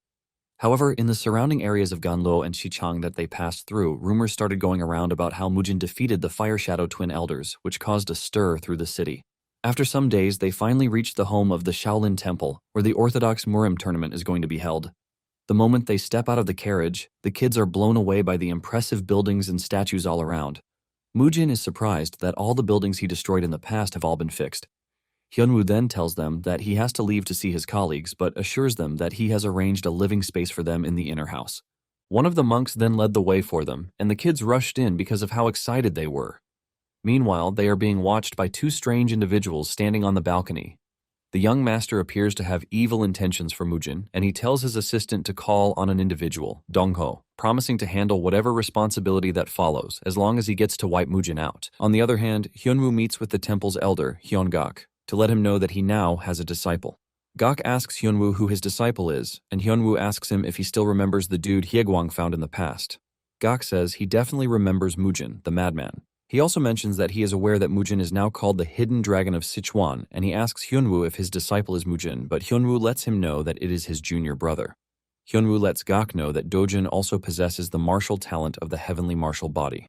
However, in the surrounding areas of Ganluo and Xichang that they passed through, rumors started going around about how Mujin defeated the Fire Shadow twin elders, which caused a stir through the city. After some days, they finally reached the home of the Shaolin Temple, where the Orthodox Murim tournament is going to be held. The moment they step out of the carriage, the kids are blown away by the impressive buildings and statues all around. Mujin is surprised that all the buildings he destroyed in the past have all been fixed. Hyunwoo then tells them that he has to leave to see his colleagues, but assures them that he has arranged a living space for them in the inner house. One of the monks then led the way for them, and the kids rushed in because of how excited they were. Meanwhile, they are being watched by two strange individuals standing on the balcony. The young master appears to have evil intentions for Mujin, and he tells his assistant to call on an individual, Dongho, promising to handle whatever responsibility that follows as long as he gets to wipe Mujin out. On the other hand, Hyunwoo meets with the temple's elder, Hyungak, to let him know that he now has a disciple. Gak asks Hyunwoo who his disciple is, and Hyunwoo asks him if he still remembers the dude Hyegwang found in the past. Gak says he definitely remembers Mujin, the madman. He also mentions that he is aware that Mujin is now called the Hidden Dragon of Sichuan, and he asks Hyunwoo if his disciple is Mujin, but Hyunwoo lets him know that it is his junior brother. Hyunwoo lets Gak know that Dojin also possesses the martial talent of the heavenly martial body.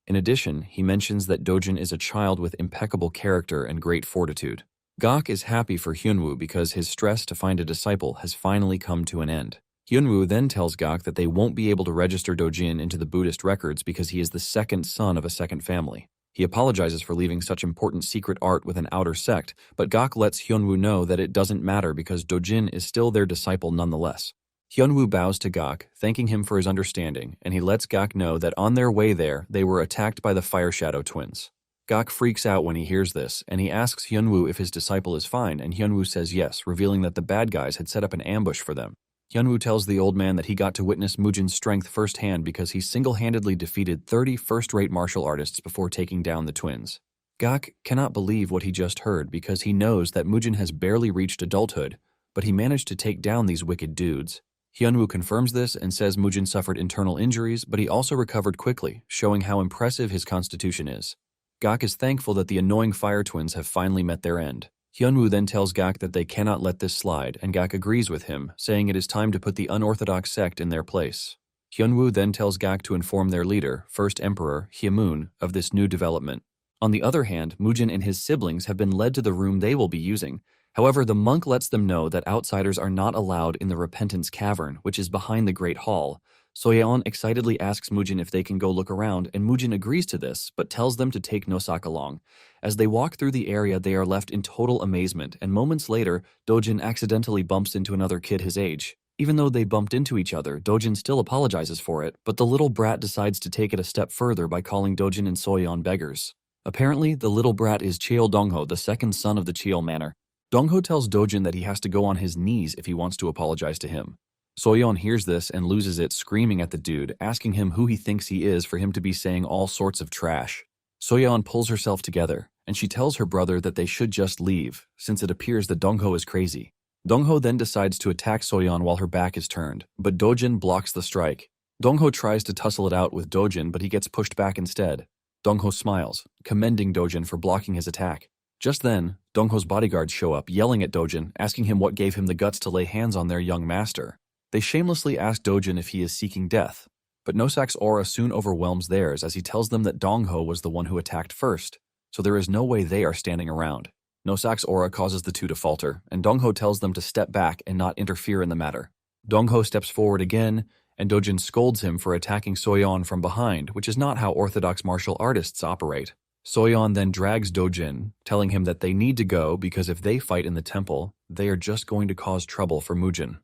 In addition, he mentions that Dojin is a child with impeccable character and great fortitude. Gak is happy for Hyunwoo because his stress to find a disciple has finally come to an end. Hyunwoo then tells Gak that they won't be able to register Dojin into the Buddhist records because he is the second son of a second family. He apologizes for leaving such important secret art with an outer sect, but Gak lets Hyunwoo know that it doesn't matter because Dojin is still their disciple nonetheless. Hyunwoo bows to Gak, thanking him for his understanding, and he lets Gak know that on their way there, they were attacked by the Fire Shadow twins. Gak freaks out when he hears this, and he asks Hyunwoo if his disciple is fine, and Hyunwoo says yes, revealing that the bad guys had set up an ambush for them. Hyunwoo tells the old man that he got to witness Mujin's strength firsthand because he single-handedly defeated 30 first-rate martial artists before taking down the twins. Gak cannot believe what he just heard because he knows that Mujin has barely reached adulthood, but he managed to take down these wicked dudes. Hyunwoo confirms this and says Mujin suffered internal injuries, but he also recovered quickly, showing how impressive his constitution is. Gak is thankful that the annoying fire twins have finally met their end. Hyunwoo then tells Gak that they cannot let this slide, and Gak agrees with him, saying it is time to put the unorthodox sect in their place. Hyunwoo then tells Gak to inform their leader, First Emperor Hyemun, of this new development. On the other hand, Mujin and his siblings have been led to the room they will be using. However, the monk lets them know that outsiders are not allowed in the Repentance Cavern, which is behind the Great Hall. Soyeon excitedly asks Mujin if they can go look around, and Mujin agrees to this, but tells them to take Nosak along. As they walk through the area, they are left in total amazement, and moments later, Dojin accidentally bumps into another kid his age. Even though they bumped into each other, Dojin still apologizes for it, but the little brat decides to take it a step further by calling Dojin and Soyeon beggars. Apparently, the little brat is Cheol Dongho, the second son of the Cheol Manor. Dongho tells Dojin that he has to go on his knees if he wants to apologize to him. Soyeon hears this and loses it, screaming at the dude, asking him who he thinks he is for him to be saying all sorts of trash. Soyeon pulls herself together, and she tells her brother that they should just leave, since it appears that Dongho is crazy. Dongho then decides to attack Soyeon while her back is turned, but Dojin blocks the strike. Dongho tries to tussle it out with Dojin, but he gets pushed back instead. Dongho smiles, commending Dojin for blocking his attack. Just then, Dongho's bodyguards show up, yelling at Dojin, asking him what gave him the guts to lay hands on their young master. They shamelessly ask Dojin if he is seeking death, but Nosak's aura soon overwhelms theirs as he tells them that Dongho was the one who attacked first, so there is no way they are standing around. Nosak's aura causes the two to falter, and Dongho tells them to step back and not interfere in the matter. Dongho steps forward again, and Dojin scolds him for attacking Soyeon from behind, which is not how orthodox martial artists operate. Soyeon then drags Dojin, telling him that they need to go because if they fight in the temple, they are just going to cause trouble for Mujin.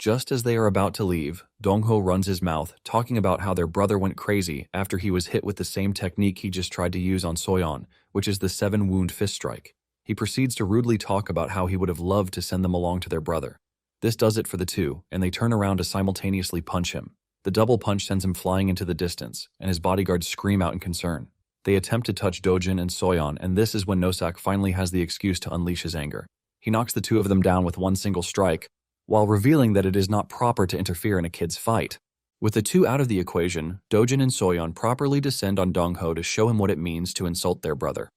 Just as they are about to leave, Dongho runs his mouth, talking about how their brother went crazy after he was hit with the same technique he just tried to use on Soyeon, which is the 7-wound fist strike. He proceeds to rudely talk about how he would have loved to send them along to their brother. This does it for the two, and they turn around to simultaneously punch him. The double punch sends him flying into the distance, and his bodyguards scream out in concern. They attempt to touch Dojin and Soyeon, and this is when Nosak finally has the excuse to unleash his anger. He knocks the two of them down with one single strike, while revealing that it is not proper to interfere in a kid's fight. With the two out of the equation, Dojin and Soyeon properly descend on Dongho to show him what it means to insult their brother.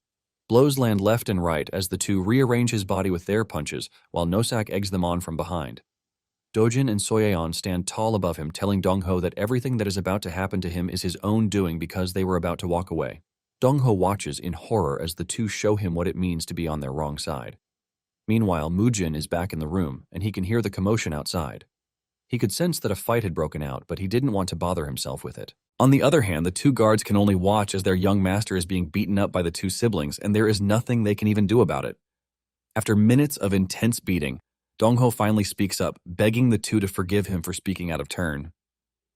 Blows land left and right as the two rearrange his body with their punches, while Nosak eggs them on from behind. Dojin and Soyeon stand tall above him, telling Dongho that everything that is about to happen to him is his own doing because they were about to walk away. Dongho watches in horror as the two show him what it means to be on their wrong side. Meanwhile, Mujin is back in the room, and he can hear the commotion outside. He could sense that a fight had broken out, but he didn't want to bother himself with it. On the other hand, the two guards can only watch as their young master is being beaten up by the two siblings, and there is nothing they can even do about it. After minutes of intense beating, Dongho finally speaks up, begging the two to forgive him for speaking out of turn.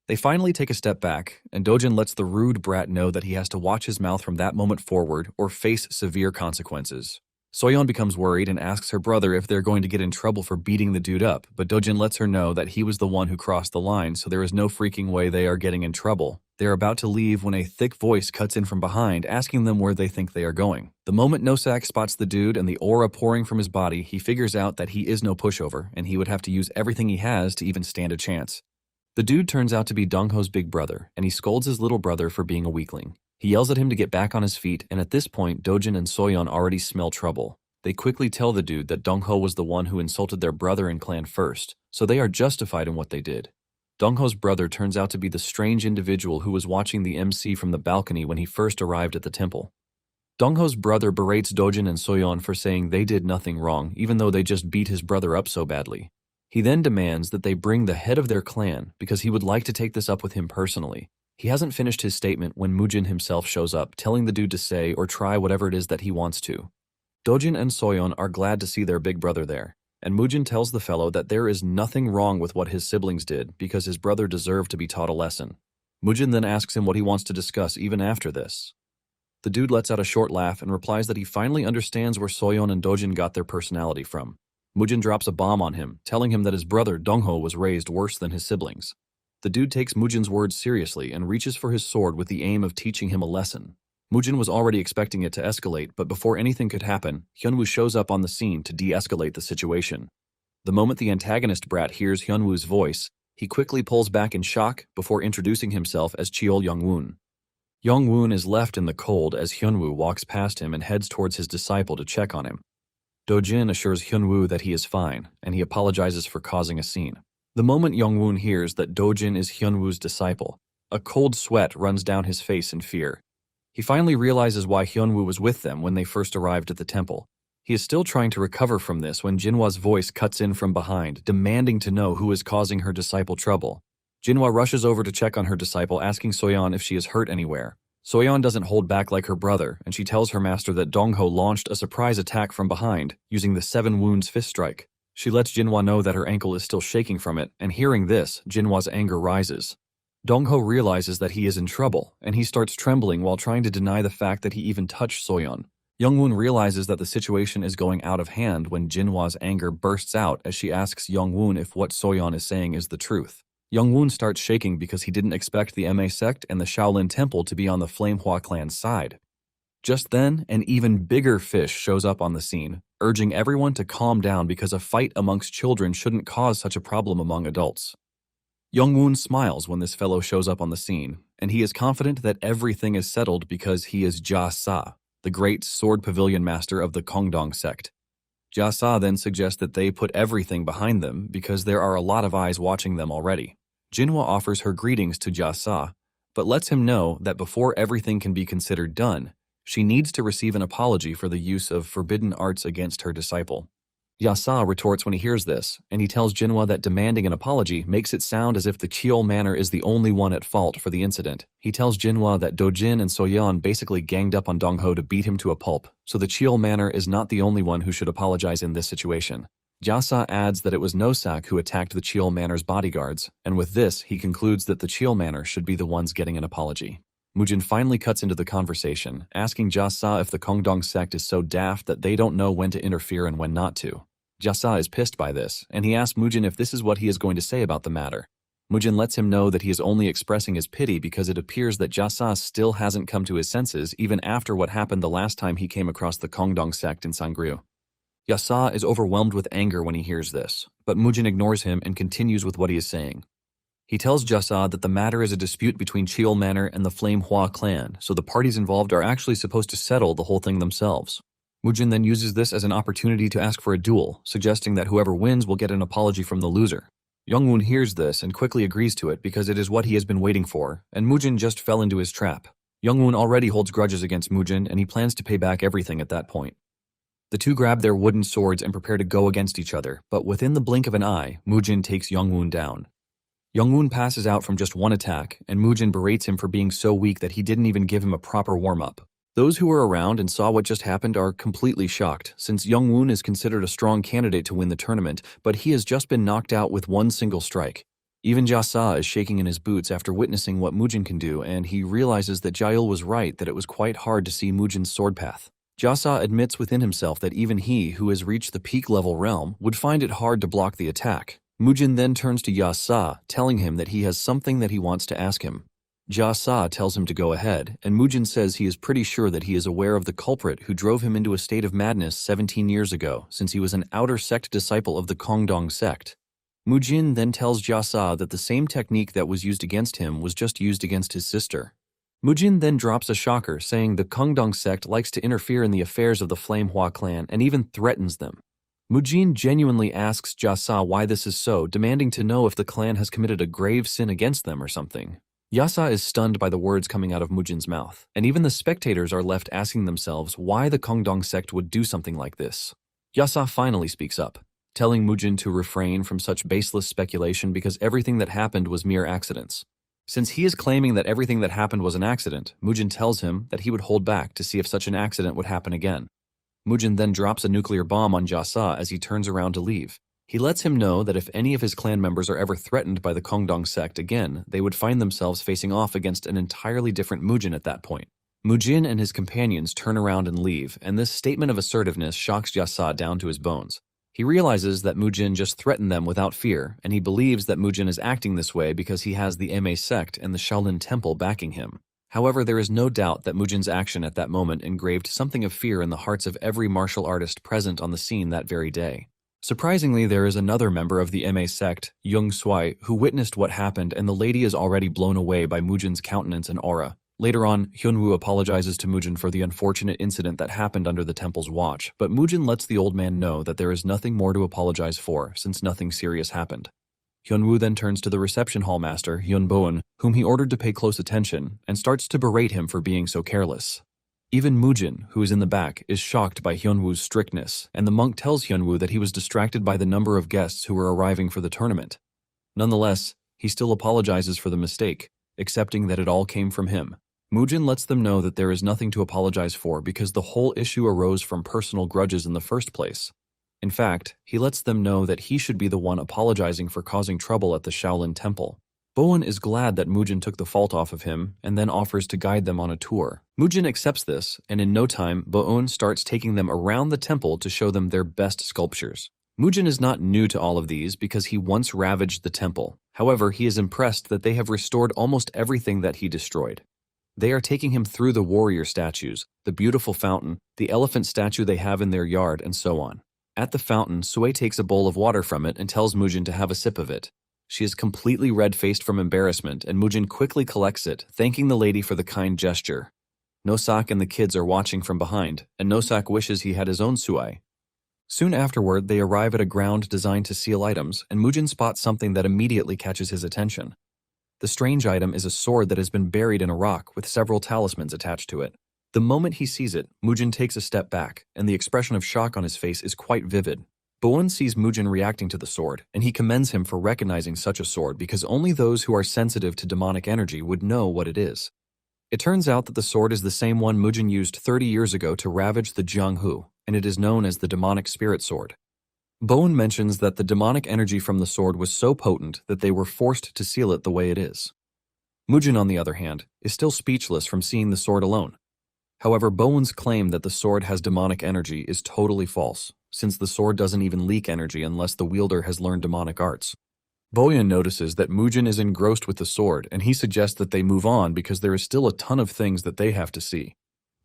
They finally take a step back, and Dojin lets the rude brat know that he has to watch his mouth from that moment forward or face severe consequences. Soyeon becomes worried and asks her brother if they're going to get in trouble for beating the dude up, but Dojin lets her know that he was the one who crossed the line, so there is no freaking way they are getting in trouble. They are about to leave when a thick voice cuts in from behind, asking them where they think they are going. The moment Nosak spots the dude and the aura pouring from his body, he figures out that he is no pushover, and he would have to use everything he has to even stand a chance. The dude turns out to be Dongho's big brother, and he scolds his little brother for being a weakling. He yells at him to get back on his feet, and at this point, Dojin and Soyeon already smell trouble. They quickly tell the dude that Dongho was the one who insulted their brother and clan first, so they are justified in what they did. Dongho's brother turns out to be the strange individual who was watching the MC from the balcony when he first arrived at the temple. Dongho's brother berates Dojin and Soyeon for saying they did nothing wrong, even though they just beat his brother up so badly. He then demands that they bring the head of their clan because he would like to take this up with him personally. He hasn't finished his statement when Mujin himself shows up, telling the dude to say or try whatever it is that he wants to. Dojin and Soyeon are glad to see their big brother there, and Mujin tells the fellow that there is nothing wrong with what his siblings did because his brother deserved to be taught a lesson. Mujin then asks him what he wants to discuss even after this. The dude lets out a short laugh and replies that he finally understands where Soyeon and Dojin got their personality from. Mujin drops a bomb on him, telling him that his brother Dongho was raised worse than his siblings. The dude takes Mujin's words seriously and reaches for his sword with the aim of teaching him a lesson. Mujin was already expecting it to escalate, but before anything could happen, Hyunwoo shows up on the scene to de-escalate the situation. The moment the antagonist brat hears Hyunwoo's voice, he quickly pulls back in shock before introducing himself as Cheol Youngwoon. Youngwoon is left in the cold as Hyunwoo walks past him and heads towards his disciple to check on him. Dojin assures Hyunwoo that he is fine, and he apologizes for causing a scene. The moment Youngwoon hears that Dojin is Hyunwoo's disciple, a cold sweat runs down his face in fear. He finally realizes why Hyunwoo was with them when they first arrived at the temple. He is still trying to recover from this when Jinhwa's voice cuts in from behind, demanding to know who is causing her disciple trouble. Jinhwa rushes over to check on her disciple, asking Soyeon if she is hurt anywhere. Soyeon doesn't hold back like her brother, and she tells her master that Dongho launched a surprise attack from behind, using the 7 wounds fist strike. She lets Jinhwa know that her ankle is still shaking from it, and hearing this, Jinhwa's anger rises. Dongho realizes that he is in trouble, and he starts trembling while trying to deny the fact that he even touched Soyeon. Youngwoon realizes that the situation is going out of hand when Jinhwa's anger bursts out as she asks Youngwoon if what Soyeon is saying is the truth. Youngwoon starts shaking because he didn't expect the MA sect and the Shaolin Temple to be on the Flamehua clan's side. Just then, an even bigger fish shows up on the scene, urging everyone to calm down because a fight amongst children shouldn't cause such a problem among adults. Youngwoon smiles when this fellow shows up on the scene, and he is confident that everything is settled because he is Ja Sa, the great sword pavilion master of the Kongdong sect. Ja Sa then suggests that they put everything behind them because there are a lot of eyes watching them already. Jinhwa offers her greetings to Ja Sa, but lets him know that before everything can be considered done, she needs to receive an apology for the use of forbidden arts against her disciple. Ja Sa retorts when he hears this, and he tells Jinhwa that demanding an apology makes it sound as if the Cheol Manor is the only one at fault for the incident. He tells Jinhwa that Dojin and Soyeon basically ganged up on Dongho to beat him to a pulp, so the Cheol Manor is not the only one who should apologize in this situation. Ja Sa adds that it was Nosak who attacked the Cheol Manor's bodyguards, and with this, he concludes that the Cheol Manor should be the ones getting an apology. Mujin finally cuts into the conversation, asking Ja Sa if the Kongdong sect is so daft that they don't know when to interfere and when not to. Ja Sa is pissed by this, and he asks Mujin if this is what he is going to say about the matter. Mujin lets him know that he is only expressing his pity because it appears that Ja Sa still hasn't come to his senses even after what happened the last time he came across the Kongdong sect in Sangryeo. Ja Sa is overwhelmed with anger when he hears this, but Mujin ignores him and continues with what he is saying. He tells Ja Sa that the matter is a dispute between Cheol Manor and the Flamehua clan, so the parties involved are actually supposed to settle the whole thing themselves. Mujin then uses this as an opportunity to ask for a duel, suggesting that whoever wins will get an apology from the loser. Youngwoon hears this and quickly agrees to it because it is what he has been waiting for, and Mujin just fell into his trap. Youngwoon already holds grudges against Mujin, and he plans to pay back everything at that point. The two grab their wooden swords and prepare to go against each other, but within the blink of an eye, Mujin takes Youngwoon down. Youngwoon passes out from just one attack, and Mujin berates him for being so weak that he didn't even give him a proper warm-up. Those who were around and saw what just happened are completely shocked, since Youngwoon is considered a strong candidate to win the tournament, but he has just been knocked out with one single strike. Even Ja Sa is shaking in his boots after witnessing what Mujin can do, and he realizes that Jaeil was right that it was quite hard to see Mujin's sword path. Ja Sa admits within himself that even he, who has reached the peak-level realm, would find it hard to block the attack. Mujin then turns to Ja Sa, telling him that he has something that he wants to ask him. Ja Sa tells him to go ahead, and Mujin says he is pretty sure that he is aware of the culprit who drove him into a state of madness 17 years ago, since he was an outer sect disciple of the Kongdong sect. Mujin then tells Ja Sa that the same technique that was used against him was just used against his sister. Mujin then drops a shocker, saying the Kongdong sect likes to interfere in the affairs of the Flamehua clan and even threatens them. Mujin genuinely asks Ja Sa why this is so, demanding to know if the clan has committed a grave sin against them or something. Ja Sa is stunned by the words coming out of Mujin's mouth, and even the spectators are left asking themselves why the Kongdong sect would do something like this. Ja Sa finally speaks up, telling Mujin to refrain from such baseless speculation because everything that happened was mere accidents. Since he is claiming that everything that happened was an accident, Mujin tells him that he would hold back to see if such an accident would happen again. Mujin then drops a nuclear bomb on Ja Sa as he turns around to leave. He lets him know that if any of his clan members are ever threatened by the Kongdong sect again, they would find themselves facing off against an entirely different Mujin at that point. Mujin and his companions turn around and leave, and this statement of assertiveness shocks Ja Sa down to his bones. He realizes that Mujin just threatened them without fear, and he believes that Mujin is acting this way because he has the Ma sect and the Shaolin Temple backing him. However, there is no doubt that Mujin's action at that moment engraved something of fear in the hearts of every martial artist present on the scene that very day. Surprisingly, there is another member of the Ma sect, Young Swai, who witnessed what happened, and the lady is already blown away by Mujin's countenance and aura. Later on, Hyunwoo apologizes to Mujin for the unfortunate incident that happened under the temple's watch, but Mujin lets the old man know that there is nothing more to apologize for since nothing serious happened. Hyunwoo then turns to the reception hall master, Hyunboon, whom he ordered to pay close attention, and starts to berate him for being so careless. Even Mujin, who is in the back, is shocked by Hyunwoo's strictness, and the monk tells Hyunwoo that he was distracted by the number of guests who were arriving for the tournament. Nonetheless, he still apologizes for the mistake, accepting that it all came from him. Mujin lets them know that there is nothing to apologize for because the whole issue arose from personal grudges in the first place. In fact, he lets them know that he should be the one apologizing for causing trouble at the Shaolin Temple. Bowen is glad that Mujin took the fault off of him and then offers to guide them on a tour. Mujin accepts this, and in no time, Bowen starts taking them around the temple to show them their best sculptures. Mujin is not new to all of these because he once ravaged the temple. However, he is impressed that they have restored almost everything that he destroyed. They are taking him through the warrior statues, the beautiful fountain, the elephant statue they have in their yard, and so on. At the fountain, Sui takes a bowl of water from it and tells Mujin to have a sip of it. She is completely red-faced from embarrassment, and Mujin quickly collects it, thanking the lady for the kind gesture. Nosak and the kids are watching from behind, and Nosak wishes he had his own Sui. Soon afterward, they arrive at a ground designed to seal items, and Mujin spots something that immediately catches his attention. The strange item is a sword that has been buried in a rock with several talismans attached to it. The moment he sees it, Mujin takes a step back, and the expression of shock on his face is quite vivid. Bowen sees Mujin reacting to the sword, and he commends him for recognizing such a sword because only those who are sensitive to demonic energy would know what it is. It turns out that the sword is the same one Mujin used 30 years ago to ravage the Jianghu, and it is known as the demonic spirit sword. Bowen mentions that the demonic energy from the sword was so potent that they were forced to seal it the way it is. Mujin, on the other hand, is still speechless from seeing the sword alone. However, Bowen's claim that the sword has demonic energy is totally false, since the sword doesn't even leak energy unless the wielder has learned demonic arts. Boyan notices that Mujin is engrossed with the sword, and he suggests that they move on because there is still a ton of things that they have to see.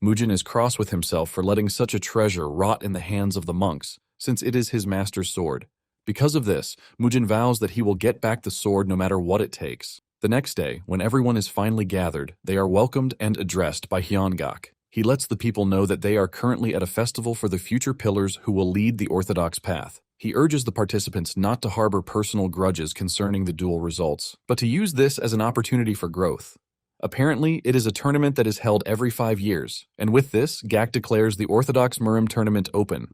Mujin is cross with himself for letting such a treasure rot in the hands of the monks, since it is his master's sword. Because of this, Mujin vows that he will get back the sword no matter what it takes. The next day, when everyone is finally gathered, they are welcomed and addressed by Hyungak. He lets the people know that they are currently at a festival for the future pillars who will lead the orthodox path. He urges the participants not to harbor personal grudges concerning the duel results, but to use this as an opportunity for growth. Apparently, it is a tournament that is held every 5 years, and with this, Gak declares the Orthodox Murim tournament open.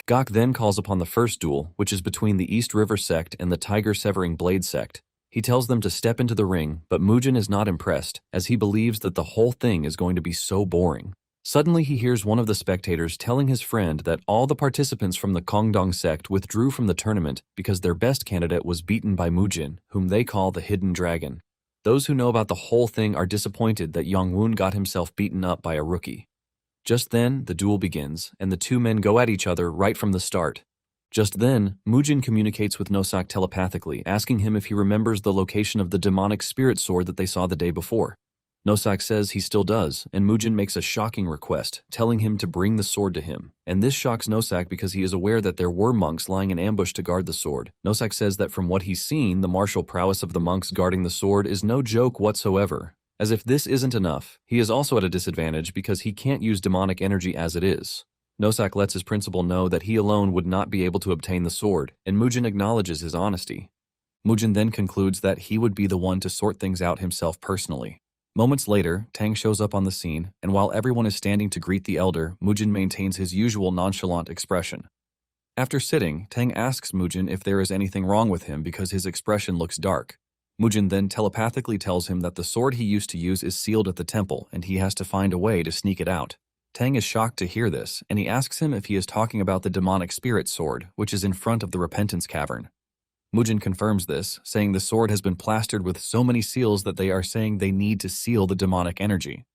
Gak then calls upon the first duel, which is between the East River sect and the Tiger Severing Blade sect. He tells them to step into the ring, but Mujin is not impressed, as he believes that the whole thing is going to be so boring. Suddenly, he hears one of the spectators telling his friend that all the participants from the Kongdong sect withdrew from the tournament because their best candidate was beaten by Mujin, whom they call the Hidden Dragon. Those who know about the whole thing are disappointed that Yongwon got himself beaten up by a rookie. Just then, the duel begins, and the two men go at each other right from the start. Just then, Mujin communicates with Nosak telepathically, asking him if he remembers the location of the demonic spirit sword that they saw the day before. Nosak says he still does, and Mujin makes a shocking request, telling him to bring the sword to him. And this shocks Nosak because he is aware that there were monks lying in ambush to guard the sword. Nosak says that from what he's seen, the martial prowess of the monks guarding the sword is no joke whatsoever. As if this isn't enough, he is also at a disadvantage because he can't use demonic energy as it is. Nosak lets his principal know that he alone would not be able to obtain the sword, and Mujin acknowledges his honesty. Mujin then concludes that he would be the one to sort things out himself personally. Moments later, Tang shows up on the scene, and while everyone is standing to greet the elder, Mujin maintains his usual nonchalant expression. After sitting, Tang asks Mujin if there is anything wrong with him because his expression looks dark. Mujin then telepathically tells him that the sword he used to use is sealed at the temple, and he has to find a way to sneak it out. Tang is shocked to hear this, and he asks him if he is talking about the demonic spirit sword, which is in front of the Repentance Cavern. Mujin confirms this, saying the sword has been plastered with so many seals that they are saying they need to seal the demonic energy.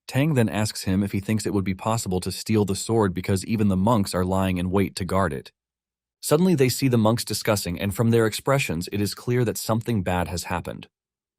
Tang then asks him if he thinks it would be possible to steal the sword because even the monks are lying in wait to guard it. Suddenly they see the monks discussing, and from their expressions it is clear that something bad has happened.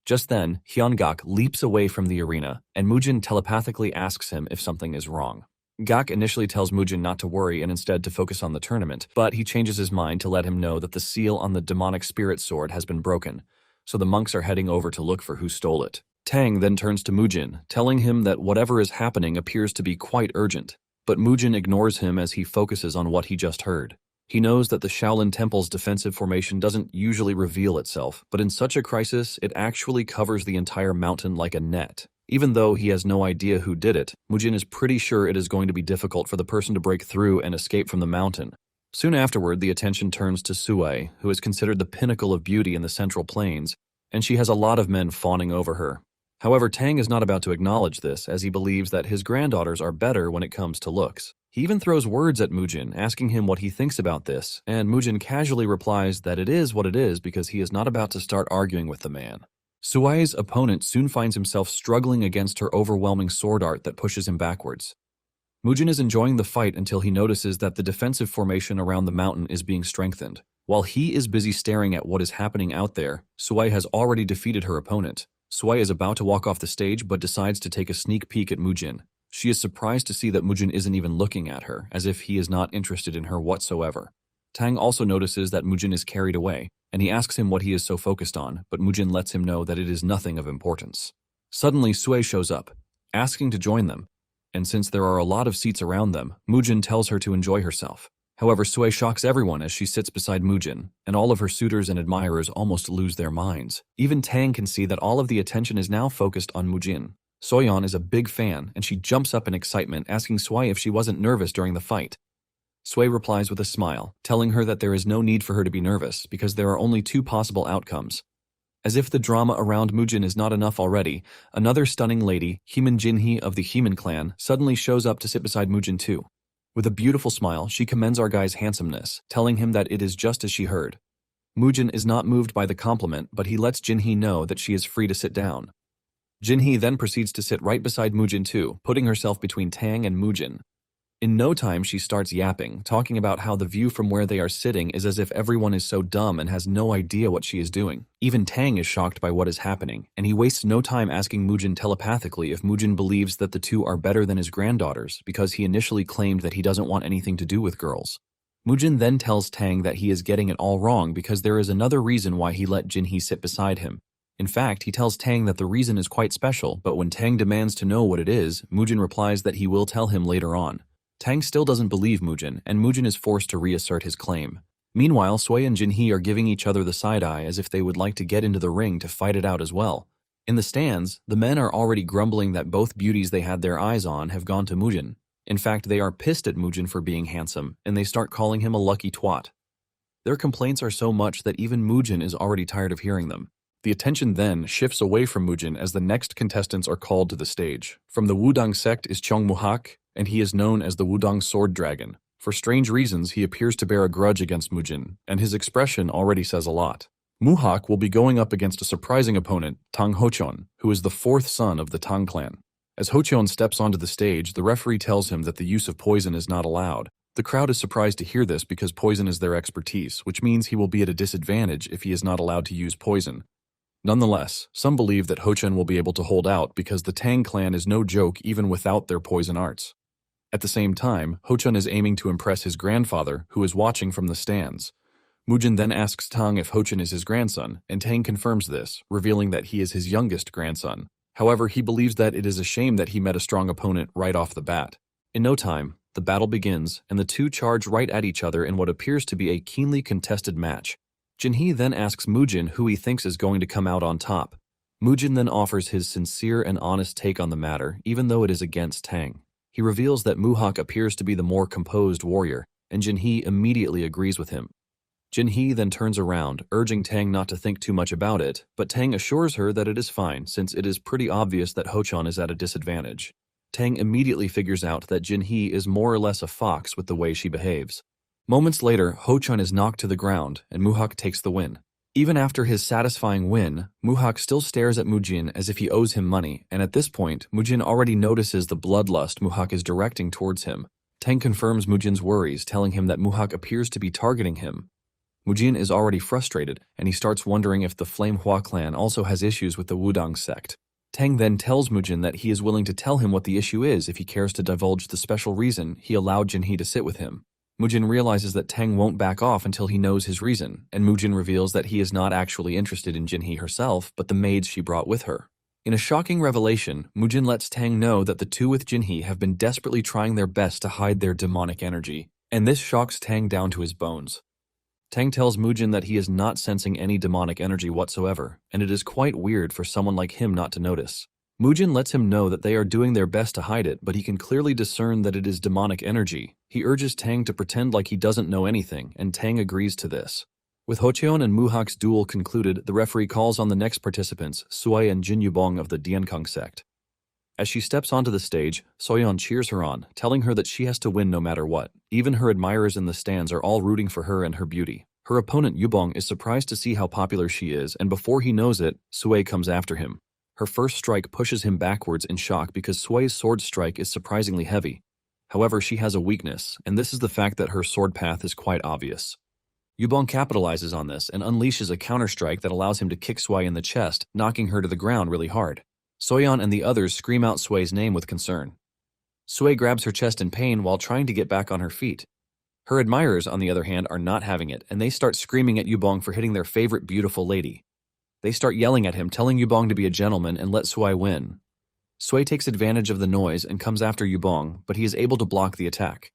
Just then, Hyun-gak leaps away from the arena, and Mujin telepathically asks him if something is wrong. Gak initially tells Mujin not to worry and instead to focus on the tournament, but he changes his mind to let him know that the seal on the demonic spirit sword has been broken, so the monks are heading over to look for who stole it. Tang then turns to Mujin, telling him that whatever is happening appears to be quite urgent, but Mujin ignores him as he focuses on what he just heard. He knows that the Shaolin Temple's defensive formation doesn't usually reveal itself, but in such a crisis, it actually covers the entire mountain like a net. Even though he has no idea who did it, Mujin is pretty sure it is going to be difficult for the person to break through and escape from the mountain. Soon afterward, the attention turns to Sue, who is considered the pinnacle of beauty in the Central Plains, and she has a lot of men fawning over her. However, Tang is not about to acknowledge this, as he believes that his granddaughters are better when it comes to looks. He even throws words at Mujin, asking him what he thinks about this, and Mujin casually replies that it is what it is because he is not about to start arguing with the man. Sue's opponent soon finds himself struggling against her overwhelming sword art that pushes him backwards. Mujin is enjoying the fight until he notices that the defensive formation around the mountain is being strengthened. While he is busy staring at what is happening out there, Sue has already defeated her opponent. Sue is about to walk off the stage but decides to take a sneak peek at Mujin. She is surprised to see that Mujin isn't even looking at her, as if he is not interested in her whatsoever. Tang also notices that Mujin is carried away, and he asks him what he is so focused on, but Mujin lets him know that it is nothing of importance. Suddenly, Sue shows up, asking to join them, and since there are a lot of seats around them, Mujin tells her to enjoy herself. However, Sue shocks everyone as she sits beside Mujin, and all of her suitors and admirers almost lose their minds. Even Tang can see that all of the attention is now focused on Mujin. Soyeon is a big fan, and she jumps up in excitement, asking Sue if she wasn't nervous during the fight. Sue replies with a smile, telling her that there is no need for her to be nervous because there are only two possible outcomes. As if the drama around Mujin is not enough already, another stunning lady, Heeman Jinhee of the Heeman clan, suddenly shows up to sit beside Mujin too. With a beautiful smile, she commends our guy's handsomeness, telling him that it is just as she heard. Mujin is not moved by the compliment, but he lets Jinhee know that she is free to sit down. Jinhee then proceeds to sit right beside Mujin too, putting herself between Tang and Mujin. In no time, she starts yapping, talking about how the view from where they are sitting is as if everyone is so dumb and has no idea what she is doing. Even Tang is shocked by what is happening, and he wastes no time asking Mujin telepathically if Mujin believes that the two are better than his granddaughters, because he initially claimed that he doesn't want anything to do with girls. Mujin then tells Tang that he is getting it all wrong because there is another reason why he let Jinhee sit beside him. In fact, he tells Tang that the reason is quite special, but when Tang demands to know what it is, Mujin replies that he will tell him later on. Tang still doesn't believe Mujin, and Mujin is forced to reassert his claim. Meanwhile, Sue and Jinhee are giving each other the side-eye as if they would like to get into the ring to fight it out as well. In the stands, the men are already grumbling that both beauties they had their eyes on have gone to Mujin. In fact, they are pissed at Mujin for being handsome, and they start calling him a lucky twat. Their complaints are so much that even Mujin is already tired of hearing them. The attention then shifts away from Mujin as the next contestants are called to the stage. From the Wudang sect is Cheong Muhak, and he is known as the Wudang Sword Dragon. For strange reasons, he appears to bear a grudge against Mujin, and his expression already says a lot. Muhak will be going up against a surprising opponent, Tang Hocheon, who is the fourth son of the Tang clan. As Hocheon steps onto the stage, the referee tells him that the use of poison is not allowed. The crowd is surprised to hear this because poison is their expertise, which means he will be at a disadvantage if he is not allowed to use poison. Nonetheless, some believe that Hocheon will be able to hold out because the Tang clan is no joke even without their poison arts. At the same time, Hocheon is aiming to impress his grandfather, who is watching from the stands. Mujin then asks Tang if Hocheon is his grandson, and Tang confirms this, revealing that he is his youngest grandson. However, he believes that it is a shame that he met a strong opponent right off the bat. In no time, the battle begins, and the two charge right at each other in what appears to be a keenly contested match. Jinhee then asks Mujin who he thinks is going to come out on top. Mujin then offers his sincere and honest take on the matter, even though it is against Tang. He reveals that Muhak appears to be the more composed warrior, and Jinhee immediately agrees with him. Jinhee then turns around, urging Tang not to think too much about it, but Tang assures her that it is fine since it is pretty obvious that Hocheon is at a disadvantage. Tang immediately figures out that Jinhee is more or less a fox with the way she behaves. Moments later, Hocheon is knocked to the ground, and Muhak takes the win. Even after his satisfying win, Muhak still stares at Mujin as if he owes him money, and at this point, Mujin already notices the bloodlust Muhak is directing towards him. Tang confirms Mujin's worries, telling him that Muhak appears to be targeting him. Mujin is already frustrated, and he starts wondering if the Flame Hua clan also has issues with the Wudang sect. Tang then tells Mujin that he is willing to tell him what the issue is if he cares to divulge the special reason he allowed Jinhee to sit with him. Mujin realizes that Tang won't back off until he knows his reason, and Mujin reveals that he is not actually interested in Jinhee herself, but the maids she brought with her. In a shocking revelation, Mujin lets Tang know that the two with Jinhee have been desperately trying their best to hide their demonic energy, and this shocks Tang down to his bones. Tang tells Mujin that he is not sensing any demonic energy whatsoever, and it is quite weird for someone like him not to notice. Mujin lets him know that they are doing their best to hide it, but he can clearly discern that it is demonic energy. He urges Tang to pretend like he doesn't know anything, and Tang agrees to this. With Hocheon and Muhak's duel concluded, the referee calls on the next participants, Sui and Jin Yubong of the Dienkang sect. As she steps onto the stage, Soyeon cheers her on, telling her that she has to win no matter what. Even her admirers in the stands are all rooting for her and her beauty. Her opponent Yubong is surprised to see how popular she is, and before he knows it, Sui comes after him. Her first strike pushes him backwards in shock because Sui's sword strike is surprisingly heavy. However, she has a weakness, and this is the fact that her sword path is quite obvious. Yubong capitalizes on this and unleashes a counterstrike that allows him to kick Sui in the chest, knocking her to the ground really hard. Soyeon and the others scream out Sui's name with concern. Sui grabs her chest in pain while trying to get back on her feet. Her admirers, on the other hand, are not having it, and they start screaming at Yubong for hitting their favorite beautiful lady. They start yelling at him, telling Yubong to be a gentleman and let Sui win. Sui takes advantage of the noise and comes after Yubong, but he is able to block the attack.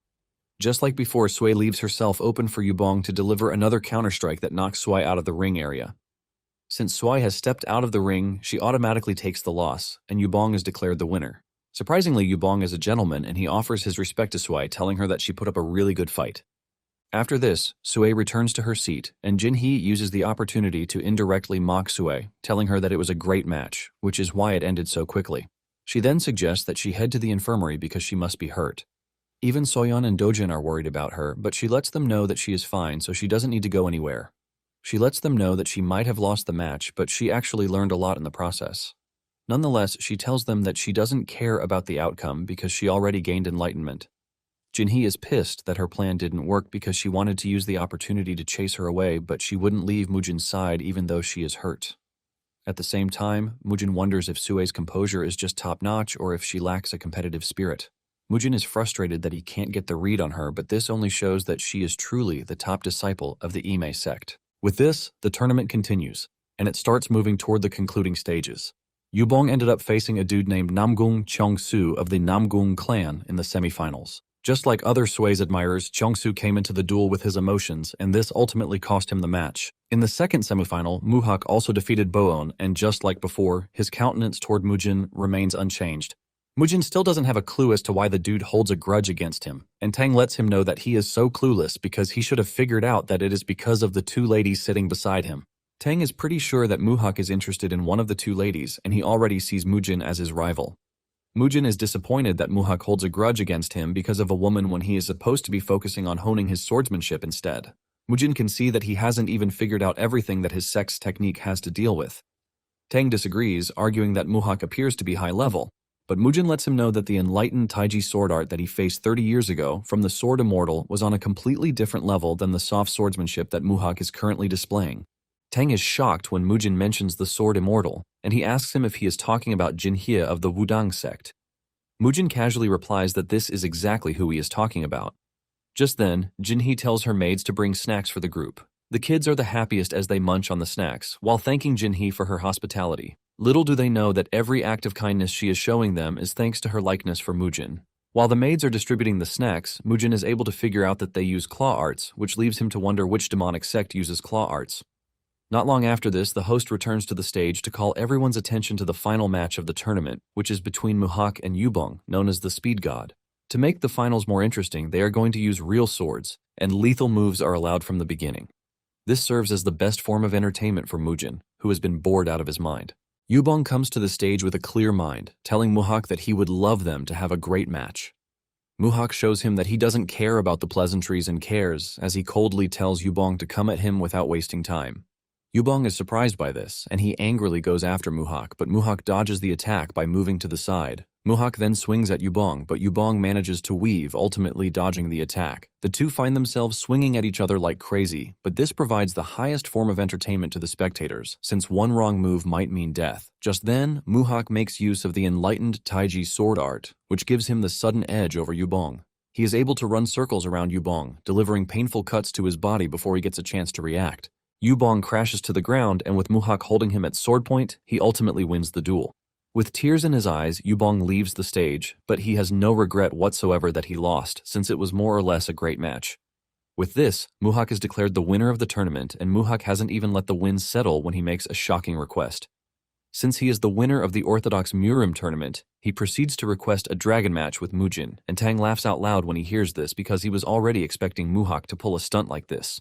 Just like before, Sui leaves herself open for Yubong to deliver another counterstrike that knocks Sui out of the ring area. Since Sui has stepped out of the ring, she automatically takes the loss, and Yubong is declared the winner. Surprisingly, Yubong is a gentleman, and he offers his respect to Sui, telling her that she put up a really good fight. After this, Sui returns to her seat, and Jinhee uses the opportunity to indirectly mock Sui, telling her that it was a great match, which is why it ended so quickly. She then suggests that she head to the infirmary because she must be hurt. Even Soyeon and Dojin are worried about her, but she lets them know that she is fine, so she doesn't need to go anywhere. She lets them know that she might have lost the match, but she actually learned a lot in the process. Nonetheless, she tells them that she doesn't care about the outcome because she already gained enlightenment. Jinhee is pissed that her plan didn't work because she wanted to use the opportunity to chase her away, but she wouldn't leave Mujin's side even though she is hurt. At the same time, Mujin wonders if Sui's composure is just top-notch or if she lacks a competitive spirit. Mujin is frustrated that he can't get the read on her, but this only shows that she is truly the top disciple of the Ime sect. With this, the tournament continues, and it starts moving toward the concluding stages. Yubong ended up facing a dude named Namgung Cheongsu of the Namgung clan in the semifinals. Just like other Sui's admirers, Cheongsu came into the duel with his emotions, and this ultimately cost him the match. In the second semifinal, Muhak also defeated Boon, and just like before, his countenance toward Mujin remains unchanged. Mujin still doesn't have a clue as to why the dude holds a grudge against him, and Tang lets him know that he is so clueless because he should have figured out that it is because of the two ladies sitting beside him. Tang is pretty sure that Muhak is interested in one of the two ladies, and he already sees Mujin as his rival. Mujin is disappointed that Muhak holds a grudge against him because of a woman when he is supposed to be focusing on honing his swordsmanship instead. Mujin can see that he hasn't even figured out everything that his sex technique has to deal with. Tang disagrees, arguing that Muhak appears to be high level, but Mujin lets him know that the enlightened Taiji sword art that he faced 30 years ago from the Sword Immortal was on a completely different level than the soft swordsmanship that Muhak is currently displaying. Tang is shocked when Mujin mentions the Sword Immortal, and he asks him if he is talking about Jinhee of the Wudang sect. Mujin casually replies that this is exactly who he is talking about. Just then, Jinhee tells her maids to bring snacks for the group. The kids are the happiest as they munch on the snacks, while thanking Jinhee for her hospitality. Little do they know that every act of kindness she is showing them is thanks to her likeness for Mujin. While the maids are distributing the snacks, Mujin is able to figure out that they use claw arts, which leaves him to wonder which demonic sect uses claw arts. Not long after this, the host returns to the stage to call everyone's attention to the final match of the tournament, which is between Muhak and Yubong, known as the Speed God. To make the finals more interesting, they are going to use real swords, and lethal moves are allowed from the beginning. This serves as the best form of entertainment for Mujin, who has been bored out of his mind. Yubong comes to the stage with a clear mind, telling Muhak that he would love them to have a great match. Muhak shows him that he doesn't care about the pleasantries and cares, as he coldly tells Yubong to come at him without wasting time. Yubong is surprised by this, and he angrily goes after Muhak, but Muhak dodges the attack by moving to the side. Muhak then swings at Yubong, but Yubong manages to weave, ultimately dodging the attack. The two find themselves swinging at each other like crazy, but this provides the highest form of entertainment to the spectators, since one wrong move might mean death. Just then, Muhak makes use of the enlightened Taiji sword art, which gives him the sudden edge over Yubong. He is able to run circles around Yubong, delivering painful cuts to his body before he gets a chance to react. Yubong crashes to the ground, and with Muhak holding him at sword point, he ultimately wins the duel. With tears in his eyes, Yubong leaves the stage, but he has no regret whatsoever that he lost, since it was more or less a great match. With this, Muhak is declared the winner of the tournament, and Muhak hasn't even let the win settle when he makes a shocking request. Since he is the winner of the Orthodox Murim tournament, he proceeds to request a dragon match with Mujin, and Tang laughs out loud when he hears this because he was already expecting Muhak to pull a stunt like this.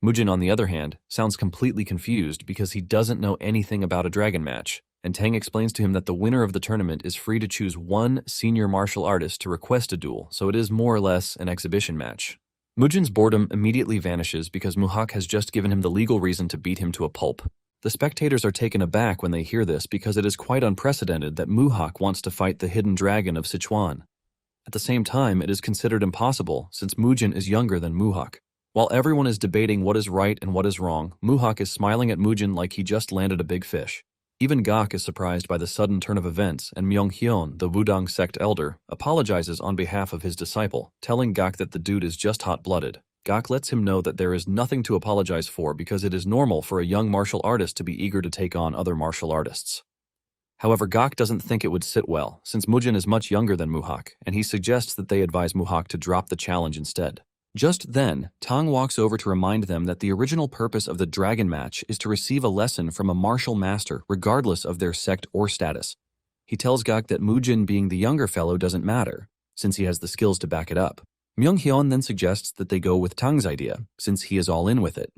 Mujin, on the other hand, sounds completely confused because he doesn't know anything about a dragon match, and Tang explains to him that the winner of the tournament is free to choose one senior martial artist to request a duel, so it is more or less an exhibition match. Mujin's boredom immediately vanishes because Muhak has just given him the legal reason to beat him to a pulp. The spectators are taken aback when they hear this because it is quite unprecedented that Muhak wants to fight the hidden dragon of Sichuan. At the same time, it is considered impossible since Mujin is younger than Muhak. While everyone is debating what is right and what is wrong, Muhak is smiling at Mujin like he just landed a big fish. Even Gak is surprised by the sudden turn of events, and Myung-hyun, the Wudang sect elder, apologizes on behalf of his disciple, telling Gak that the dude is just hot-blooded. Gak lets him know that there is nothing to apologize for because it is normal for a young martial artist to be eager to take on other martial artists. However, Gak doesn't think it would sit well, since Mujin is much younger than Muhak, and he suggests that they advise Muhak to drop the challenge instead. Just then, Tang walks over to remind them that the original purpose of the dragon match is to receive a lesson from a martial master regardless of their sect or status. He tells Gak that Mujin being the younger fellow doesn't matter, since he has the skills to back it up. Myung-hyun then suggests that they go with Tang's idea, since he is all in with it.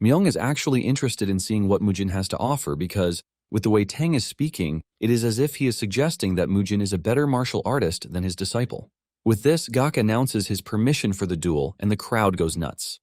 Myung is actually interested in seeing what Mujin has to offer because, with the way Tang is speaking, it is as if he is suggesting that Mujin is a better martial artist than his disciple. With this, Gak announces his permission for the duel, and the crowd goes nuts.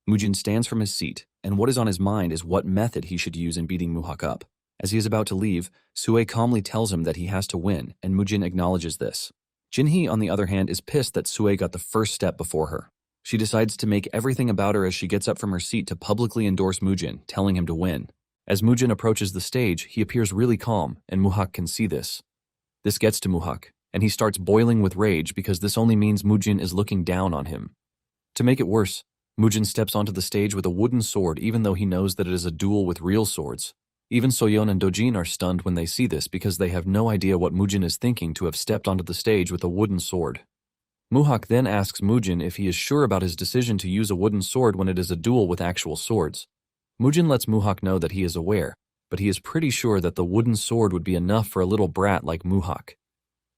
Mujin stands from his seat, and what is on his mind is what method he should use in beating Muhak up. As he is about to leave, Sue calmly tells him that he has to win, and Mujin acknowledges this. Jinhee, on the other hand, is pissed that Sue got the first step before her. She decides to make everything about her as she gets up from her seat to publicly endorse Mujin, telling him to win. As Mujin approaches the stage, he appears really calm, and Muhak can see this. This gets to Muhak, and he starts boiling with rage because this only means Mujin is looking down on him. To make it worse, Mujin steps onto the stage with a wooden sword even though he knows that it is a duel with real swords. Even Soyeon and Dojin are stunned when they see this because they have no idea what Mujin is thinking to have stepped onto the stage with a wooden sword. Muhak then asks Mujin if he is sure about his decision to use a wooden sword when it is a duel with actual swords. Mujin lets Muhak know that he is aware, but he is pretty sure that the wooden sword would be enough for a little brat like Muhak.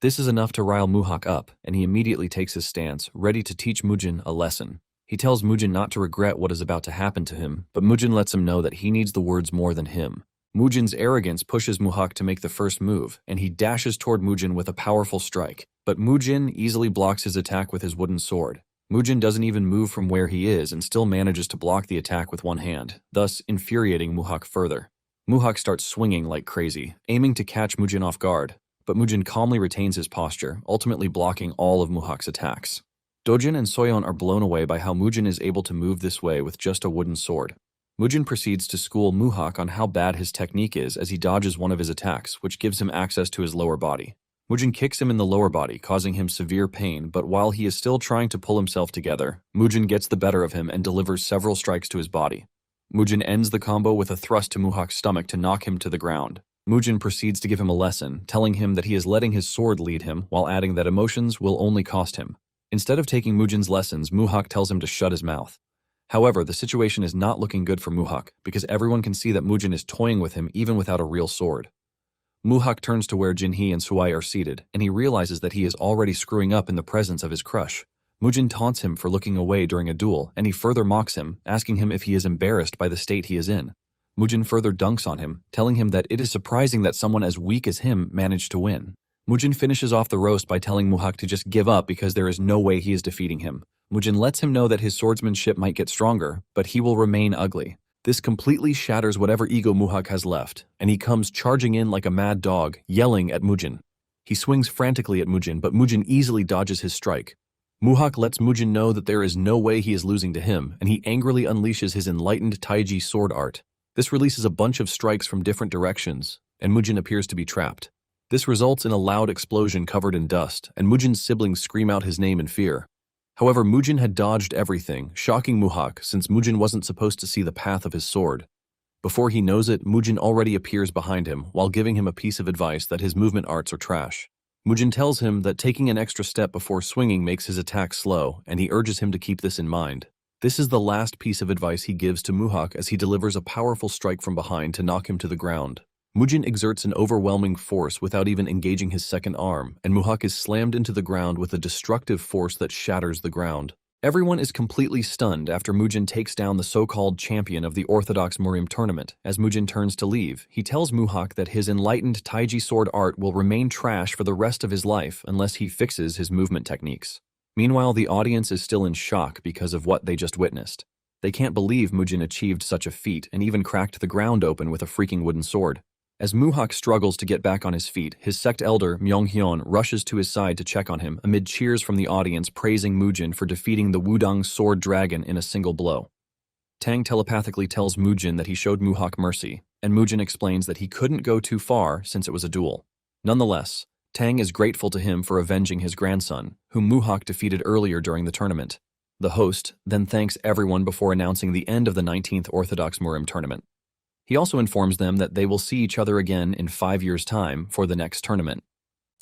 This is enough to rile Muhak up, and he immediately takes his stance, ready to teach Mujin a lesson. He tells Mujin not to regret what is about to happen to him, but Mujin lets him know that he needs the words more than him. Mujin's arrogance pushes Muhak to make the first move, and he dashes toward Mujin with a powerful strike, but Mujin easily blocks his attack with his wooden sword. Mujin doesn't even move from where he is and still manages to block the attack with one hand, thus infuriating Muhak further. Muhak starts swinging like crazy, aiming to catch Mujin off guard, but Mujin calmly retains his posture, ultimately blocking all of Muhak's attacks. Dojin and Soyeon are blown away by how Mujin is able to move this way with just a wooden sword. Mujin proceeds to school Muhak on how bad his technique is as he dodges one of his attacks, which gives him access to his lower body. Mujin kicks him in the lower body, causing him severe pain, but while he is still trying to pull himself together, Mujin gets the better of him and delivers several strikes to his body. Mujin ends the combo with a thrust to Muhak's stomach to knock him to the ground. Mujin proceeds to give him a lesson, telling him that he is letting his sword lead him, while adding that emotions will only cost him. Instead of taking Mujin's lessons, Muhak tells him to shut his mouth. However, the situation is not looking good for Muhak, because everyone can see that Mujin is toying with him even without a real sword. Muhak turns to where Jinhee and Suai are seated, and he realizes that he is already screwing up in the presence of his crush. Mujin taunts him for looking away during a duel, and he further mocks him, asking him if he is embarrassed by the state he is in. Mujin further dunks on him, telling him that it is surprising that someone as weak as him managed to win. Mujin finishes off the roast by telling Muhak to just give up because there is no way he is defeating him. Mujin lets him know that his swordsmanship might get stronger, but he will remain ugly. This completely shatters whatever ego Muhak has left, and he comes charging in like a mad dog, yelling at Mujin. He swings frantically at Mujin, but Mujin easily dodges his strike. Muhak lets Mujin know that there is no way he is losing to him, and he angrily unleashes his enlightened Taiji sword art. This releases a bunch of strikes from different directions, and Mujin appears to be trapped. This results in a loud explosion covered in dust, and Mujin's siblings scream out his name in fear. However, Mujin had dodged everything, shocking Muhak since Mujin wasn't supposed to see the path of his sword. Before he knows it, Mujin already appears behind him while giving him a piece of advice that his movement arts are trash. Mujin tells him that taking an extra step before swinging makes his attack slow, and he urges him to keep this in mind. This is the last piece of advice he gives to Muhak as he delivers a powerful strike from behind to knock him to the ground. Mujin exerts an overwhelming force without even engaging his second arm, and Muhak is slammed into the ground with a destructive force that shatters the ground. Everyone is completely stunned after Mujin takes down the so-called champion of the Orthodox Murim tournament. As Mujin turns to leave, he tells Muhak that his enlightened Taiji sword art will remain trash for the rest of his life unless he fixes his movement techniques. Meanwhile, the audience is still in shock because of what they just witnessed. They can't believe Mujin achieved such a feat and even cracked the ground open with a freaking wooden sword. As Muhak struggles to get back on his feet, his sect elder, Myonghyun, rushes to his side to check on him amid cheers from the audience praising Mujin for defeating the Wudang sword dragon in a single blow. Tang telepathically tells Mujin that he showed Muhak mercy, and Mujin explains that he couldn't go too far since it was a duel. Nonetheless, Tang is grateful to him for avenging his grandson, whom Muhak defeated earlier during the tournament. The host then thanks everyone before announcing the end of the 19th Orthodox Murim tournament. He also informs them that they will see each other again in 5 years' time for the next tournament.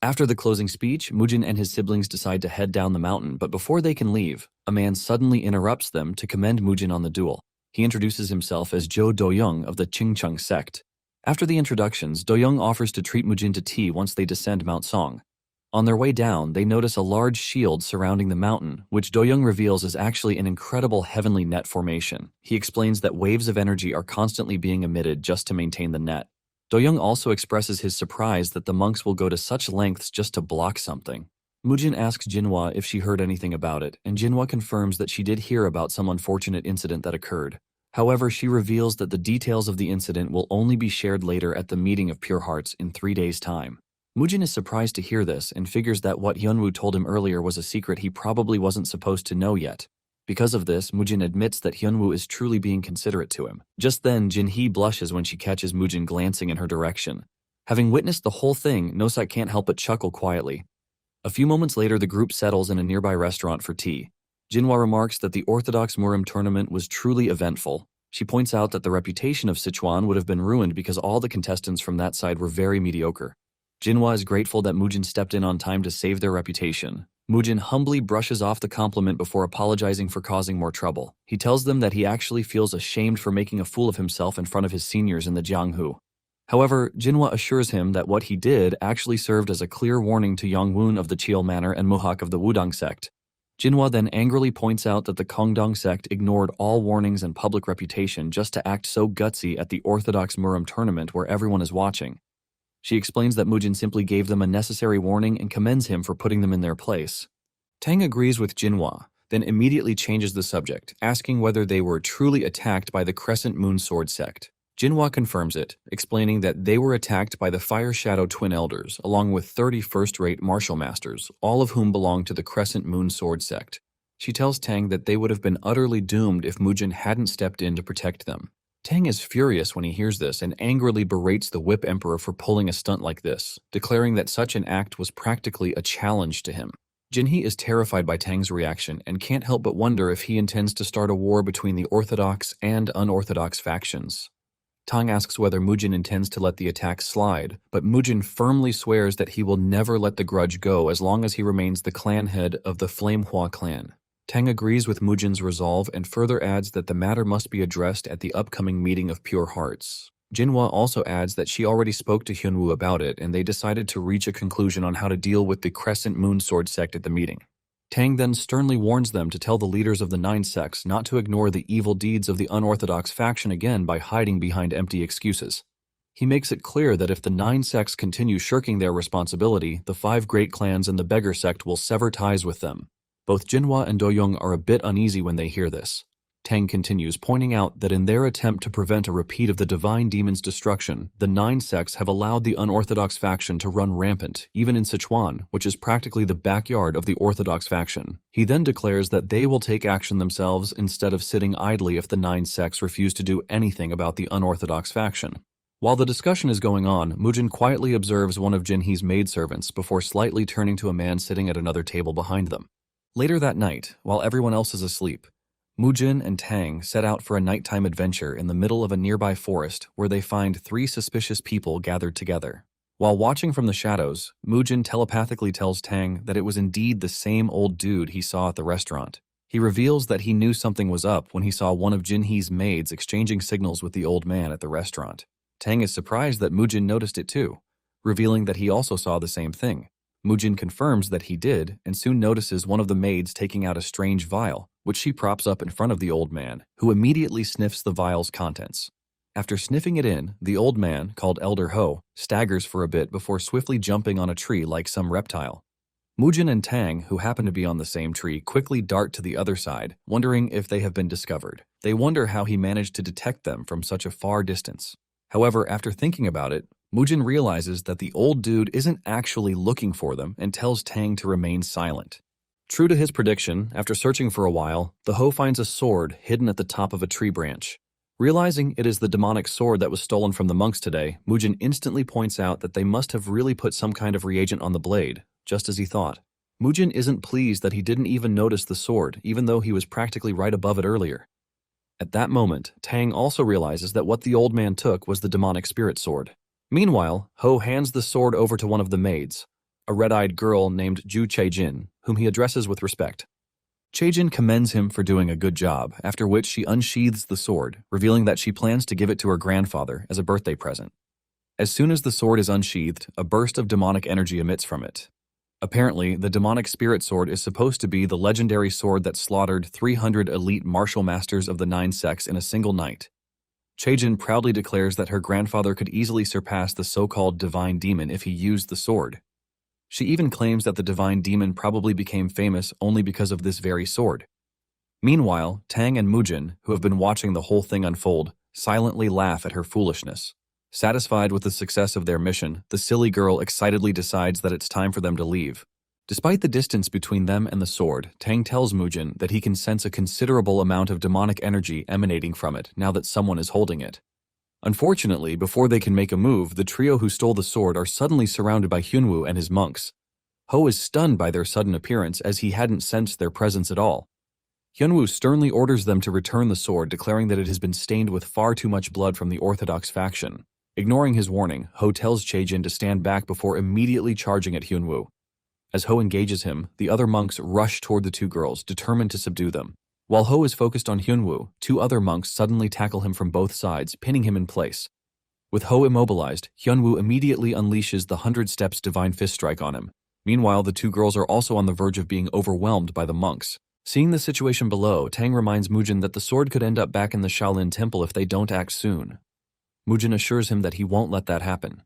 After the closing speech, Mujin and his siblings decide to head down the mountain, but before they can leave, a man suddenly interrupts them to commend Mujin on the duel. He introduces himself as Jo Doyoung of the Qingcheng sect. After the introductions, Doyoung offers to treat Mujin to tea once they descend Mount Song. On their way down, they notice a large shield surrounding the mountain, which Doyoung reveals is actually an incredible heavenly net formation. He explains that waves of energy are constantly being emitted just to maintain the net. Doyoung also expresses his surprise that the monks will go to such lengths just to block something. Mujin asks Jinhwa if she heard anything about it, and Jinhwa confirms that she did hear about some unfortunate incident that occurred. However, she reveals that the details of the incident will only be shared later at the meeting of Pure Hearts in 3 days' time. Mujin is surprised to hear this and figures that what Hyunwoo told him earlier was a secret he probably wasn't supposed to know yet. Because of this, Mujin admits that Hyunwoo is truly being considerate to him. Just then, Jinhee blushes when she catches Mujin glancing in her direction. Having witnessed the whole thing, Nosak can't help but chuckle quietly. A few moments later, the group settles in a nearby restaurant for tea. Jinhwa remarks that the Orthodox Murim tournament was truly eventful. She points out that the reputation of Sichuan would have been ruined because all the contestants from that side were very mediocre. Jinhwa is grateful that Mujin stepped in on time to save their reputation. Mujin humbly brushes off the compliment before apologizing for causing more trouble. He tells them that he actually feels ashamed for making a fool of himself in front of his seniors in the Jianghu. However, Jinhwa assures him that what he did actually served as a clear warning to Yongwon of the Chiel Manor and Muhak of the Wudang sect. Jinhwa then angrily points out that the Kongdong sect ignored all warnings and public reputation just to act so gutsy at the Orthodox Murim tournament where everyone is watching. She explains that Mujin simply gave them a necessary warning and commends him for putting them in their place. Tang agrees with Jinhwa, then immediately changes the subject, asking whether they were truly attacked by the Crescent Moon Sword sect. Jinhwa confirms it, explaining that they were attacked by the Fire Shadow Twin Elders, along with 30 first-rate martial masters, all of whom belong to the Crescent Moon Sword sect. She tells Tang that they would have been utterly doomed if Mujin hadn't stepped in to protect them. Tang is furious when he hears this and angrily berates the Whip Emperor for pulling a stunt like this, declaring that such an act was practically a challenge to him. Jinhee is terrified by Tang's reaction and can't help but wonder if he intends to start a war between the Orthodox and unorthodox factions. Tang asks whether Mujin intends to let the attack slide, but Mujin firmly swears that he will never let the grudge go as long as he remains the clan head of the Flamehua clan. Tang agrees with Mujin's resolve and further adds that the matter must be addressed at the upcoming meeting of Pure Hearts. Jinhwa also adds that she already spoke to Hyunwoo about it and they decided to reach a conclusion on how to deal with the Crescent Moon Sword sect at the meeting. Tang then sternly warns them to tell the leaders of the 9 sects not to ignore the evil deeds of the unorthodox faction again by hiding behind empty excuses. He makes it clear that if the 9 sects continue shirking their responsibility, the 5 great clans and the beggar sect will sever ties with them. Both Jinhwa and Doyoung are a bit uneasy when they hear this. Tang continues, pointing out that in their attempt to prevent a repeat of the divine demon's destruction, the 9 sects have allowed the unorthodox faction to run rampant, even in Sichuan, which is practically the backyard of the orthodox faction. He then declares that they will take action themselves instead of sitting idly if the 9 sects refuse to do anything about the unorthodox faction. While the discussion is going on, Mujin quietly observes one of Jinhee's maidservants before slightly turning to a man sitting at another table behind them. Later that night, while everyone else is asleep, Mujin and Tang set out for a nighttime adventure in the middle of a nearby forest where they find 3 suspicious people gathered together. While watching from the shadows, Mujin telepathically tells Tang that it was indeed the same old dude he saw at the restaurant. He reveals that he knew something was up when he saw one of Jinhee's maids exchanging signals with the old man at the restaurant. Tang is surprised that Mujin noticed it too, revealing that he also saw the same thing. Mujin confirms that he did and soon notices one of the maids taking out a strange vial, which she props up in front of the old man, who immediately sniffs the vial's contents. After sniffing it in, the old man, called Elder Ho, staggers for a bit before swiftly jumping on a tree like some reptile. Mujin and Tang, who happen to be on the same tree, quickly dart to the other side, wondering if they have been discovered. They wonder how he managed to detect them from such a far distance. However, after thinking about it, Mujin realizes that the old dude isn't actually looking for them and tells Tang to remain silent. True to his prediction, after searching for a while, the Ho finds a sword hidden at the top of a tree branch. Realizing it is the demonic sword that was stolen from the monks today, Mujin instantly points out that they must have really put some kind of reagent on the blade, just as he thought. Mujin isn't pleased that he didn't even notice the sword, even though he was practically right above it earlier. At that moment, Tang also realizes that what the old man took was the demonic spirit sword. Meanwhile, Ho hands the sword over to one of the maids, a red-eyed girl named Ju Chaejin, whom he addresses with respect. Chaejin commends him for doing a good job, after which she unsheathes the sword, revealing that she plans to give it to her grandfather as a birthday present. As soon as the sword is unsheathed, a burst of demonic energy emits from it. Apparently, the demonic spirit sword is supposed to be the legendary sword that slaughtered 300 elite martial masters of the 9 sects in a single night. Chaejin proudly declares that her grandfather could easily surpass the so-called divine demon if he used the sword. She even claims that the divine demon probably became famous only because of this very sword. Meanwhile, Tang and Mujin, who have been watching the whole thing unfold, silently laugh at her foolishness. Satisfied with the success of their mission, the silly girl excitedly decides that it's time for them to leave. Despite the distance between them and the sword, Tang tells Mujin that he can sense a considerable amount of demonic energy emanating from it now that someone is holding it. Unfortunately, before they can make a move, the trio who stole the sword are suddenly surrounded by Hyunwoo and his monks. Ho is stunned by their sudden appearance as he hadn't sensed their presence at all. Hyunwoo sternly orders them to return the sword, declaring that it has been stained with far too much blood from the orthodox faction. Ignoring his warning, Ho tells Chaejin to stand back before immediately charging at Hyunwoo. As Ho engages him, the other monks rush toward the 2 girls, determined to subdue them. While Ho is focused on Hyunwoo, 2 other monks suddenly tackle him from both sides, pinning him in place. With Ho immobilized, Hyunwoo immediately unleashes the 100 Steps Divine Fist Strike on him. Meanwhile, the 2 girls are also on the verge of being overwhelmed by the monks. Seeing the situation below, Tang reminds Mujin that the sword could end up back in the Shaolin Temple if they don't act soon. Mujin assures him that he won't let that happen.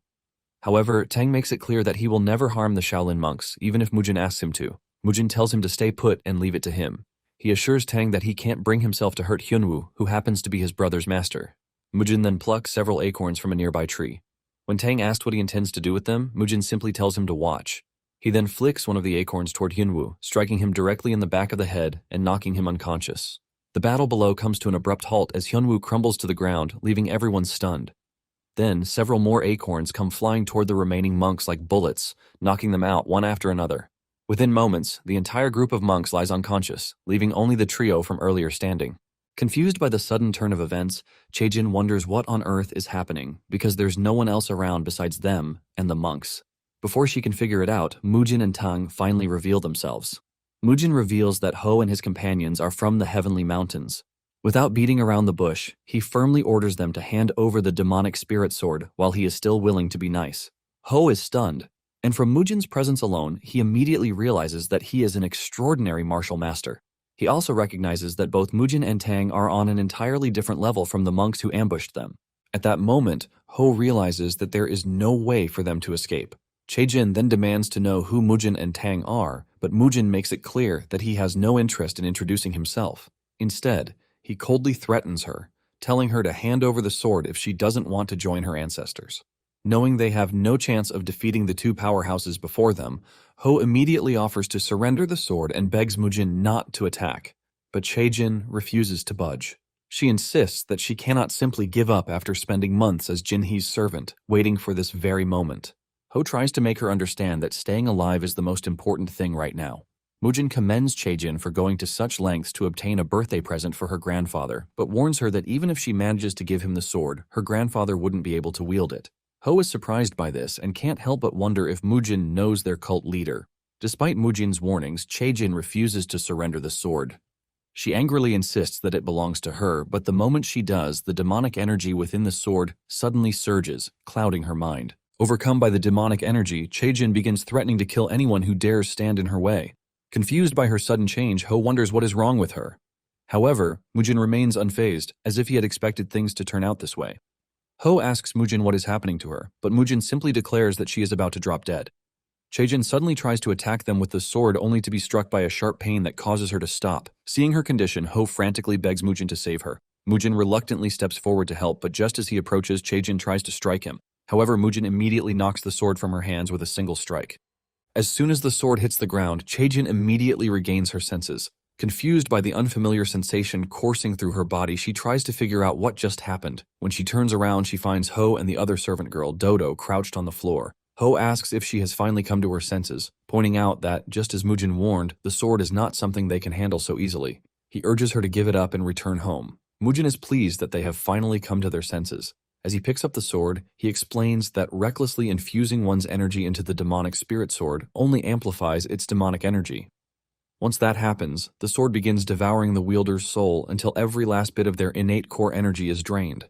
However, Tang makes it clear that he will never harm the Shaolin monks, even if Mujin asks him to. Mujin tells him to stay put and leave it to him. He assures Tang that he can't bring himself to hurt Hyunwoo, who happens to be his brother's master. Mujin then plucks several acorns from a nearby tree. When Tang asks what he intends to do with them, Mujin simply tells him to watch. He then flicks one of the acorns toward Hyunwoo, striking him directly in the back of the head and knocking him unconscious. The battle below comes to an abrupt halt as Hyunwoo crumbles to the ground, leaving everyone stunned. Then, several more acorns come flying toward the remaining monks like bullets, knocking them out one after another. Within moments, the entire group of monks lies unconscious, leaving only the trio from earlier standing. Confused by the sudden turn of events, Chaejin wonders what on earth is happening because there's no one else around besides them and the monks. Before she can figure it out, Mujin and Tang finally reveal themselves. Mujin reveals that Ho and his companions are from the Heavenly Mountains. Without beating around the bush, he firmly orders them to hand over the demonic spirit sword while he is still willing to be nice. Ho is stunned, and from Mujin's presence alone, he immediately realizes that he is an extraordinary martial master. He also recognizes that both Mujin and Tang are on an entirely different level from the monks who ambushed them. At that moment, Ho realizes that there is no way for them to escape. Chaejin then demands to know who Mujin and Tang are, but Mujin makes it clear that he has no interest in introducing himself. Instead, He coldly threatens her, telling her to hand over the sword if she doesn't want to join her ancestors. Knowing they have no chance of defeating the two powerhouses before them, Ho immediately offers to surrender the sword and begs Mujin not to attack. But Chaejin refuses to budge. She insists that she cannot simply give up after spending months as Jinhee's servant, waiting for this very moment. Ho tries to make her understand that staying alive is the most important thing right now. Mujin commends Chaejin for going to such lengths to obtain a birthday present for her grandfather, but warns her that even if she manages to give him the sword, her grandfather wouldn't be able to wield it. Ho is surprised by this and can't help but wonder if Mujin knows their cult leader. Despite Mujin's warnings, Chaejin refuses to surrender the sword. She angrily insists that it belongs to her, but the moment she does, the demonic energy within the sword suddenly surges, clouding her mind. Overcome by the demonic energy, Chaejin begins threatening to kill anyone who dares stand in her way. Confused by her sudden change, Ho wonders what is wrong with her. However, Mujin remains unfazed, as if he had expected things to turn out this way. Ho asks Mujin what is happening to her, but Mujin simply declares that she is about to drop dead. Chaejin suddenly tries to attack them with the sword only to be struck by a sharp pain that causes her to stop. Seeing her condition, Ho frantically begs Mujin to save her. Mujin reluctantly steps forward to help, but just as he approaches, Chaejin tries to strike him. However, Mujin immediately knocks the sword from her hands with a single strike. As soon as the sword hits the ground, Chaejin immediately regains her senses. Confused by the unfamiliar sensation coursing through her body, she tries to figure out what just happened. When she turns around, she finds Ho and the other servant girl, Dodo, crouched on the floor. Ho asks if she has finally come to her senses, pointing out that, just as Mujin warned, the sword is not something they can handle so easily. He urges her to give it up and return home. Mujin is pleased that they have finally come to their senses. As he picks up the sword, he explains that recklessly infusing one's energy into the demonic spirit sword only amplifies its demonic energy. Once that happens, the sword begins devouring the wielder's soul until every last bit of their innate core energy is drained.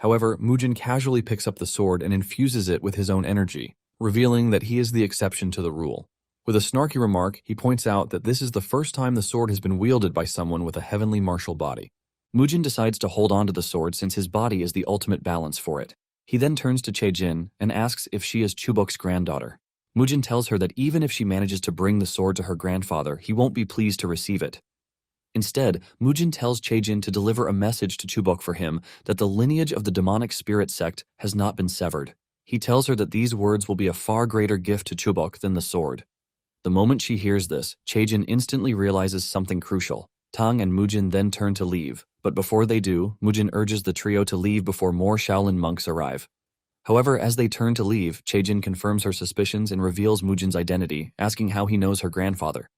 However, Mujin casually picks up the sword and infuses it with his own energy, revealing that he is the exception to the rule. With a snarky remark, he points out that this is the first time the sword has been wielded by someone with a heavenly martial body. Mujin decides to hold on to the sword since his body is the ultimate balance for it. He then turns to Chaejin and asks if she is Chubok's granddaughter. Mujin tells her that even if she manages to bring the sword to her grandfather, he won't be pleased to receive it. Instead, Mujin tells Chaejin to deliver a message to Chubok for him that the lineage of the demonic spirit sect has not been severed. He tells her that these words will be a far greater gift to Chubok than the sword. The moment she hears this, Chaejin instantly realizes something crucial. Tang and Mujin then turn to leave, but before they do, Mujin urges the trio to leave before more Shaolin monks arrive. However, as they turn to leave, Chaejin confirms her suspicions and reveals Mujin's identity, asking how he knows her grandfather.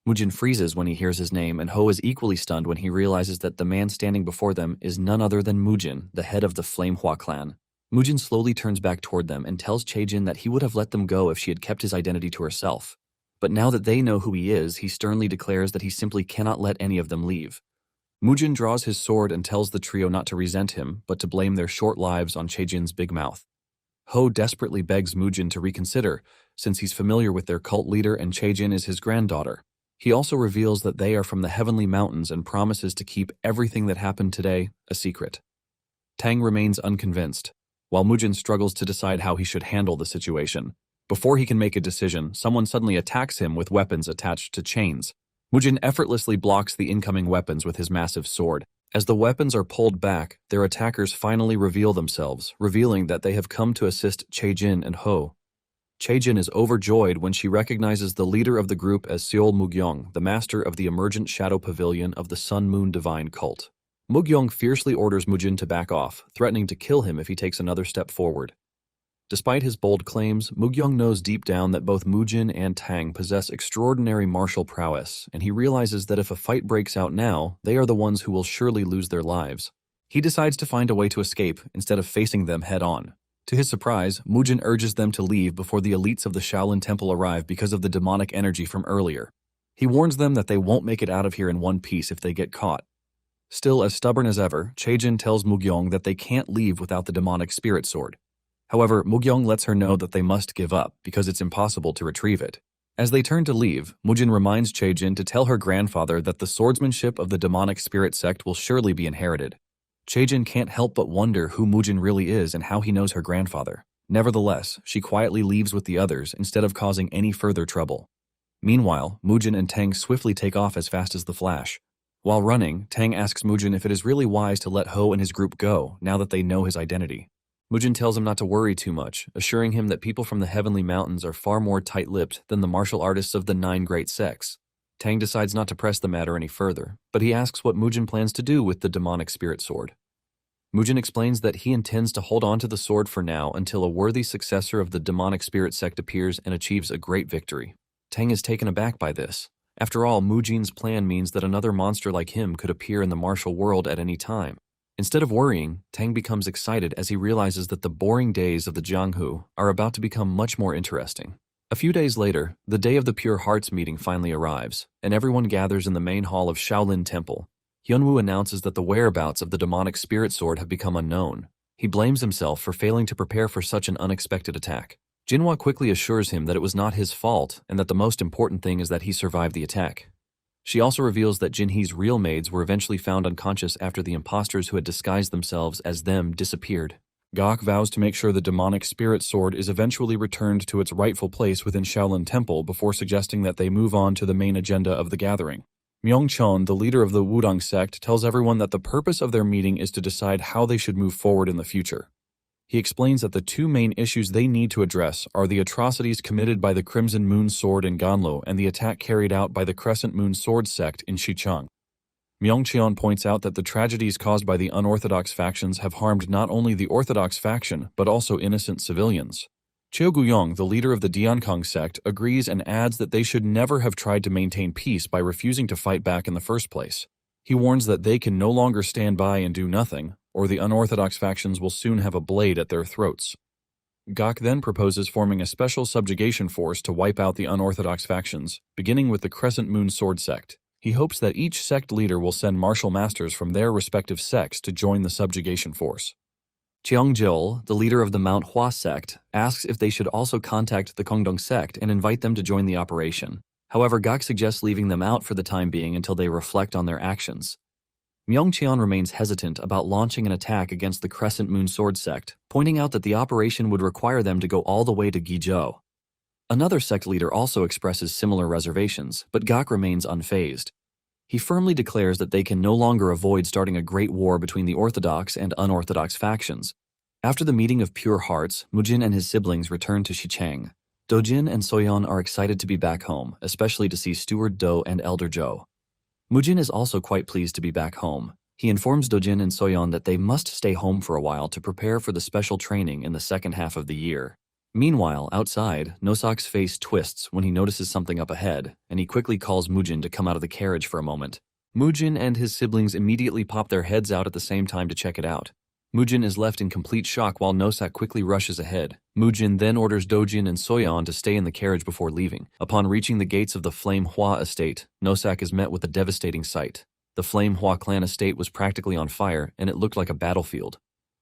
Mujin freezes when he hears his name, and Ho is equally stunned when he realizes that the man standing before them is none other than Mujin, the head of the Flamehua clan. Mujin slowly turns back toward them and tells Chaejin that he would have let them go if she had kept his identity to herself. But now that they know who he is, he sternly declares that he simply cannot let any of them leave. Mujin draws his sword and tells the trio not to resent him, but to blame their short lives on Chaejin's big mouth. Ho desperately begs Mujin to reconsider, since he's familiar with their cult leader and Chaejin is his granddaughter. He also reveals that they are from the Heavenly Mountains and promises to keep everything that happened today a secret. Tang remains unconvinced, while Mujin struggles to decide how he should handle the situation. Before he can make a decision, someone suddenly attacks him with weapons attached to chains. Mujin effortlessly blocks the incoming weapons with his massive sword. As the weapons are pulled back, their attackers finally reveal themselves, revealing that they have come to assist Chaejin and Ho. Chaejin is overjoyed when she recognizes the leader of the group as Seol Mugyong, the master of the emergent shadow pavilion of the Sun Moon Divine cult. Mugyong fiercely orders Mujin to back off, threatening to kill him if he takes another step forward. Despite his bold claims, Mugyong knows deep down that both Mujin and Tang possess extraordinary martial prowess, and he realizes that if a fight breaks out now, they are the ones who will surely lose their lives. He decides to find a way to escape instead of facing them head-on. To his surprise, Mujin urges them to leave before the elites of the Shaolin Temple arrive because of the demonic energy from earlier. He warns them that they won't make it out of here in one piece if they get caught. Still as stubborn as ever, Chaejin tells Mugyong that they can't leave without the demonic spirit sword. However, Mugyong lets her know that they must give up because it's impossible to retrieve it. As they turn to leave, Mujin reminds Chaejin to tell her grandfather that the swordsmanship of the demonic spirit sect will surely be inherited. Chaejin can't help but wonder who Mujin really is and how he knows her grandfather. Nevertheless, she quietly leaves with the others instead of causing any further trouble. Meanwhile, Mujin and Tang swiftly take off as fast as the flash. While running, Tang asks Mujin if it is really wise to let Ho and his group go now that they know his identity. Mujin tells him not to worry too much, assuring him that people from the Heavenly Mountains are far more tight-lipped than the martial artists of the 9 great sects. Tang decides not to press the matter any further, but he asks what Mujin plans to do with the demonic spirit sword. Mujin explains that he intends to hold on to the sword for now until a worthy successor of the demonic spirit sect appears and achieves a great victory. Tang is taken aback by this. After all, Mujin's plan means that another monster like him could appear in the martial world at any time. Instead of worrying, Tang becomes excited as he realizes that the boring days of the Jianghu are about to become much more interesting. A few days later, the day of the Pure Hearts meeting finally arrives, and everyone gathers in the main hall of Shaolin Temple. Hyunwoo announces that the whereabouts of the demonic spirit sword have become unknown. He blames himself for failing to prepare for such an unexpected attack. Jinhwa quickly assures him that it was not his fault and that the most important thing is that he survived the attack. She also reveals that Jinhee's real maids were eventually found unconscious after the imposters who had disguised themselves as them disappeared. Gok vows to make sure the demonic spirit sword is eventually returned to its rightful place within Shaolin Temple before suggesting that they move on to the main agenda of the gathering. Myungchon, the leader of the Wudang sect, tells everyone that the purpose of their meeting is to decide how they should move forward in the future. He explains that the 2 main issues they need to address are the atrocities committed by the Crimson Moon Sword in Ganlo and the attack carried out by the Crescent Moon Sword sect in Xichang. Myungcheon points out that the tragedies caused by the unorthodox factions have harmed not only the orthodox faction, but also innocent civilians. Cheo Guyong, the leader of the Diankong sect, agrees and adds that they should never have tried to maintain peace by refusing to fight back in the first place. He warns that they can no longer stand by and do nothing, or the unorthodox factions will soon have a blade at their throats. Gok then proposes forming a special subjugation force to wipe out the unorthodox factions, beginning with the Crescent Moon Sword sect. He hopes that each sect leader will send martial masters from their respective sects to join the subjugation force. Cheongjil, the leader of the Manhwa sect, asks if they should also contact the Kongdong sect and invite them to join the operation. However, Gok suggests leaving them out for the time being until they reflect on their actions. Myungcheon remains hesitant about launching an attack against the Crescent Moon Sword sect, pointing out that the operation would require them to go all the way to Guizhou. Another sect leader also expresses similar reservations, but Gok remains unfazed. He firmly declares that they can no longer avoid starting a great war between the orthodox and unorthodox factions. After the meeting of Pure Hearts, Mujin and his siblings return to Xichang. Dojin and Soyeon are excited to be back home, especially to see Steward Do and Elder Jo. Mujin is also quite pleased to be back home. He informs Dojin and Soyeon that they must stay home for a while to prepare for the special training in the second half of the year. Meanwhile, outside, Nosak's face twists when he notices something up ahead, and he quickly calls Mujin to come out of the carriage for a moment. Mujin and his siblings immediately pop their heads out at the same time to check it out. Mujin is left in complete shock while Nosak quickly rushes ahead. Mujin then orders Dojin and Soyeon to stay in the carriage before leaving. Upon reaching the gates of the Flame Hua estate, Nosak is met with a devastating sight. The Flame Hua clan estate was practically on fire, and it looked like a battlefield.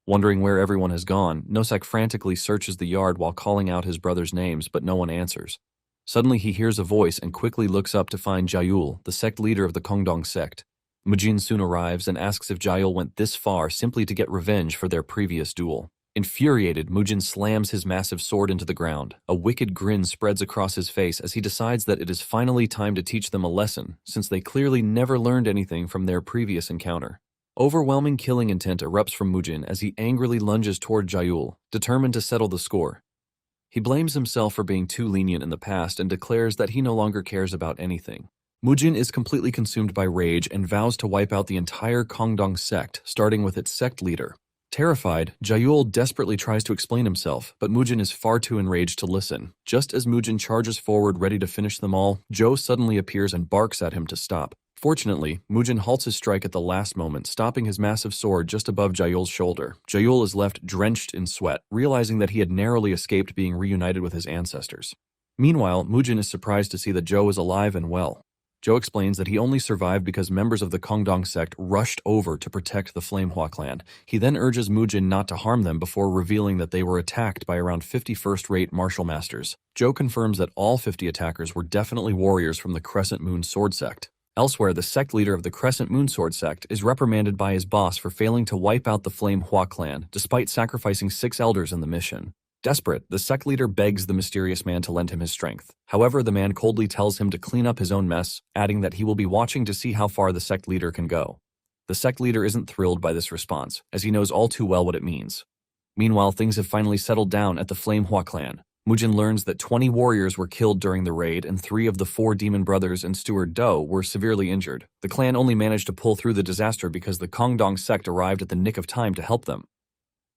Wondering where everyone has gone, Nosak frantically searches the yard while calling out his brother's names, but no one answers. Suddenly he hears a voice and quickly looks up to find Jaeul, the sect leader of the Kongdong sect. Mujin soon arrives and asks if Jaeul went this far simply to get revenge for their previous duel. Infuriated, Mujin slams his massive sword into the ground. A wicked grin spreads across his face as he decides that it is finally time to teach them a lesson, since they clearly never learned anything from their previous encounter. Overwhelming killing intent erupts from Mujin as he angrily lunges toward Jaeul, determined to settle the score. He blames himself for being too lenient in the past and declares that he no longer cares about anything. Mujin is completely consumed by rage and vows to wipe out the entire Kongdong sect, starting with its sect leader. Terrified, Jaeul desperately tries to explain himself, but Mujin is far too enraged to listen. Just as Mujin charges forward ready to finish them all, Jo suddenly appears and barks at him to stop. Fortunately, Mujin halts his strike at the last moment, stopping his massive sword just above Jaeul's shoulder. Jaeul is left drenched in sweat, realizing that he had narrowly escaped being reunited with his ancestors. Meanwhile, Mujin is surprised to see that Jo is alive and well. Jo explains that he only survived because members of the Kongdong sect rushed over to protect the Flame Hua clan. He then urges Mujin not to harm them before revealing that they were attacked by around 50 first-rate martial masters. Jo confirms that all 50 attackers were definitely warriors from the Crescent Moon Sword sect. Elsewhere, the sect leader of the Crescent Moon Sword sect is reprimanded by his boss for failing to wipe out the Flame Hua clan, despite sacrificing 6 elders in the mission. Desperate, the sect leader begs the mysterious man to lend him his strength. However, the man coldly tells him to clean up his own mess, adding that he will be watching to see how far the sect leader can go. The sect leader isn't thrilled by this response, as he knows all too well what it means. Meanwhile, things have finally settled down at the Flamehua clan. Mujin learns that 20 warriors were killed during the raid and 3 of the 4 demon brothers and steward Do were severely injured. The clan only managed to pull through the disaster because the Kongdong sect arrived at the nick of time to help them.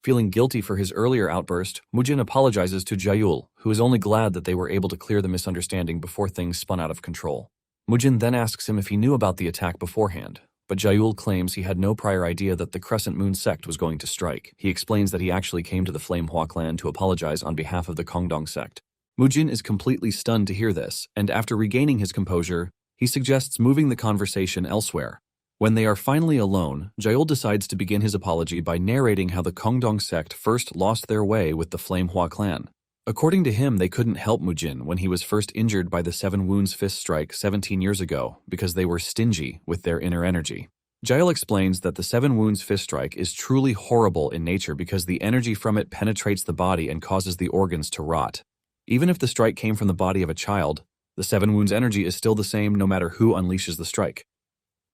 Feeling guilty for his earlier outburst, Mujin apologizes to Jaeul, who is only glad that they were able to clear the misunderstanding before things spun out of control. Mujin then asks him if he knew about the attack beforehand, but Jaeul claims he had no prior idea that the Crescent Moon sect was going to strike. He explains that he actually came to the Flamehua clan to apologize on behalf of the Kongdong sect. Mujin is completely stunned to hear this, and after regaining his composure, he suggests moving the conversation elsewhere. When they are finally alone, Jaeul decides to begin his apology by narrating how the Kongdong sect first lost their way with the Flamehua clan. According to him, they couldn't help Mujin when he was first injured by the 7 Wounds Fist Strike 17 years ago because they were stingy with their inner energy. Jaeul explains that the 7 Wounds Fist Strike is truly horrible in nature because the energy from it penetrates the body and causes the organs to rot. Even if the strike came from the body of a child, the 7 Wounds energy is still the same no matter who unleashes the strike.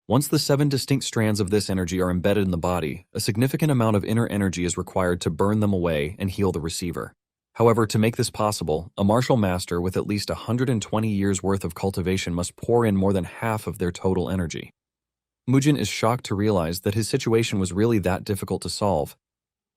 Once the 7 distinct strands of this energy are embedded in the body, a significant amount of inner energy is required to burn them away and heal the receiver. However, to make this possible, a martial master with at least 120 years' worth of cultivation must pour in more than half of their total energy. Mujin is shocked to realize that his situation was really that difficult to solve.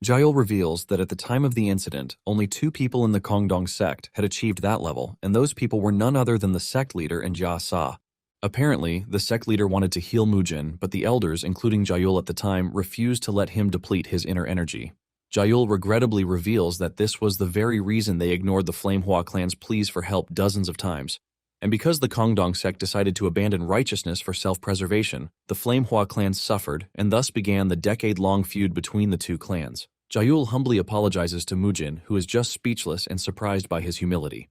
Jaeul reveals that at the time of the incident, only 2 people in the Kongdong sect had achieved that level, and those people were none other than the sect leader and Jia Sa. Apparently, the sect leader wanted to heal Mujin, but the elders, including Jaeul at the time, refused to let him deplete his inner energy. Jaeul regrettably reveals that this was the very reason they ignored the Flamehua clan's pleas for help dozens of times. And because the Kongdong sect decided to abandon righteousness for self-preservation, the Flamehua clan suffered, and thus began the decade-long feud between the 2 clans. Jaeul humbly apologizes to Mujin, who is just speechless and surprised by his humility.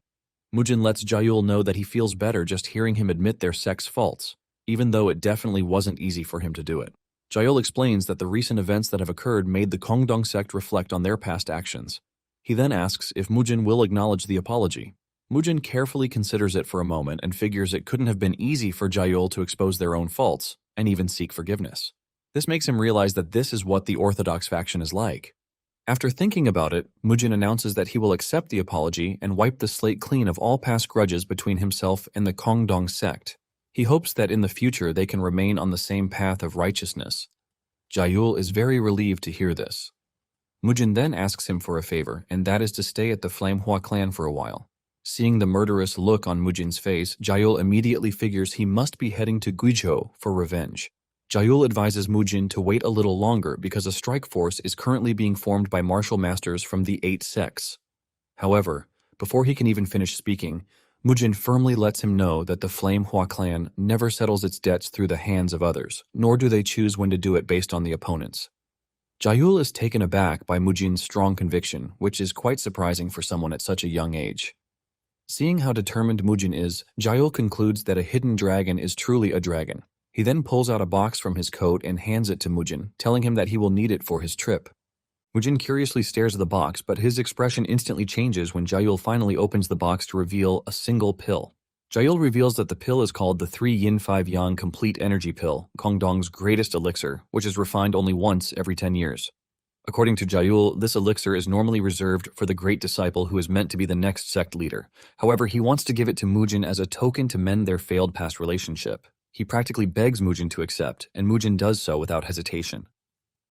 Mujin lets Jaeul know that he feels better just hearing him admit their sect's faults, even though it definitely wasn't easy for him to do it. Jaeul explains that the recent events that have occurred made the Kongdong sect reflect on their past actions. He then asks if Mujin will acknowledge the apology. Mujin carefully considers it for a moment and figures it couldn't have been easy for Jaeul to expose their own faults and even seek forgiveness. This makes him realize that this is what the Orthodox faction is like. After thinking about it, Mujin announces that he will accept the apology and wipe the slate clean of all past grudges between himself and the Kongdong sect. He hopes that in the future they can remain on the same path of righteousness. Jaeul is very relieved to hear this. Mujin then asks him for a favor, and that is to stay at the Flamehua clan for a while. Seeing the murderous look on Mujin's face, Jaeul immediately figures he must be heading to Guizhou for revenge. Jaeul advises Mujin to wait a little longer because a strike force is currently being formed by martial masters from the 8 sects. However, before he can even finish speaking, Mujin firmly lets him know that the Flamehua clan never settles its debts through the hands of others, nor do they choose when to do it based on the opponents. Jaeul is taken aback by Mujin's strong conviction, which is quite surprising for someone at such a young age. Seeing how determined Mujin is, Jaeul concludes that a hidden dragon is truly a dragon. He then pulls out a box from his coat and hands it to Mujin, telling him that he will need it for his trip. Mujin curiously stares at the box, but his expression instantly changes when Jaeul finally opens the box to reveal a single pill. Jaeul reveals that the pill is called the 3 Yin 5 Yang Complete Energy Pill, Kongdong's greatest elixir, which is refined only once every 10 years. According to Jaeul, this elixir is normally reserved for the great disciple who is meant to be the next sect leader. However, he wants to give it to Mujin as a token to mend their failed past relationship. He practically begs Mujin to accept, and Mujin does so without hesitation.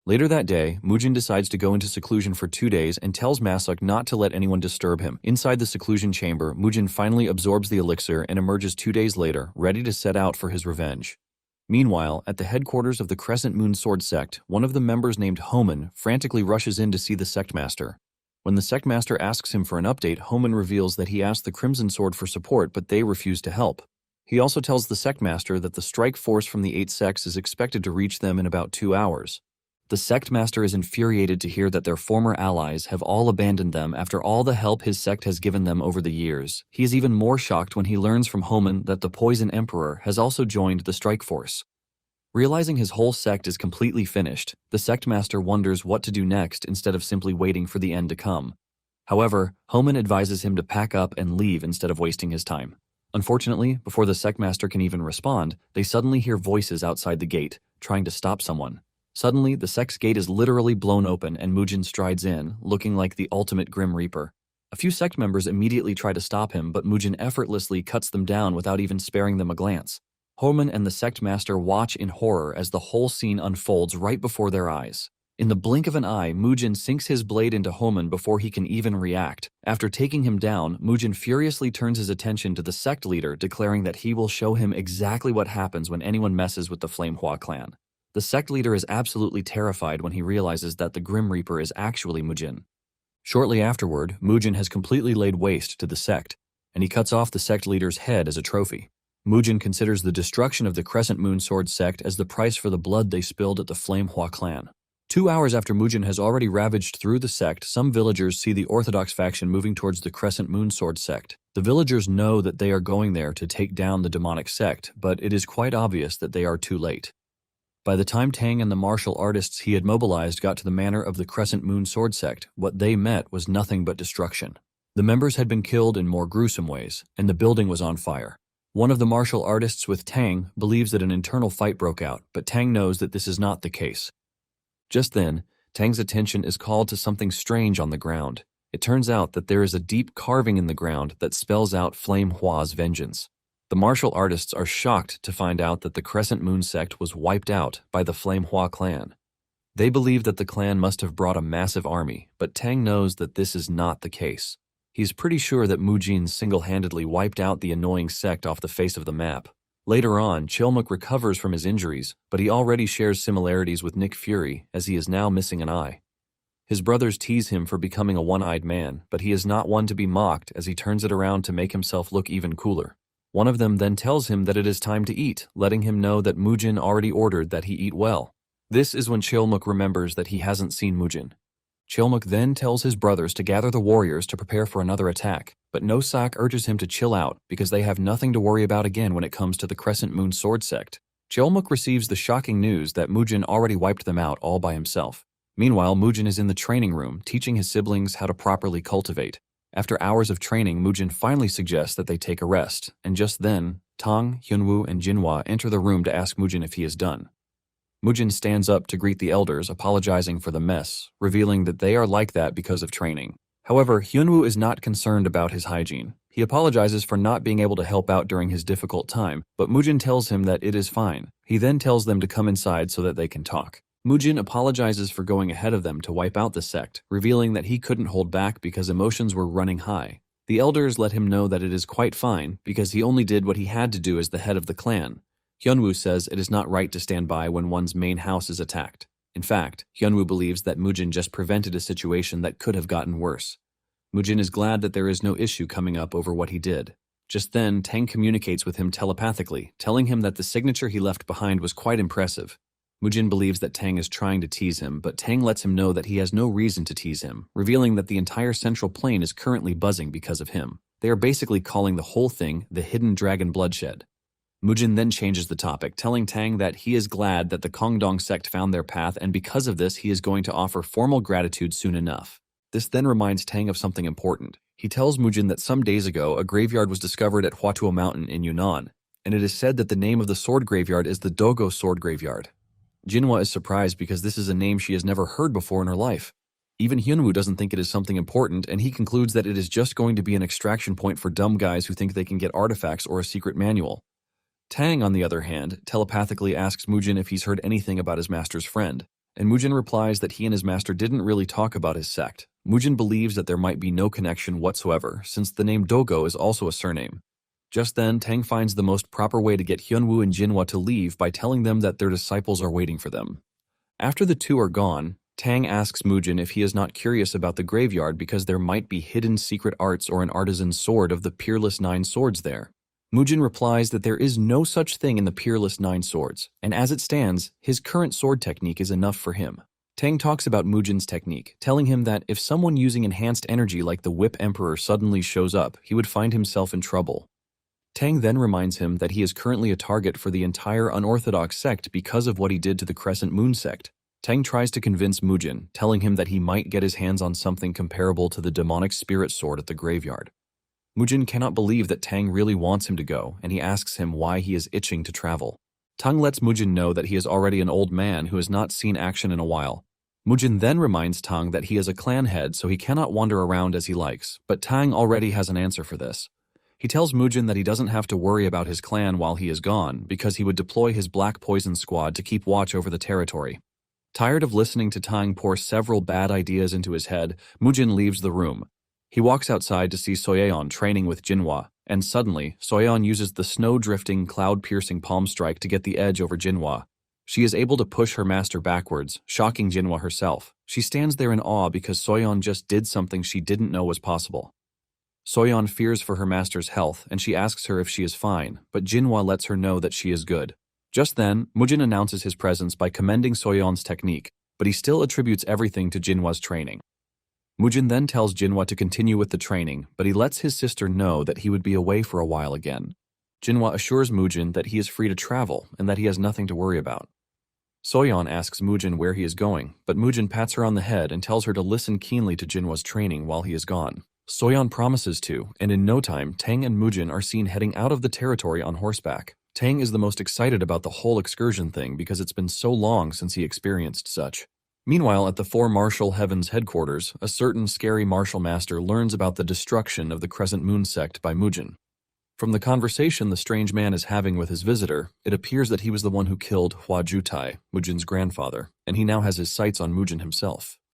Later that day, Mujin decides to go into seclusion for 2 days and tells Masuk not to let anyone disturb him. Inside the seclusion chamber, Mujin finally absorbs the elixir and emerges 2 days later, ready to set out for his revenge. Meanwhile, at the headquarters of the Crescent Moon Sword sect, one of the members named Homan frantically rushes in to see the sectmaster. When the sectmaster asks him for an update, Homan reveals that he asked the Crimson Sword for support, but they refuse to help. He also tells the sectmaster that the strike force from the 8 sects is expected to reach them in about 2 hours. The sectmaster is infuriated to hear that their former allies have all abandoned them after all the help his sect has given them over the years. He is even more shocked when he learns from Homan that the Poison Emperor has also joined the strike force. Realizing his whole sect is completely finished, the sectmaster wonders what to do next instead of simply waiting for the end to come. However, Homan advises him to pack up and leave instead of wasting his time. Unfortunately, before the sect master can even respond, they suddenly hear voices outside the gate, trying to stop someone. Suddenly, the sect's gate is literally blown open and Mujin strides in, looking like the ultimate Grim Reaper. A few sect members immediately try to stop him, but Mujin effortlessly cuts them down without even sparing them a glance. Homan and the sect master watch in horror as the whole scene unfolds right before their eyes. In the blink of an eye, Mujin sinks his blade into Homan before he can even react. After taking him down, Mujin furiously turns his attention to the sect leader, declaring that he will show him exactly what happens when anyone messes with the Flamehua clan. The sect leader is absolutely terrified when he realizes that the Grim Reaper is actually Mujin. Shortly afterward, Mujin has completely laid waste to the sect, and he cuts off the sect leader's head as a trophy. Mujin considers the destruction of the Crescent Moon Sword sect as the price for the blood they spilled at the Flamehua clan. 2 hours after Mujin has already ravaged through the sect, some villagers see the Orthodox faction moving towards the Crescent Moon Sword sect. The villagers know that they are going there to take down the demonic sect, but it is quite obvious that they are too late. By the time Tang and the martial artists he had mobilized got to the manor of the Crescent Moon Sword sect, what they met was nothing but destruction. The members had been killed in more gruesome ways, and the building was on fire. One of the martial artists with Tang believes that an internal fight broke out, but Tang knows that this is not the case. Just then, Tang's attention is called to something strange on the ground. It turns out that there is a deep carving in the ground that spells out Flamehua's vengeance. The martial artists are shocked to find out that the Crescent Moon sect was wiped out by the Flamehua clan. They believe that the clan must have brought a massive army, but Tang knows that this is not the case. He's pretty sure that Mujin single-handedly wiped out the annoying sect off the face of the map. Later on, Chilmuk recovers from his injuries, but he already shares similarities with Nick Fury, as he is now missing an eye. His brothers tease him for becoming a one-eyed man, but he is not one to be mocked as he turns it around to make himself look even cooler. One of them then tells him that it is time to eat, letting him know that Mujin already ordered that he eat well. This is when Chilmuk remembers that he hasn't seen Mujin. Chilmuk then tells his brothers to gather the warriors to prepare for another attack, but Nosak urges him to chill out because they have nothing to worry about again when it comes to the Crescent Moon Sword sect. Chilmuk receives the shocking news that Mujin already wiped them out all by himself. Meanwhile, Mujin is in the training room, teaching his siblings how to properly cultivate. After hours of training, Mujin finally suggests that they take a rest, and just then, Tang, Hyunwoo, and Jinhwa enter the room to ask Mujin if he is done. Mujin stands up to greet the elders, apologizing for the mess, revealing that they are like that because of training. However, Hyunwoo is not concerned about his hygiene. He apologizes for not being able to help out during his difficult time, but Mujin tells him that it is fine. He then tells them to come inside so that they can talk. Mujin apologizes for going ahead of them to wipe out the sect, revealing that he couldn't hold back because emotions were running high. The elders let him know that it is quite fine because he only did what he had to do as the head of the clan. Hyunwoo says it is not right to stand by when one's main house is attacked. In fact, Hyunwoo believes that Mujin just prevented a situation that could have gotten worse. Mujin is glad that there is no issue coming up over what he did. Just then, Tang communicates with him telepathically, telling him that the signature he left behind was quite impressive. Mujin believes that Tang is trying to tease him, but Tang lets him know that he has no reason to tease him, revealing that the entire central plane is currently buzzing because of him. They are basically calling the whole thing the Hidden Dragon Bloodshed. Mujin then changes the topic, telling Tang that he is glad that the Kongdong sect found their path, and because of this he is going to offer formal gratitude soon enough. This then reminds Tang of something important. He tells Mujin that some days ago a graveyard was discovered at Huatuo Mountain in Yunnan, and it is said that the name of the sword graveyard is the Dogo Sword Graveyard. Jinhwa is surprised because this is a name she has never heard before in her life. Even Hyunwoo doesn't think it is something important, and he concludes that it is just going to be an extraction point for dumb guys who think they can get artifacts or a secret manual. Tang, on the other hand, telepathically asks Mujin if he's heard anything about his master's friend, and Mujin replies that he and his master didn't really talk about his sect. Mujin believes that there might be no connection whatsoever, since the name Dogo is also a surname. Just then, Tang finds the most proper way to get Hyunwoo and Jinhwa to leave by telling them that their disciples are waiting for them. After the two are gone, Tang asks Mujin if he is not curious about the graveyard because there might be hidden secret arts or an artisan's sword of the Peerless Nine Swords there. Mujin replies that there is no such thing in the Peerless Nine Swords, and as it stands, his current sword technique is enough for him. Tang talks about Mujin's technique, telling him that if someone using enhanced energy like the Whip Emperor suddenly shows up, he would find himself in trouble. Tang then reminds him that he is currently a target for the entire unorthodox sect because of what he did to the Crescent Moon sect. Tang tries to convince Mujin, telling him that he might get his hands on something comparable to the demonic spirit sword at the graveyard. Mujin cannot believe that Tang really wants him to go, and he asks him why he is itching to travel. Tang lets Mujin know that he is already an old man who has not seen action in a while. Mujin then reminds Tang that he is a clan head, so he cannot wander around as he likes, but Tang already has an answer for this. He tells Mujin that he doesn't have to worry about his clan while he is gone, because he would deploy his Black Poison Squad to keep watch over the territory. Tired of listening to Tang pour several bad ideas into his head, Mujin leaves the room. He walks outside to see Soyeon training with Jinhwa, and suddenly, Soyeon uses the snow-drifting, cloud-piercing palm strike to get the edge over Jinhwa. She is able to push her master backwards, shocking Jinhwa herself. She stands there in awe because Soyeon just did something she didn't know was possible. Soyeon fears for her master's health, and she asks her if she is fine, but Jinhwa lets her know that she is good. Just then, Mujin announces his presence by commending Soyeon's technique, but he still attributes everything to Jinhwa's training. Mujin then tells Jinhwa to continue with the training, but he lets his sister know that he would be away for a while again. Jinhwa assures Mujin that he is free to travel and that he has nothing to worry about. Soyeon asks Mujin where he is going, but Mujin pats her on the head and tells her to listen keenly to Jinhwa's training while he is gone. Soyeon promises to, and in no time, Tang and Mujin are seen heading out of the territory on horseback. Tang is the most excited about the whole excursion thing because it's been so long since he experienced such. Meanwhile, at the Four Martial Heavens headquarters, a certain scary martial master learns about the destruction of the Crescent Moon sect by Mujin. From the conversation the strange man is having with his visitor, it appears that he was the one who killed Hua Jutai, Mujin's grandfather, and he now has his sights on Mujin himself.